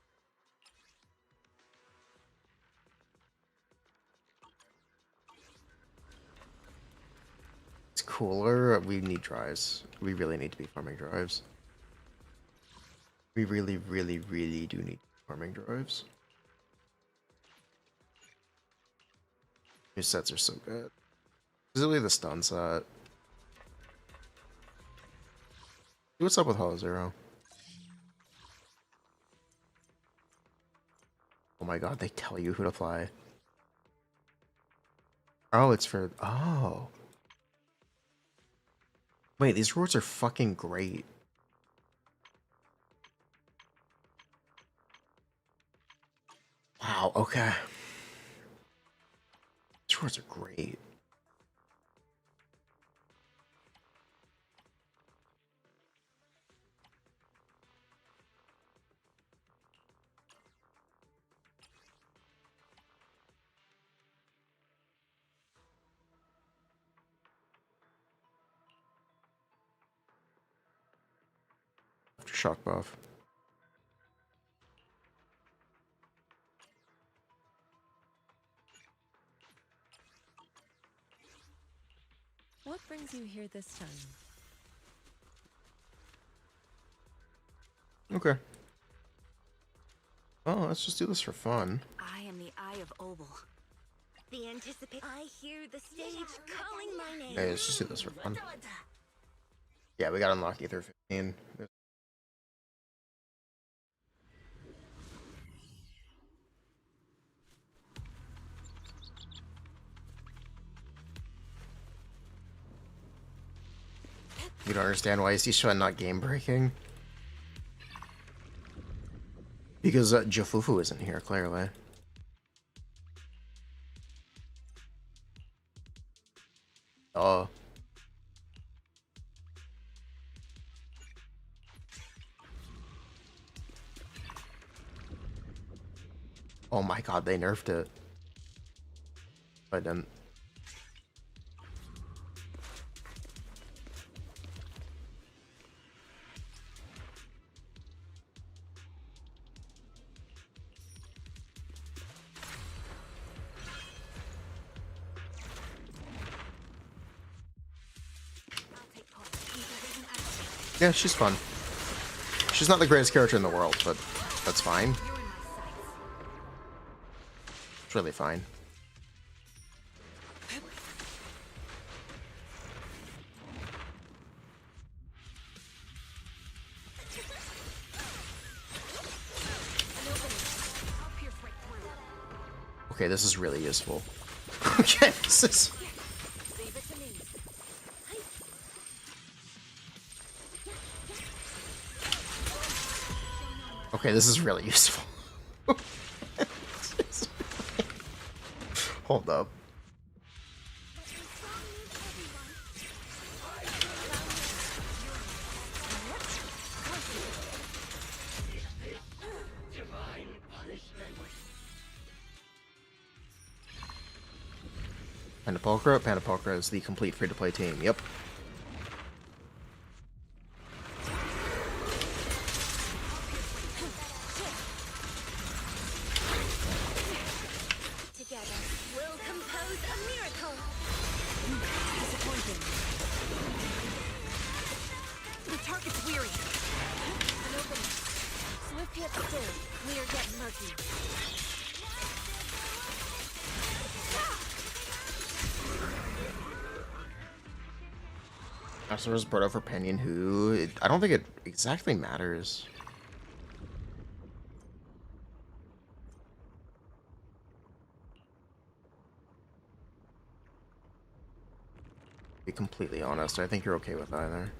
It's cooler, we need drives. We really need to be farming drives. We really, really, really do need farming drives. New sets are so good. Specifically the stun set. What's up with Hollow Zero? Oh my god, they tell you who to fly. Oh, it's for... Oh. Wait, these rewards are fucking great. Wow, okay. These rewards are great. Shock buff. What brings you here this time? Okay. Oh, let's just do this for fun. I am the Eye of Obel. The anticipate. I hear the stage calling my name. Hey, let's just do this for fun. Yeah, we got unlucky through 15. You don't understand why is YIXUAN not game breaking? Because Jafufu isn't here, clearly. Oh. Oh my god, they nerfed it. I didn't. Yeah, she's fun. She's not the greatest character in the world, but that's fine. It's really fine. Okay, this is really useful. Okay, this is... Okay, this is really useful. Hold up. Panapulcra? Panapulcra is the complete free-to-play team. Yep. Master's brought over Penyon, who I don't think it exactly matters. To be completely honest, I think you're okay with either.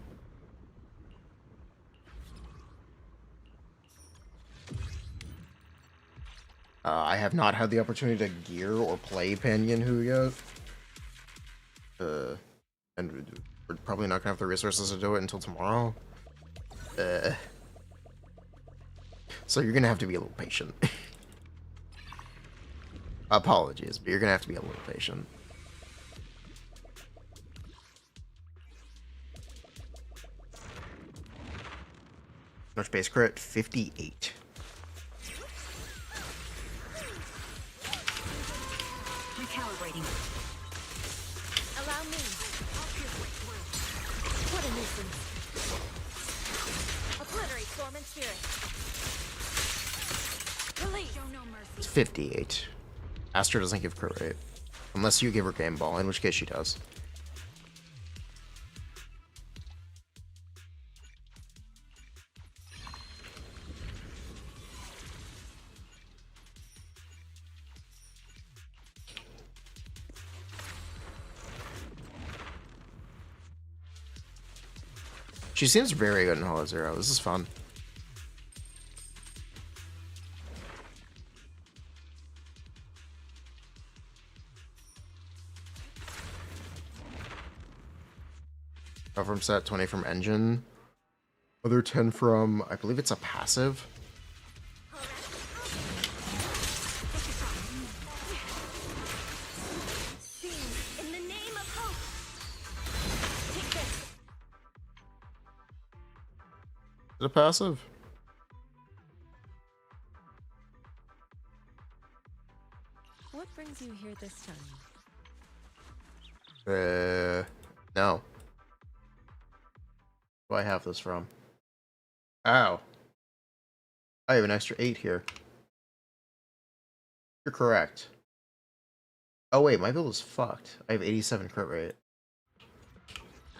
I have not had the opportunity to gear or play Penyon Who yet. And we're probably not gonna have the resources to do it until tomorrow. So you're gonna have to be a little patient. Apologies, but you're gonna have to be a little patient. North base crit 58. Recalibrating. Allow me. I'll pierce right through. What a nuisance. Obliterate storm and spirit. Release. Show no mercy. It's 58. Astra doesn't give crit rate. Unless you give her game ball, in which case she does. She seems very good in Hollow Zero. This is fun. From set, 20 from engine. Other 10 from, I believe it's a passive. In the name of hope. Take this. Is it a passive? What brings you here this time? No. Who do I have this from? Ow. I have an extra 8 here. You're correct. Oh wait, my build is fucked. I have 87 crit rate.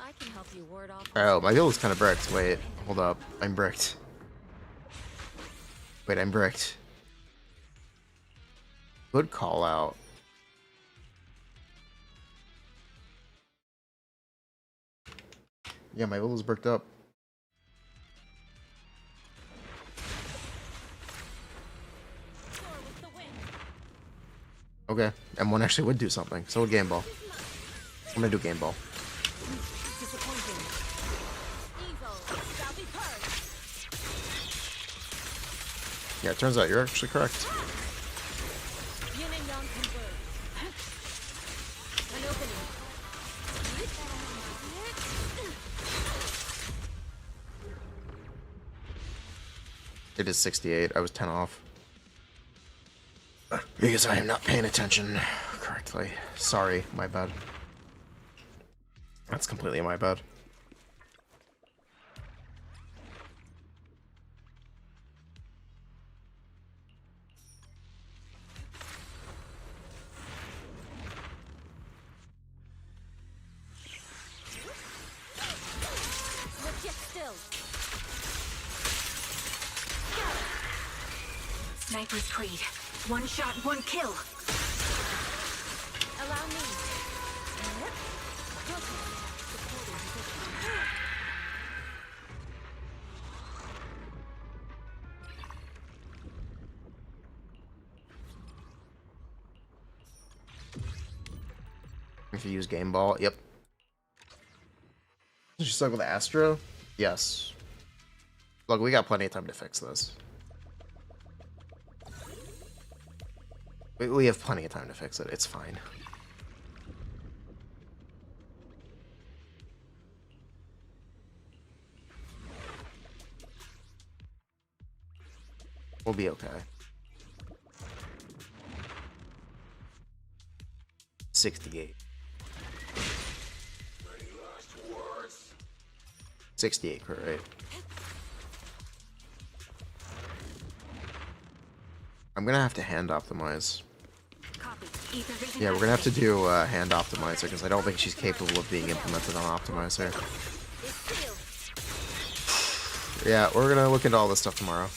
I can help you ward off. Oh, my build is kind of bricked. Wait, hold up. I'm bricked. Wait, I'm bricked. Good call out. Yeah, my build is bricked up. Okay, M1 actually would do something. So would Game Ball. I'm gonna do Game Ball. Yeah, it turns out you're actually correct. It is 68. I was 10 off. Because I am not paying attention correctly. Sorry, my bad. That's completely my bad. Sniper's Creed. One shot, one kill. Allow me. If you use Game Ball, yep. Did you suck with Astro? Yes. Look, we got plenty of time to fix this. We have plenty of time to fix it. It's fine. We'll be okay. 68. 68, correct. I'm gonna have to hand optimize. Yeah, we're gonna have to do hand optimizer because I don't think she's capable of being implemented on optimizer. Yeah, we're gonna look into all this stuff tomorrow.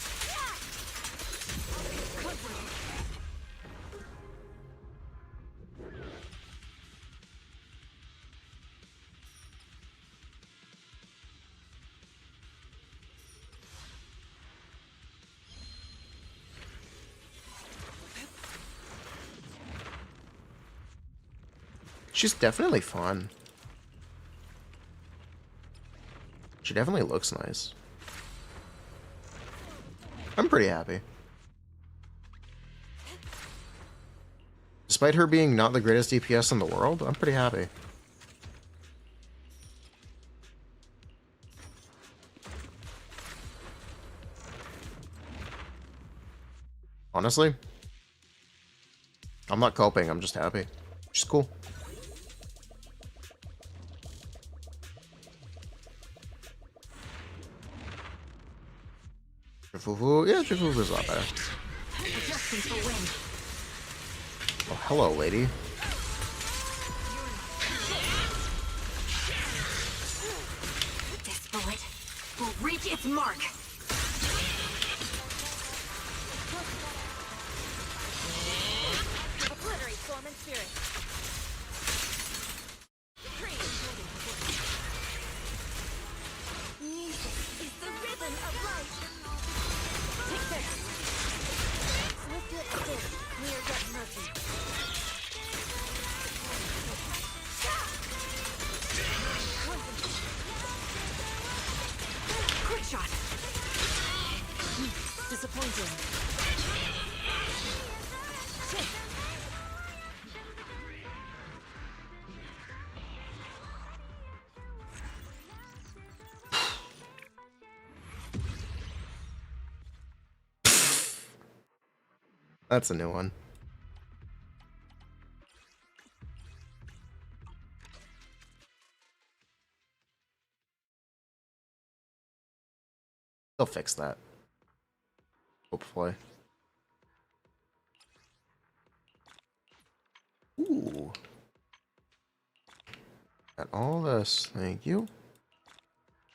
She's definitely fun. She definitely looks nice. I'm pretty happy. Despite her being not the greatest DPS in the world, I'm pretty happy. Honestly, I'm not coping, I'm just happy. She's cool. Jifufu. Yeah, Jifufu's a lot better. Adjusting for wind. Oh, hello, lady. This bullet will reach its mark. Obliterate storm and spirit. Music is the rhythm of life. Take this. Swift it still. Clear gut murky. Quick shot. Disappointing. That's a new one. They'll fix that. Hopefully. Ooh. Got all this. Thank you.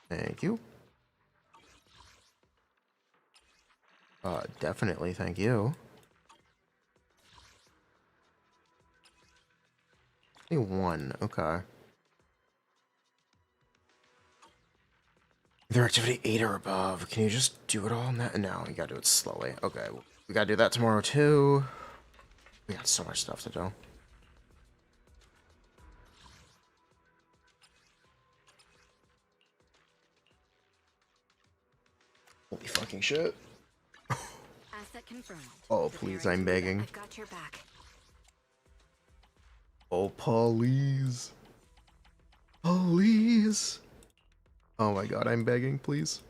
Thank you. Definitely thank you. Only one. Okay. Either activity 8 or above. Can you just do it all now? No, you gotta do it slowly. Okay. We gotta do that tomorrow too. We got so much stuff to do. Holy fucking shit. Asset confirmed. Oh, please, I'm begging. I've got your back. Oh, please. Please. Oh my god, I'm begging, please.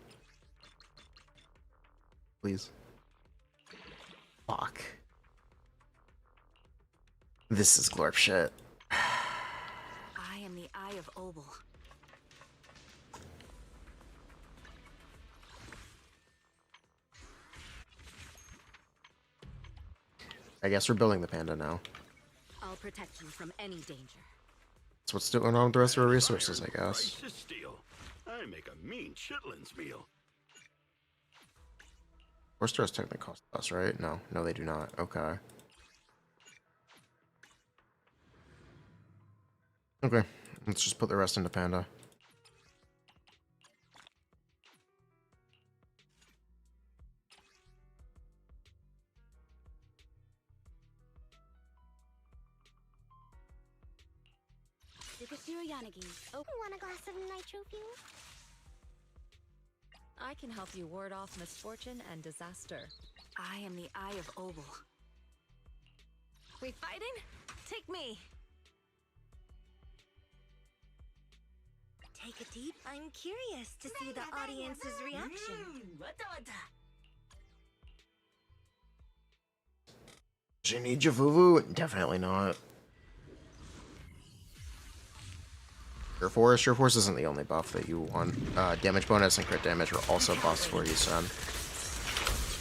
Please. Fuck. This is glorp shit. I am the Eye of Obel. I guess we're building the panda now. I'll protect you from any danger. That's what's going on with the rest of our resources, I guess. Price is steel. I make a mean chitlins meal. Horse stores technically cost us, right? No, no, they do not. Okay. Okay, let's just put the rest into panda. Oh, want a glass of nitro fuel? I can help you ward off misfortune and disaster. I am the Eye of Obel. We fighting? Take me. Take a deep. I'm curious to see the audience's reaction. Do you need Javuvu? Definitely not. Sure Force isn't the only buff that you want. Damage bonus and crit damage are also buffs for you, son.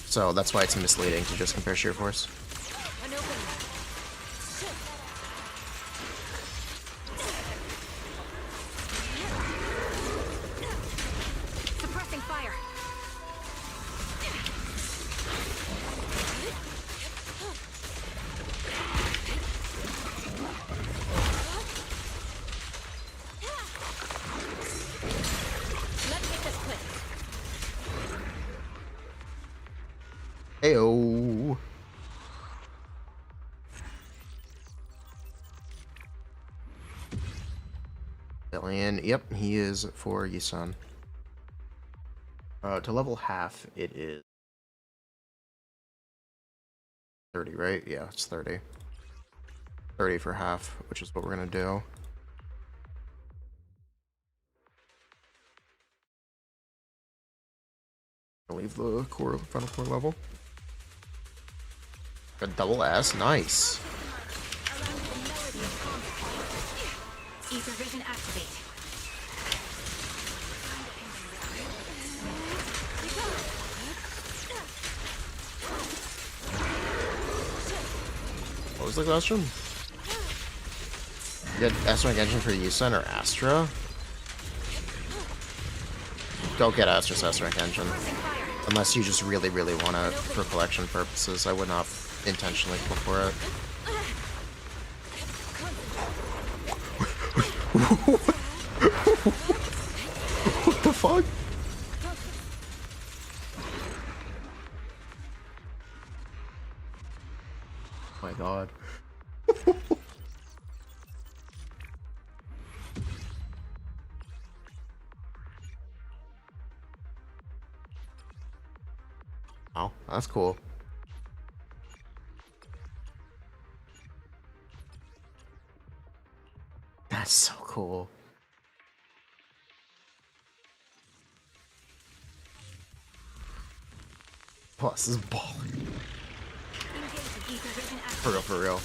So that's why it's misleading to just compare Sheer Force. Suppressing fire. Heyo. Billion. Yep, he is for YIXUAN. To level half, it is 30, right? Yeah, it's 30. 30 for half, which is what we're gonna do. Leave the core, final core level. A double S, nice. Ether vision activate. was the question? You get Astra and Genshin for YIXUAN or Astra? Don't get Astra's Astra and Genshin. Unless you just really, really want it for collection purposes. I would not intentionally go for it. What the fuck? Oh my god. Oh, that's cool. That's so cool. Plus, this is balling. For real, for real.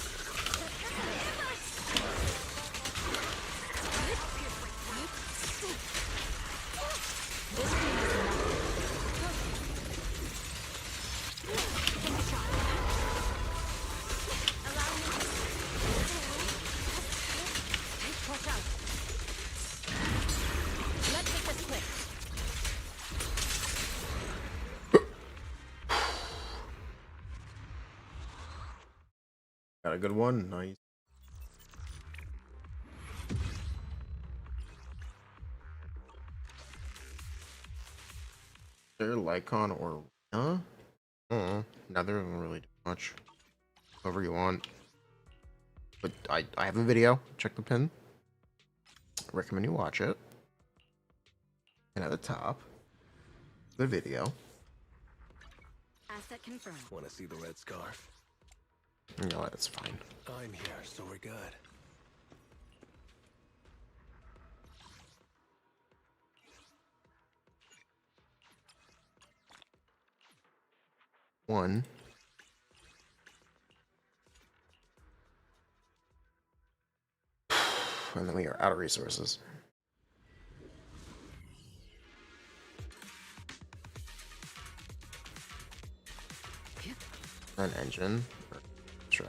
Got a good one. Nice. There Lycon or huh? Neither of them really do much. Whatever you want. But I have a video. Check the pin. Recommend you watch it. And at the top, the video. Asset confirmed. Want to see the red scarf? You know what? It's fine. I'm here, so we're good. One. And then we are out of resources. An engine. Sure.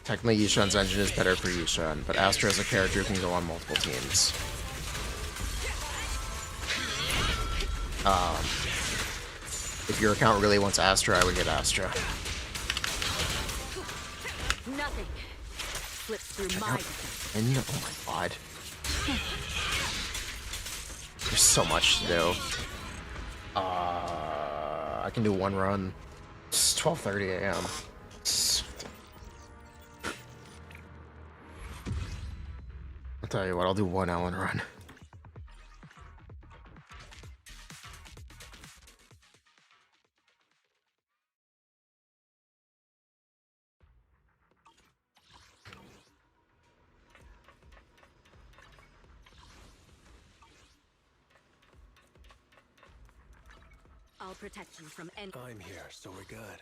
Technically, YIXUAN's engine is better for YIXUAN, but Astra as a character can go on multiple teams. If your account really wants Astra, I would get Astra. Nothing slips through my And oh my god. There's so much to do. I can do one run. It's 12:30 a.m. I'll tell you what, I'll do one Ellen run. All protection from any. I'm here, so we're good.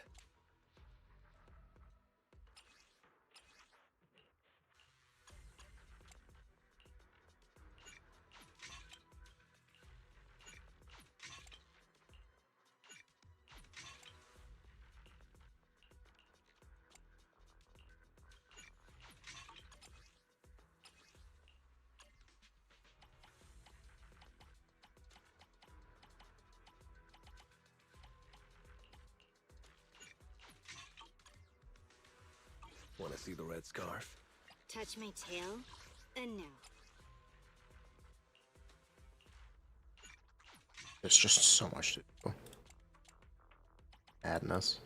Want to see the red scarf? Touch my tail, and no. There's just so much to do. Madness.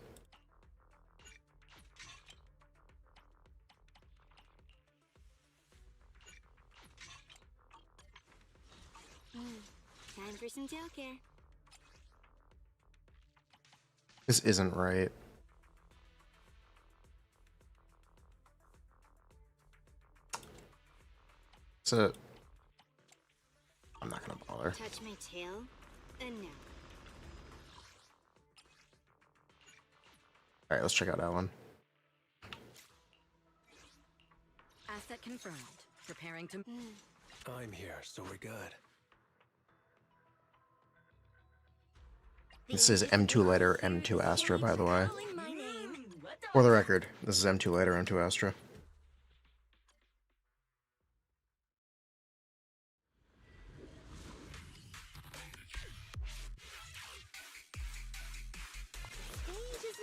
Time for some tail care. This isn't right. So I'm not gonna bother. Touch my tail, and no. Alright, let's check out that one. Asset confirmed. Preparing to. I'm here, so we're good. This is M2 letter, M2 Astra, by the way. For the record, this is M2 Later, M2 Astra. Stage is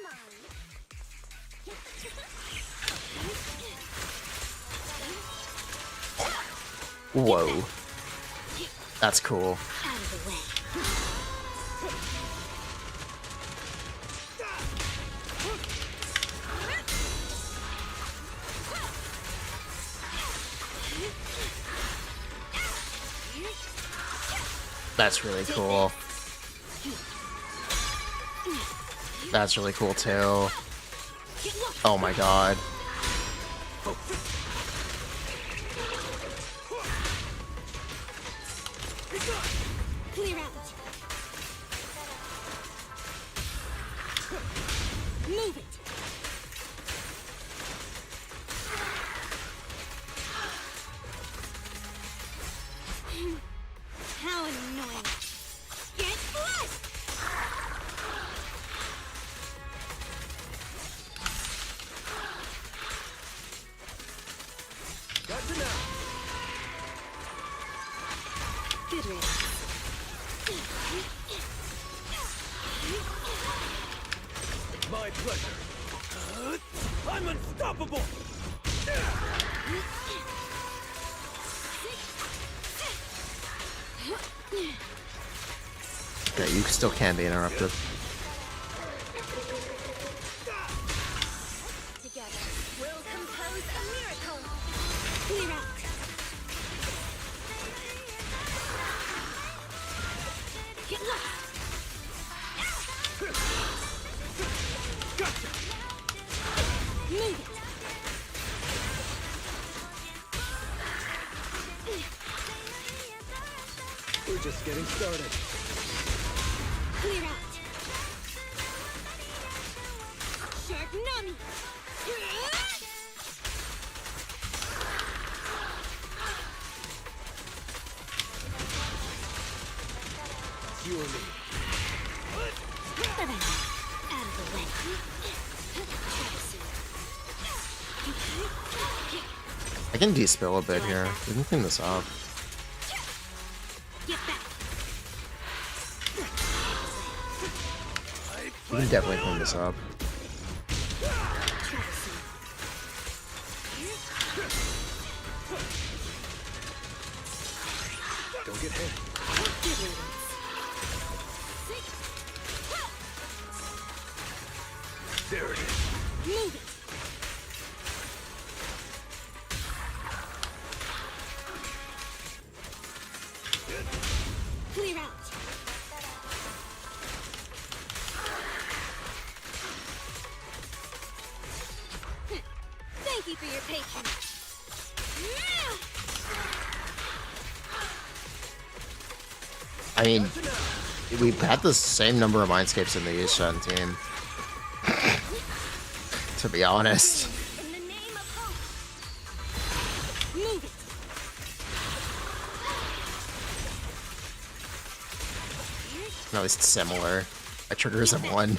mine. Whoa. That's cool. Out of the way. That's really cool. That's really cool too. Oh my god. Clear out. Move it. How annoying. Get flushed. Gotcha now. Good riddance. My pleasure. I'm unstoppable. Okay, you still can be interrupted. Together, we'll compose a miracle. Clear out. Get lost. Move it. We're just getting started. Clear out. Shark Nami. It's you or me. Out of the way. I can de-spill a bit here. We can clean this up. Get back. We can definitely clean this up. Don't get hit. There it is. Move it. Clear out. Thank you for your patience. I mean, we've had the same number of Mindscapes in the YIXUAN team. To be honest. In the name of hope. Move it. At least similar. I triggers him one.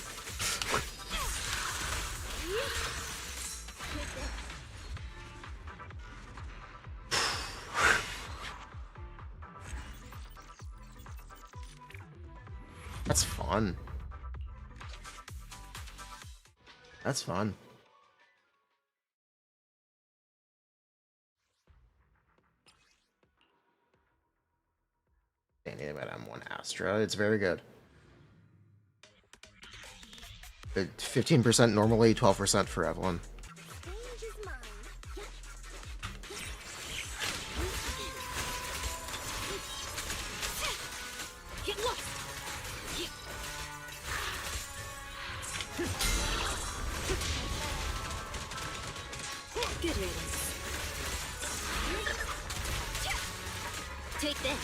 That's fun. That's fun. Anything about M1 Astra, it's very good. 15% normally, 12% for Evelyn. Stage is mine. Get lost. Good riddance. Take this.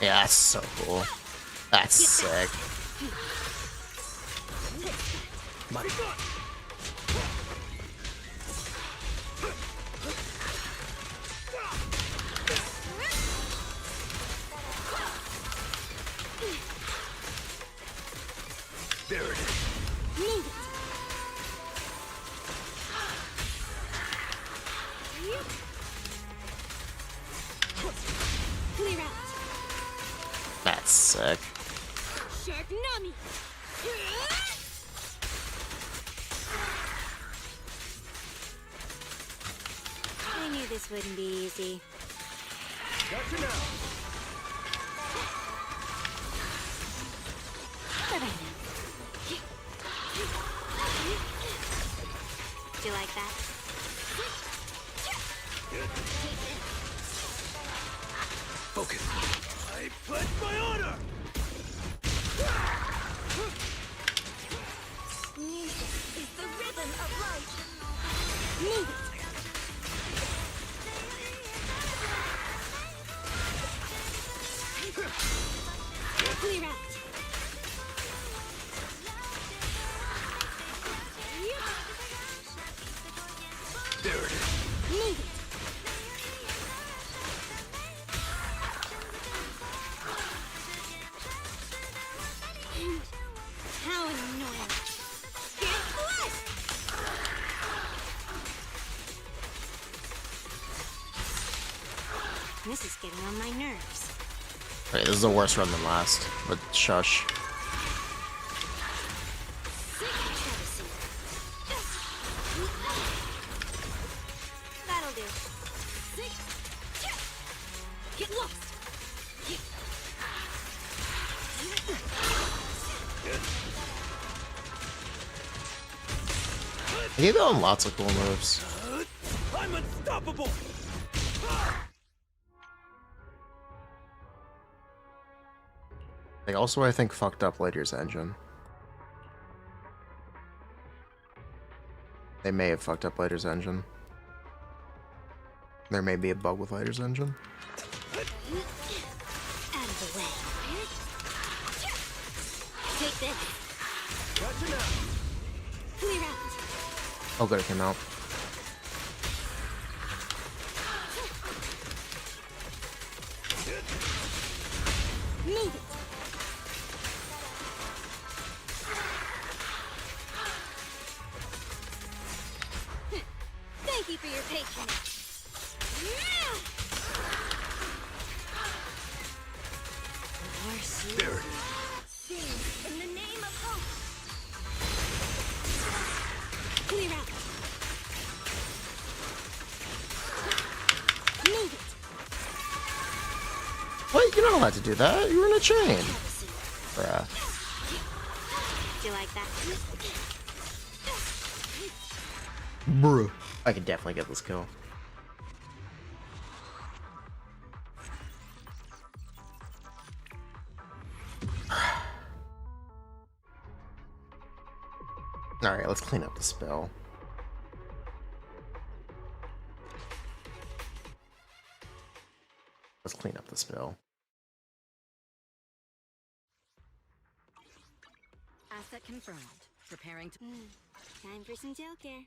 Yeah, that's so cool. That's sick. My There it is. Move it. Clear out. That's sick. Shark Nami. I knew this wouldn't be easy. Gotcha now. Do you like that? Focus. I pledge my honor. Music is the rhythm of life. Move it. Clear out. There it is. Move it. How annoying. Get flushed. This is getting on my nerves. Wait, this is a worse run than last, but shush. That'll do. Get lost. He got lots of cool moves. I'm unstoppable. They also, I think, fucked up Later's engine. They may have fucked up Later's engine. There may be a bug with Later's engine. Out of the way. Take this. Gotcha now. Clear out. Oh, good, it came out. Move it. Thank you for your patronage. There it is. Sing in the name of hope. Clear out. Move it. Wait, you're not allowed to do that. You're in a chain. Bruh. Do you like that? Bruh. I could definitely get this kill. Alright, let's clean up the spell. Let's clean up the spell. Asset confirmed. Preparing to. Time for some tail care.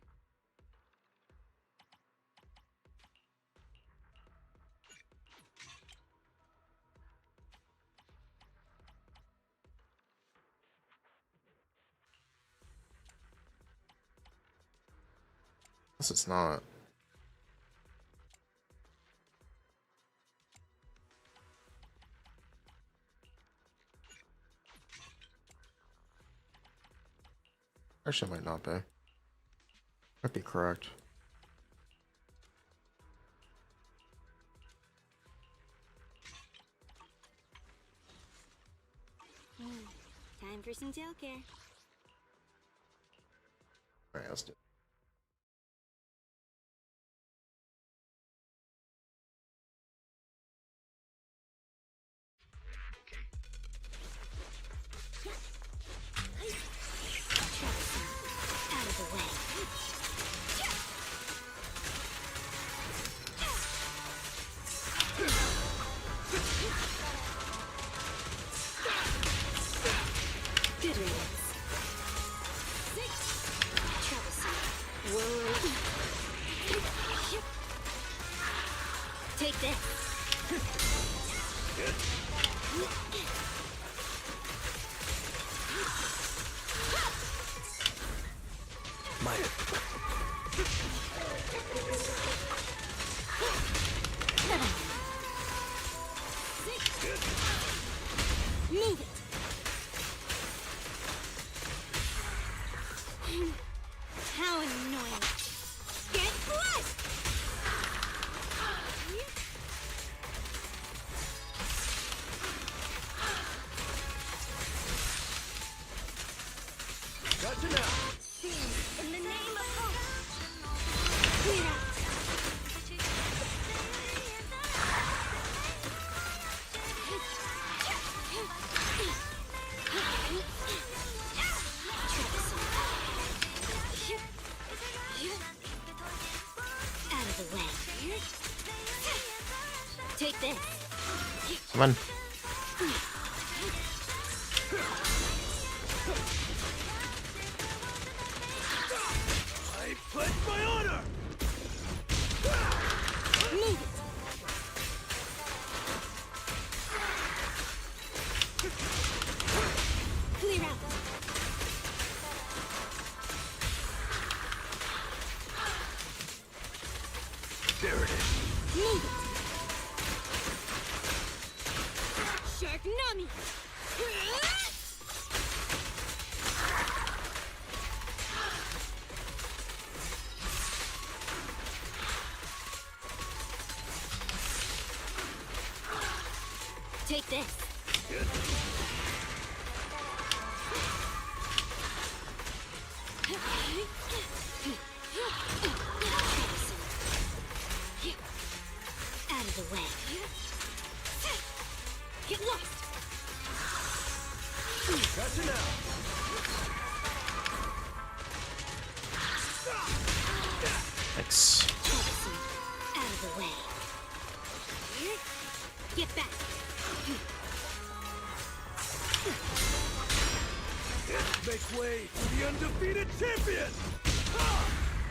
This is not. Actually, might not be. Might be correct. Time for some tail care. Alright, let's do it. Out of the way. Good riddance. Troublesome. Whoa. Take this. Come on. I pledge my honor! Move it. Clear out. There it is. Move it. Shark Nami. Take this. Out of the way. Get lost. Gotcha now. Thanks. Out of the way. Get back. Make way for the undefeated champion!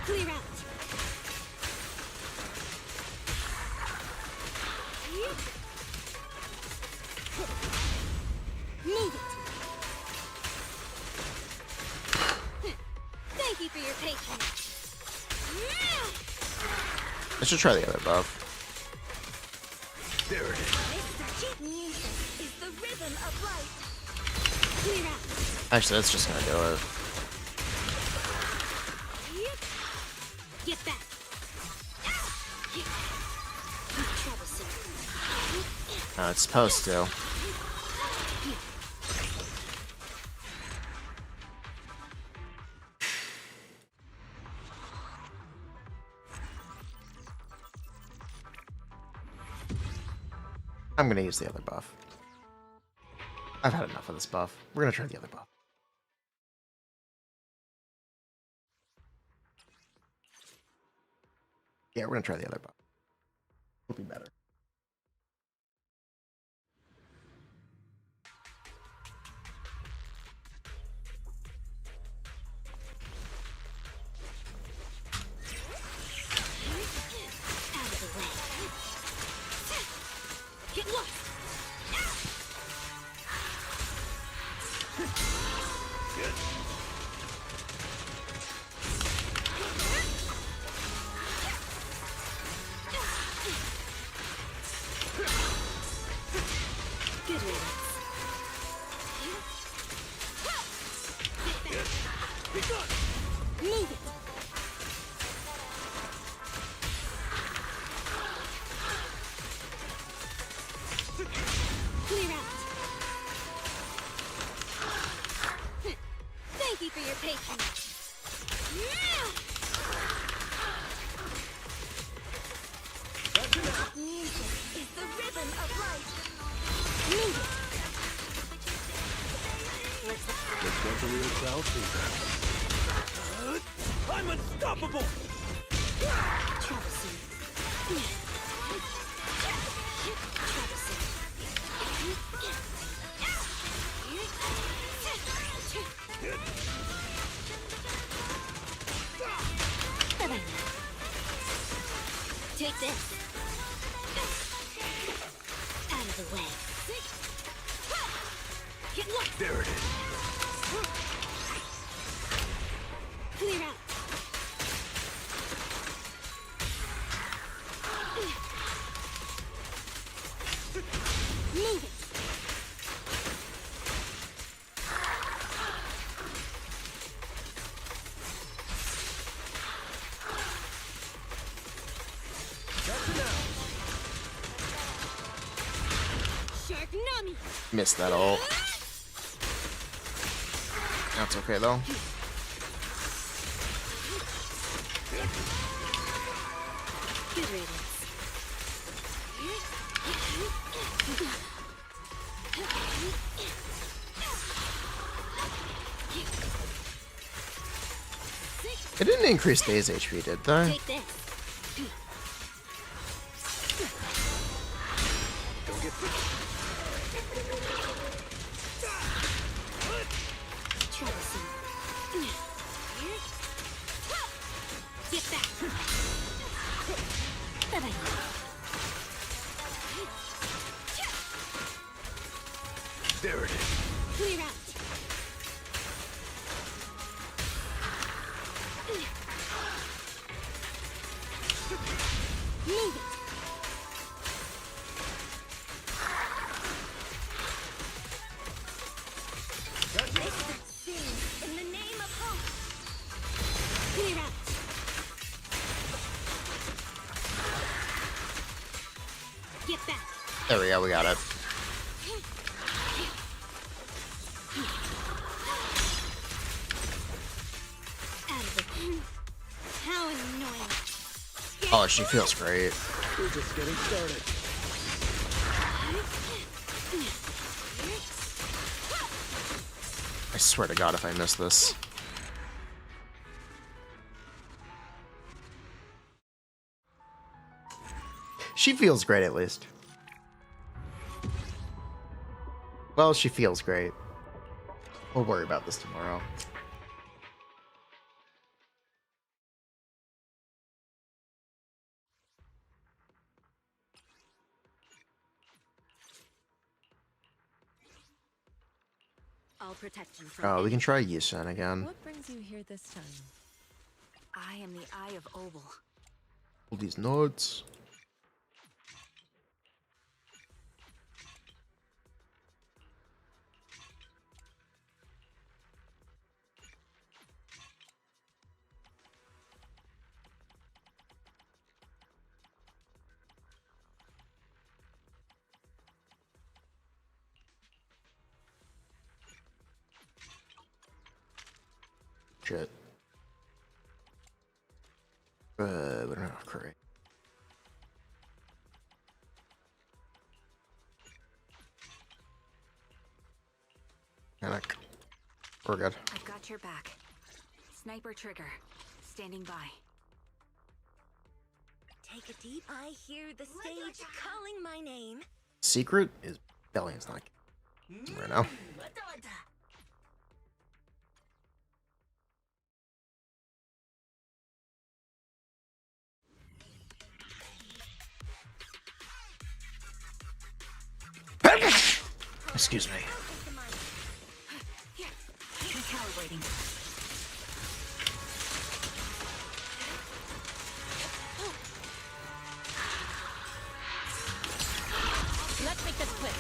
Clear out. Move it. Thank you for your patience. I should try the other buff. There it is. Music is the rhythm of life. Clear out. Actually, that's just gonna do it. Get back. Troublesome. No, it's supposed to. I'm gonna use the other buff. I've had enough of this buff. We're gonna try the other buff. Yeah, we're gonna try the other buff. It'll be better. Out of the way. Get lost. Good. Good riddance. Be gone! Move it. Clear out. Thank you for your patience. Gotcha now. Music is the rhythm of life. Move it. Which one's a real crowd pleaser? I'm unstoppable! Troublesome. Take this. Out of the way. Get lost. There it is. Clear out. Move it. Gotcha now. Shark Nami. Missed that ult. That's okay though. Good riddance. It didn't increase Dave's HP, did they? Take this. Don't get Move it. Sing in the name of hope. Clear out. Get back. There we go, we got it. Out of it. How annoying. Oh, she feels great. We're just getting started. I swear to God if I miss this. She feels great at least. Well, she feels great. We'll worry about this tomorrow. I'll protect you from Oh, we can try YIXUAN again. What brings you here this time? I am the Eye of Obel. All these notes. Shit. We don't have curry. Panic. We're good. I've got your back. Sniper trigger. Standing by. Take a deep. I hear the stage calling my name. Secret is Bellion's not right now. Excuse me. Recalibrating. Let's make this quick.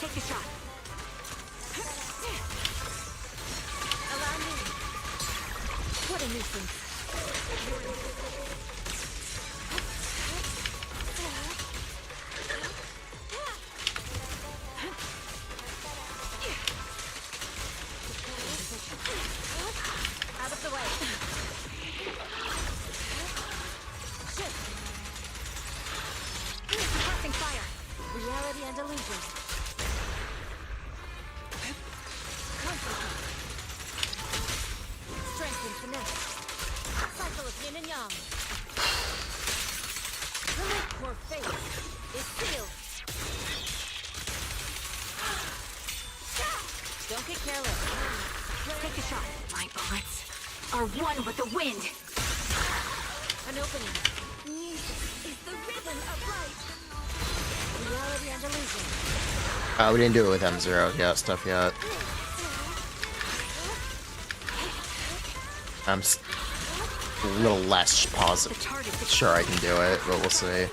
Take a shot. Allow me. What a nuisance. Out of the way. Shit. Suppressing fire. Reality and illusion. Strength and finesse. Cycle of yin and yang. The core face is sealed. Don't get careless. Take a shot. My bullets are one with the wind. An opening. Music is the rhythm of life. Reality and illusion. We didn't do it with M0 yet, stuff yet. I'm a little less positive. Sure, I can do it, but we'll see.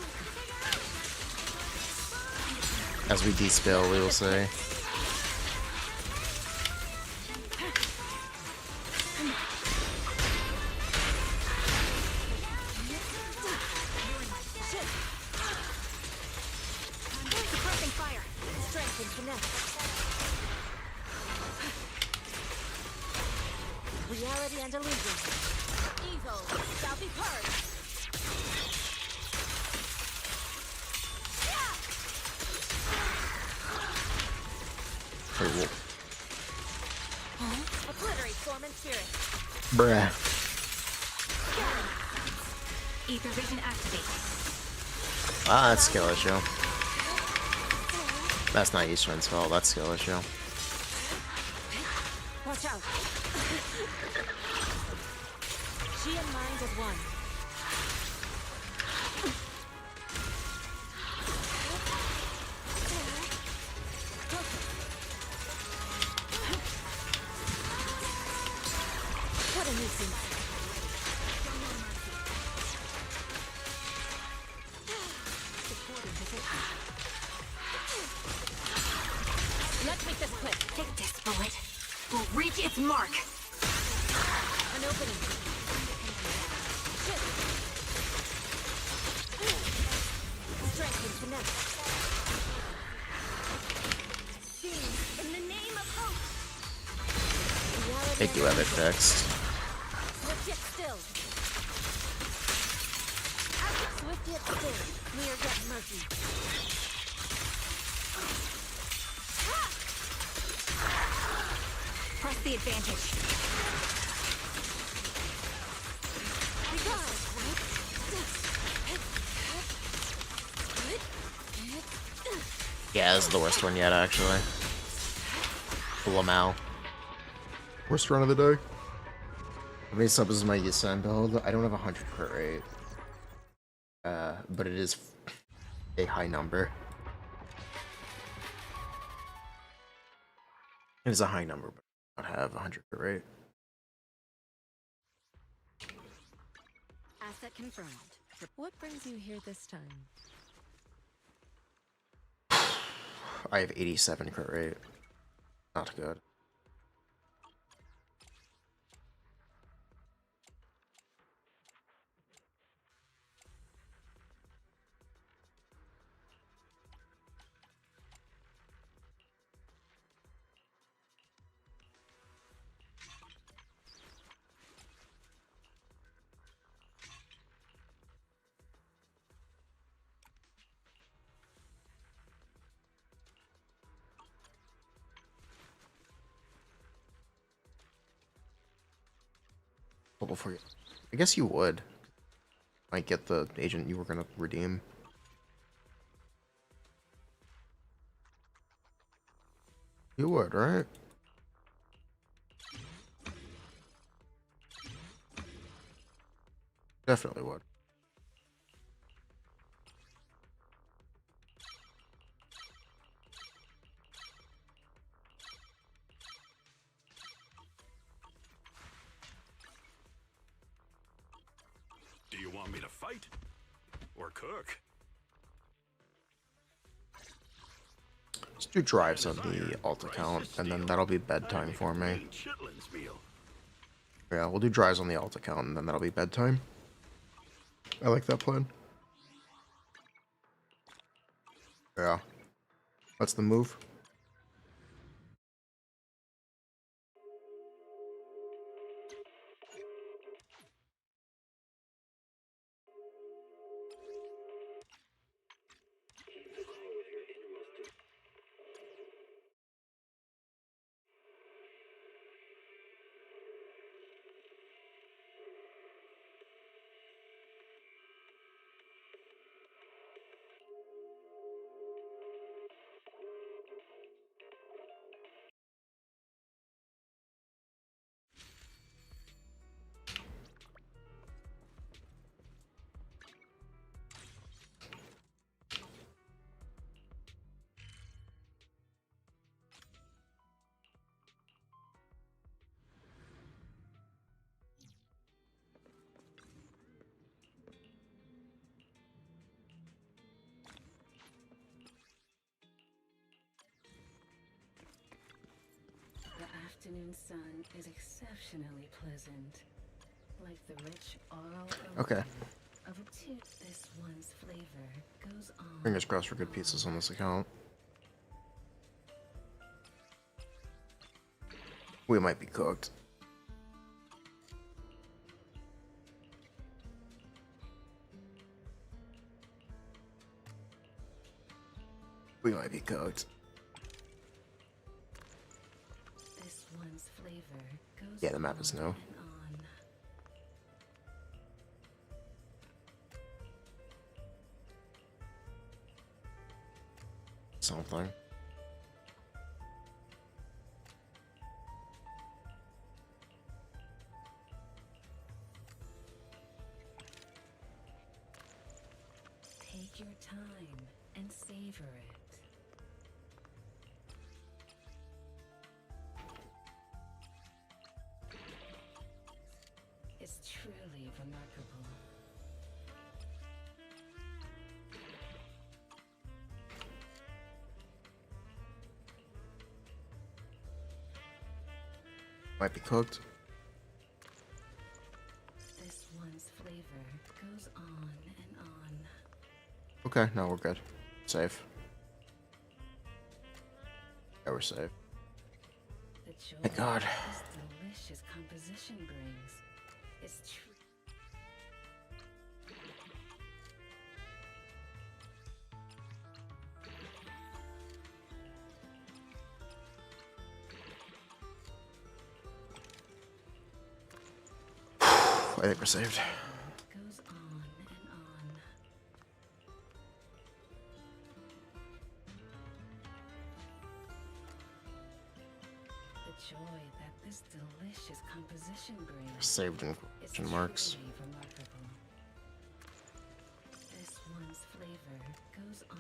As we despill, we will see. Suppressing fire. Strength and finesse. Reality and illusion. Evil shall be purged. Obliterate form and spirit. Bruh. Ether vision activated. Ah, that's skill issue. That's not YIXUAN's fault, that's skill issue. Watch out. She and mind as one. a nuisance. Supporting position. Let's make this quick. Take this bullet. We'll reach its mark. An opening. Shit. Strength and finesse. In the name of hope. They do have it fixed. Swift yet still. Swift yet still. Clear yet murky. Press the advantage. We got it, right? Yeah, this is the worst one yet, actually. Lamau. Worst run of the day. How many subs is my YIXUAN build? I don't have 100 crit rate. But it is a high number. It is a high number, but I don't have 100 crit rate. Asset confirmed. What brings you here this time? I have 87 crit rate. Not good. Well, before you, I guess you would. Might get the agent you were gonna redeem. You would, right? Definitely would. Do you want me to fight? Or cook? Just do drives on the alt account, and then that'll be bedtime for me. Chitlins meal. Yeah, we'll do drives on the alt account, and then that'll be bedtime. I like that plan. Yeah. That's the move. Afternoon sun is exceptionally pleasant, like the rich oral Okay. aroma of a tooth. This one's flavor goes on. Fingers crossed for good pizzas on this account. We might be cooked. We might be cooked. This one's flavor goes Yeah, the map is new. on. Something. Take your time and savor it. remarkable. Might be cooked. This one's flavor goes on and on. Okay, no, we're good. Safe. Yeah, we're safe. The joy Thank God. this delicious composition brings is true. I think we're saved. Goes on and on. The joy that this delicious composition brings Saved in is quotation marks. truly remarkable. This one's flavor goes on.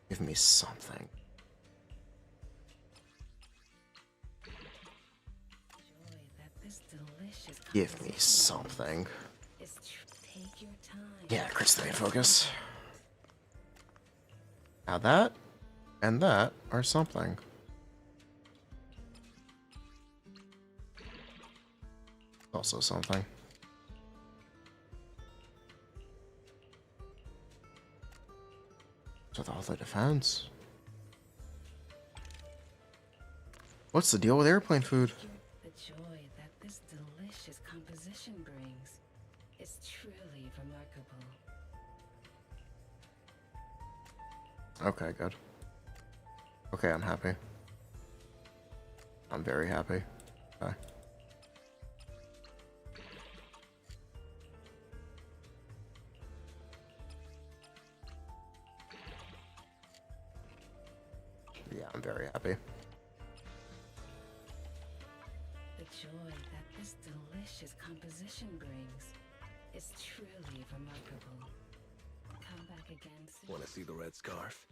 Give me something. Joy that this delicious Give me composition something. is take your time. Yeah, Chris, the main focus. Now that and that are something. Also something. With all the defense. What's the deal with airplane food? The joy that this delicious composition brings is truly remarkable. Okay, good. Okay, I'm happy. I'm very happy. Okay. Yeah, I'm very happy. The joy that this delicious composition brings is truly remarkable. Come back again soon. Want to see the red scarf?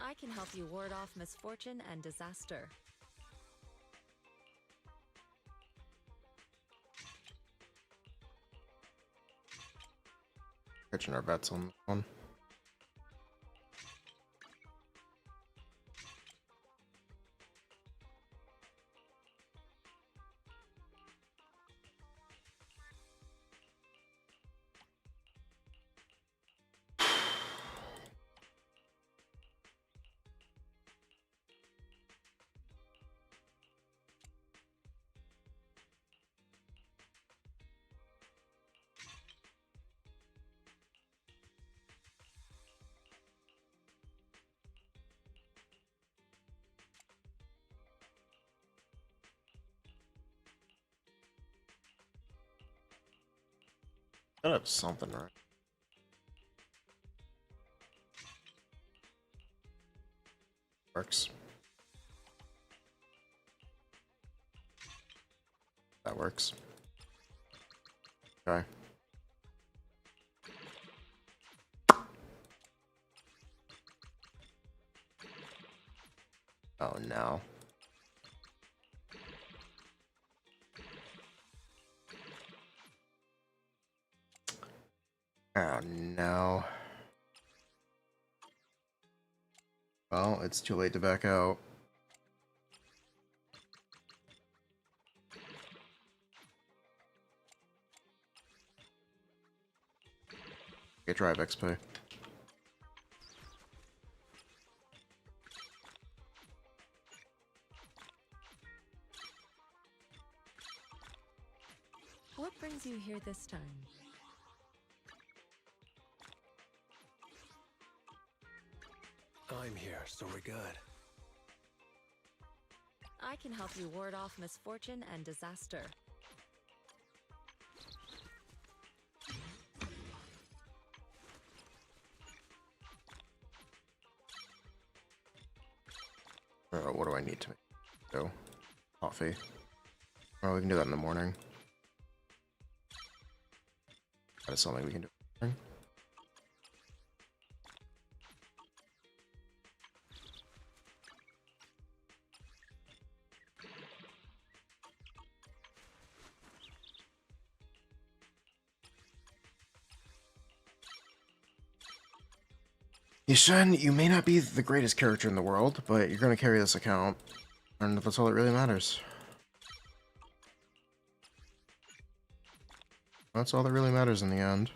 I can help you ward off misfortune and disaster. Pitching our bets on this one. Gotta have something, right? Works. That works. Okay. Oh no. Oh no. Well, it's too late to back out. Get drive XP. What brings you here this time? I'm here, so we're good. I can help you ward off misfortune and disaster. What do I need to do? Coffee. Oh, we can do that in the morning. That is something we can do. YIXUAN, you may not be the greatest character in the world, but you're going to carry this account, and that's all that really matters. That's all that really matters in the end.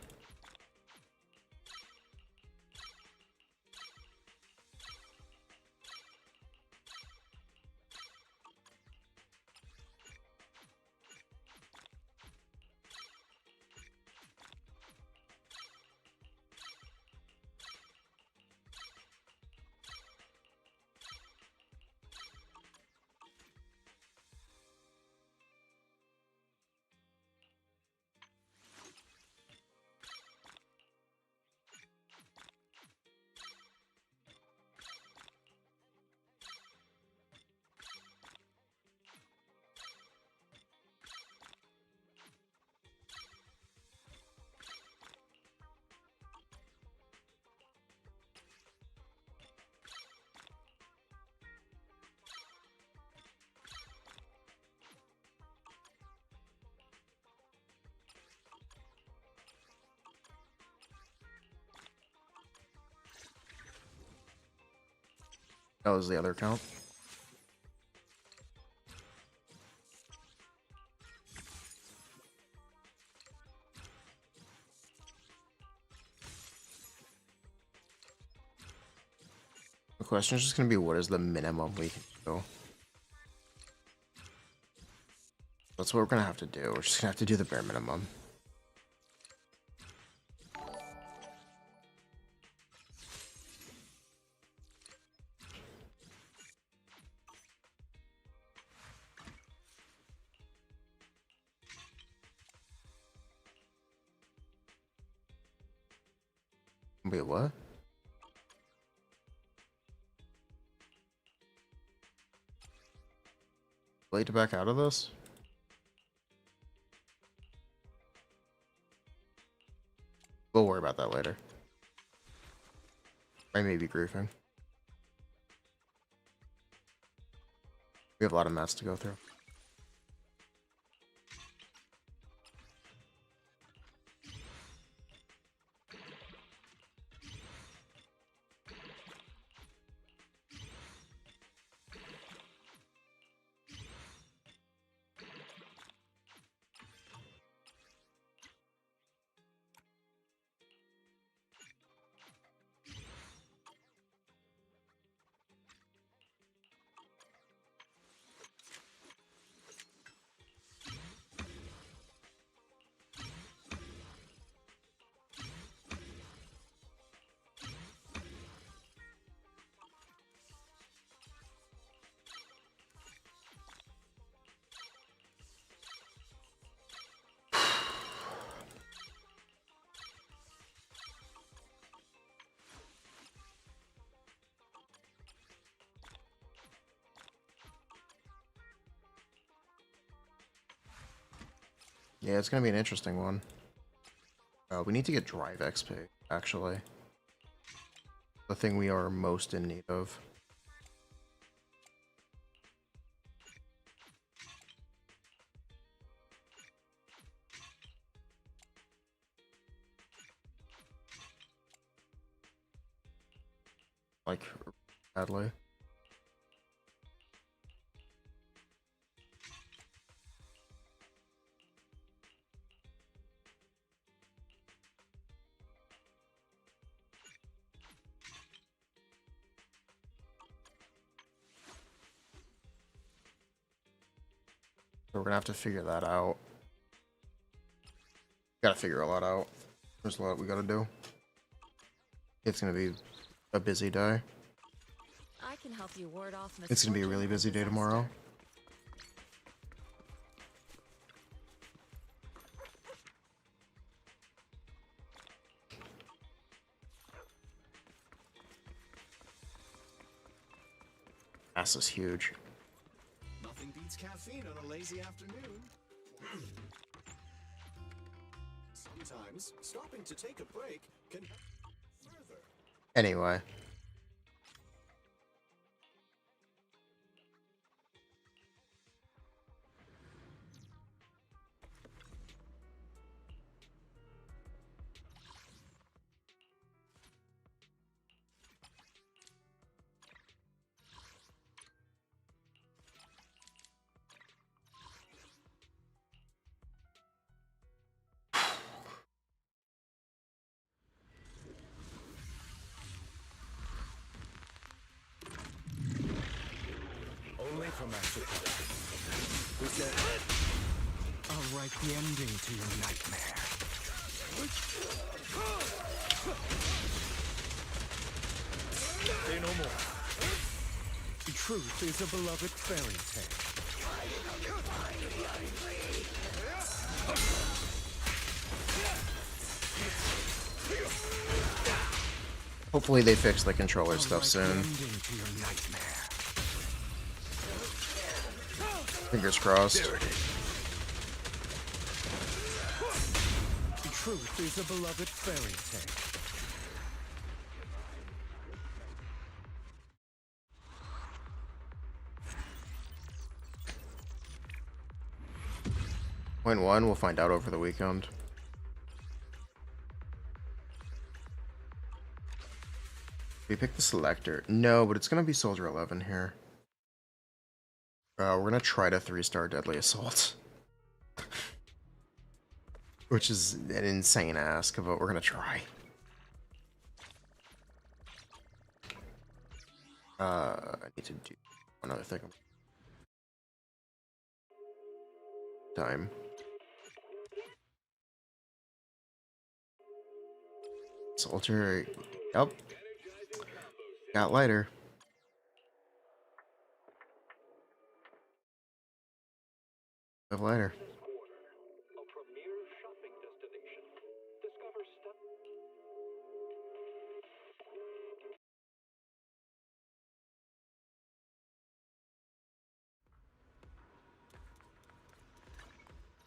That was the other account. The question is just going to be, what is the minimum we can do? That's what we're going to have to do. We're just going to have to do the bare minimum. Wait, what? Late to back out of this? We'll worry about that later. I may be griefing. We have a lot of mats to go through. Yeah, it's gonna be an interesting one. We need to get drive XP, actually. The thing we are most in need of. Like, badly. So we're gonna have to figure that out. Gotta figure a lot out. There's a lot we gotta do. It's gonna be a busy day. I can help you ward off It's gonna be a really busy day tomorrow. Ass is huge. Nothing beats caffeine on a lazy afternoon. Sometimes stopping to take a break can further. Anyway. Only for Master Who's that? I'll write the ending to your nightmare. Say no more. The truth is a beloved fairy tale. Hopefully they fix the controller stuff soon. Fingers crossed. The truth is a beloved fairy tale. Point one, we'll find out over the weekend. We pick the selector. No, but it's gonna be Soldier 11 here. We're gonna try to 3-star Deadly Assault. Which is an insane ask, but we're gonna try. I need to do another thing. Time. Soldier, yep. Got lighter. Have lighter.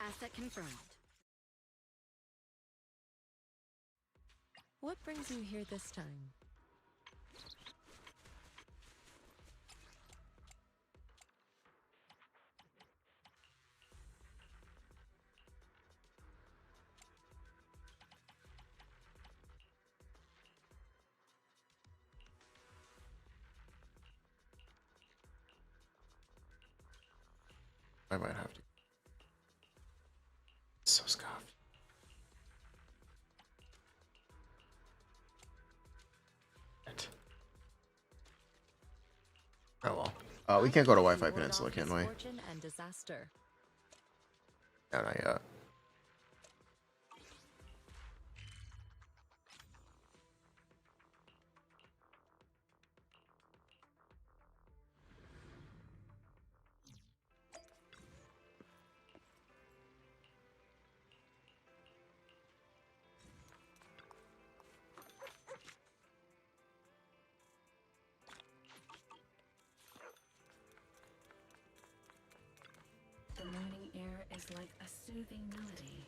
Asset confirmed. What brings you here this time? I might have to. So scuffed. Oh well. We can't go to Wi-Fi Peninsula, can we? Misfortune and disaster. No, not yet. The morning air is like a soothing melody.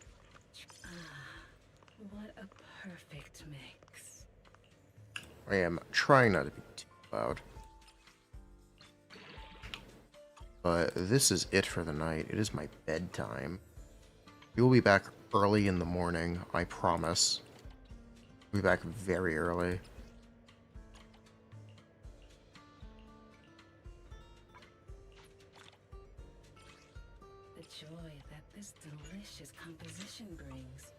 Ah, what a perfect mix. I am trying not to be too loud. But this is it for the night. It is my bedtime. We will be back early in the morning, I promise. We'll be back very early. The joy that this delicious composition brings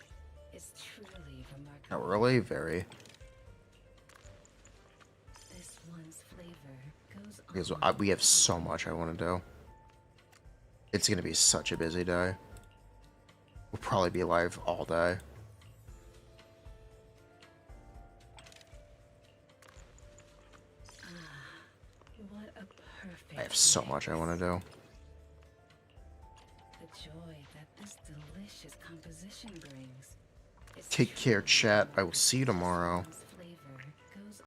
is truly remarkable. How early? Very. This one's flavor goes on. Because we have so much I want to do. It's going to be such a busy day. We'll probably be live all day. What a perfect I have so much I want to do. The joy that this delicious composition brings is Take care, chat. I will see you tomorrow.